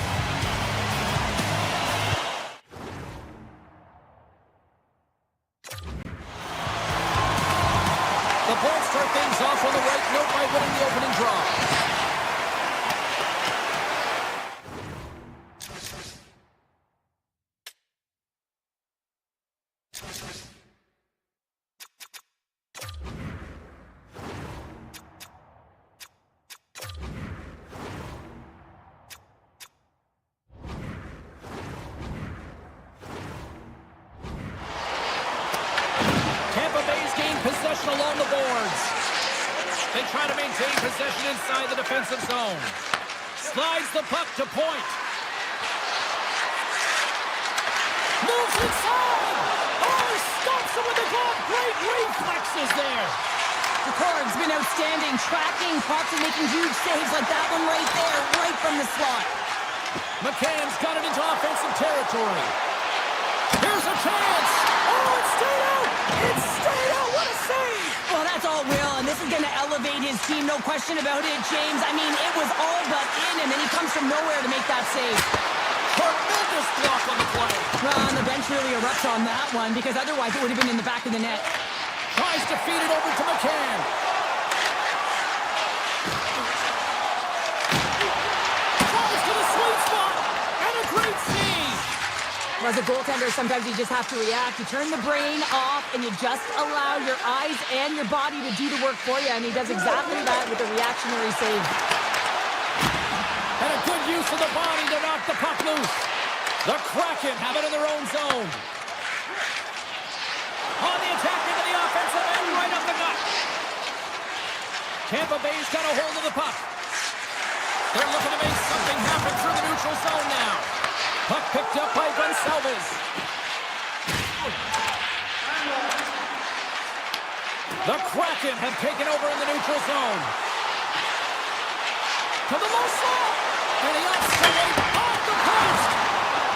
The Bolts start things off on the right note by winning the opening draw. Tampa Bay's gained possession along the boards. They try to maintain possession inside the defensive zone. Slides the puck to point. Moves inside! Oh, he stops him with the glove! Great reflexes there! The Corg's been outstanding, tracking pucks and making huge saves like that one right there, right from the slot. McCann's got it into offensive territory. Here's a chance! Oh, it's stayed out! It's stayed out! What a save! Well, that's all Will, and this is going to elevate his team, no question about it, James. I mean, it was all but in, and then he comes from nowhere to make that save. Tremendous block on the play. Well, and the bench really erupts on that one, because otherwise it would have been in the back of the net. Tries to feed it over to McCann. Tries to the sweet spot. And a great save. As a goaltender, sometimes you just have to react. You turn the brain off, and you just allow your eyes and your body to do the work for you, and he does exactly that with a reactionary save. And a good use of the body to knock the puck loose. The Kraken have it in their own zone. On the attack into the offensive end, right up the gut. Tampa Bay's got a hold of the puck. They're looking to make something happen through the neutral zone now. Puck picked up by Gonsalves. The Kraken have taken over in the neutral zone. To the low slot. And he offside off the post.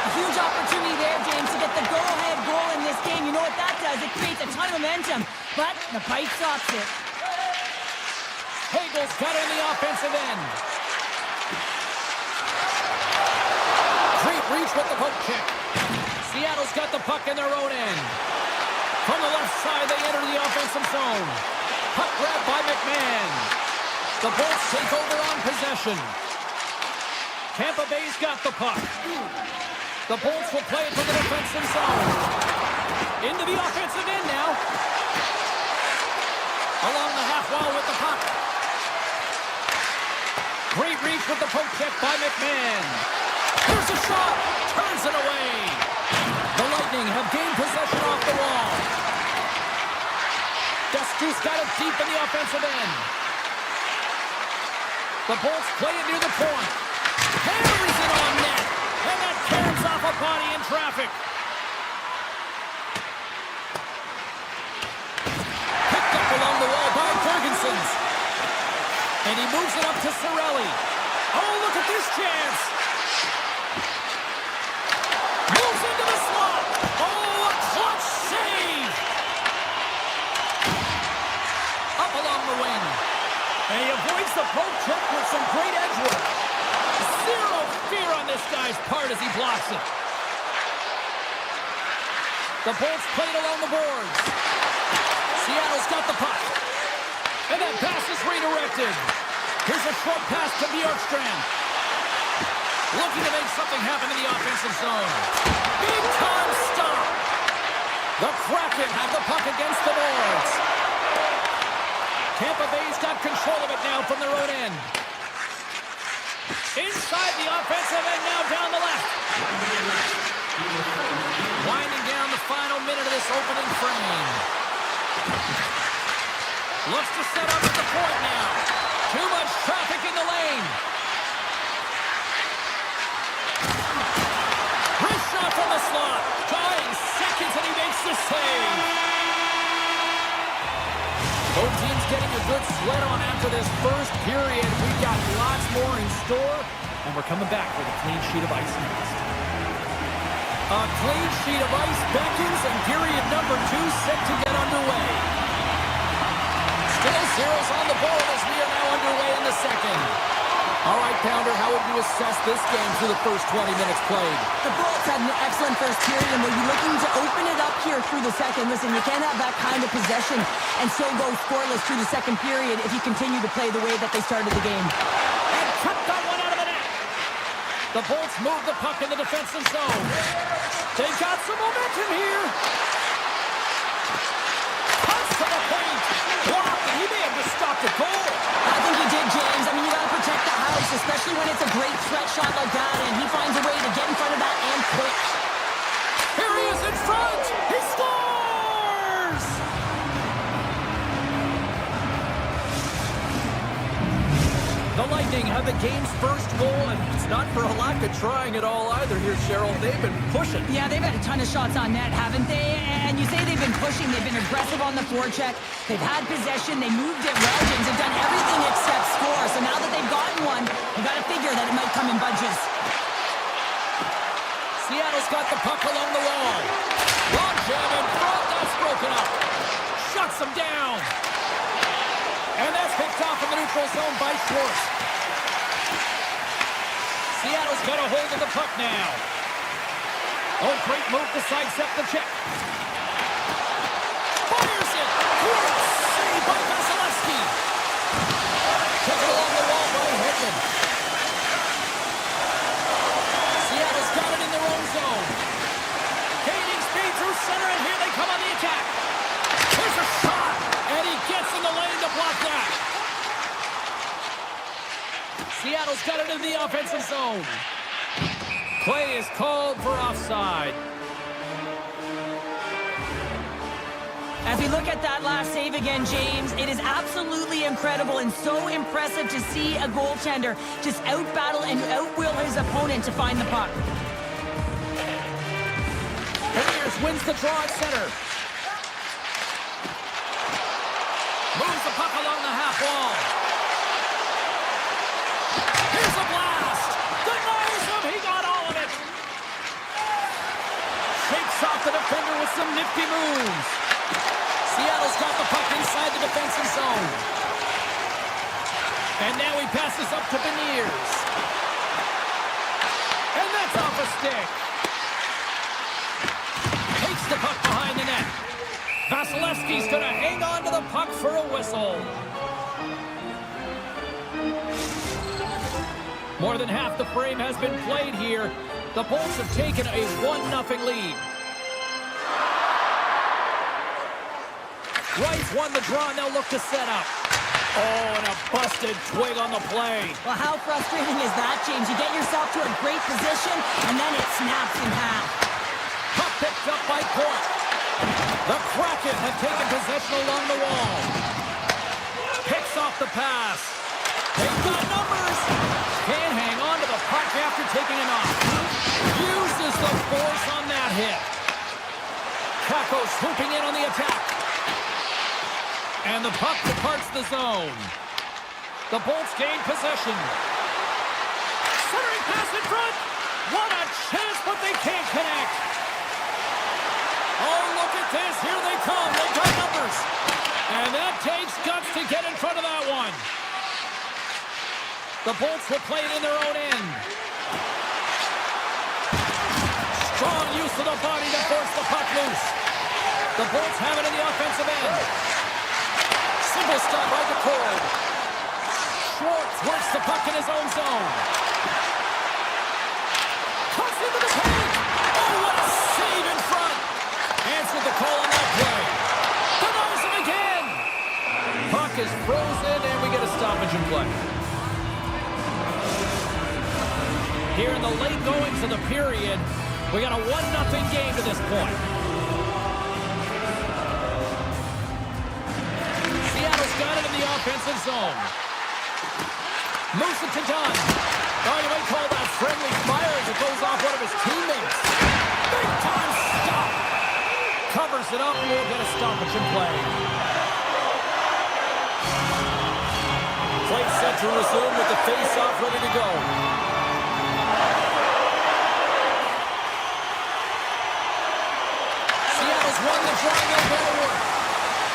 A huge opportunity there, James, to get the go-ahead goal in this game. You know what that does? It creates a ton of momentum, but the pipe stops it. Hagel's got it in the offensive end. Great reach with the poke check. Seattle's got the puck in their own end. From the left side, they enter the offensive zone. Puck grab by McMahon. The Bolts take over on possession. Tampa Bay's got the puck. The Bolts will play it to the defensive zone. Into the offensive end now. Along the half wall with the puck. Great reach with the poke check by McMahon. Here's a shot. Turns it away. The Lightning have gained possession off the wall. Desku's got it deep in the offensive end. The Bolts play it near the point. Carries it on net. And that carries off a body in traffic. Picked up along the wall by Ferguson's. And he moves it up to Cirelli. Oh, look at this chance. Moves into the slot. Oh, a clutch save. Up along the wing. And he avoids the poke check with some great edge work. Zero fear on this guy's part as he blocks it. The Bolts played along the boards. Seattle's got the puck. And that pass is redirected. Here's a short pass to Bjorkstrand. Looking to make something happen in the offensive zone. Big time stop. The Kraken have the puck against the boards. Tampa Bay's got control of it now from their own end. Inside the offensive end now down the left. Winding down the final minute of this opening frame. Looks to set up at the point now. Too much traffic in the lane. Wrist shot from the slot. Dying seconds and he makes the save. Both teams getting a good sweat on after this first period. We've got lots more in store, and we're coming back with a clean sheet of ice next. A clean sheet of ice beckons, and period number 2 set to get underway. Still zeros on the board as we are now underway in the second. All right. would you assess this game through the first 20 minutes played? The Bolts had an excellent first period, and they'll be looking to open it up here through the second. Listen, you can't have that kind of possession and still go scoreless through the second period if you continue to play the way that they started the game. And kept that one out of the net. The Bolts move the puck in the defensive zone. They've got some momentum here. Cuts to the paint. Blocked, and he may have just stopped a goal. I think he did, James. I mean, you got to protect the house, especially when it's a great threat shot like that, and he finds a way to get in front of that and quick. Here he is in front. He scores! The Lightning have the game's first goal, and it's not for a lack of trying at all either here, Cheryl. They've been pushing. Yeah, they've had a ton of shots on net, haven't they? And you say they've been pushing. They've been aggressive on the forecheck. They've had possession. They moved it well, James. They've done everything except score. So now that they've gotten one, you got to figure that it might come in bunches. Seattle's got the puck along the wall. Long jam in front. That's broken up. Shuts them down. And that's picked off in the neutral zone by Schwartz. Seattle's got a hold of the puck now. Oh, great move to sidestep the check. Fires it. Great save by Vasilevsky. Took it along the wall by Hedman. Seattle's got it in their own zone. Gaining speed through center, and here they come on the attack. Here's a shot, and he gets in the lane to block that. Seattle's got it in the offensive zone. Play is called for offside. As we look at that last save again, James, it is absolutely incredible and so impressive to see a goaltender just outbattle and outwill his opponent to find the puck. Villiers wins the draw at center. Moves the puck along the half wall. Here's a blast. Denies him. He got all of it. Shakes off the defender with some nifty moves. Seattle's got the puck inside the defensive zone. And now he passes up to Villiers. And that's off a stick. Takes the puck behind the net. Vasilevsky's going to hang on to the puck for a whistle. More than half the frame has been played here. The Bolts have taken a 1-0 lead. Rice won the draw, and they'll look to set up. Oh, and a busted twig on the play. Well, how frustrating is that, James? You get yourself to a great position, and then it snaps in half. Puck picked up by Court. The Kraken have taken possession along the wall. Picks off the pass. They've got numbers. Can't hang on to the puck after taking it off. Uses the force on that hit. Kako swooping in on the attack. And the puck departs the zone. The Bolts gain possession. Centering pass in front. What a chance, but they can't connect. Oh, look at this. Here they come. They got numbers. And that takes guts to get in front of that one. The Bolts will play it in their own end. Strong use of the body to force the puck loose. The Bolts have it in the offensive end. Simple stop by the cord. Schwartz works the puck in his own zone. Cuts into the paint. Oh, what a save in front. Answered the call on that play. Denies him again. Puck is frozen, and we get a stoppage in play. Here in the late goings of the period, we got a 1-0 game to this point. Seattle's got it in the offensive zone. Moves it to Dunn. Oh, you might call that friendly fire as it goes off one of his teammates. Big time stop. Covers it up, and we'll get a stoppage in play. Play set to resume with the face-off ready to go. Won the draw, no better work.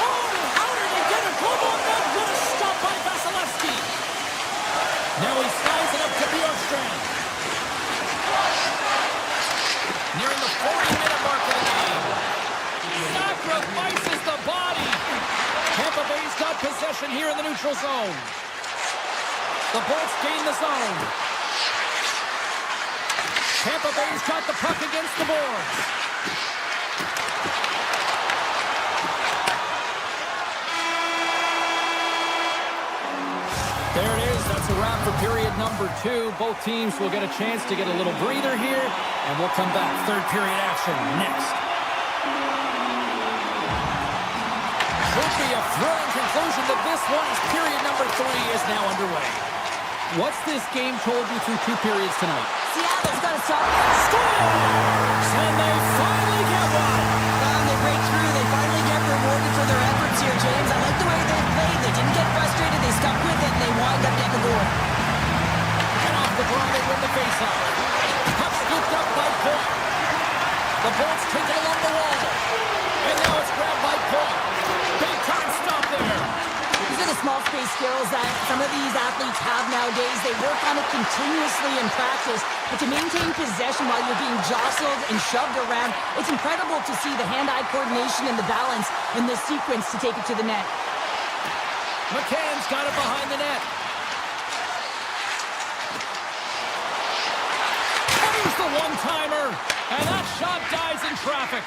Oh, how did he get it? Global net. What a stop by Vasilevsky. Now he slides it up to Bjork. Markstrom. Nearing the 40-minute mark of the game. Sacrifices the body. Tampa Bay's got possession here in the neutral zone. The Bolts gain the zone. Tampa Bay's got the puck against the boards. There it is. That's a wrap for period number 2. Both teams will get a chance to get a little breather here, and we'll come back. Third period action next. Should be a thrilling conclusion to this one as period number 3 is now underway. What's this game told you through 2 periods tonight? Seattle's got to stop. Scores! And they finally get one! They break through. They finally get rewarded for their efforts here, James. I like the way they played. They didn't get frustrated. They stuck with it, and they wind up getting the goal. And off the draw, they win the faceoff. Puck scooped up by Point. The Bolts take it along the wall. And now it's grabbed by Point. Big time stop there. These are the small space skills that some of these athletes have nowadays. They work on it continuously in practice, but to maintain possession while you're being jostled and shoved around, it's incredible to see the hand-eye coordination and the balance in this sequence to take it to the net. McCann's got it behind the net. There's the one-timer, and that shot dies in traffic.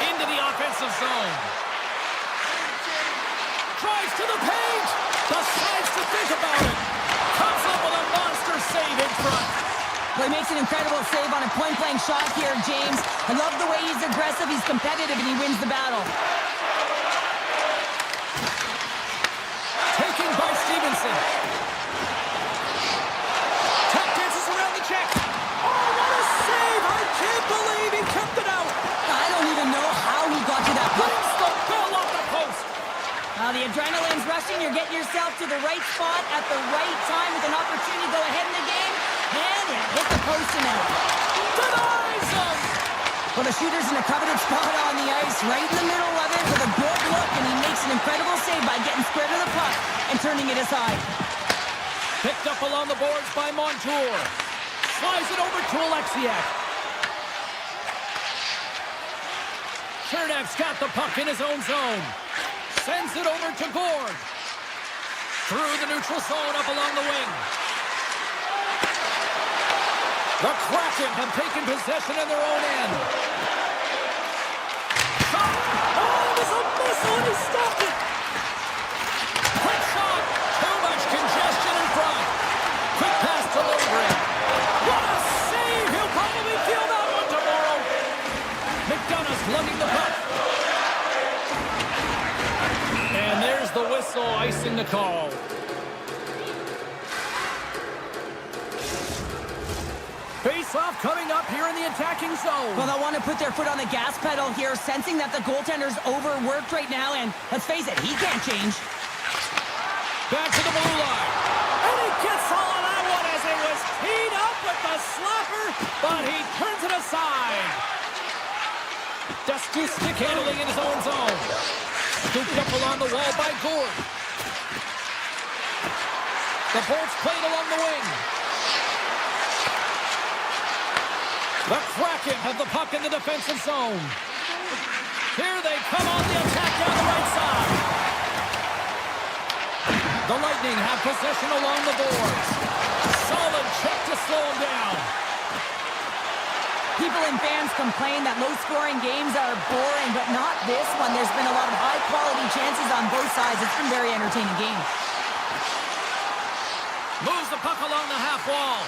Into the offensive zone. Drives to the paint. Decides to think about it. Comes up with a monster save in front. Well, he makes an incredible save on a point-blank shot here, James. I love the way he's aggressive, he's competitive, and he wins the battle. Taking by Stevenson. Tap dances around the check. Oh, what a save! I can't believe he kept it out. I don't even know how he got to that puck. Brings the bell off the post. The adrenaline's rushing. You're getting yourself to the right spot at the right time with an opportunity to go ahead in the game. And you hit the post and out. Denies him. Well, the shooter's in a coveted spot on the ice, right in the middle of it with a good look, and he makes an incredible save by getting square to the puck and turning it aside. Picked up along the boards by Montour. Slides it over to Alexiak. Chernev's got the puck in his own zone. Sends it over to Gord. Through the neutral zone up along the wing. The Kraken have taken possession in their own end. Shot! Oh, it was a missile and he stopped it! Quick shot! Too much congestion in front. Quick pass to Lundgren. What a save! He'll probably feel that one tomorrow. McDonough's lugging the puck. And there's the whistle, icing the call. Face-off coming up here in the attacking zone. Well, they'll want to put their foot on the gas pedal here, sensing that the goaltender's overworked right now, and let's face it, he can't change. Back to the blue line. And he gets all of that one as it was teed up with the slapper, but he turns it aside. Dusty stick handling in his own zone. Scooped up along the wall by Gord. The Bolts played along the wing. The Kraken have the puck in the defensive zone. Here they come on the attack down the right side. The Lightning have possession along the boards. Solid check to slow them down. People and fans complain that low-scoring games are boring, but not this one. There's been a lot of high-quality chances on both sides. It's been a very entertaining game. Moves the puck along the half wall.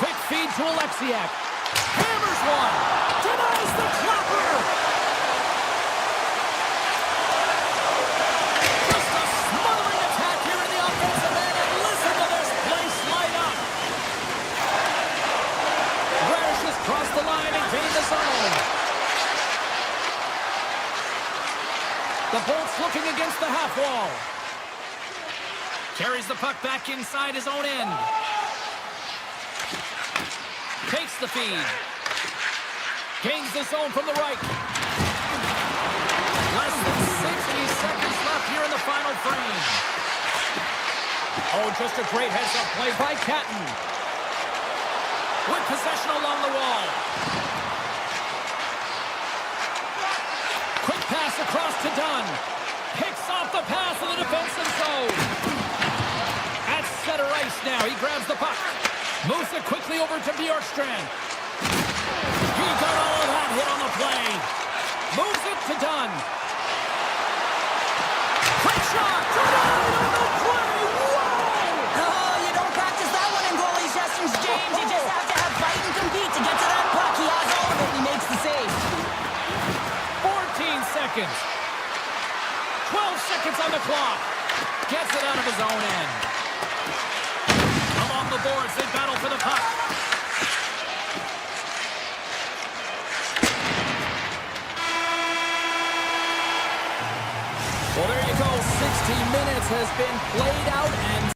Quick feed to Alexiak. Hammers one. Denies the clapper. Just a smothering attack here in the offensive end. And listen to this place light up. Radish has crossed the line and gained the zone. The Bolts looking against the half wall. Carries the puck back inside his own end. Takes the feed. Gains the zone from the right. Less than 60 seconds left here in the final frame. Oh, just a great heads-up play by Catton. With possession along the wall. Quick pass across to Dunn. Picks off the pass in the defensive zone. At center ice now. He grabs the puck. Moves it quickly over to Bjorkstrand. He got all of that hit on the play. Moves it to Dunn. Quick shot. Denied on the play. Whoa! Oh, you don't practice that one in goalie sessions, James. You just have to have fight and compete to get to that puck. He has all of it. He makes the save. 14 seconds. 12 seconds on the clock. Gets it out of his own end. Along the boards, they battle for the puck. Well, there you go. 60 minutes has been played out, and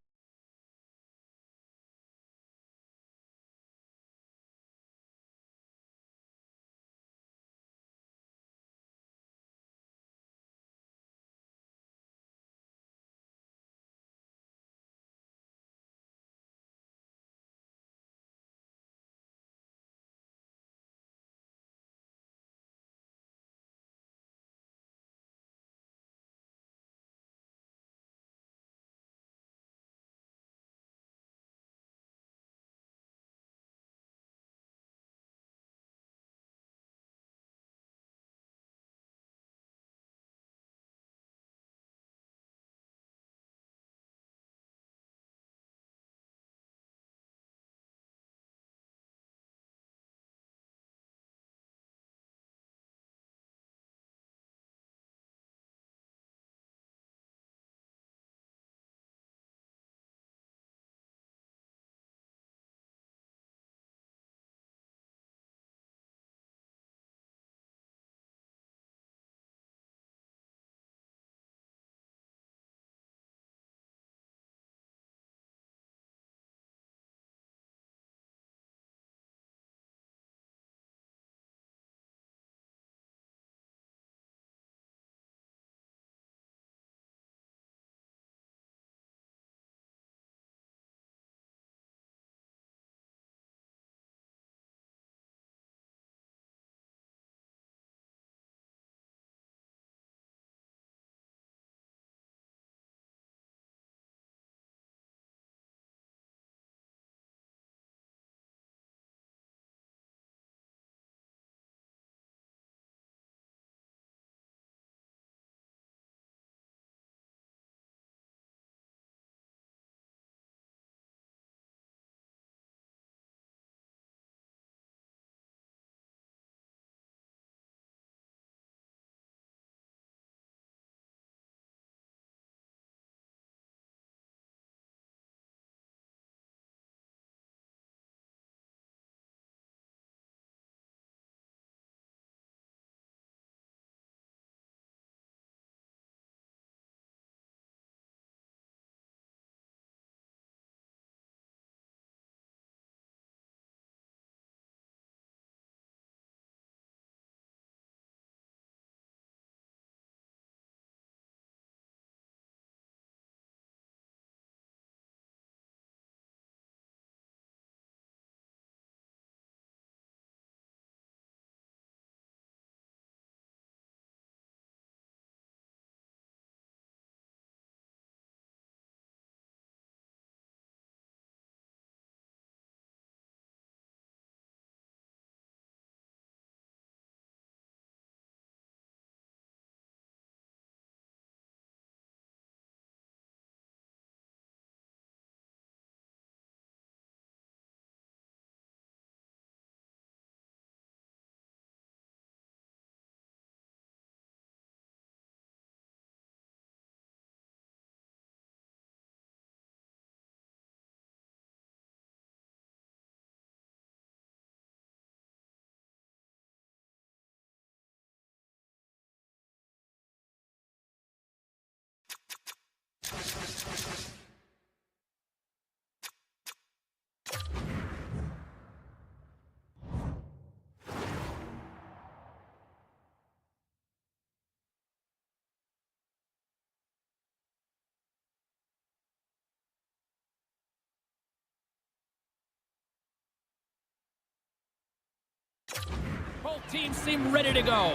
Both teams seem ready to go.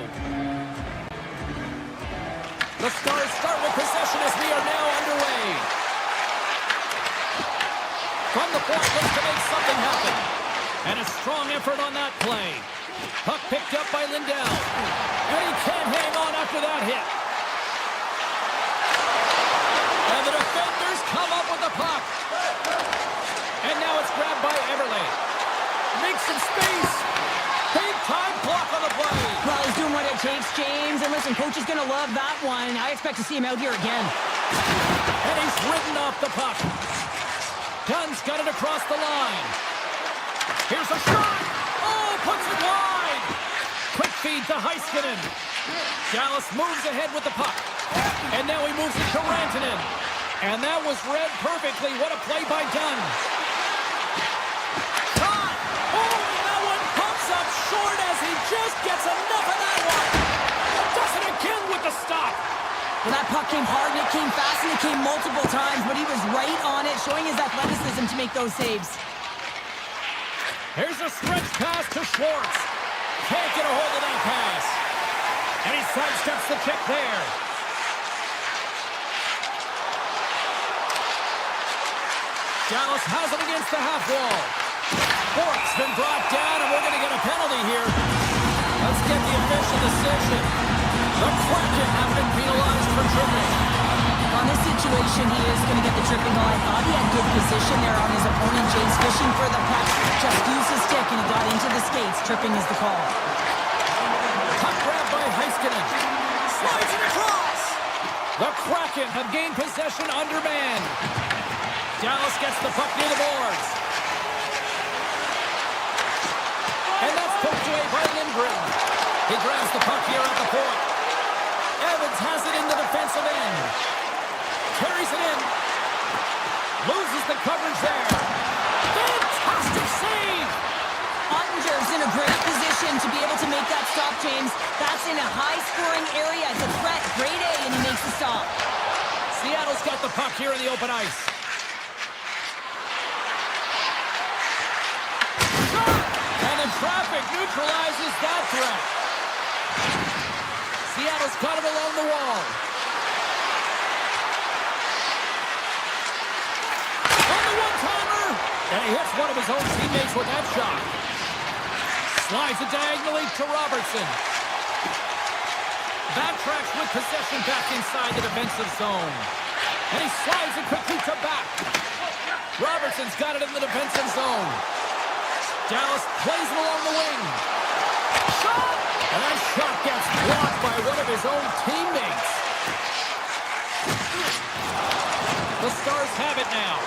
The Stars start with possession as we are now underway. From the point, looks to make something happen. And a strong effort on that play. Puck picked up by Lindell. And he can't hang on after that hit. And the defenders come up with the puck. And now it's grabbed by Everly. Makes some space. Big time block on the play. Well, he's doing what it takes, James. And listen, coach is going to love that one. I expect to see him out here again. And he's ridden off the puck. Dunn's got it across the line. Here's a shot. Oh, puts it wide. Quick feed to Heiskanen. Dallas moves ahead with the puck. And now he moves it to Rantanen. And that was read perfectly. What a play by Dunn. Shot. Oh, and that one pumps up short as he just gets enough of that one. Does it again with the stop. Well, that puck came hard, and it came fast, and it came multiple times, but he was right on it, showing his athleticism to make those saves. Here's a stretch pass to Schwartz. Can't get a hold of that pass. And he sidesteps the check there. Dallas has it against the half wall. Bork's been brought down, and we're going to get a penalty here. Let's get the official decision. The Kraken have been penalized for tripping. On this situation, he is going to get the tripping goal. I thought he had good position there on his opponent. James fishing for the puck. Just used his stick, and he got into the skates. Tripping is the call. Puck grab by Heiskanen. Slides it across. The Kraken have gained possession under man. Dallas gets the puck near the boards. And that's poked away by Lindgren. He grabs the puck here at the point. Evans has it in the defensive end. Carries it in. Loses the coverage there. Fantastic save! Ottinger's in a great position to be able to make that stop, James. That's in a high-scoring area. It's a threat. Grade A, and he makes the stop. Seattle's got the puck here in the open ice. Shot! And the traffic neutralizes that threat. Seattle's got it along the wall. On the one-timer! And he hits one of his own teammates with that shot. Slides it diagonally to Robertson. Backtracks with possession back inside the defensive zone. And he slides it quickly to back. Robertson's got it in the defensive zone. Dallas plays it along the wing. Shot! And that shot gets blocked by one of his own teammates. The Stars have it now.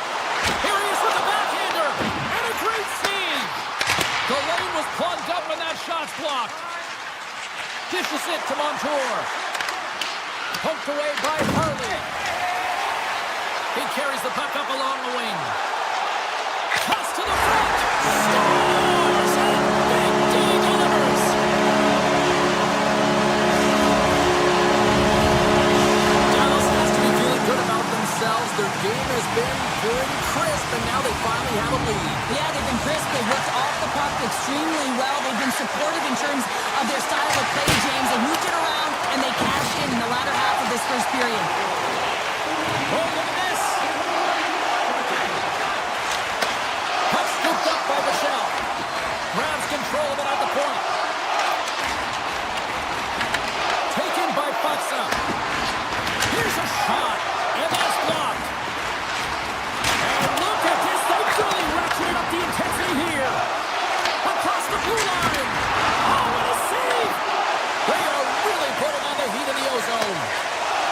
Here he is with the backhander. And a great save. The lane was plugged up and that shot's blocked. Dishes it to Montour. Poked away by Harley. He carries the puck up along the wing. Toss to the front. Scores! And Big D delivers. Dallas has to be feeling good about themselves. Their game has been pretty crisp, and now they finally have a lead. Yeah, they've been crisp. They've worked off the puck extremely well. They've been supportive in terms of their style of play, James. They moved it around, and they cashed in the latter half of this first period. Oh, look at this. Puck scooped up by Michelle. Grabs control of it at the point. Taken by Faksa. Here's a shot, and that's blocked. And look at this. They've really ratcheted up the intensity here. Across the blue line. Oh, what a save. They are really putting on the heat in the ozone.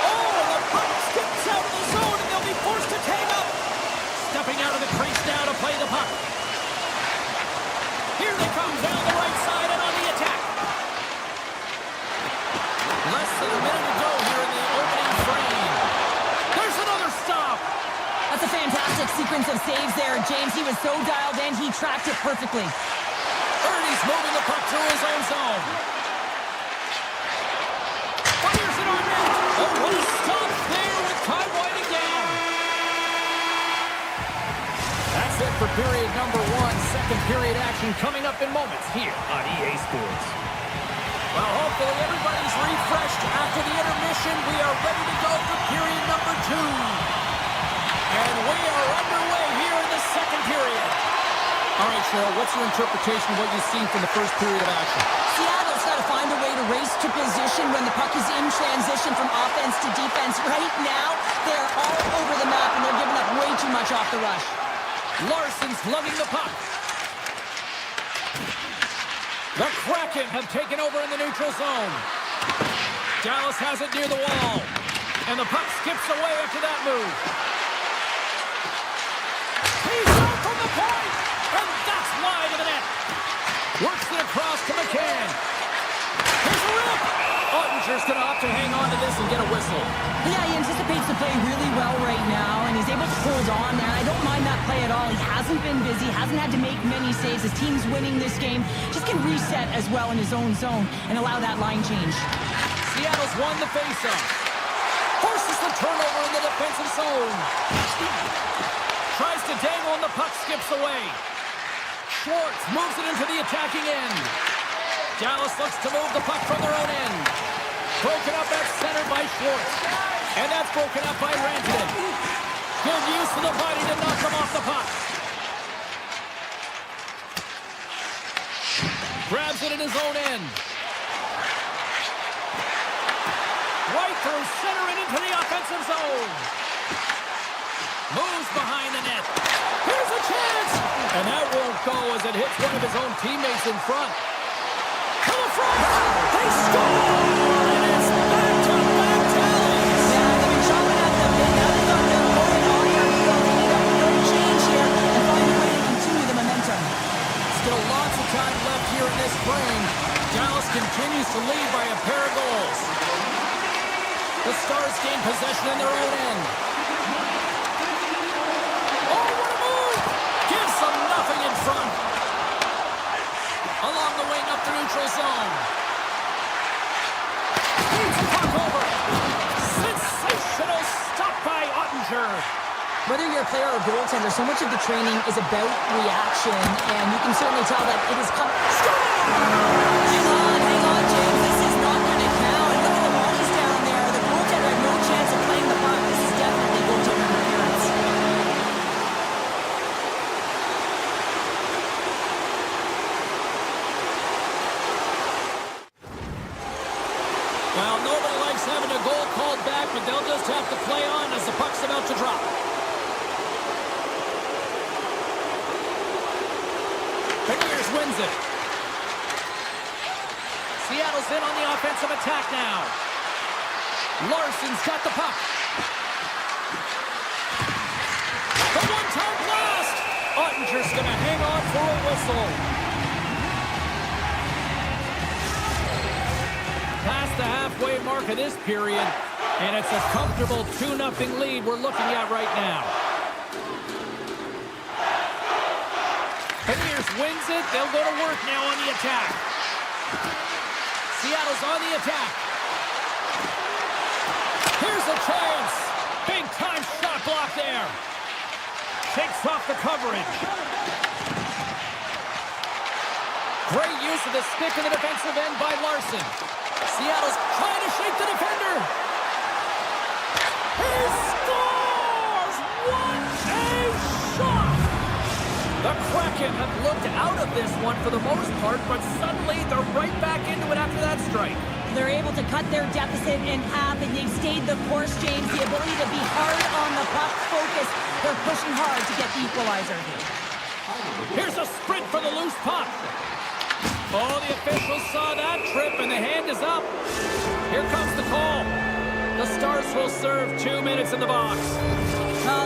Oh, the puck skips out of the zone, and they'll be forced to tag up. Stepping out of the crease now to play the puck. Here they come down the right side and on the attack. Less than a minute to go here in the opening frame. There's another stop. That's a fantastic sequence of saves there, James. He was so dialed in, he tracked it perfectly. Ernie's moving the puck through his own zone. Fires it on net. Oh, what a stop there with time winding down. That's it for period number one. Second period action coming up in moments here on EA Sports. Well, hopefully everybody's refreshed after the intermission. We are ready to go for period number 2. And we are underway here in the second period. All right, Cheryl, what's your interpretation of what you've seen from the first period of action? Seattle's got to find a way to race to position when the puck is in transition from offense to defense. Right now, they're all over the map, and they're giving up way too much off the rush. Larson's lugging the puck. The Kraken have taken over in the neutral zone. Dallas has it near the wall. And the puck skips away after that move. He's out from the point. And that's wide of the net. Works it across to McCann. Here's a rip. Ottinger's going to opt to hang on to this and get a whistle. Yeah, he anticipates the play really well right now, and he's able to hold on there. I don't mind that play at all. He hasn't been busy, hasn't had to make many saves. His team's winning this game. Just can reset as well in his own zone and allow that line change. Seattle's won the faceoff. Forces the turnover in the defensive zone. Tries to dangle and the puck skips away. Schwartz moves it into the attacking end. Dallas looks to move the puck from their own end. Broken up at center by Schwartz. And that's broken up by Rantanen. Good use of the body to knock him off the puck. Grabs it in his own end. Right through center and into the offensive zone. Moves behind the net. Here's a chance. And that won't go as it hits one of his own teammates in front. To the front. They score. And it's back-to-back tallies. Yeah, they've been chopping at the bit. Now they've got their opponent on here. They'll need a good change here and find a way to continue the momentum. Still lots of time left here in this frame. Dallas continues to lead by a pair of goals. The Stars gain possession in their own end. Oh, what a move! Gives them nothing in front. Along the wing up the neutral zone. Feeds the puck over. Sensational stop by Ottinger. Whether you're a player or goaltender, so much of the training is about reaction, and you can certainly tell that it is coming. Hang on, James. This is not going to count. And look at the bodies down there. The goaltender had no chance of playing the puck. This is definitely goaltender interference. Well, nobody likes having a goal called back, but they'll just have to play on as the puck's about to drop. Fingers wins it. Seattle's in on the offensive attack now. Larson's got the puck. The one-time blast! Ottinger's going to hang on for a whistle. Past the halfway mark of this period, and it's a comfortable 2-0 lead we're looking at right now. Cavaliers wins it. They'll go to work now on the attack. Seattle's on the attack. Here's a chance. Big time shot block there. Takes off the coverage. Great use of the stick in the defensive end by Larson. Seattle's trying to shake the defender. He scores! What a shot! The Kraken have looked out of this one for the most part, but suddenly they're right back into it after that strike. They're able to cut their deficit in half, and they've stayed the course, James. The ability to be hard on the puck, focus. They're pushing hard to get the equalizer. Here's a sprint for the loose puck. Oh, the officials saw that trip, and the hand is up. Here comes the call. The Stars will serve 2 minutes in the box.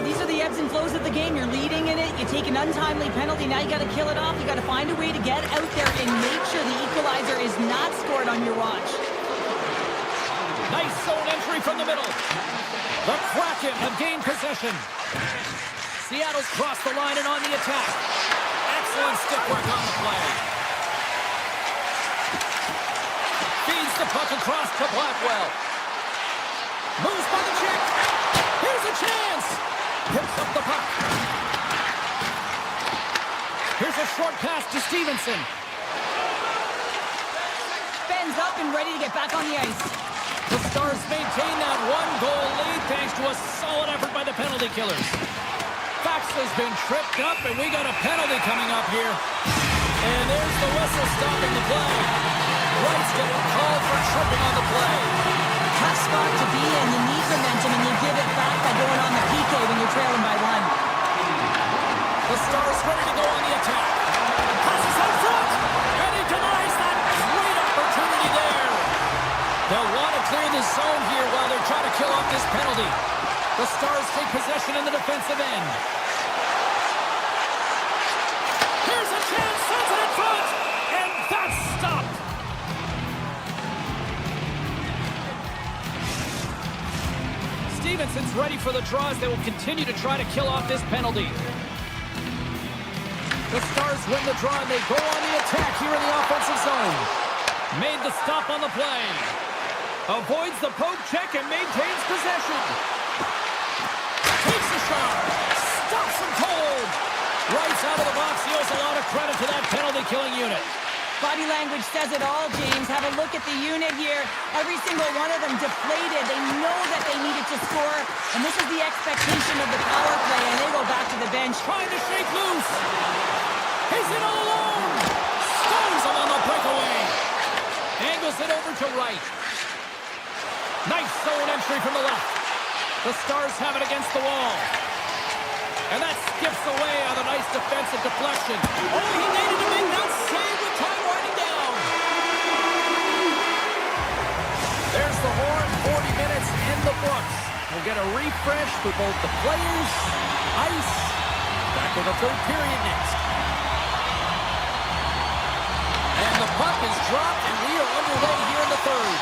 These are the ebbs and flows of the game. You're leading in it. You take an untimely penalty. Now you got to kill it off. You got to find a way to get out there and make sure the equalizer is not scored on your watch. Nice zone entry from the middle. The Kraken have gained possession. Seattle's crossed the line and on the attack. Excellent stick work on the play. Feeds the puck across to Blackwell. Moves by the check. Here's a chance. Picks up the puck. Here's a short pass to Stevenson. hands up and ready to get back on the ice. The Stars maintain that one-goal lead thanks to a solid effort by the penalty killers. Fax has been tripped up, and we got a penalty coming up here. And there's the whistle stopping the play. Wright's getting called for tripping on the play. Tough spot to be in. You need momentum, and you give it back by going on the PK when you're trailing by one. The Stars ready to go on the attack. Passes out front, and he denies that great opportunity there. They'll want to clear the zone here while they're trying to kill off this penalty. The Stars take possession in the defensive end. Here's a chance, sends it in front, and that's stopped. Stevenson's ready for the draw as they will continue to try to kill off this penalty. The Stars win the draw and they go on the attack here in the offensive zone. Made the stop on the play. Avoids the poke check and maintains possession. Takes the shot. Stops him cold. Wright's out of the box. He owes a lot of credit to that penalty-killing unit. Body language says it all, James. Have a look at the unit here. Every single one of them deflated. They know that they needed to score, and this is the expectation of the power play, and they go back to the bench. Trying to shake loose. He's in all alone. Stones him on the breakaway. Angles it over to Wright. Nice zone entry from the left. The Stars have it against the wall. And that skips away on a nice defensive deflection. Oh, he needed to make that save with time winding down. There's the horn, 40 minutes in the books. We'll get a refresh for both the players, ice, back with the third period next. And the puck is dropped, and we are underway here in the third.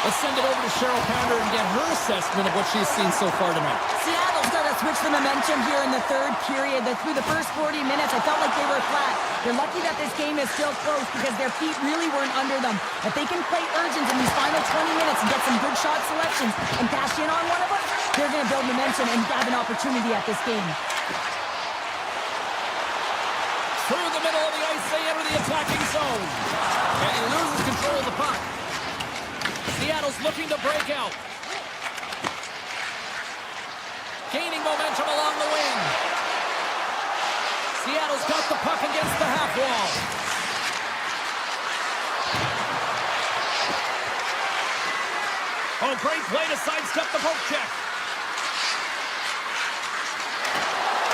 Let's send it over to Cheryl Pounder and get her assessment of what she's seen so far tonight. Seattle's got to switch the momentum here in the third period. Through the first 40 minutes, I felt like they were flat. They're lucky that this game is still close because their feet really weren't under them. If they can play urgent in these final 20 minutes and get some good shot selections and cash in on one of them, they're going to build momentum and have an opportunity at this game. Through the middle of the ice, they enter the attacking zone. And he loses control of the puck. Seattle's looking to break out. Gaining momentum along the wing. Seattle's got the puck against the half wall. Oh, great play to sidestep the poke check.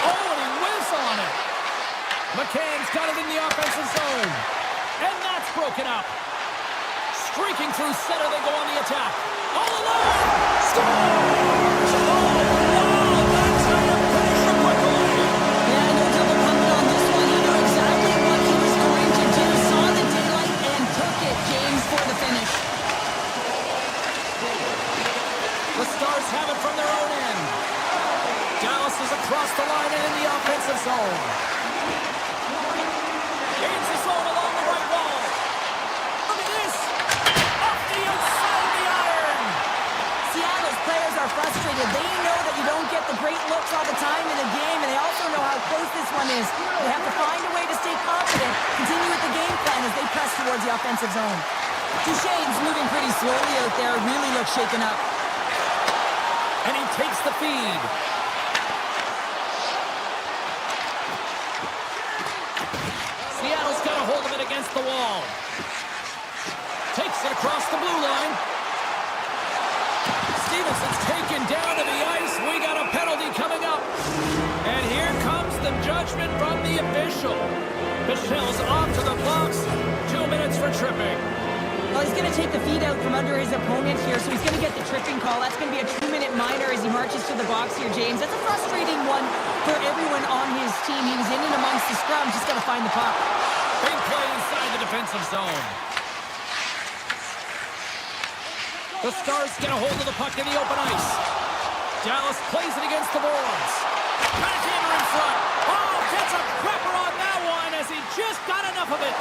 Oh, and he whiffs on it. McCann's got it in the offensive zone. And that's broken up. Streaking through center, they go on the attack. All alone! Scores! Oh, wow! That's how you finish the breakaway. Yeah, no double pumping on this one. He knew exactly what he was going to do. Saw the daylight and took it, James, for the finish. The Stars have it from their own end. Dallas is across the line and in the offensive zone. Gains the zone along the right wall. Look at this. Off the outside of the iron. Seattle's players are frustrated. They know that you don't get the great looks all the time in a game, and they also know how close this one is. They have to find a way to stay confident, continue with the game plan as they press towards the offensive zone. Duchesne's moving pretty slowly out there, really looks shaken up. And he takes the feed. Seattle's got a hold of it against the wall. Takes it across the blue line. Stevenson's taken down to the ice. We got a penalty coming up. And here comes the judgment from the official. Michelle's off to the box. 2 minutes for tripping. Well, he's going to take the feed out from under his opponent here, so he's going to get the tripping call. That's going to be a 2-minute minor as he marches to the box here, James. That's a frustrating one for everyone on his team. He was in and amongst the scrum, just got to find the puck. Big play inside the defensive zone. The Stars get a hold of the puck in the open ice. Dallas plays it against the boards. Backhander in front. Oh, gets a crapper on that one as he just got enough of it.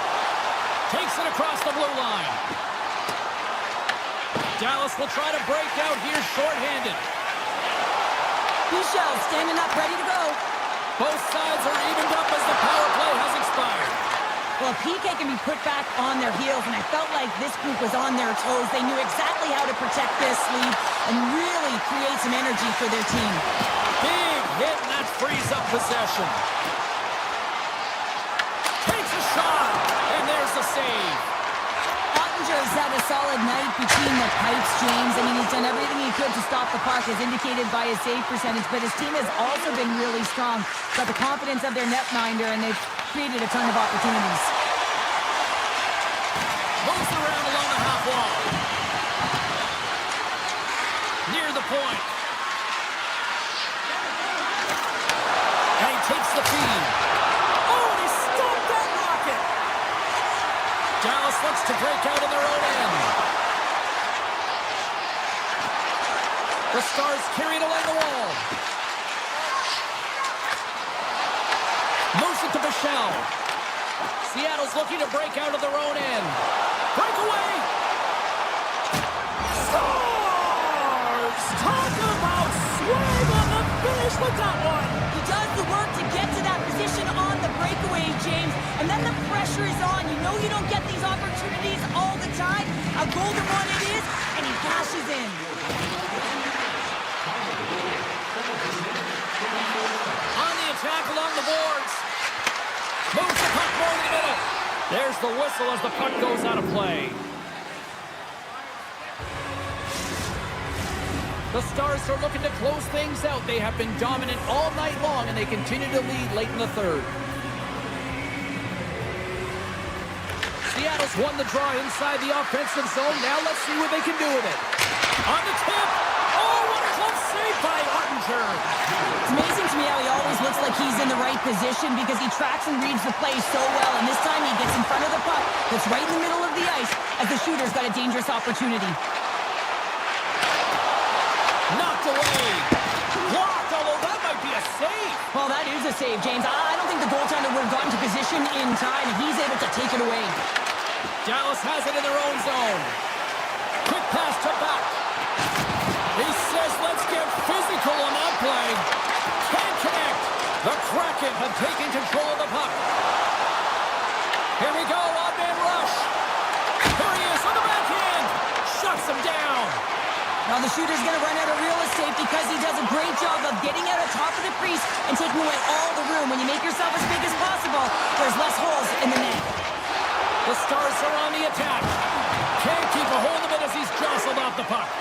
Takes it across the blue line. Dallas will try to break out here shorthanded. Michelle standing up, ready to go. Both sides are evened up as the power play has expired. Well, PK can be put back on their heels, and I felt like this group was on their toes. They knew exactly how to protect this lead and really create some energy for their team. Big hit, and that frees up possession. Takes a shot, and there's the save. Ottinger's had a solid night between the pipes, James. I mean, he's done everything he could to stop the puck, as indicated by his save percentage, but his team has also been really strong. Got the confidence of their netminder, and they've created a ton of opportunities. Moves around along the half wall. Near the point. And he takes the feed. Oh, and he stopped that rocket. Dallas looks to break out in their own end. The Stars carry it along the wall. Moves it to Michelle. Seattle's looking to break out of their own end. Breakaway! Stars! Talk about swing on the finish with that one! He does the work to get to that position on the breakaway, James, and then the pressure is on. You know you don't get these opportunities all the time. A golden one it is, and he cashes in. On the attack along the boards. Moves the puck more in the middle. There's the whistle as the puck goes out of play. The Stars are looking to close things out. They have been dominant all night long, and they continue to lead late in the third. Seattle's won the draw inside the offensive zone. Now let's see what they can do with it. On the tip. Oh, what a close save by Ottinger. It's amazing to me how he always looks like he's in the right position because he tracks and reads the play so well, and this time he gets in front of the puck that's right in the middle of the ice as the shooter's got a dangerous opportunity. Knocked away. Blocked, although that might be a save. Well, that is a save, James. I don't think the goaltender would have gotten to position in time, and he's able to take it away. Dallas has it in their own zone. Quick pass to back. He says, let's get physical on that play. Can't connect. The Kraken have taken control of the puck. Here we go, odd-man rush. Here he is on the backhand. Shuts him down. Now the shooter's going to run out of real estate because he does a great job of getting out of top of the crease and taking away all the room. When you make yourself as big as possible, there's less holes in the net. The Stars are on the attack. Can't keep a hold of it as he's jostled off the puck.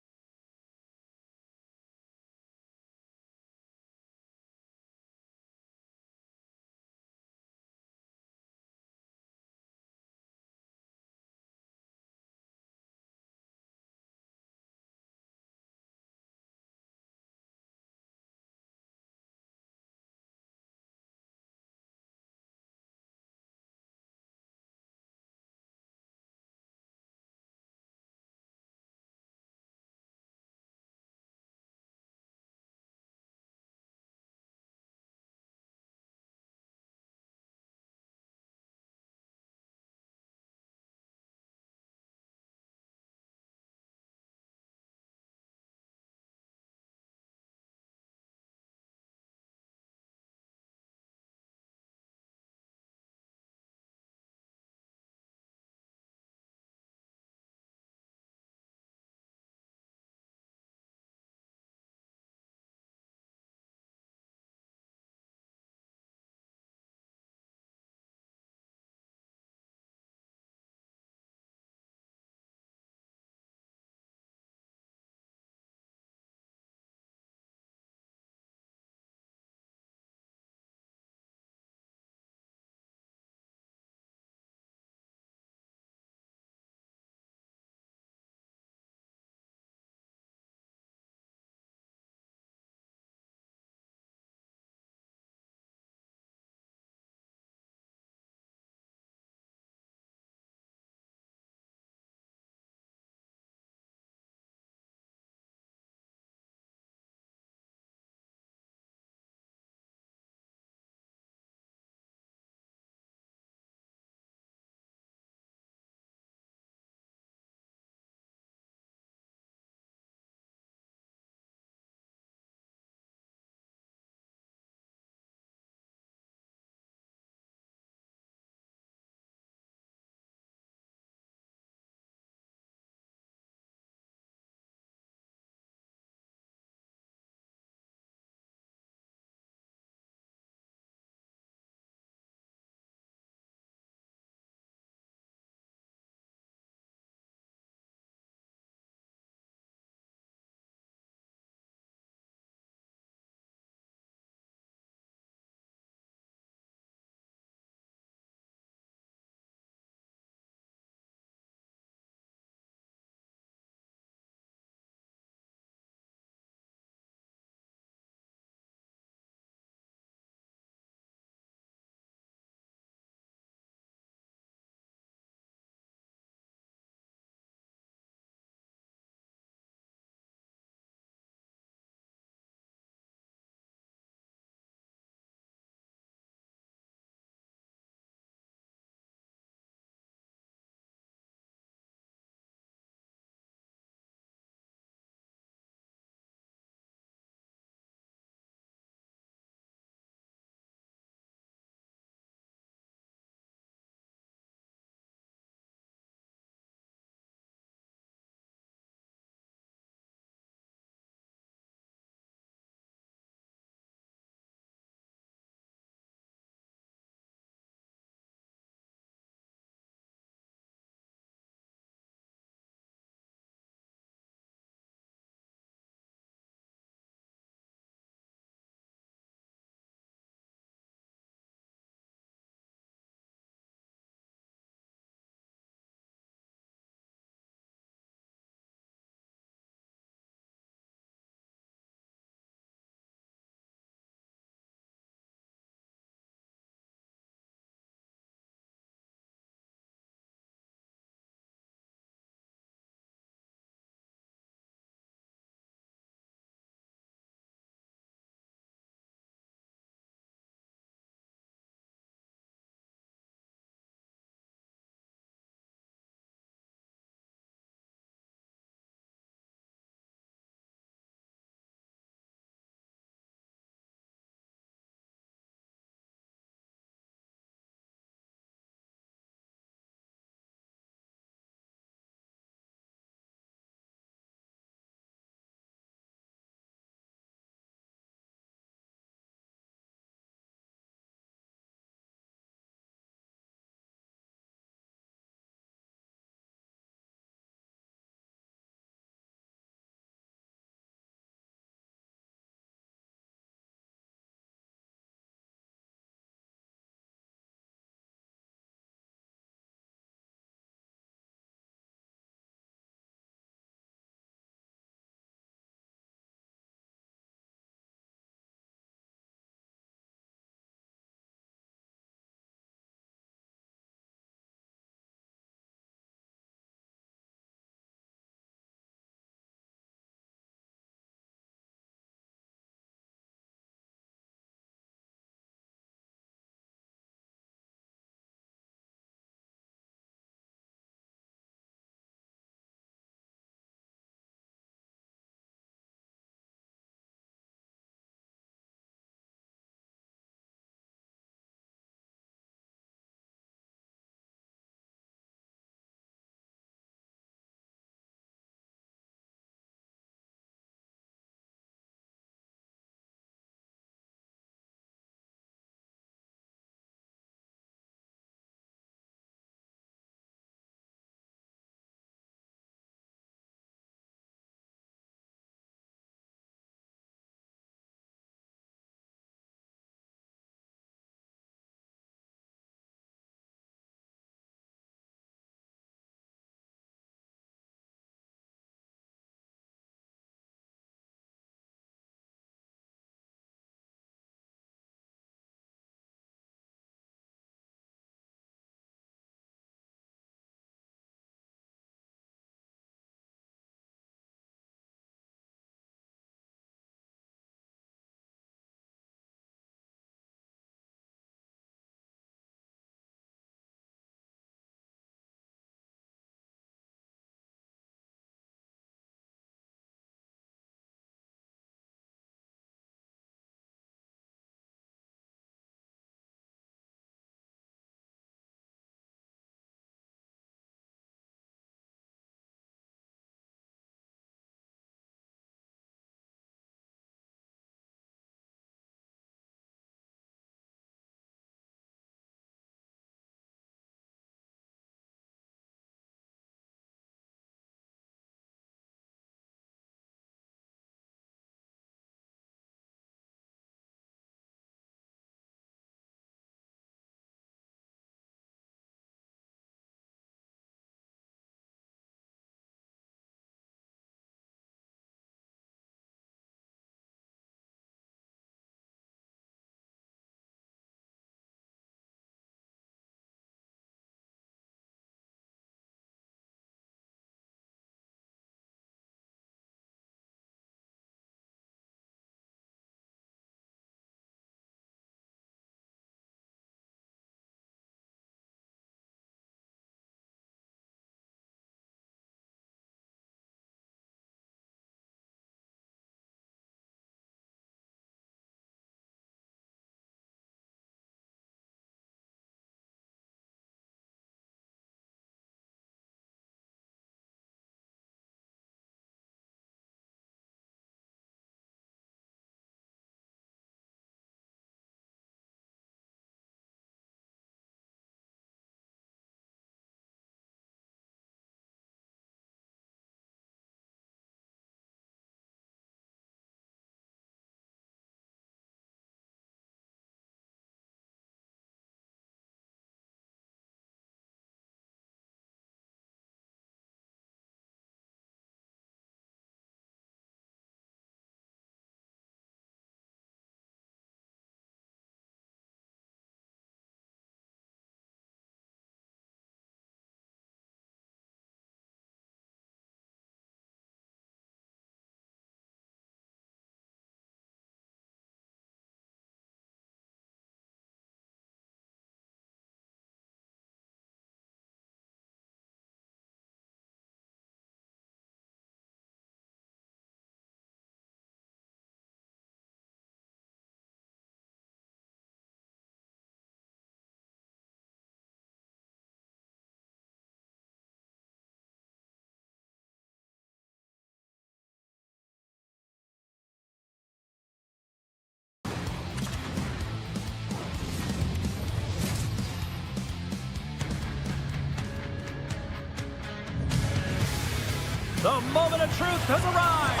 moment of truth has arrived.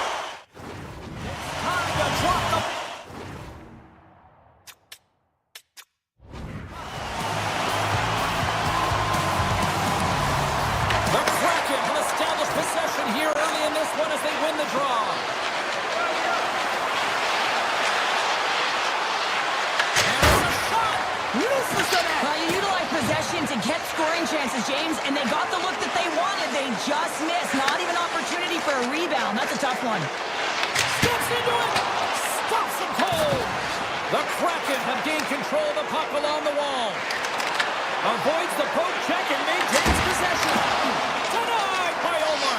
It's time to drop the... The Kraken will establish possession here early in this one as they win the draw. You utilize possession to get scoring chances, James, and they got the look that they wanted. They just missed. Not even opportunity for a rebound. That's a tough one. Steps into it. Stops him cold. The Kraken have gained control of the puck along the wall. Avoids the poke check and maintains possession. Denied by Omar.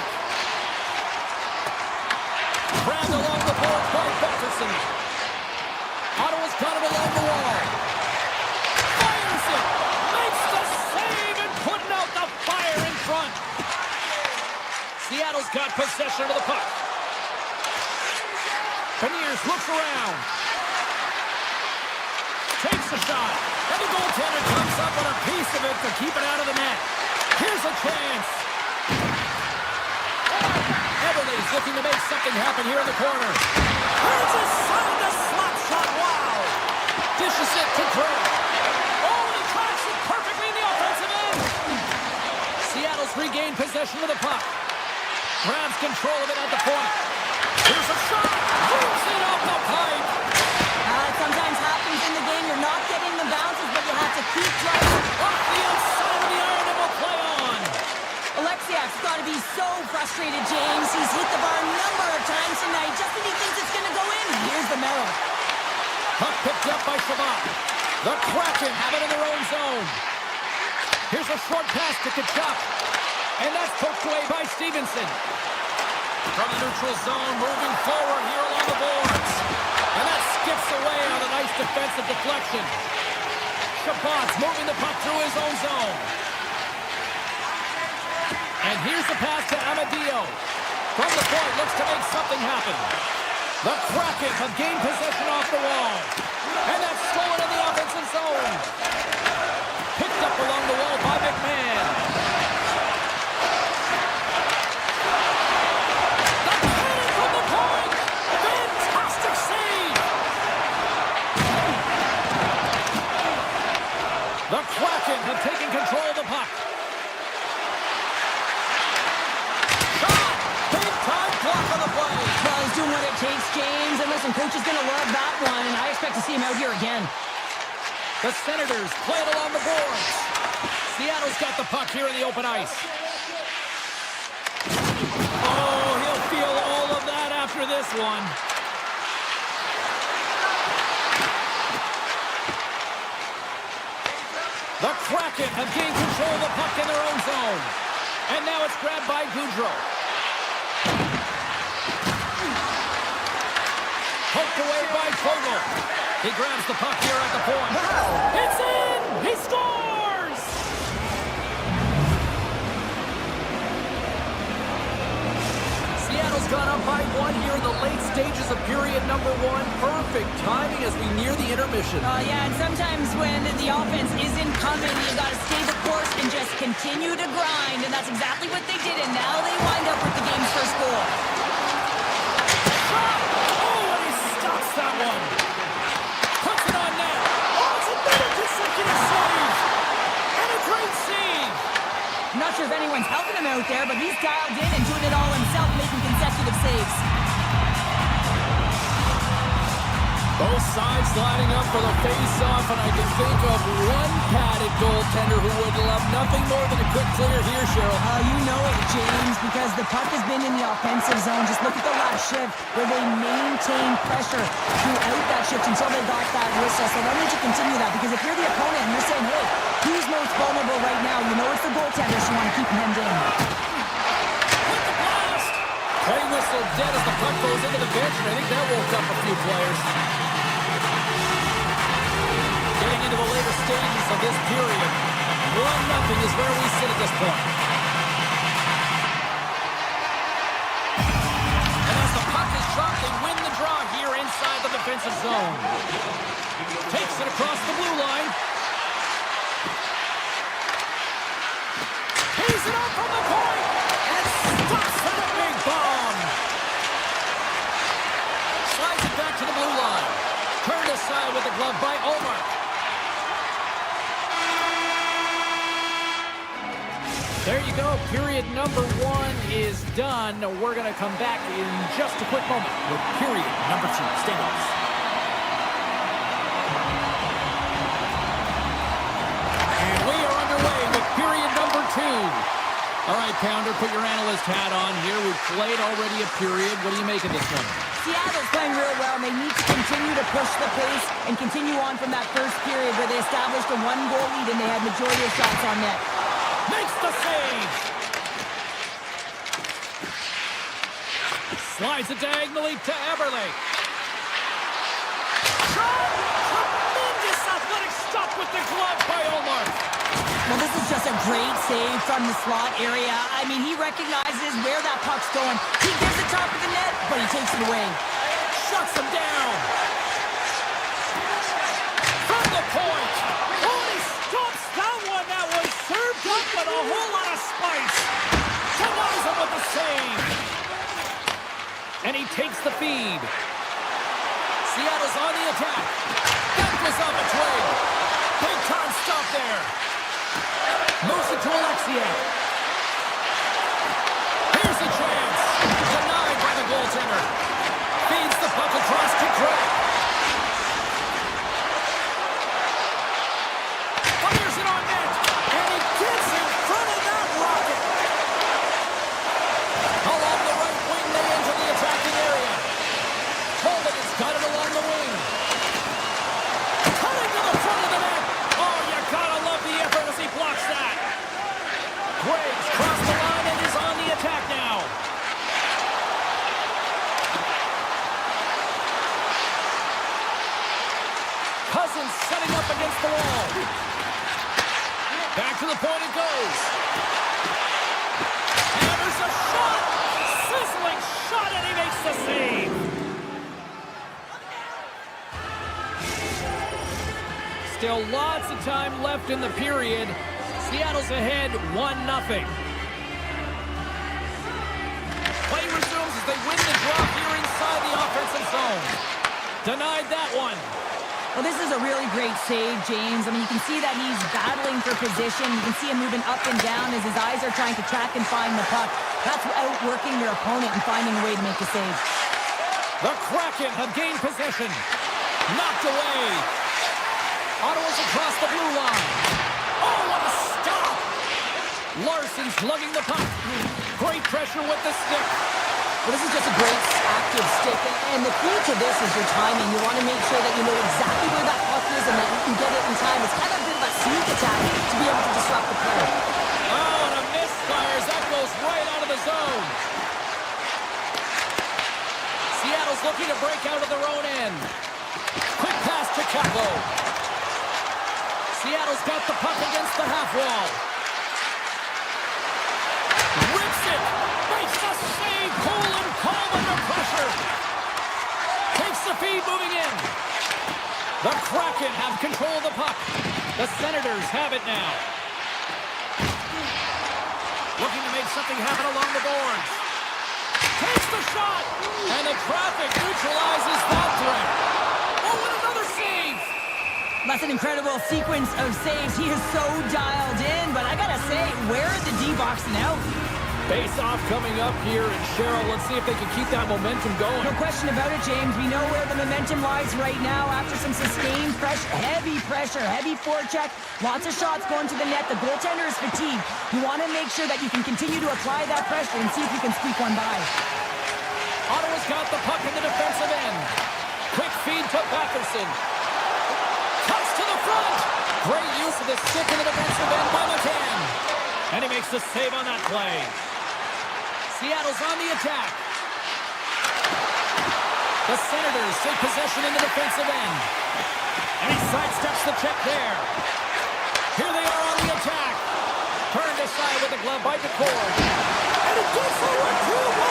Grabbed along the boards by Butcherson. Ottawa's got it along the wall. Makes the save and putting out the fire in front. Seattle's got possession of the puck. Beniers looks around. Takes the shot. And the goaltender comes up on a piece of it to keep it out of the net. Here's a chance. Everly's looking to make something happen here in the corner. Here's a side the slap shot. Wow. Dishes it to Gray. Seattle's regained possession of the puck. Grabs control of it at the point. Here's a shot. Moves it off the pipe. It sometimes happens in the game. You're not getting the bounces, but you have to keep driving. Off the outside of the iron and will play on. Alexiak's got to be so frustrated, James. He's hit the bar a number of times tonight just when he thinks it's going to go in. Here's the medal. Puck picked up by Shabbat. The Kraken have it in their own zone. Here's a short pass to Kachuk. And that's poked away by Stevenson. From the neutral zone, moving forward here along the boards. And that skips away on a nice defensive deflection. Shabbat's moving the puck through his own zone. And here's the pass to Amadio. From the point, looks to make something happen. The Kraken have gained possession off the wall. And that's stolen in the offensive zone. Picked up along the wall by McMahon. The cannon from the point. Fantastic save. The Kraken have taken control of the puck. Shot. Big time block on the play. Well, he's doing what it takes, James. And listen, coach is going to love that one, and I expect to see him out here again. The Senators play it along the boards. Seattle's got the puck here in the open ice. Oh, he'll feel all of that after this one. The Kraken have gained control of the puck in their own zone. And now it's grabbed by Goudreau. Poked away by Fogle. He grabs the puck here at the point. Wow. It's in! He scores! Seattle's gone up by one here in the late stages of period number one. Perfect timing as we near the intermission. Yeah, and sometimes when the offense isn't coming, you got to stay the course and just continue to grind. And that's exactly what they did, and now they wind up with the game's first goal. Oh, and he stops that one. Puts it on net. Oh, it's another consecutive save. And a great save. I'm not sure if anyone's helping him out there, but he's dialed in and doing it all himself, making consecutive saves. Both sides lining up for the face-off, and I can think of one padded goaltender who would love nothing more than a quick clear here, Cheryl. Oh, you know it, James, because the puck has been in the offensive zone. Just look at the last shift where they maintained pressure throughout that shift until they got that whistle. So they need to continue that, because if you're the opponent and you're saying, hey, who's most vulnerable right now? You know it's the goaltender, so you want to keep him hemmed in. Play whistle dead as the puck goes into the bench, and I think that woke up a few players. Getting into the later stages of this period, 1-0 is where we sit at this point. And as the puck is dropped, they win the draw here inside the defensive zone. Takes it across the blue line. Pays it up from the point, and stops for the big ball. aside with the glove by Omar. There you go. Period number 1 is done. We're going to come back in just a quick moment with period number 2. Stay with us. And we are underway with period number 2. All right, Pounder, put your analyst hat on here. We've played already a period. What do you make of this one? Seattle's playing real well, and they need to continue to push the pace and continue on from that first period where they established a 1-goal lead and they had majority of shots on net. Makes the save. Slides it diagonally to Eberle. Shot! Tremendous athletic stop with the glove by Omar. Well, this is just a great save from the slot area. I mean, he recognizes where that puck's going. He gives it top of the net, but he takes it away. Shuts him down. From the point. Oh, he stops that one. That was served up with a whole lot of spice. Denies him with the save. And he takes the feed. Seattle's on the attack. That was off a twig. Big time stop there. Moves it to Alexia. Here's a chance. Denied by the goaltender. Feeds the puck across to Kraken. Fires it on net. And he gets in front of that rocket. Along the right wing, they enter the attacking area. Holden has got it along the wing. Cutting to the front of the net. Oh, you gotta love the effort as he blocks that. Graves crossed the line and is on the attack now. Cousins setting up against the wall. Back to the point it goes. And there's a shot. Sizzling shot, and he makes the save. Still lots of time left in the period. Seattle's ahead 1-0. Play resumes as they win the draw here inside the offensive zone. Denied that one. Well, this is a really great save, James. I mean, you can see that he's battling for position. You can see him moving up and down as his eyes are trying to track and find the puck. That's outworking their opponent and finding a way to make the save. The Kraken have gained possession. Knocked away. Ottawa's across the blue line. Oh, what a stop! Larson's lugging the puck. Great pressure with the stick. Well, this is just a great active stick. And the key to this is your timing. You want to make sure that you know exactly where that puck is and that you can get it in time. It's kind of a bit of a sneak attack to be able to disrupt the play. Oh, and a misfires. That goes right out of the zone. Seattle's looking to break out of their own end. Quick pass to Capo. Seattle's got the puck against the half wall. Rips it. Makes the save. Cool and calm under pressure. Takes the feed moving in. The Kraken have control of the puck. The Senators have it now. Looking to make something happen along the boards. Takes the shot. And the traffic neutralizes that threat. Oh, and another save. That's an incredible sequence of saves. He is so dialed in, but I gotta say, where are the D-boxing out? Face-off coming up here, and Cheryl, let's see if they can keep that momentum going. No question about it, James. We know where the momentum lies right now after some sustained heavy pressure, heavy forecheck, lots of shots going to the net. The goaltender is fatigued. You want to make sure that you can continue to apply that pressure and see if you can squeak one by. Ottawa's got the puck in the defensive end. Quick feed to Batherson. Cuts to the front. Great use of the stick in the defensive end by McCann. And he makes the save on that play. Seattle's on the attack. The Senators take possession in the defensive end. And he sidesteps the check there. Here they are on the attack. Turned aside with the glove by Decord. And it goes forward 2-1.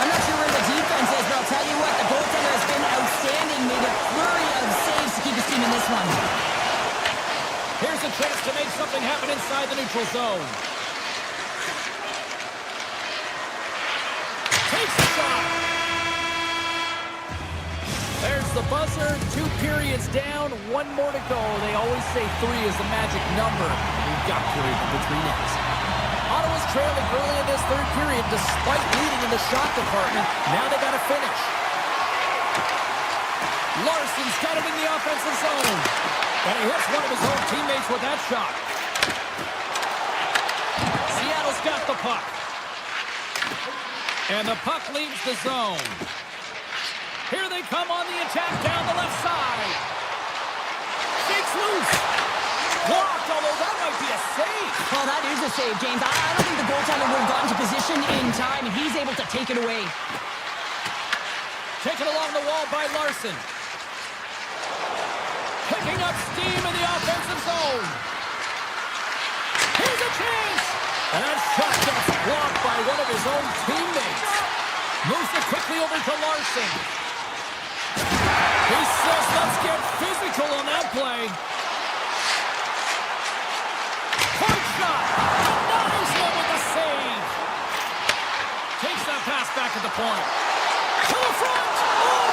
I'm not sure where the defense is, but I'll tell you what, the goaltender has been outstanding. Made a flurry of saves to keep his team in this one. Here's a chance to make something happen inside the neutral zone. Takes the shot. There's the the buzzer. 2 periods down, 1 more to go. They always say 3 is the magic number. We've got period number 3 next. Ottawa's trailing early in this third period despite leading in the shot department. Now they got to finish. Larson's got it in the offensive zone. And he hits one of his own teammates with that shot. Seattle's got the puck. And the puck leaves the zone. Here they come on the attack down the left side. Shakes loose. Blocked, although that might be a save. Well, that is a save, James. I don't think the goaltender would have gotten to position in time, and he's able to take it away. Taken along the wall by Larson. Picking up steam in the offensive zone. Here's a chance. And that shot gets blocked by one of his own teammates. Moves it quickly over to Larson. He says, let's get physical on that play. Point shot. Denies him with the save. Takes that pass back at the point. To the front. Oh,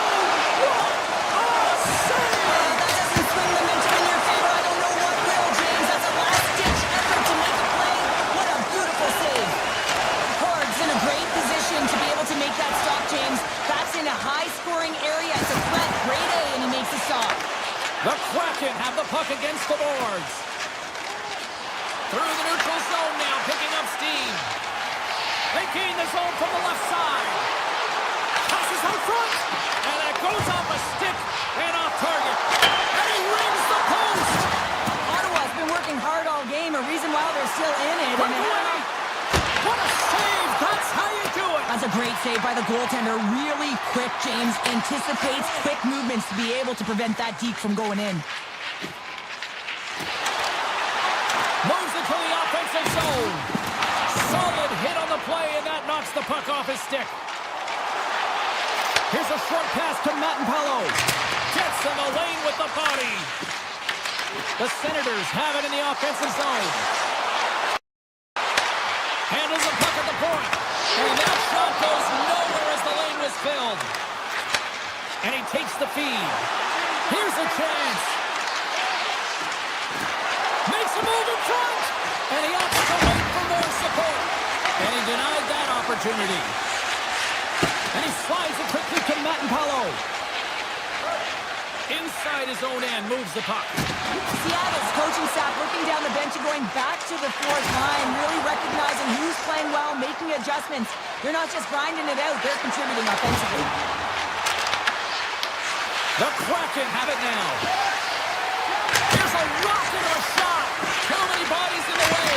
what a save. That doesn't swing the momentum in your favor. I don't know what will, James. That's a last-ditch effort to make a play. What a beautiful save. Hard's in a great position to be able to make that stop, James. That's in a high-scoring area. It's a threat. Grade A, and he makes a stop. The Kraken have the puck against the boards. Through the neutral zone now, picking up steam. They gain the zone from the left side. Passes out front. And it goes off a stick and off target. And he rings the post. Ottawa's been working hard all game, a reason why they're still in it. Break away. What a save. That's how you do it. That's a great save by the goaltender. Really quick, James. Anticipates quick movements to be able to prevent that deke from going in. Moves it to the offensive zone. Solid hit on the play, and that knocks the puck off his stick. Here's a short pass to Mattenpalo. Gets in the lane with the body. The Senators have it in the offensive zone. Handles the puck at the point. And that shot goes nowhere as the lane was filled. And he takes the feed. Here's a chance. Makes a move in front. And he opts to wait for more support. And he denied that opportunity. And he slides it quickly to Mattenpalo. Inside his own end, moves the puck. Seattle's coaching staff looking down the bench and going back to the fourth line, really recognizing who's playing well, making adjustments. They're not just grinding it out, they're contributing offensively. The Kraken have it now. Here's a rocket of a shot. Too many bodies in the way.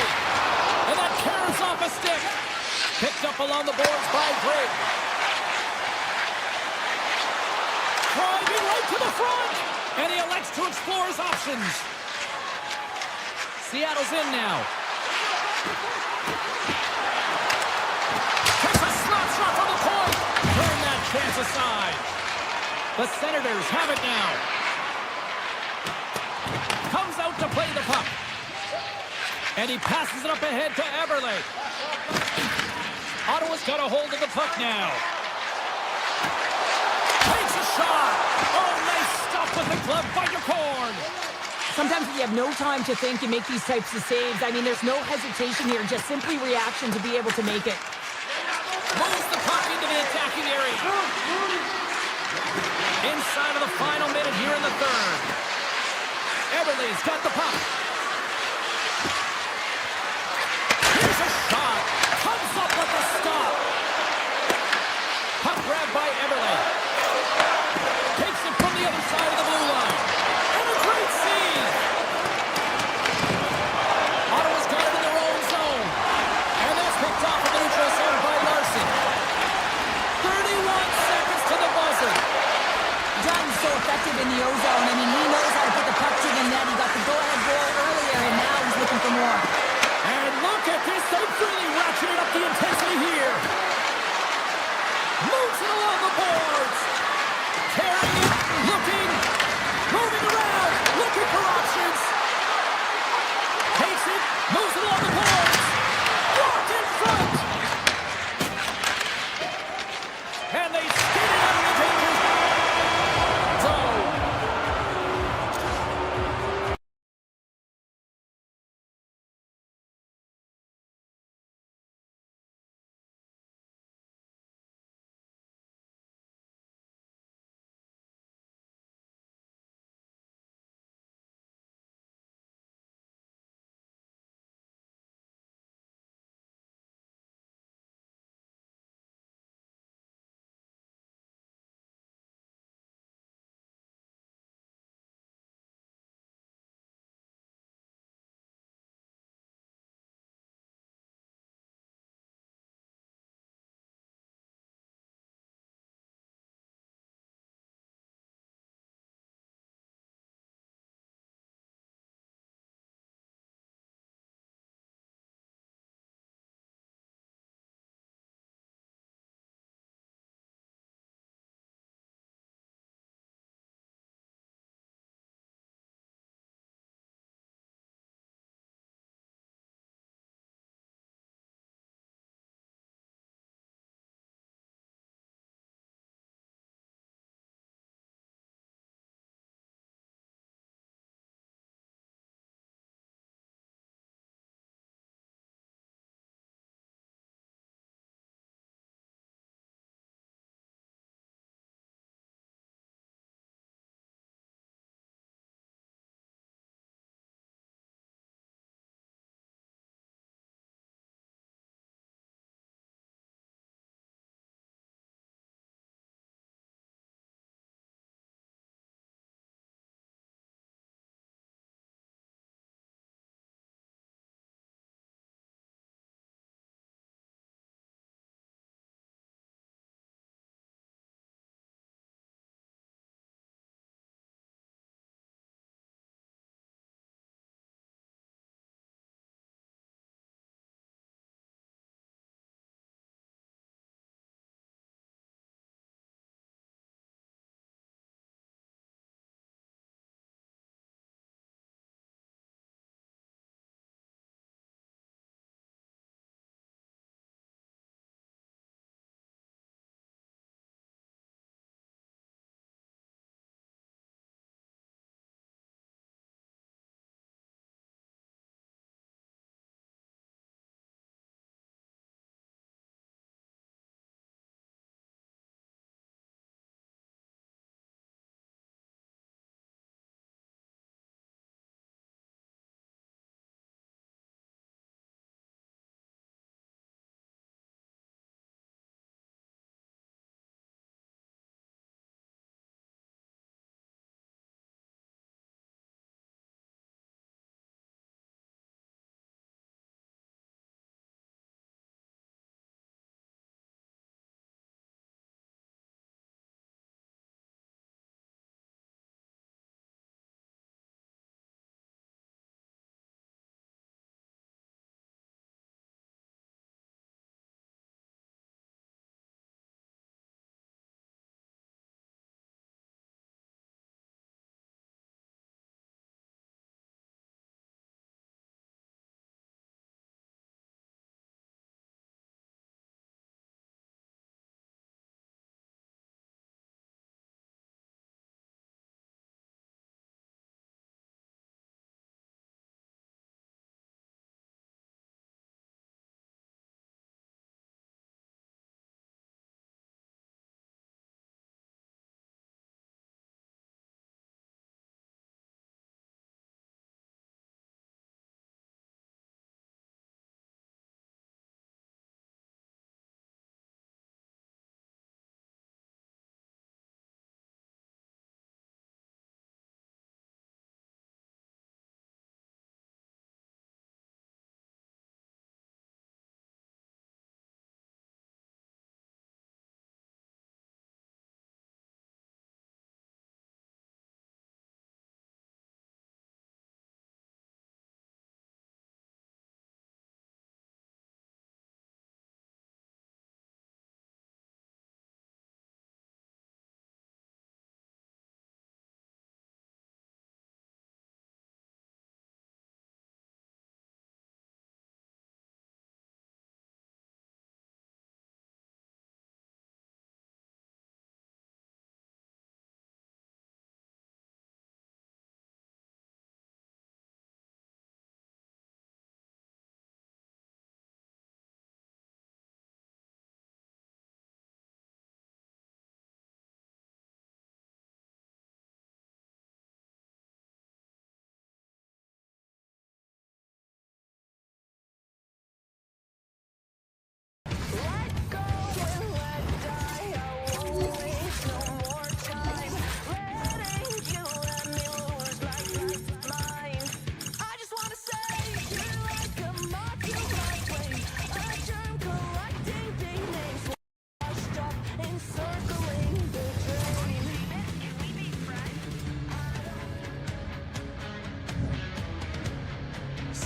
And that carries off a stick. Picked up along the boards by Greg. Driving right to the front. And he elects to explore his options. Seattle's in now. Takes a slap shot from the point. Turn that chance aside. The Senators have it now. Comes out to play the puck. And he passes it up ahead to Eberle. Ottawa's got a hold of the puck now. Takes a shot. Oh, nice stop with the glove by Jacord. Sometimes if you have no time to think, you make these types of saves. I mean, there's no hesitation here, just simply reaction to be able to make it. Moves the puck into the attacking area. Inside of the final minute here in the third. Eberle's got the puck. Here's a shot. Comes up with a stop. Puck grabbed by Eberle. Takes it from the other side of the blue line. And a great save. Ottawa's got it in their own zone. And that's picked off in the neutral zone by Larson. 31 seconds to the buzzer. John's so effective in the O-zone. I mean, he knows how to put the puck to the net. He got the go-ahead goal earlier, and now he's looking for more. And look at this. They've really ratcheted up the intensity here. Moves it along the boards. Carrying it, looking, moving around, looking for options. Takes it, moves it along the boards. Walked in front. And they skid it out of the danger zone.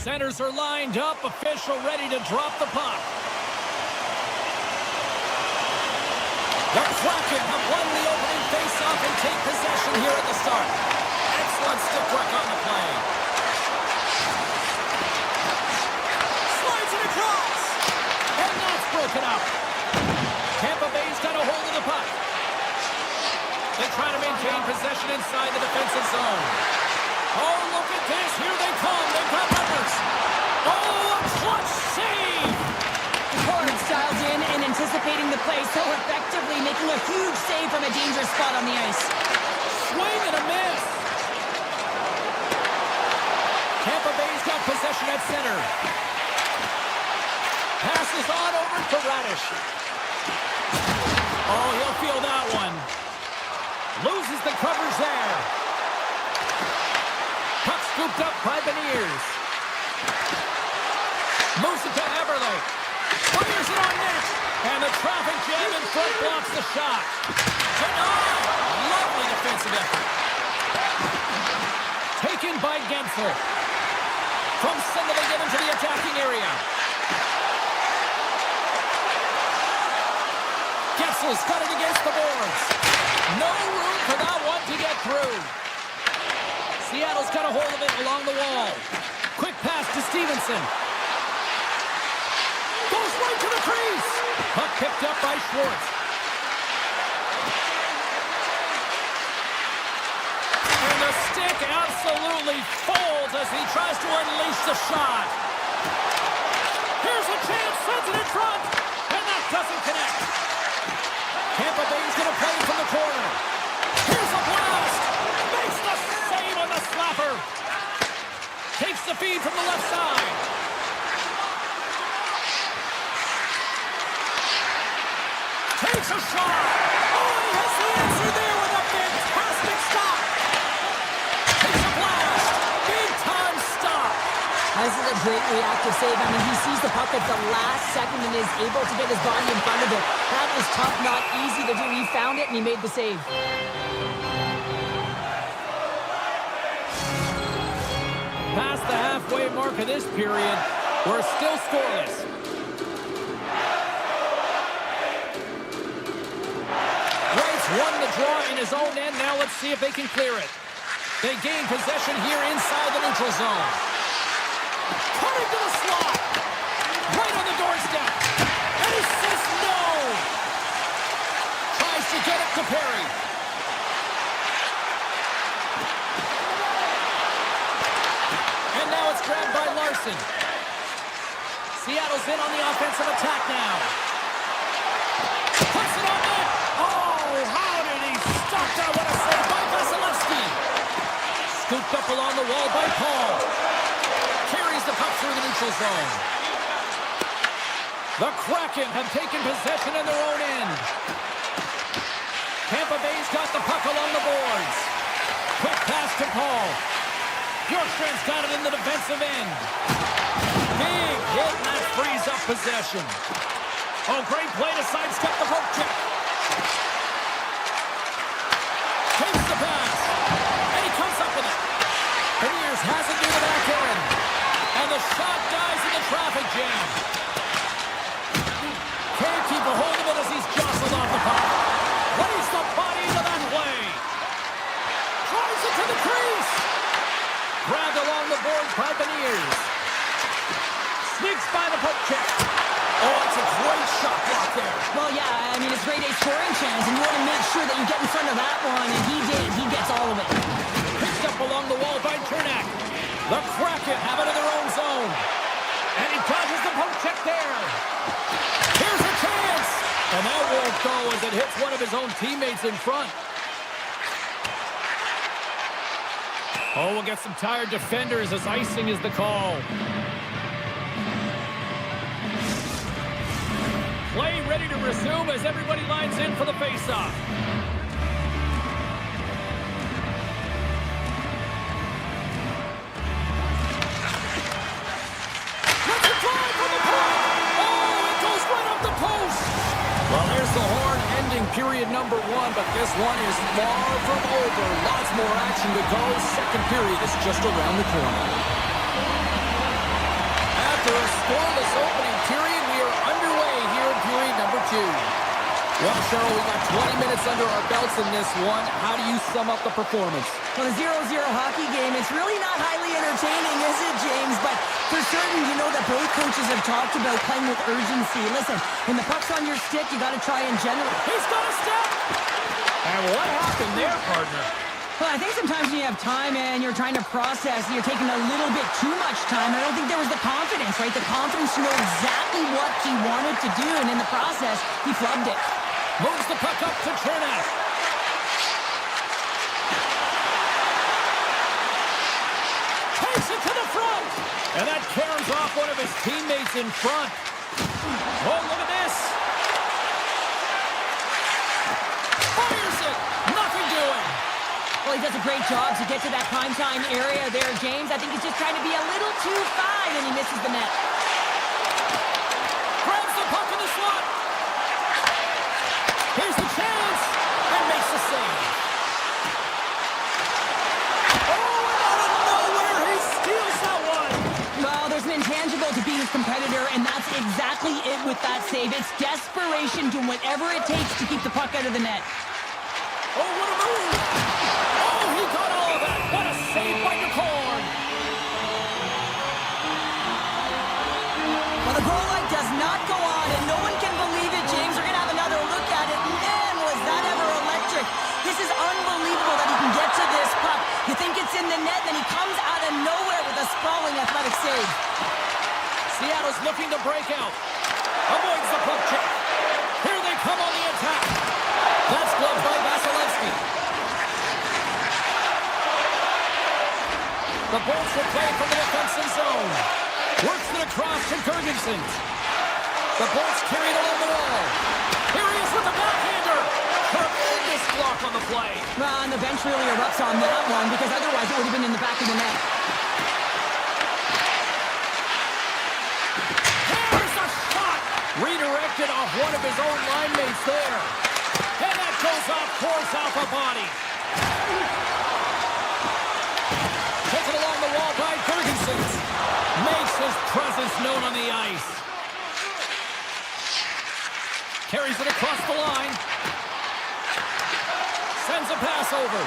Centers are lined up. Official ready to drop the puck. The Kraken have won the opening faceoff and take possession here at the start. Excellent stick work on the play. Slides it across. And that's broken up. Tampa Bay's got a hold of the puck. They try to maintain possession inside the defensive zone. Oh, look at this. Here they come. They've got numbers. Oh, a clutch save. The forwards dialed in and anticipating the play so effectively, making a huge save from a dangerous spot on the ice. Swing and a miss. Tampa Bay's got possession at center. Passes on over to Radish. Oh, he'll feel that one. Loses the covers there. Puck scooped up by Beniers. Moves it to Eberle. Fires it on net. And the traffic jam in front blocks the shot. Denied. Lovely defensive effort. Taken by Gensel. From center they get into the attacking area. Gensel's got it against the boards. No room for that one to get through. Seattle's got a hold of it along the wall. Quick pass to Stevenson. Goes right to the crease. Puck picked up by Schwartz. And the stick absolutely folds as he tries to unleash the shot. Here's a chance, sends it in front, and that doesn't connect. Tampa Bay's going to play from the corner. Here's a blast. Makes the save on the slapper. Takes the feed from the left side. Takes a shot. Oh, he has the answer there with a fantastic stop. Takes a blast. Big time stop. This is a great reactive save. I mean, he sees the puck at the last second and is able to get his body in front of it. That is tough, not easy to do. He found it and he made the save. Past the halfway mark of this period, we're still scoreless. Wright's won the draw in his own end. Now let's see if they can clear it. They gain possession here inside the neutral zone. Coming to the slot. Right on the doorstep. And he says no. Tries to get it to Perry. And now it's grabbed by Larson. Seattle's in on the offensive attack now. Puts it on net. Oh, how did he stop that? What a save by Vasilevsky. Scooped up along the wall by Paul. Carries the puck through the neutral zone. The Kraken have taken possession in their own end. Tampa Bay's got the puck along the boards. Quick pass to Paul. Bjorkstrand's got it in the defensive end. Big hit, and that frees up possession. Oh, great play to sidestep the poke check. Takes the pass. And he comes up with it. Beniers has it near the back end. And the shot dies in the traffic jam. Can't keep a hold of it as he's jostled off the puck. Lays the body into that play. Drives it to the crease. Grabbed along the boards by Beniers. Sneaks by the poke check. Oh, it's a great shot block there. Well, yeah, I mean, it's grade A scoring chance, and you want to make sure that you get in front of that one, and he did. He gets all of it. Picked up along the wall by Chernak. The Kraken have it in their own zone. And he dodges the poke check there. Here's a chance. And that won't go as it hits one of his own teammates in front. Oh, we'll get some tired defenders as icing is the call. Play ready to resume as everybody lines in for the faceoff. Let's try for the point. Oh, it goes right up the post. Well, there's the horn ending period number one, but this one is far from over. Lots more action to go. Second period is just around the corner. After a scoreless opening period, we are underway here in period number 2. Well, Cheryl, we got 20 minutes under our belts in this one. How do you sum up the performance? Well, a 0-0 hockey game, it's really not highly entertaining, is it, James? But for certain, you know that both coaches have talked about playing with urgency. Listen, when the puck's on your stick, you got to try and generate. He's got a step! And what happened there, partner? Well, I think sometimes when you have time and you're trying to process, you're taking a little bit too much time. I don't think there was the confidence, right? The confidence to know exactly what he wanted to do, and in the process, he flubbed it. Moves the puck up to Chernak. Takes it to the front. And that caroms off one of his teammates in front. Oh, look at this. Fires it. Nothing doing. Well, he does a great job to get to that prime time area there, James. I think he's just trying to be a little too fine, and he misses the net. Grabs the puck in the slot. Here's the chance. And makes the save. Oh, and out of nowhere, he steals that one. Well, there's an intangible to being a competitor, and that's exactly it with that save. It's desperation, doing whatever it takes to keep the puck out of the net. Oh, what a move. Oh, he got all of that. What a save by Kraken. Well, the goal light does not go on, and no one can believe it, James. We're going to have another look at it. Man, was that ever electric. This is unbelievable that he can get to this puck. You think it's in the net, then he comes out of nowhere with a sprawling athletic save. Seattle's looking to break out. Avoids the puck check. Here they come on the attack. That's gloved by Vasilevsky. The Bolts will play from the defensive zone. Works it across to Gergensen. The Bolts carried along the wall. Here he is with the backhander. Tremendous block on the play. Well, and the bench really erupts on that one, because otherwise it would have been in the back of the net. Here's a shot. Redirected off one of his own line mates there. And that goes off course off a body. Taken along the wall by Gergensen. Makes his presence known on the ice. Carries it across the line. Sends a pass over.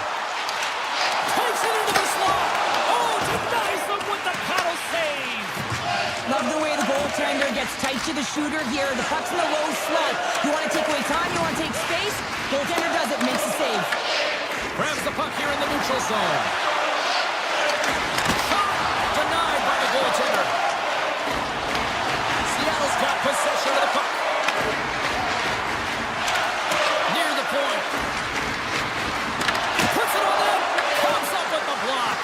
Takes it into the slot. Oh, denies them with the paddle save. Love the way the goaltender gets tight to the shooter here. The puck's in the low slot. You want to take away time, you want to take space. Goaltender does it, makes a save. Grabs the puck here in the neutral zone. Shot denied by the goaltender. Seattle's got possession of the puck. Near the point. Puts it on net. Comes up with the block.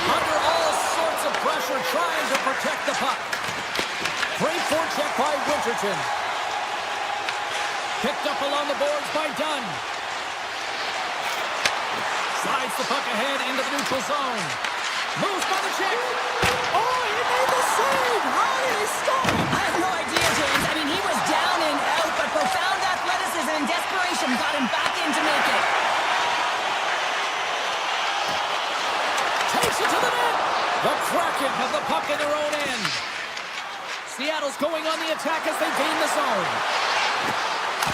Under all sorts of pressure, trying to protect the puck. Great forecheck by Winterton. Picked up along the boards by Dunn. Slides the puck ahead into the neutral zone. Moves by the check. Oh, he made the save. How did he stop it? I have no idea, James. I mean, he was down and out, but profound athleticism and desperation got him back in to make it. Takes it to the net. The Kraken have the puck in their own end. Seattle's going on the attack as they gain the zone.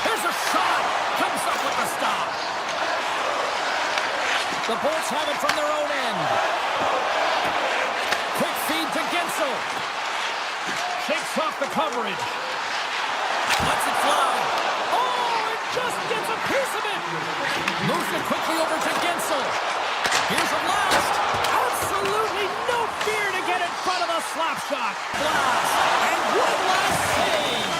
There's a shot. Comes up with the stop. The Bolts have it from their own end. Quick feed to Gensel. Shakes off the coverage. Lets it fly. Oh, it just gets a piece of it. Moves it quickly over to Gensel. Here's a blast. Absolutely no fear to get in front of the slap shot. Blast. And one last save.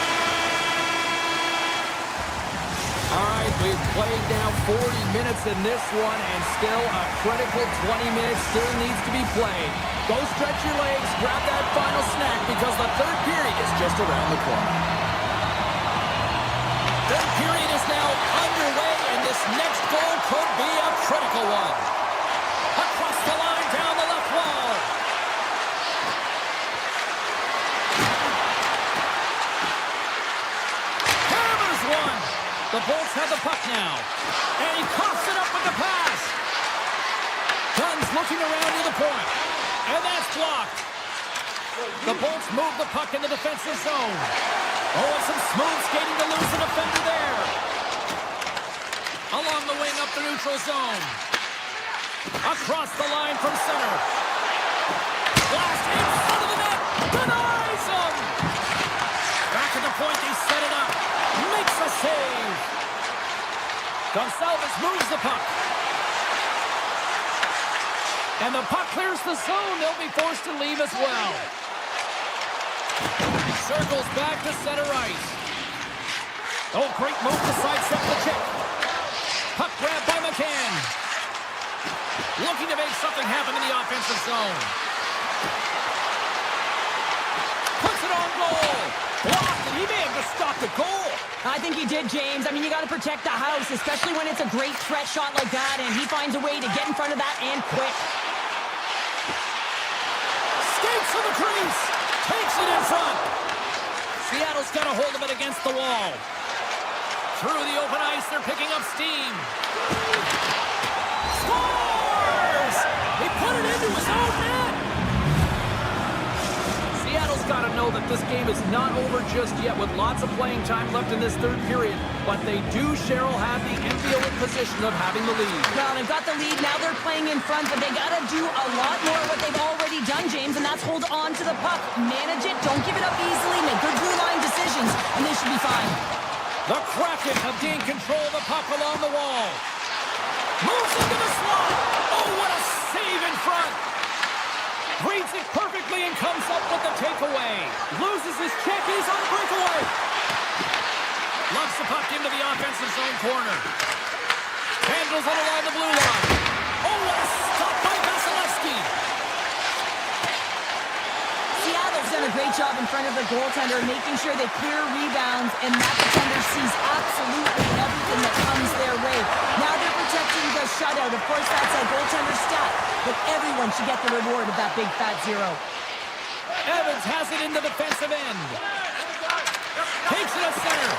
All right, we've played now 40 minutes in this one, and still a critical 20 minutes still needs to be played. Go stretch your legs, grab that final snack, because the third period is just around the corner. Third period is now underway, and this next goal could be a critical one. Across the line, down the left wall. Hammers one. The Bolts have the puck now. And he coughs it up with the pass. Dunn's looking around to the point. And that's blocked. The Bolts move the puck in the defensive zone. Oh, and some smooth skating to lose the defender there. Along the wing up the neutral zone. Across the line from center. Blast in front of the net. Denies him. Back at the point, they set it up. Makes a save. Gonçalves moves the puck. And the puck clears the zone. They'll be forced to leave as well. Circles back to center ice. Oh, great move to sidestep the check. Puck grab by McCann. Looking to make something happen in the offensive zone. Puts it on goal. Blocked, and he may have just stopped the goal. I think he did, James. I mean, you got to protect the house, especially when it's a great threat shot like that, and he finds a way to get in front of that and quick. Skates to the crease. Takes it in front. Seattle's got a hold of it against the wall. Through the open ice, they're picking up steam. Scores! He put it into his own net. Seattle's got to know that this game is not over just yet with lots of playing time left in this third period. But they do, Cheryl, have the enviable position of having the lead. Well, they've got the lead. Now they're playing in front, but they got to do a lot more what they've already done, James, and that's hold on to the puck. Manage it. Don't give it up easily. Make good blue line decisions, and they should be fine. The Kraken have gained control of the puck along the wall. Moves into the slot. Oh, what a save in front. Reads it perfectly and comes up with the takeaway. Loses his check. He's on the breakaway. Loves the puck into the offensive zone corner. Handles it along the blue line. Oh, what a stop by Vasilevsky. Seattle's done a great job in front of the goaltender, making sure they clear rebounds, and that defender sees absolutely everything that comes their way. Now they're protecting the shutout. Of course, that's a goaltender stat, but everyone should get the reward of that big fat zero. Evans has it in the defensive end. Takes it to center.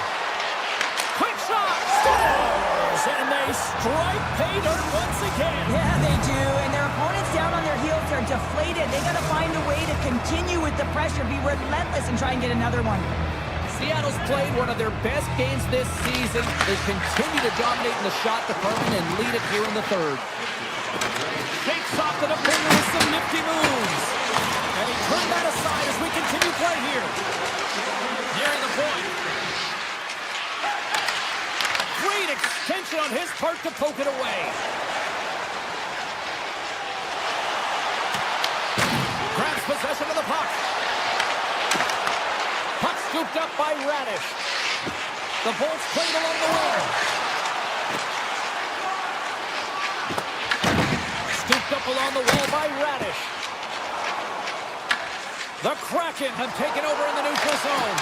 Quick shot. Scores! And they strike pay dirt once again. Yeah, they do. And their opponents down on their heels are deflated. They got to find a way to continue with the pressure, be relentless, and try and get another one. Seattle's played one of their best games this season. They continue to dominate in the shot department and lead it here in the third. Shakes off the defender with some nifty moves. And he turned that aside as we continue play here. Nearing the point. Great extension on his part to poke it away. Grabs possession of the puck. Puck scooped up by Radish. The Bolts played along the wing. Scooped up along the wall by Radish. The Kraken have taken over in the neutral zone.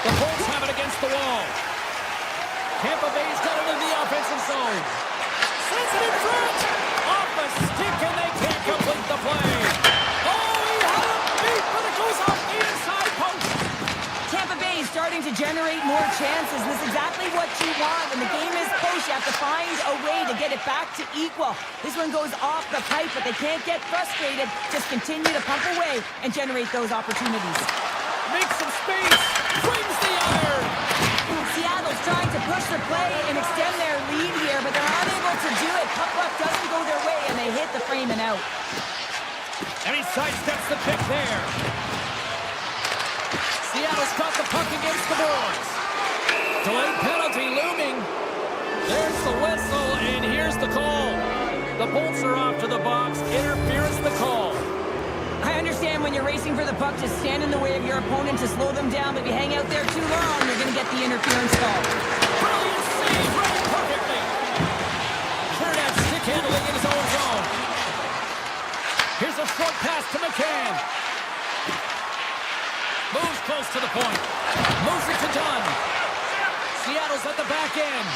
The Bolts have it against the wall. Tampa Bay's got it in the offensive zone. Sends it in front. Off the stick, and they can't complete the play. Oh, he had a beat, but it goes off the inside post. Tampa Bay is starting to generate more chances. This is exactly what you want. When the game is close, you have to find a way to get it back to equal. This one goes off the pipe, but they can't get frustrated. Just continue to pump away and generate those opportunities. Makes some space. Swings the iron. Seattle's trying to push the play and extend their lead here, but they're unable to do it. Puck luck doesn't go their way, and they hit the frame and out. And he sidesteps the pick there. Seattle's got the puck against the boards. Delayed penalty looming. There's the whistle, and here's the call. The Bolts are off to the box. Interference the call. I understand when you're racing for the puck to stand in the way of your opponent to slow them down, but if you hang out there too long, you're going to get the interference call. Brilliant save, right perfectly. Kodiak stick handling in his own zone. Here's a short pass to McCann. Moves close to the point. Moves it to Dunn. Seattle's at the back end.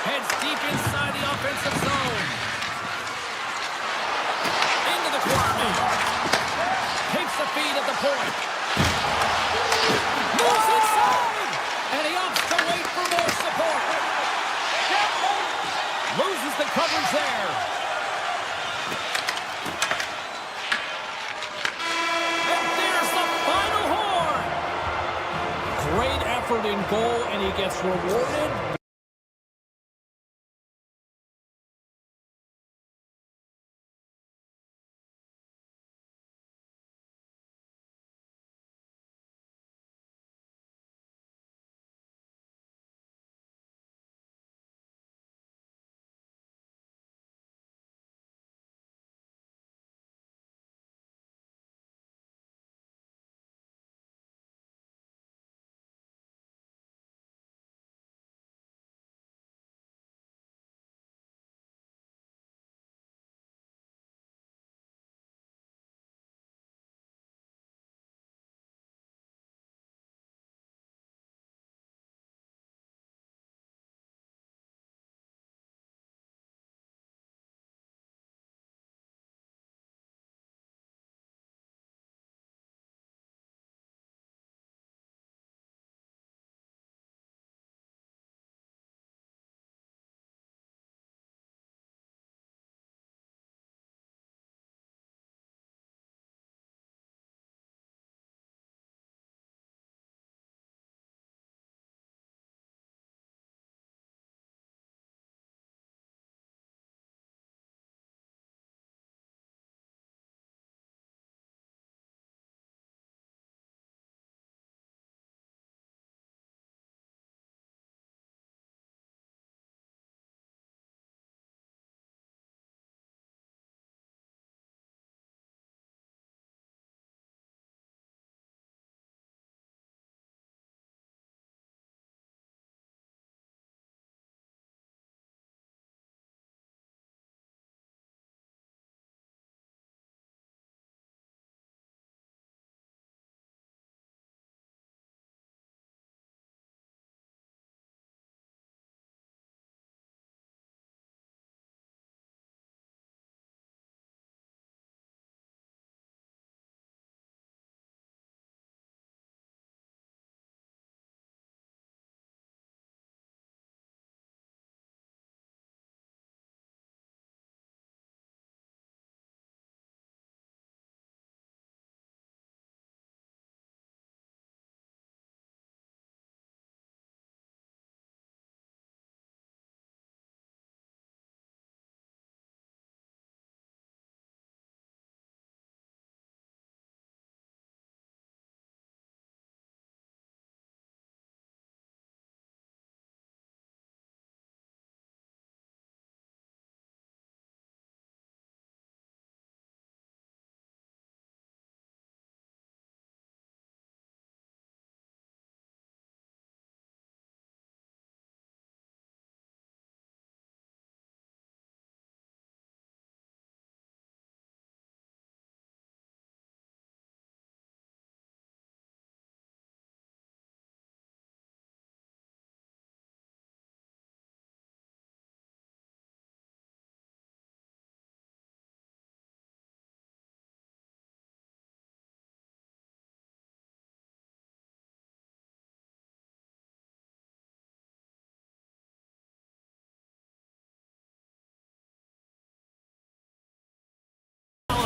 Heads deep inside the offensive zone. Into the corner. Takes the feed at the point. Moves inside. And he opts to wait for more support. Loses the coverage there. effort in goal, and he gets rewarded.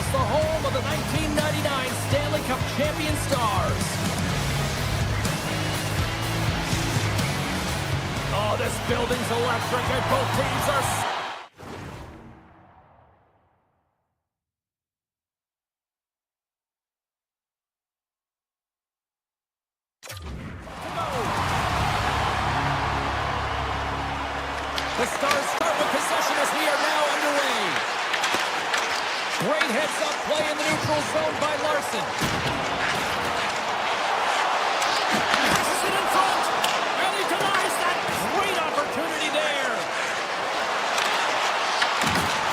The home of the 1999 Stanley Cup champion Stars. Oh, this building's electric, and both teams are... The Stars start with possession as we are now underway. Great heads-up play in the neutral zone by Larson. Passes it in front, and he denies that great opportunity there.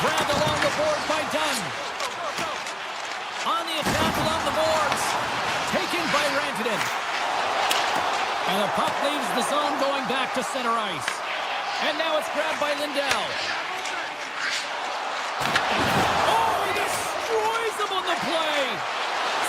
Grabbed along the board by Dunn. On the attack along the boards. Taken by Rantanen. And the puck leaves the zone going back to center ice. And now it's grabbed by Lindell. Oh, he destroys him on the play.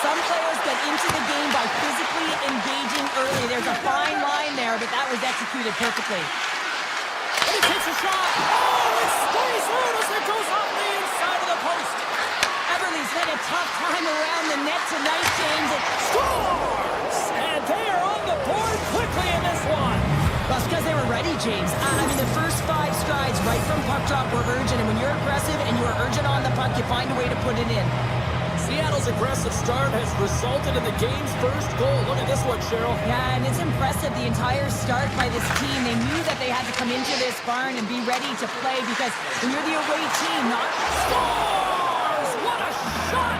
Some players get into the game by physically engaging early. There's a fine line there, but that was executed perfectly. And he takes a shot. Oh, it stays out as it goes off the inside of the post. Everly's had a tough time around the net tonight, James. Scores! And they are on the board quickly. quickly in this one. Well, it's because they were ready, James. I mean, the first 5 strides right from puck drop were urgent, and when you're aggressive and you're urgent on the puck, you find a way to put it in. Seattle's aggressive start has resulted in the game's first goal. Look at this one, Cheryl. Yeah, and it's impressive, the entire start by this team. They knew that they had to come into this barn and be ready to play because when you're the away team, not... Scores! What a shot!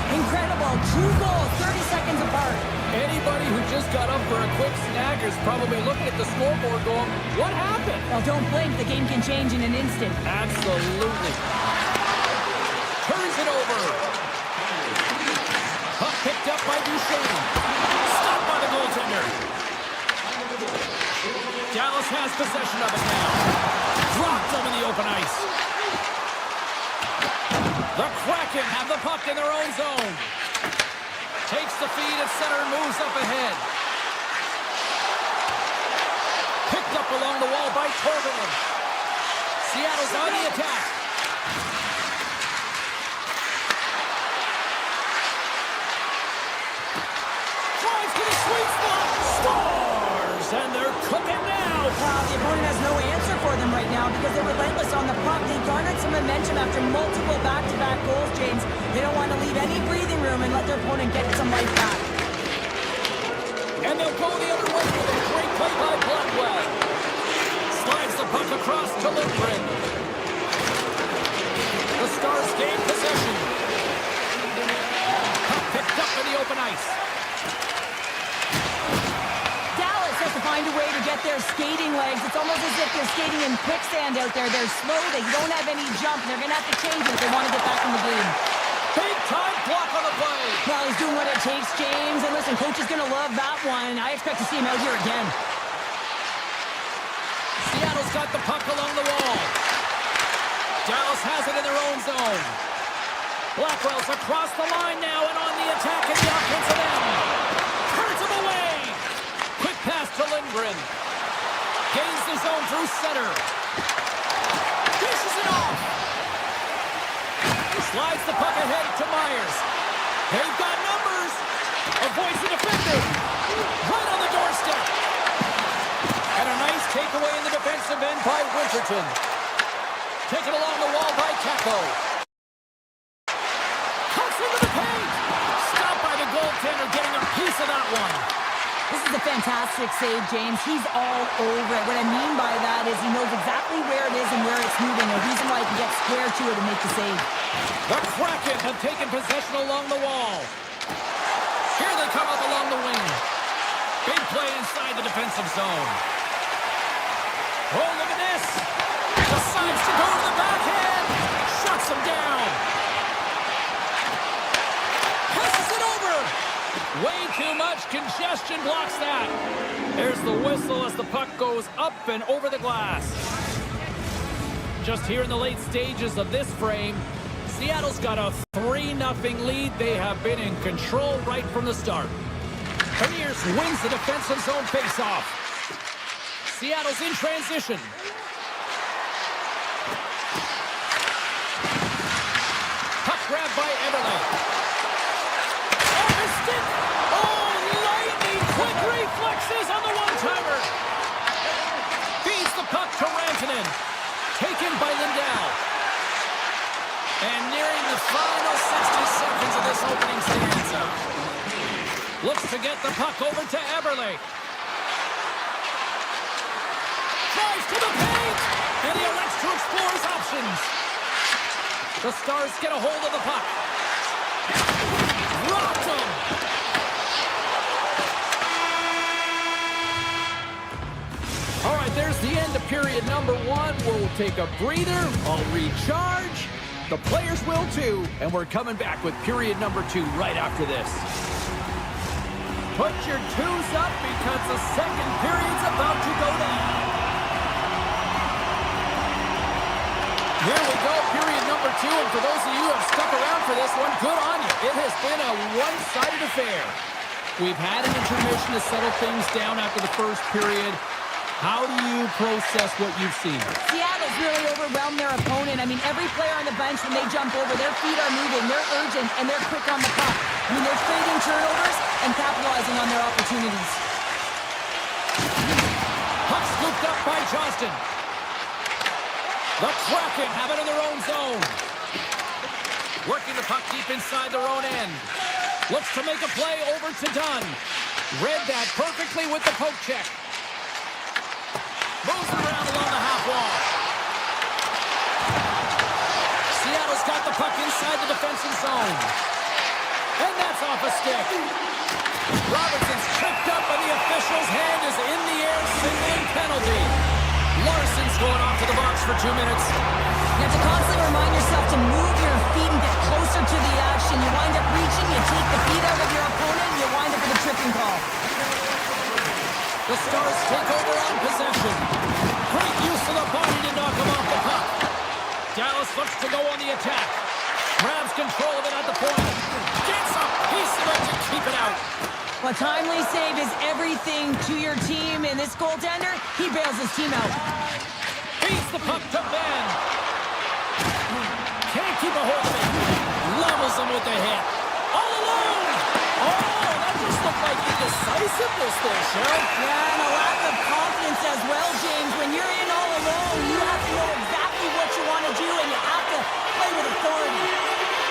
Incredible. 2 goals, 30 seconds apart. Anybody who just got up for a quick snack is probably looking at the scoreboard going, what happened? Well, don't blink. The game can change in an instant. Absolutely. Turns it over. Puck picked up by Duchesne. Stopped by the goaltender. Dallas has possession of it now. Dropped over the open ice. The Kraken have the puck in their own zone. Takes the feed at center and moves up ahead. Picked up along the wall by Corbin. Seattle's on the attack. Drives to the sweet spot. Scores! And they're cooking now. The opponent has no answer for them right now because they're relentless on the puck. They garnered some momentum after multiple back-to-back goals, James. They don't want to leave any breathing room and let their opponent get some life back. And they'll go the other way with a great play by Blackwell. Slides the puck across to Lindgren. The Stars gain possession. Puck picked up in the open ice. Dallas has to find a way to get their skating legs. It's almost as if they're skating in quicksand out there. They're slow. They don't have any jump. They're going to have to change it if they want to get back in the game. Big time block on the play. Well, he's doing what it takes, James. And listen, coach is going to love that one. I expect to see him out here again. Seattle's got the puck along the wall. Dallas has it in their own zone. Blackwell's across the line now and on the attack in the offensive end. Turns him away. Quick pass to Lindgren. Gains the zone through center. Dishes it off. Slides the puck ahead to Myers. They've got numbers. Avoids the defender. Right on the doorstep. And a nice takeaway in the defensive end by Winterton. Taken along the wall by Kako. Cuts into the paint. Stopped by the goaltender, getting a piece of that one. This is a fantastic save, James. He's all over it. What I mean by that is he knows exactly where it is and where it's moving. A reason why he can get square to it and make the save. The Kraken have taken possession along the wall. Here they come up along the wing. Big play inside the defensive zone. Oh, look at this. Decides to go to the backhand. Shuts him down. Passes it over. Way too much congestion blocks that. There's the whistle as the puck goes up and over the glass. Just here in the late stages of this frame, Seattle's got a 3-0 lead. They have been in control right from the start. Premiers wins the defensive zone faceoff. Seattle's in transition. Puck grabbed by Eberle. Off his stick. Oh, lightning quick reflexes on the one-timer. Feeds the puck to Rantanen. Taken by Lindell. And nearing the final 60 seconds of this opening stanza. Looks to get the puck over to Eberle. Drives to the paint. And he elects to explore his options. The Stars get a hold of the puck. Rocked him. All right, there's the end of period number 1. We'll take a breather. I'll recharge. The players will too. And we're coming back with period number 2 right after this. Put your twos up because the second period's about to go down. Here we go, period number 2, and for those of you who have stuck around for this one, good on you. It has been a one-sided affair. We've had an intermission to settle things down after the first period. How do you process what you've seen? Seattle's really overwhelmed their opponent. I mean, every player on the bench, when they jump over, their feet are moving, they're urgent, and they're quick on the puck. I mean, they're creating turnovers and capitalizing on their opportunities. Boston. The Kraken have it in their own zone. Working the puck deep inside their own end. Looks to make a play over to Dunn. Read that perfectly with the poke check. Moves it around along the half wall. Seattle's got the puck inside the defensive zone. And that's off a stick. Robertson's tripped up and the official's hand is in the air, signaling penalty. Larson's going off to the box for 2 minutes. You have to constantly remind yourself to move your feet and get closer to the action. You wind up reaching, you take the feet out of your opponent, and you wind up with a tripping call. The Stars take over on possession. Great use of the body to knock him off the puck. Dallas looks to go on the attack. Grabs control of it at the point. Gets a piece of it to keep it out. A timely save is everything to your team, and this goaltender, he bails his team out. Beats the puck to Ben. Can't keep a hold of it. Levels him with the hit. All alone. Oh, that just looked like indecisiveness there, Sheriff. Yeah, and a lack of confidence as well, James. When you're in all alone, you have to know exactly what you want to do, and you have to play with authority.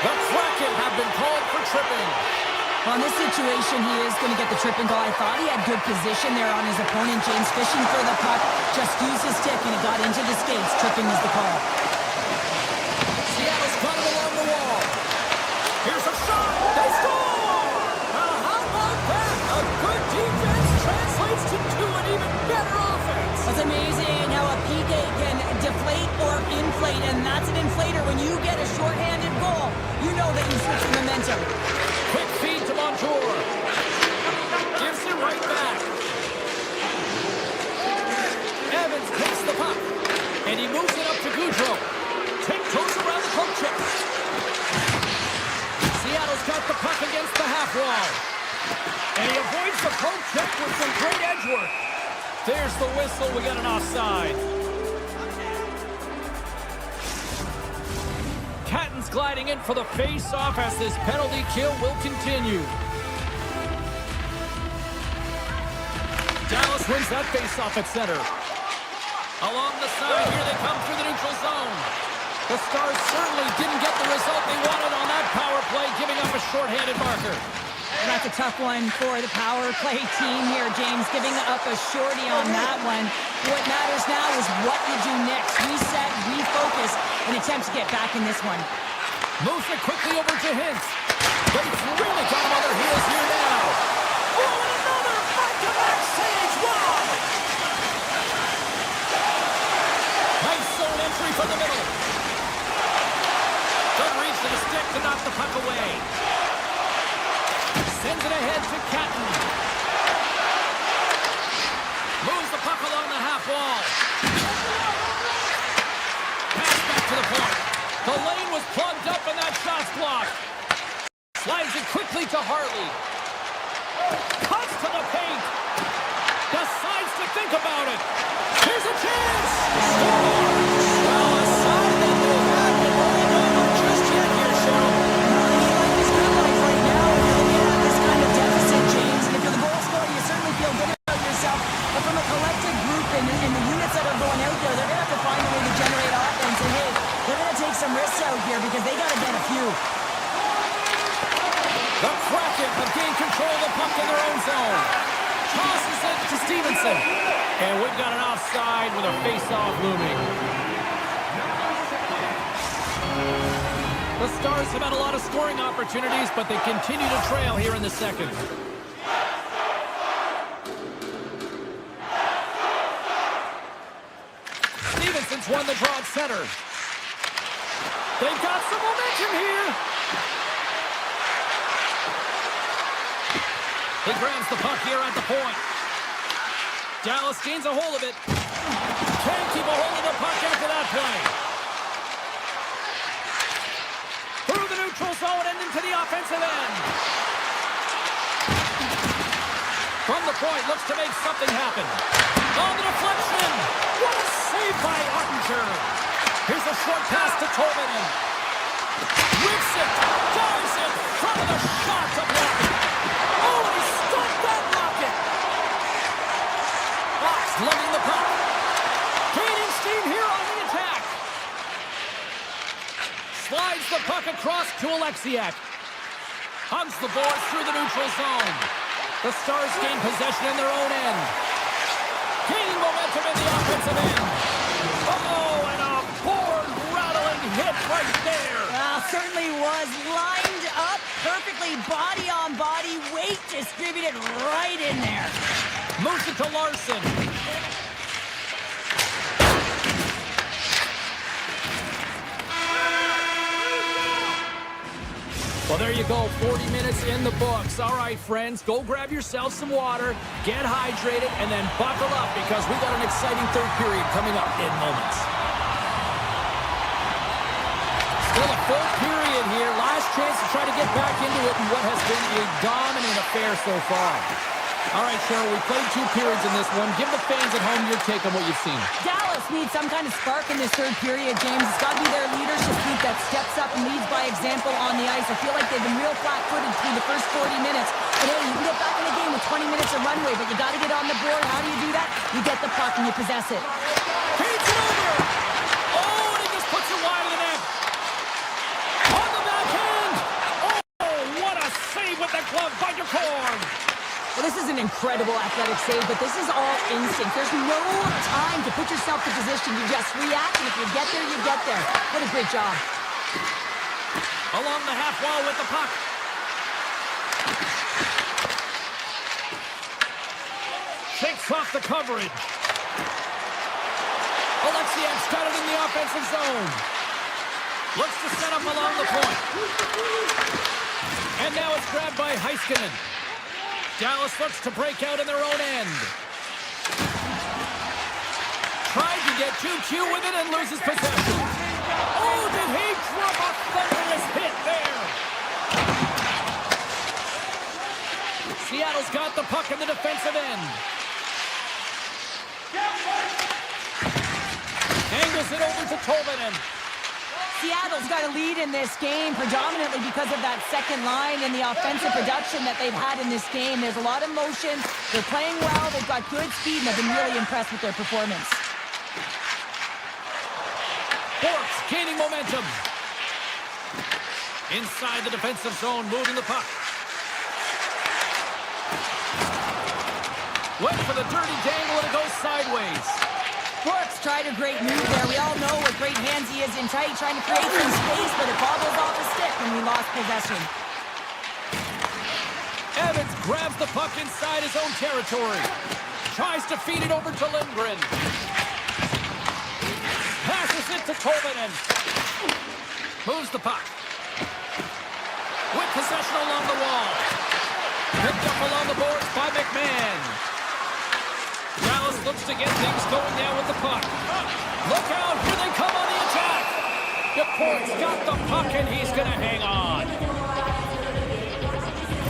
The Kraken have been called for tripping. On this situation, he is going to get the tripping call. I thought he had good position there on his opponent. James fishing for the puck, just used his stick, and it got into the skates. Tripping is the call. Seattle's got it along the wall. Here's a shot. They score! How about that? A good defense translates to an even better offense. It's amazing how a PK can deflate or inflate, and that's an inflator. When you get a shorthanded goal, you know that you switch the momentum. Quick feed to Montour. Gives it right back. Evans takes the puck, and he moves it up to Goudreau. Tiptoes around the poke check. Seattle's got the puck against the half wall. And he avoids the poke check with some great edge work. There's the whistle. We got an offside. Catton's gliding in for the face-off as this penalty kill will continue. Dallas wins that face-off at center. Along the side, here they come through the neutral zone. The Stars certainly didn't get the result they wanted on that power play, giving up a shorthanded marker. And that's a tough one for the power play team here, James, giving up a shorty on that one. What matters now is what you do next. Reset, refocus, and attempt to get back in this one. Moves it quickly over to Hintz. They've really got him on their heels here now. Oh, and another back-to-back save. Wow! Nice zone entry from the middle. Good reach to the stick to knock the puck away. Sends it ahead to Catton. Moves the puck along the half wall. Pass back to the point. The lane was plugged up and that shot's blocked. Slides it quickly to Hartley. Cuts to the paint. Decides to think about it. Here's a chance. Well, a sign that they have been rolling over just yet here, Cheryl. Like his good life right now, and you're looking at this kind of deficit, James. And if you're the goal scorer, you certainly feel good about yourself. But from a collective group and the units that are going out there, they're going to have to find a way to generate offense. And hey, they're going to take some risks out here because they got to get a few. The Kraken have gained control of the puck in their own zone. Tosses it to Stevenson. And we've got an offside with a face-off looming. The Stars have had a lot of scoring opportunities, but they continue to trail here in the second. Stevenson's won the draw at center. They've got some momentum here. He grabs the puck here at the point. Dallas gains a hold of it. Can't keep a hold of the puck after that play. Through the neutral zone and into the offensive end. From the point, looks to make something happen. On the deflection. What a save by Ottinger. Here's a short pass to Tolvanen. Rips it. Dives in front of the shot to block it. Oh, he stopped that rocket. Fox lugging the puck. across to Alexiak. Hugs the boards through the neutral zone. The Stars gain possession in their own end. Gaining momentum in the offensive end. Oh, and a board-rattling hit right there. Certainly was lined up perfectly, body on body, weight distributed right in there. Moves it to Larson. Well, there you go, 40 minutes in the books. All right, friends, go grab yourself some water, get hydrated, and then buckle up because we got an exciting third period coming up in moments. Still a full period here. Last chance to try to get back into it in what has been a dominant affair so far. All right, Cheryl, we played 2 periods in this one. Give the fans at home your take on what you've seen. Dallas needs some kind of spark in this third period, James. It's got to be their leadership group that steps up and leads by example on the ice. I feel like they've been real flat-footed through the first 40 minutes. But hey, you can get back in the game with 20 minutes of runway, but you got to get on the board. How do you do that? You get the puck and you possess it. Feeds it over. Oh, and he just puts it wide of the net. On the backhand. Oh, what a save with the glove by Kraken. Well, this is an incredible athletic save, but this is all instinct. There's no time to put yourself in position. You just react, and if you get there, you get there. What a great job. Along the half wall with the puck. Shakes off the coverage. Alexiak's got it in the offensive zone. Looks to set up along the point. And now it's grabbed by Hasky. Dallas looks to break out in their own end. Tried to get too cute with it and loses possession. Oh, did he drop a thunderous hit there? Seattle's got the puck in the defensive end. Angles it over to Tolvanen. Seattle's got a lead in this game predominantly because of that second line and the offensive production that they've had in this game. There's a lot of motion. They're playing well. They've got good speed, and I've been really impressed with their performance. Borks gaining momentum. Inside the defensive zone, moving the puck. Went for the dirty dangle, and it goes sideways. Borks tried a great move there. We all know what great hands he is in tight, trying to create some space, but it bobbles off the stick when we lost possession. Evans grabs the puck inside his own territory. Tries to feed it over to Lindgren. Passes it to Tolvanen. Moves the puck. With possession along the wall. Picked up along the boards by McMahon. Dallas looks to get things going down with the puck. Look out, here they come on the attack. DePort's got the puck and he's going to hang on.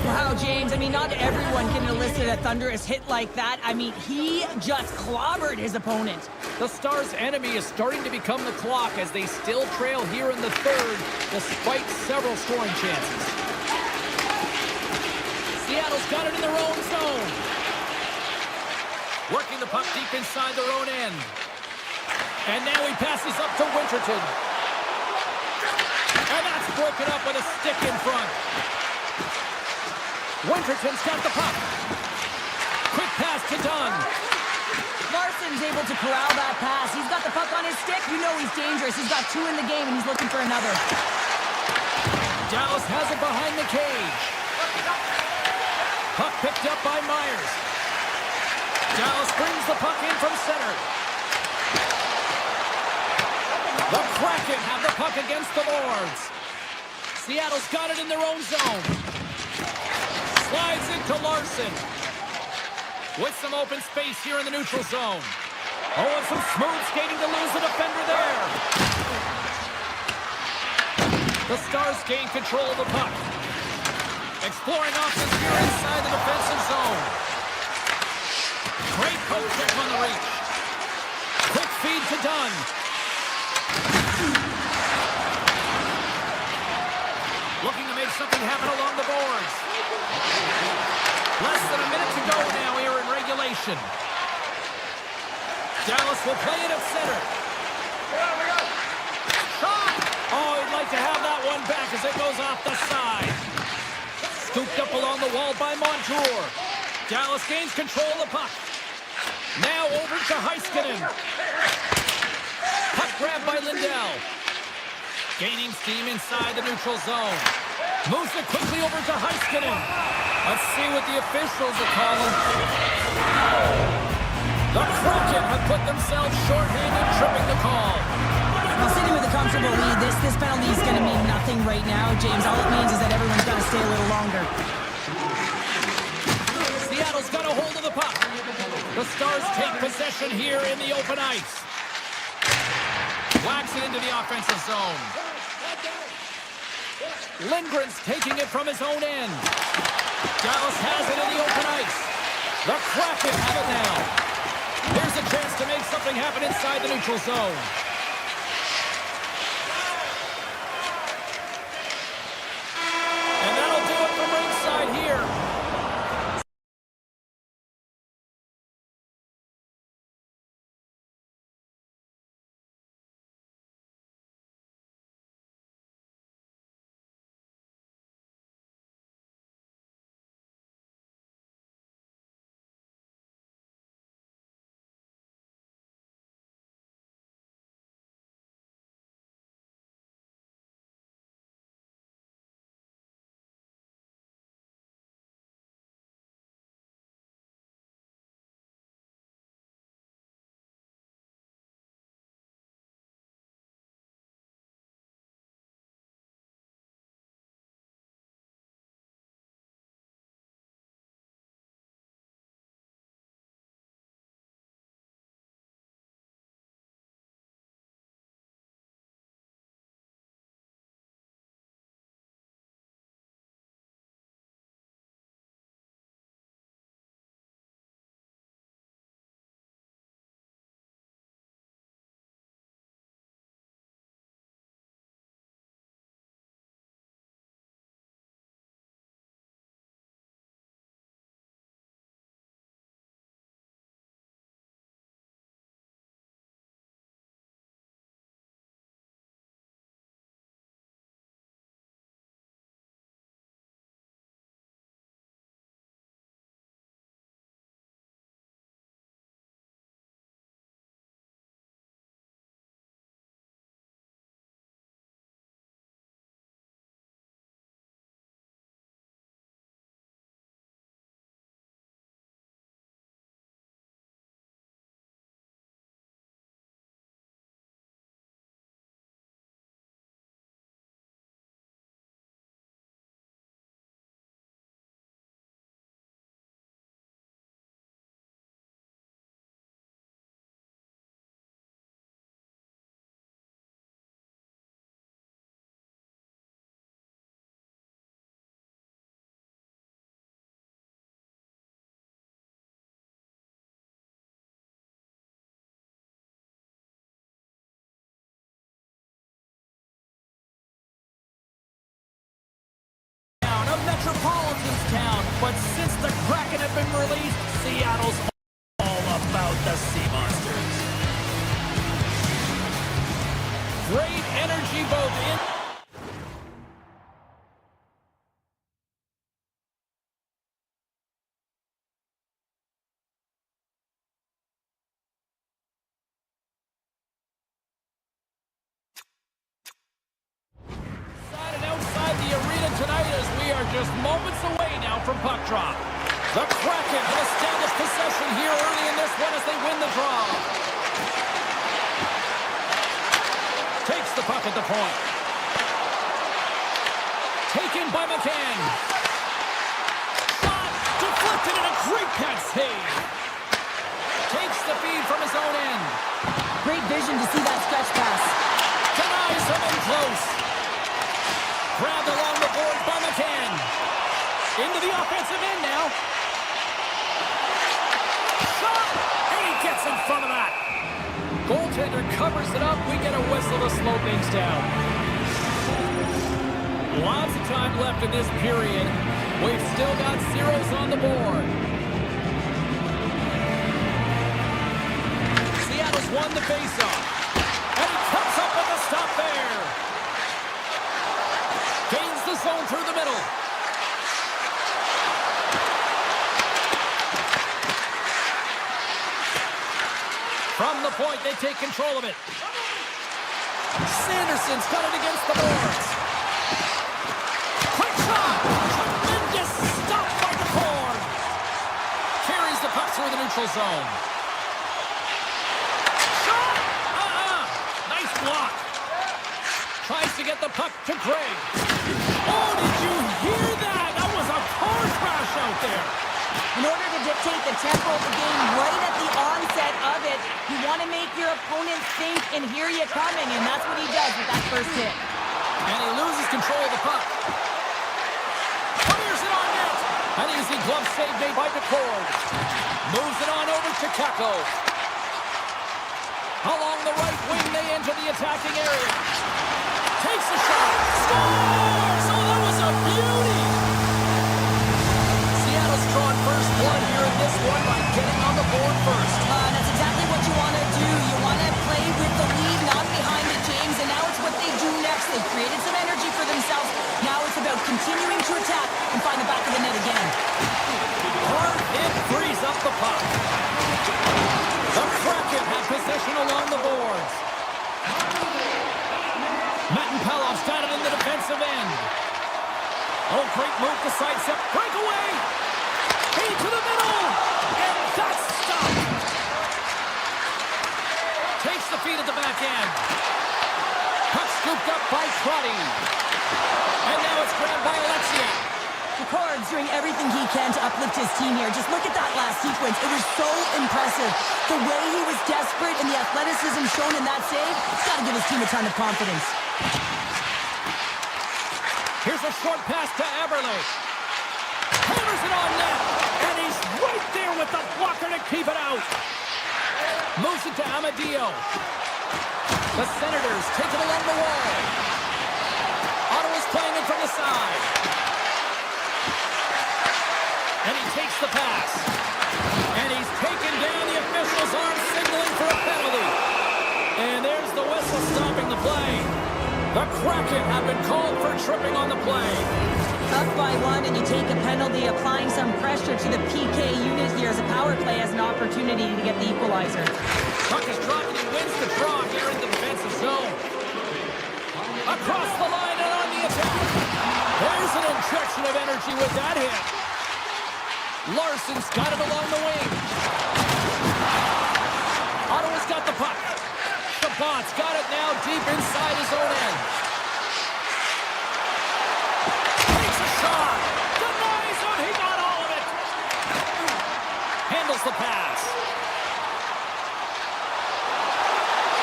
Wow, James, I mean, not everyone can elicit a thunderous hit like that. I mean, he just clobbered his opponent. The Stars' enemy is starting to become the clock as they still trail here in the third, despite several scoring chances. Seattle's got it in their own zone. Working the puck deep inside their own end. And now he passes up to Winterton. And that's broken up with a stick in front. Winterton's got the puck. Quick pass to Dunn. Larson's able to corral that pass. He's got the puck on his stick. You know he's dangerous. He's got 2 in the game, and he's looking for another. Dallas has it behind the cage. Puck picked up by Myers. Dallas brings the puck in from center. The Kraken have the puck against the boards. Seattle's got it in their own zone. Slides into Larson. With some open space here in the neutral zone. Oh, and some smooth skating to lose the defender there. The Stars gain control of the puck. Exploring options here inside the defensive zone. Great poke check on the reach. Quick feed to Dunn. Looking to make something happen along the boards. Less than a minute to go now here in regulation. Dallas will play it at center. Shot! Oh, he'd like to have that one back as as it goes off the side. Scooped up along the wall by Montour. Dallas gains control of the puck. Now over to Heiskanen. Puck grabbed by Lindell. Gaining steam inside the neutral zone. Moves it quickly over to Heiskanen. Let's see what the officials are calling. The Kraken have put themselves shorthanded, tripping the call. Well, sitting with a comfortable lead, this penalty is going to mean nothing right now, James. All it means is that everyone's got to stay a little longer. Seattle's got a hold of the puck. The Stars take possession here in the open ice. Whacks it into the offensive zone. Lindgren's taking it from his own end. Dallas has it in the open ice. The Kraken have it now. Here's a chance to make something happen inside the neutral zone. And that'll do it from ringside here. Metropolitan's town, but since the Kraken have been released, Seattle's all about the Sea Monsters. Great energy both in... tonight as we are just moments away now from puck drop. The Kraken have established possession here early in this one as they win the draw. Takes the puck at the point. Taken by McCann. Shot deflected and a great pass save. Takes the feed from his own end. Great vision to see that stretch pass. Denies him in close. Grabbed along the boards by McCann. Into the offensive end now. Shot! And he gets in front of that. Goaltender covers it up. We get a whistle to slow things down. Lots of time left in this period. We've still got zeros on the board. Seattle's won the faceoff. And he comes up with a stop there. zone through the middle. From the point, they take control of it. Sanderson's got it against the boards. Quick shot! Tremendous stop by the cord. Carries the puck through the neutral zone. Shot! Nice block. Tries to get the puck to Craig. Oh, did you hear that? That was a car crash out there. In order to dictate the tempo of the game right at the onset of it, you want to make your opponent think and hear you coming, and that's what he does with that first hit. And he loses control of the puck. Fires it on net. An easy glove save made by McCord. Moves it on over to Kako. Along the right wing, they enter the attacking area. Takes a shot. Scores! Oh, that was a beauty! Seattle's drawn first blood here in this one by getting on the board first. That's exactly what you want to do. You want to play with the lead, not behind it, James, and now it's what they do next. They've created some energy for themselves. Now it's about continuing to attack and find the back of the net again. Hard hit frees up the puck. The Kraken have possession along the boards. Metin-Pelov's got it in the defensive end. Oh, great move to sidestep. Breakaway! Feed to the middle! And that's stopped! Takes the feed at the back end. Puck scooped up by Crotty. And now it's grabbed by Alexia. McCord's doing everything he can to uplift his team here. Just look at that last sequence. It was so impressive. The way he was desperate and the athleticism shown in that save, it's got to give his team a ton of confidence. Here's a short pass to Eberle. Hammers it on net. And he's right there with the blocker to keep it out. Moves it to Amadio. The Senators take it along the wall. Ottawa's playing it from the side. And he takes the pass. And he's taken down. The official's arm signaling for a penalty. And there's the whistle stopping the play. The Kraken have been called for tripping on the play. Up by one and you take a penalty, applying some pressure to the PK unit here as a power play has an opportunity to get the equalizer. Puck is dropped and he wins the draw here in the defensive zone. Across the line and on the attack. There's an injection of energy with that hit. Larson's got it along the wing. Ottawa's got the puck. Chabot's got it now deep inside his own end. Takes a shot. Denies him. He got all of it. Handles the pass.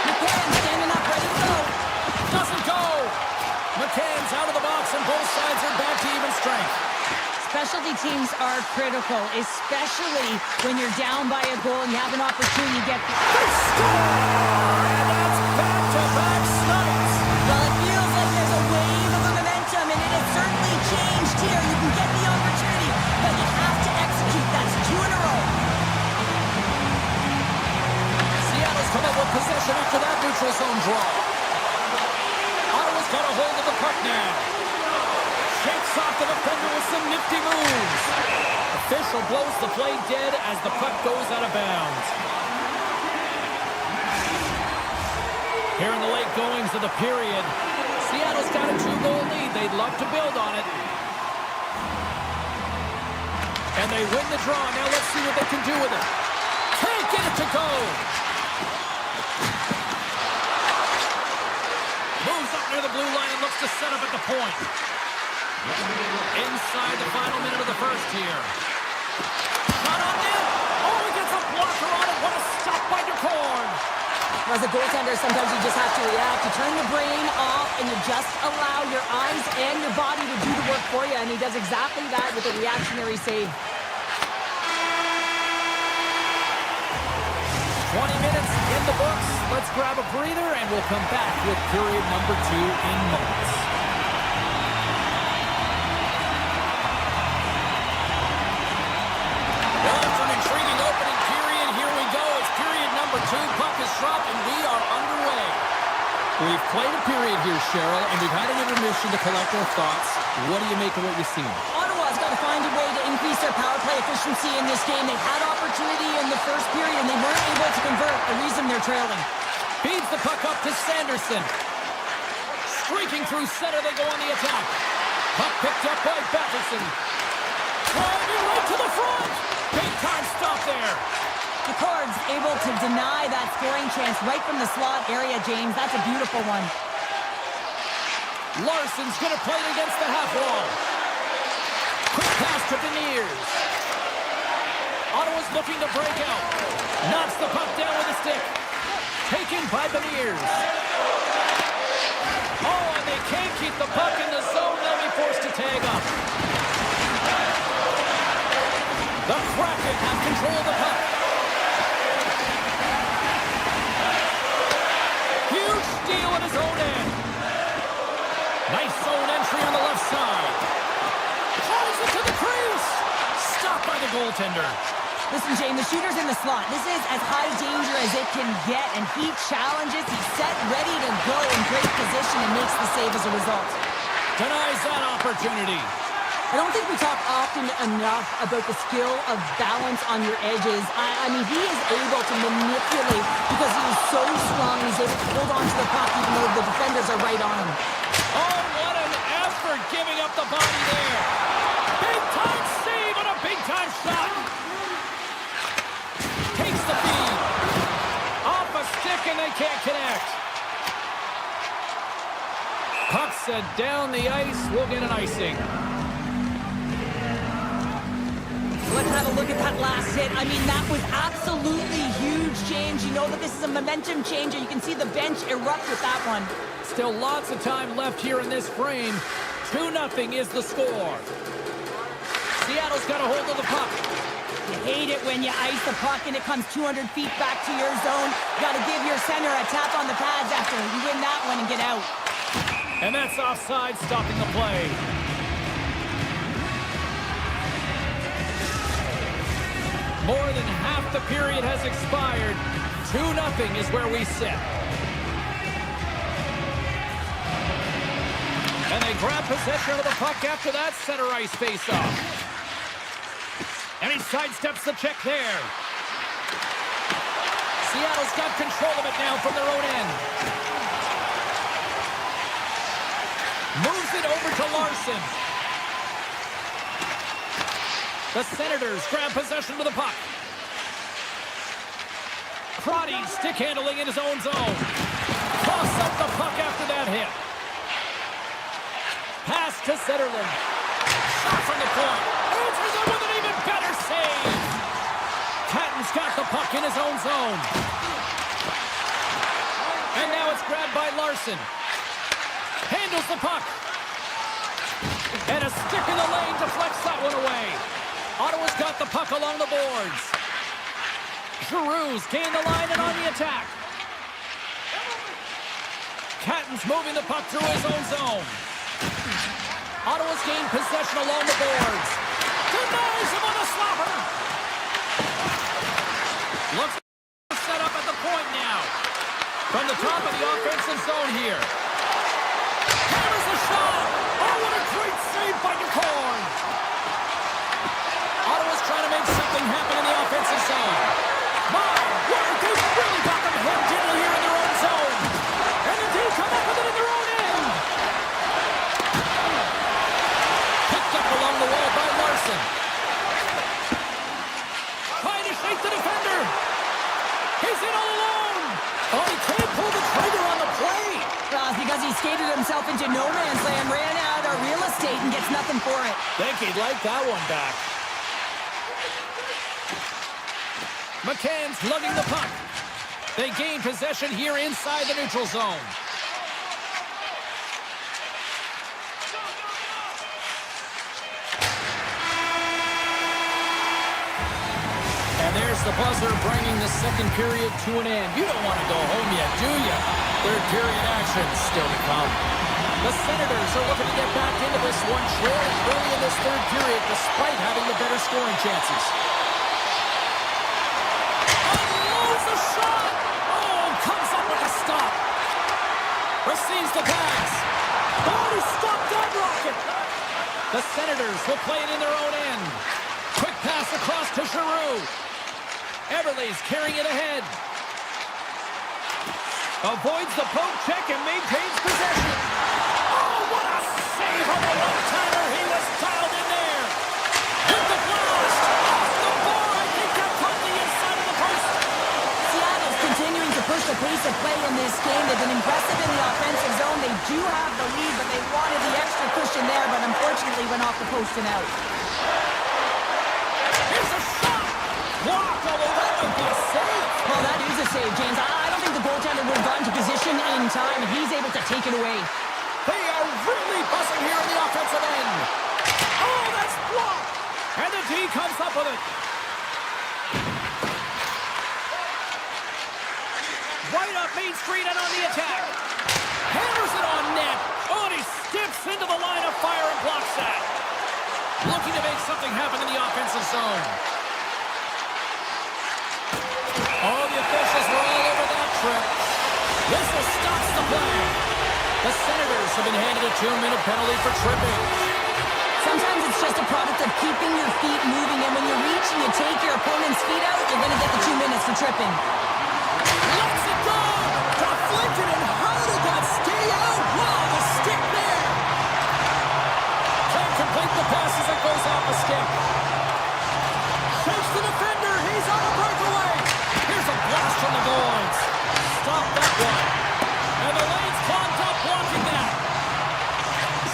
McCann standing up, ready to go. Doesn't go. McCann's out of the box and both sides are back to even strength. Specialty teams are critical, especially when you're down by a goal and you have an opportunity to get... They score! And that's back-to-back snipes. Well, it feels like there's a wave of momentum, and it has certainly changed here. You can get the opportunity, but you have to execute. That's 2 in a row. Seattle's come up with possession after that neutral zone draw. Ottawa's got a hold of the puck now. Shakes off the defender with some nifty moves. Official blows the play dead as the puck goes out of bounds. Here in the late goings of the period, Seattle's got a 2-goal lead. They'd love to build on it. And they win the draw. Now let's see what they can do with it. Can't get it to go. Moves up near the blue line and looks to set up at the point. Inside the final minute of the first here. Shot on net. Oh, he gets a blocker on it. What a stop by DeCorn. As a goaltender, sometimes you just have to react. You turn your brain off and you just allow your eyes and your body to do the work for you. And he does exactly that with a reactionary save. 20 minutes in the books. Let's grab a breather and we'll come back with period number 2 in moments. Intriguing opening period. Here we go. It's period number 2. Puck is dropped and we are underway. We've played a period here, Cheryl, and we've had an intermission to collect our thoughts. What do you make of what you've seen? Ottawa's got to find a way to increase their power play efficiency in this game. They had opportunity in the first period, and they weren't able to convert. A reason they're trailing. Feeds the puck up to Sanderson. Streaking through center, they go on the attack. Puck picked up by Batterson. Driving right to the front. Big time stop there. The Cards able to deny that scoring chance right from the slot area, James. That's a beautiful one. Larson's going to play it against the half wall. Quick pass to Beniers. Ottawa's looking to break out. Knocks the puck down with a stick. Taken by Beniers. Oh, and they can't keep the puck in the zone. They'll be forced to tag up. The Kraken have control of the puck. Huge steal at his own end. Nice zone entry on the left side. Calls it to the crease. Stopped by the goaltender. Listen, James, the shooter's in the slot. This is as high danger as it can get, and he challenges. He's set, ready to go in great position, and makes the save as a result. Denies that opportunity. I don't think we talk often enough about the skill of balance on your edges. I mean, he is able to manipulate because he is so strong. He's able to hold on to the puck even though the defenders are right on him. Oh, what an effort giving up the body there. Big time save and a big time shot. Takes the feed. Off a stick and they can't connect. Puck set down the ice. We'll get an icing. Let's have a look at that last hit. I mean, that was absolutely huge, James. You know that this is a momentum changer. You can see the bench erupt with that one. Still lots of time left here in this frame. 2-0 is the score. Seattle's got a hold of the puck. You hate it when you ice the puck and it comes 200 feet back to your zone. You got to give your center a tap on the pads after you win that one and get out. And that's offside, stopping the play. More than half the period has expired. 2-0 is where we sit. And they grab possession of the puck after that center ice face-off. And he sidesteps the check there. Seattle's got control of it now from their own end. Moves it over to Larson. The Senators grab possession of the puck. Crotty stick handling in his own zone. Toss up the puck after that hit. Pass to Zetterlund. Shot from the point. Answers it with an even better save. Catton's got the puck in his own zone. And now it's grabbed by Larson. Handles the puck. And a stick in the lane deflects that one away. Ottawa's got the puck along the boards. Giroux's gained the line and on the attack. Catton's moving the puck through his own zone. Ottawa's gained possession along the boards. Denies him on a slapper. Looks set up at the point now. From the top of the offensive zone here. Hammers the shot. Oh, what a great save by Decorn. Ottawa's trying to make something happen in the offensive zone. My word, they've really got them hemmed in here in their own zone. And the D come up with it in their own end. Picked up along the wall by Larson. Trying to shake the defender. He's in all alone. Oh, he can't pull the trigger on the play. Because he skated himself into no man's land, ran out of real estate, and gets nothing for it. Think he'd like that one back. McCann's lugging the puck. They gain possession here inside the neutral zone. And there's the buzzer bringing the second period to an end. You don't want to go home yet, do you? Third period action still to come. The Senators are looking to get back into this one, trailing early in this third period despite having the better scoring chances. Unloads the shot! Oh, comes up with a stop. Receives the pass. Oh, he stopped that rocket. The Senators will play it in their own end. Quick pass across to Giroux. Eberle's carrying it ahead. Avoids the poke check and maintains possession. Oh, what a save on the one-timer. He was dialed in there. Hit the blast. Off the bar. I think that caught the inside of the post. Seattle's continuing to push the pace of play in this game. They've been aggressive in the offensive zone. They do have the lead, but they wanted the extra cushion there, but unfortunately went off the post and out. Here's a shot. Blocked, although that might be a save. Well, that is a save, James. I don't think the goaltender would have gotten to position in time, and he's able to take it away. They are really buzzing here in the offensive end. Oh, that's blocked. And the D comes up with it. Right up Main Street and on the attack. Hammers it on net. Oh, and he steps into the line of fire and blocks that. Looking to make something happen in the offensive zone. Oh, the officials were all over that trip. Whistle stops the play. The Senators have been handed a 2-minute penalty for tripping. Sometimes it's just a product of keeping your feet moving, and when you reach and you take your opponent's feet out, you're going to get the 2 minutes for tripping. Lets it go. Deflected, and how did that stay out? Wow, the stick there. Can't complete the pass as it goes off the stick. Shakes the defender. He's on a breakaway. Here's a blast from the boards. Stop that one. And the lane's clogged up blocking that.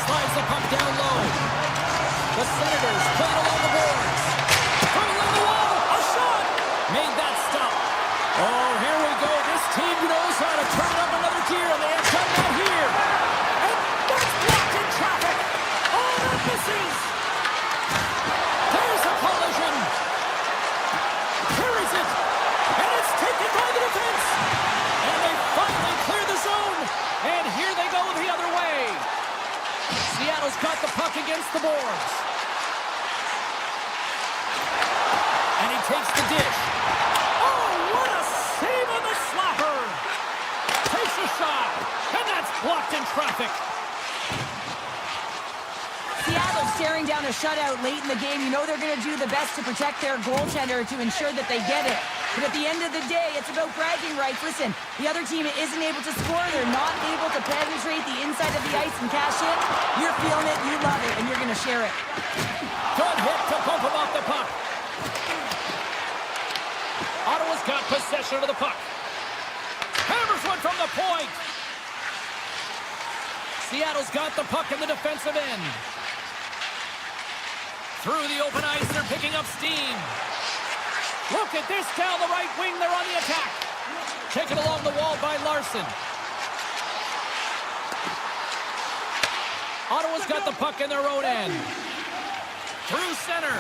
Slides the puck down low. The Senators play it along the boards. Coming along the wall. A shot. Made that stop. Oh, here we go. This team knows how to turn up another gear, and they have done that here. And that's blocked in traffic. Oh, that misses. There's a collision. Carries it. And it's taken by the defense. And they finally clear the zone. And here they go the other way. Seattle's got the puck against the boards. And he takes the dish. Oh, what a save on the slapper. Takes a shot. And that's blocked in traffic. Seattle's staring down a shutout late in the game. You know they're going to do the best to protect their goaltender to ensure that they get it. But at the end of the day, it's about bragging rights. Listen, the other team isn't able to score. They're not able to penetrate the inside of the ice and cash in. You're feeling it, you love it, and you're going to share it. Good hit to bump him off the puck. Ottawa's got possession of the puck. Hammers one from the point. Seattle's got the puck in the defensive end. Through the open ice, they're picking up steam. Look at this down the right wing. They're on the attack. Taken along the wall by Larson. Ottawa's got the puck in their own end. Through center.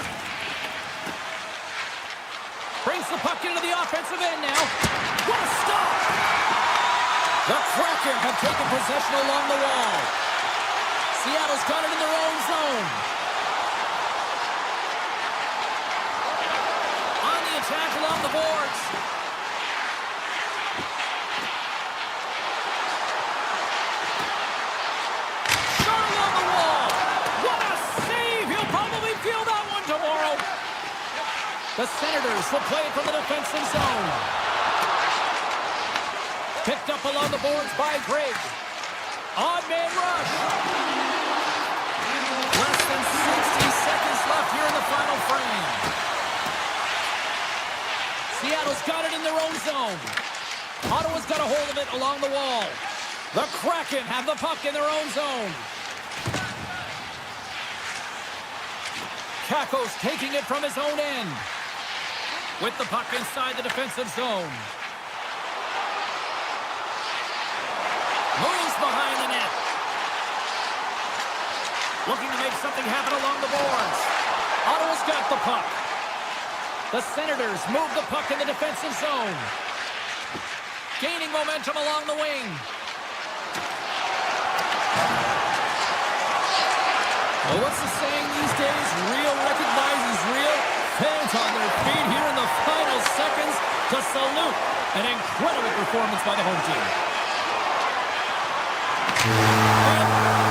Brings the puck into the offensive end now. What a stop! The Kraken have taken possession along the wall. Seattle's got it in their own zone. On the attack along the boards. Shot along the wall. What a save! He'll probably feel that one tomorrow. The Senators will play it from the defensive zone. Picked up along the boards by Greg. Odd man rush. Less than 60 seconds left here in the final frame. Seattle's got it in their own zone. Ottawa's got a hold of it along the wall. The Kraken have the puck in their own zone. Kakos taking it from his own end. With the puck inside the defensive zone. Moves behind the net. Looking to make something happen along the boards. Ottawa's got the puck. The Senators move the puck in the defensive zone. Gaining momentum along the wing. Well, what's the saying these days? Real recognizes real. Fans on their feet here in the final seconds to salute an incredible performance by the home team. And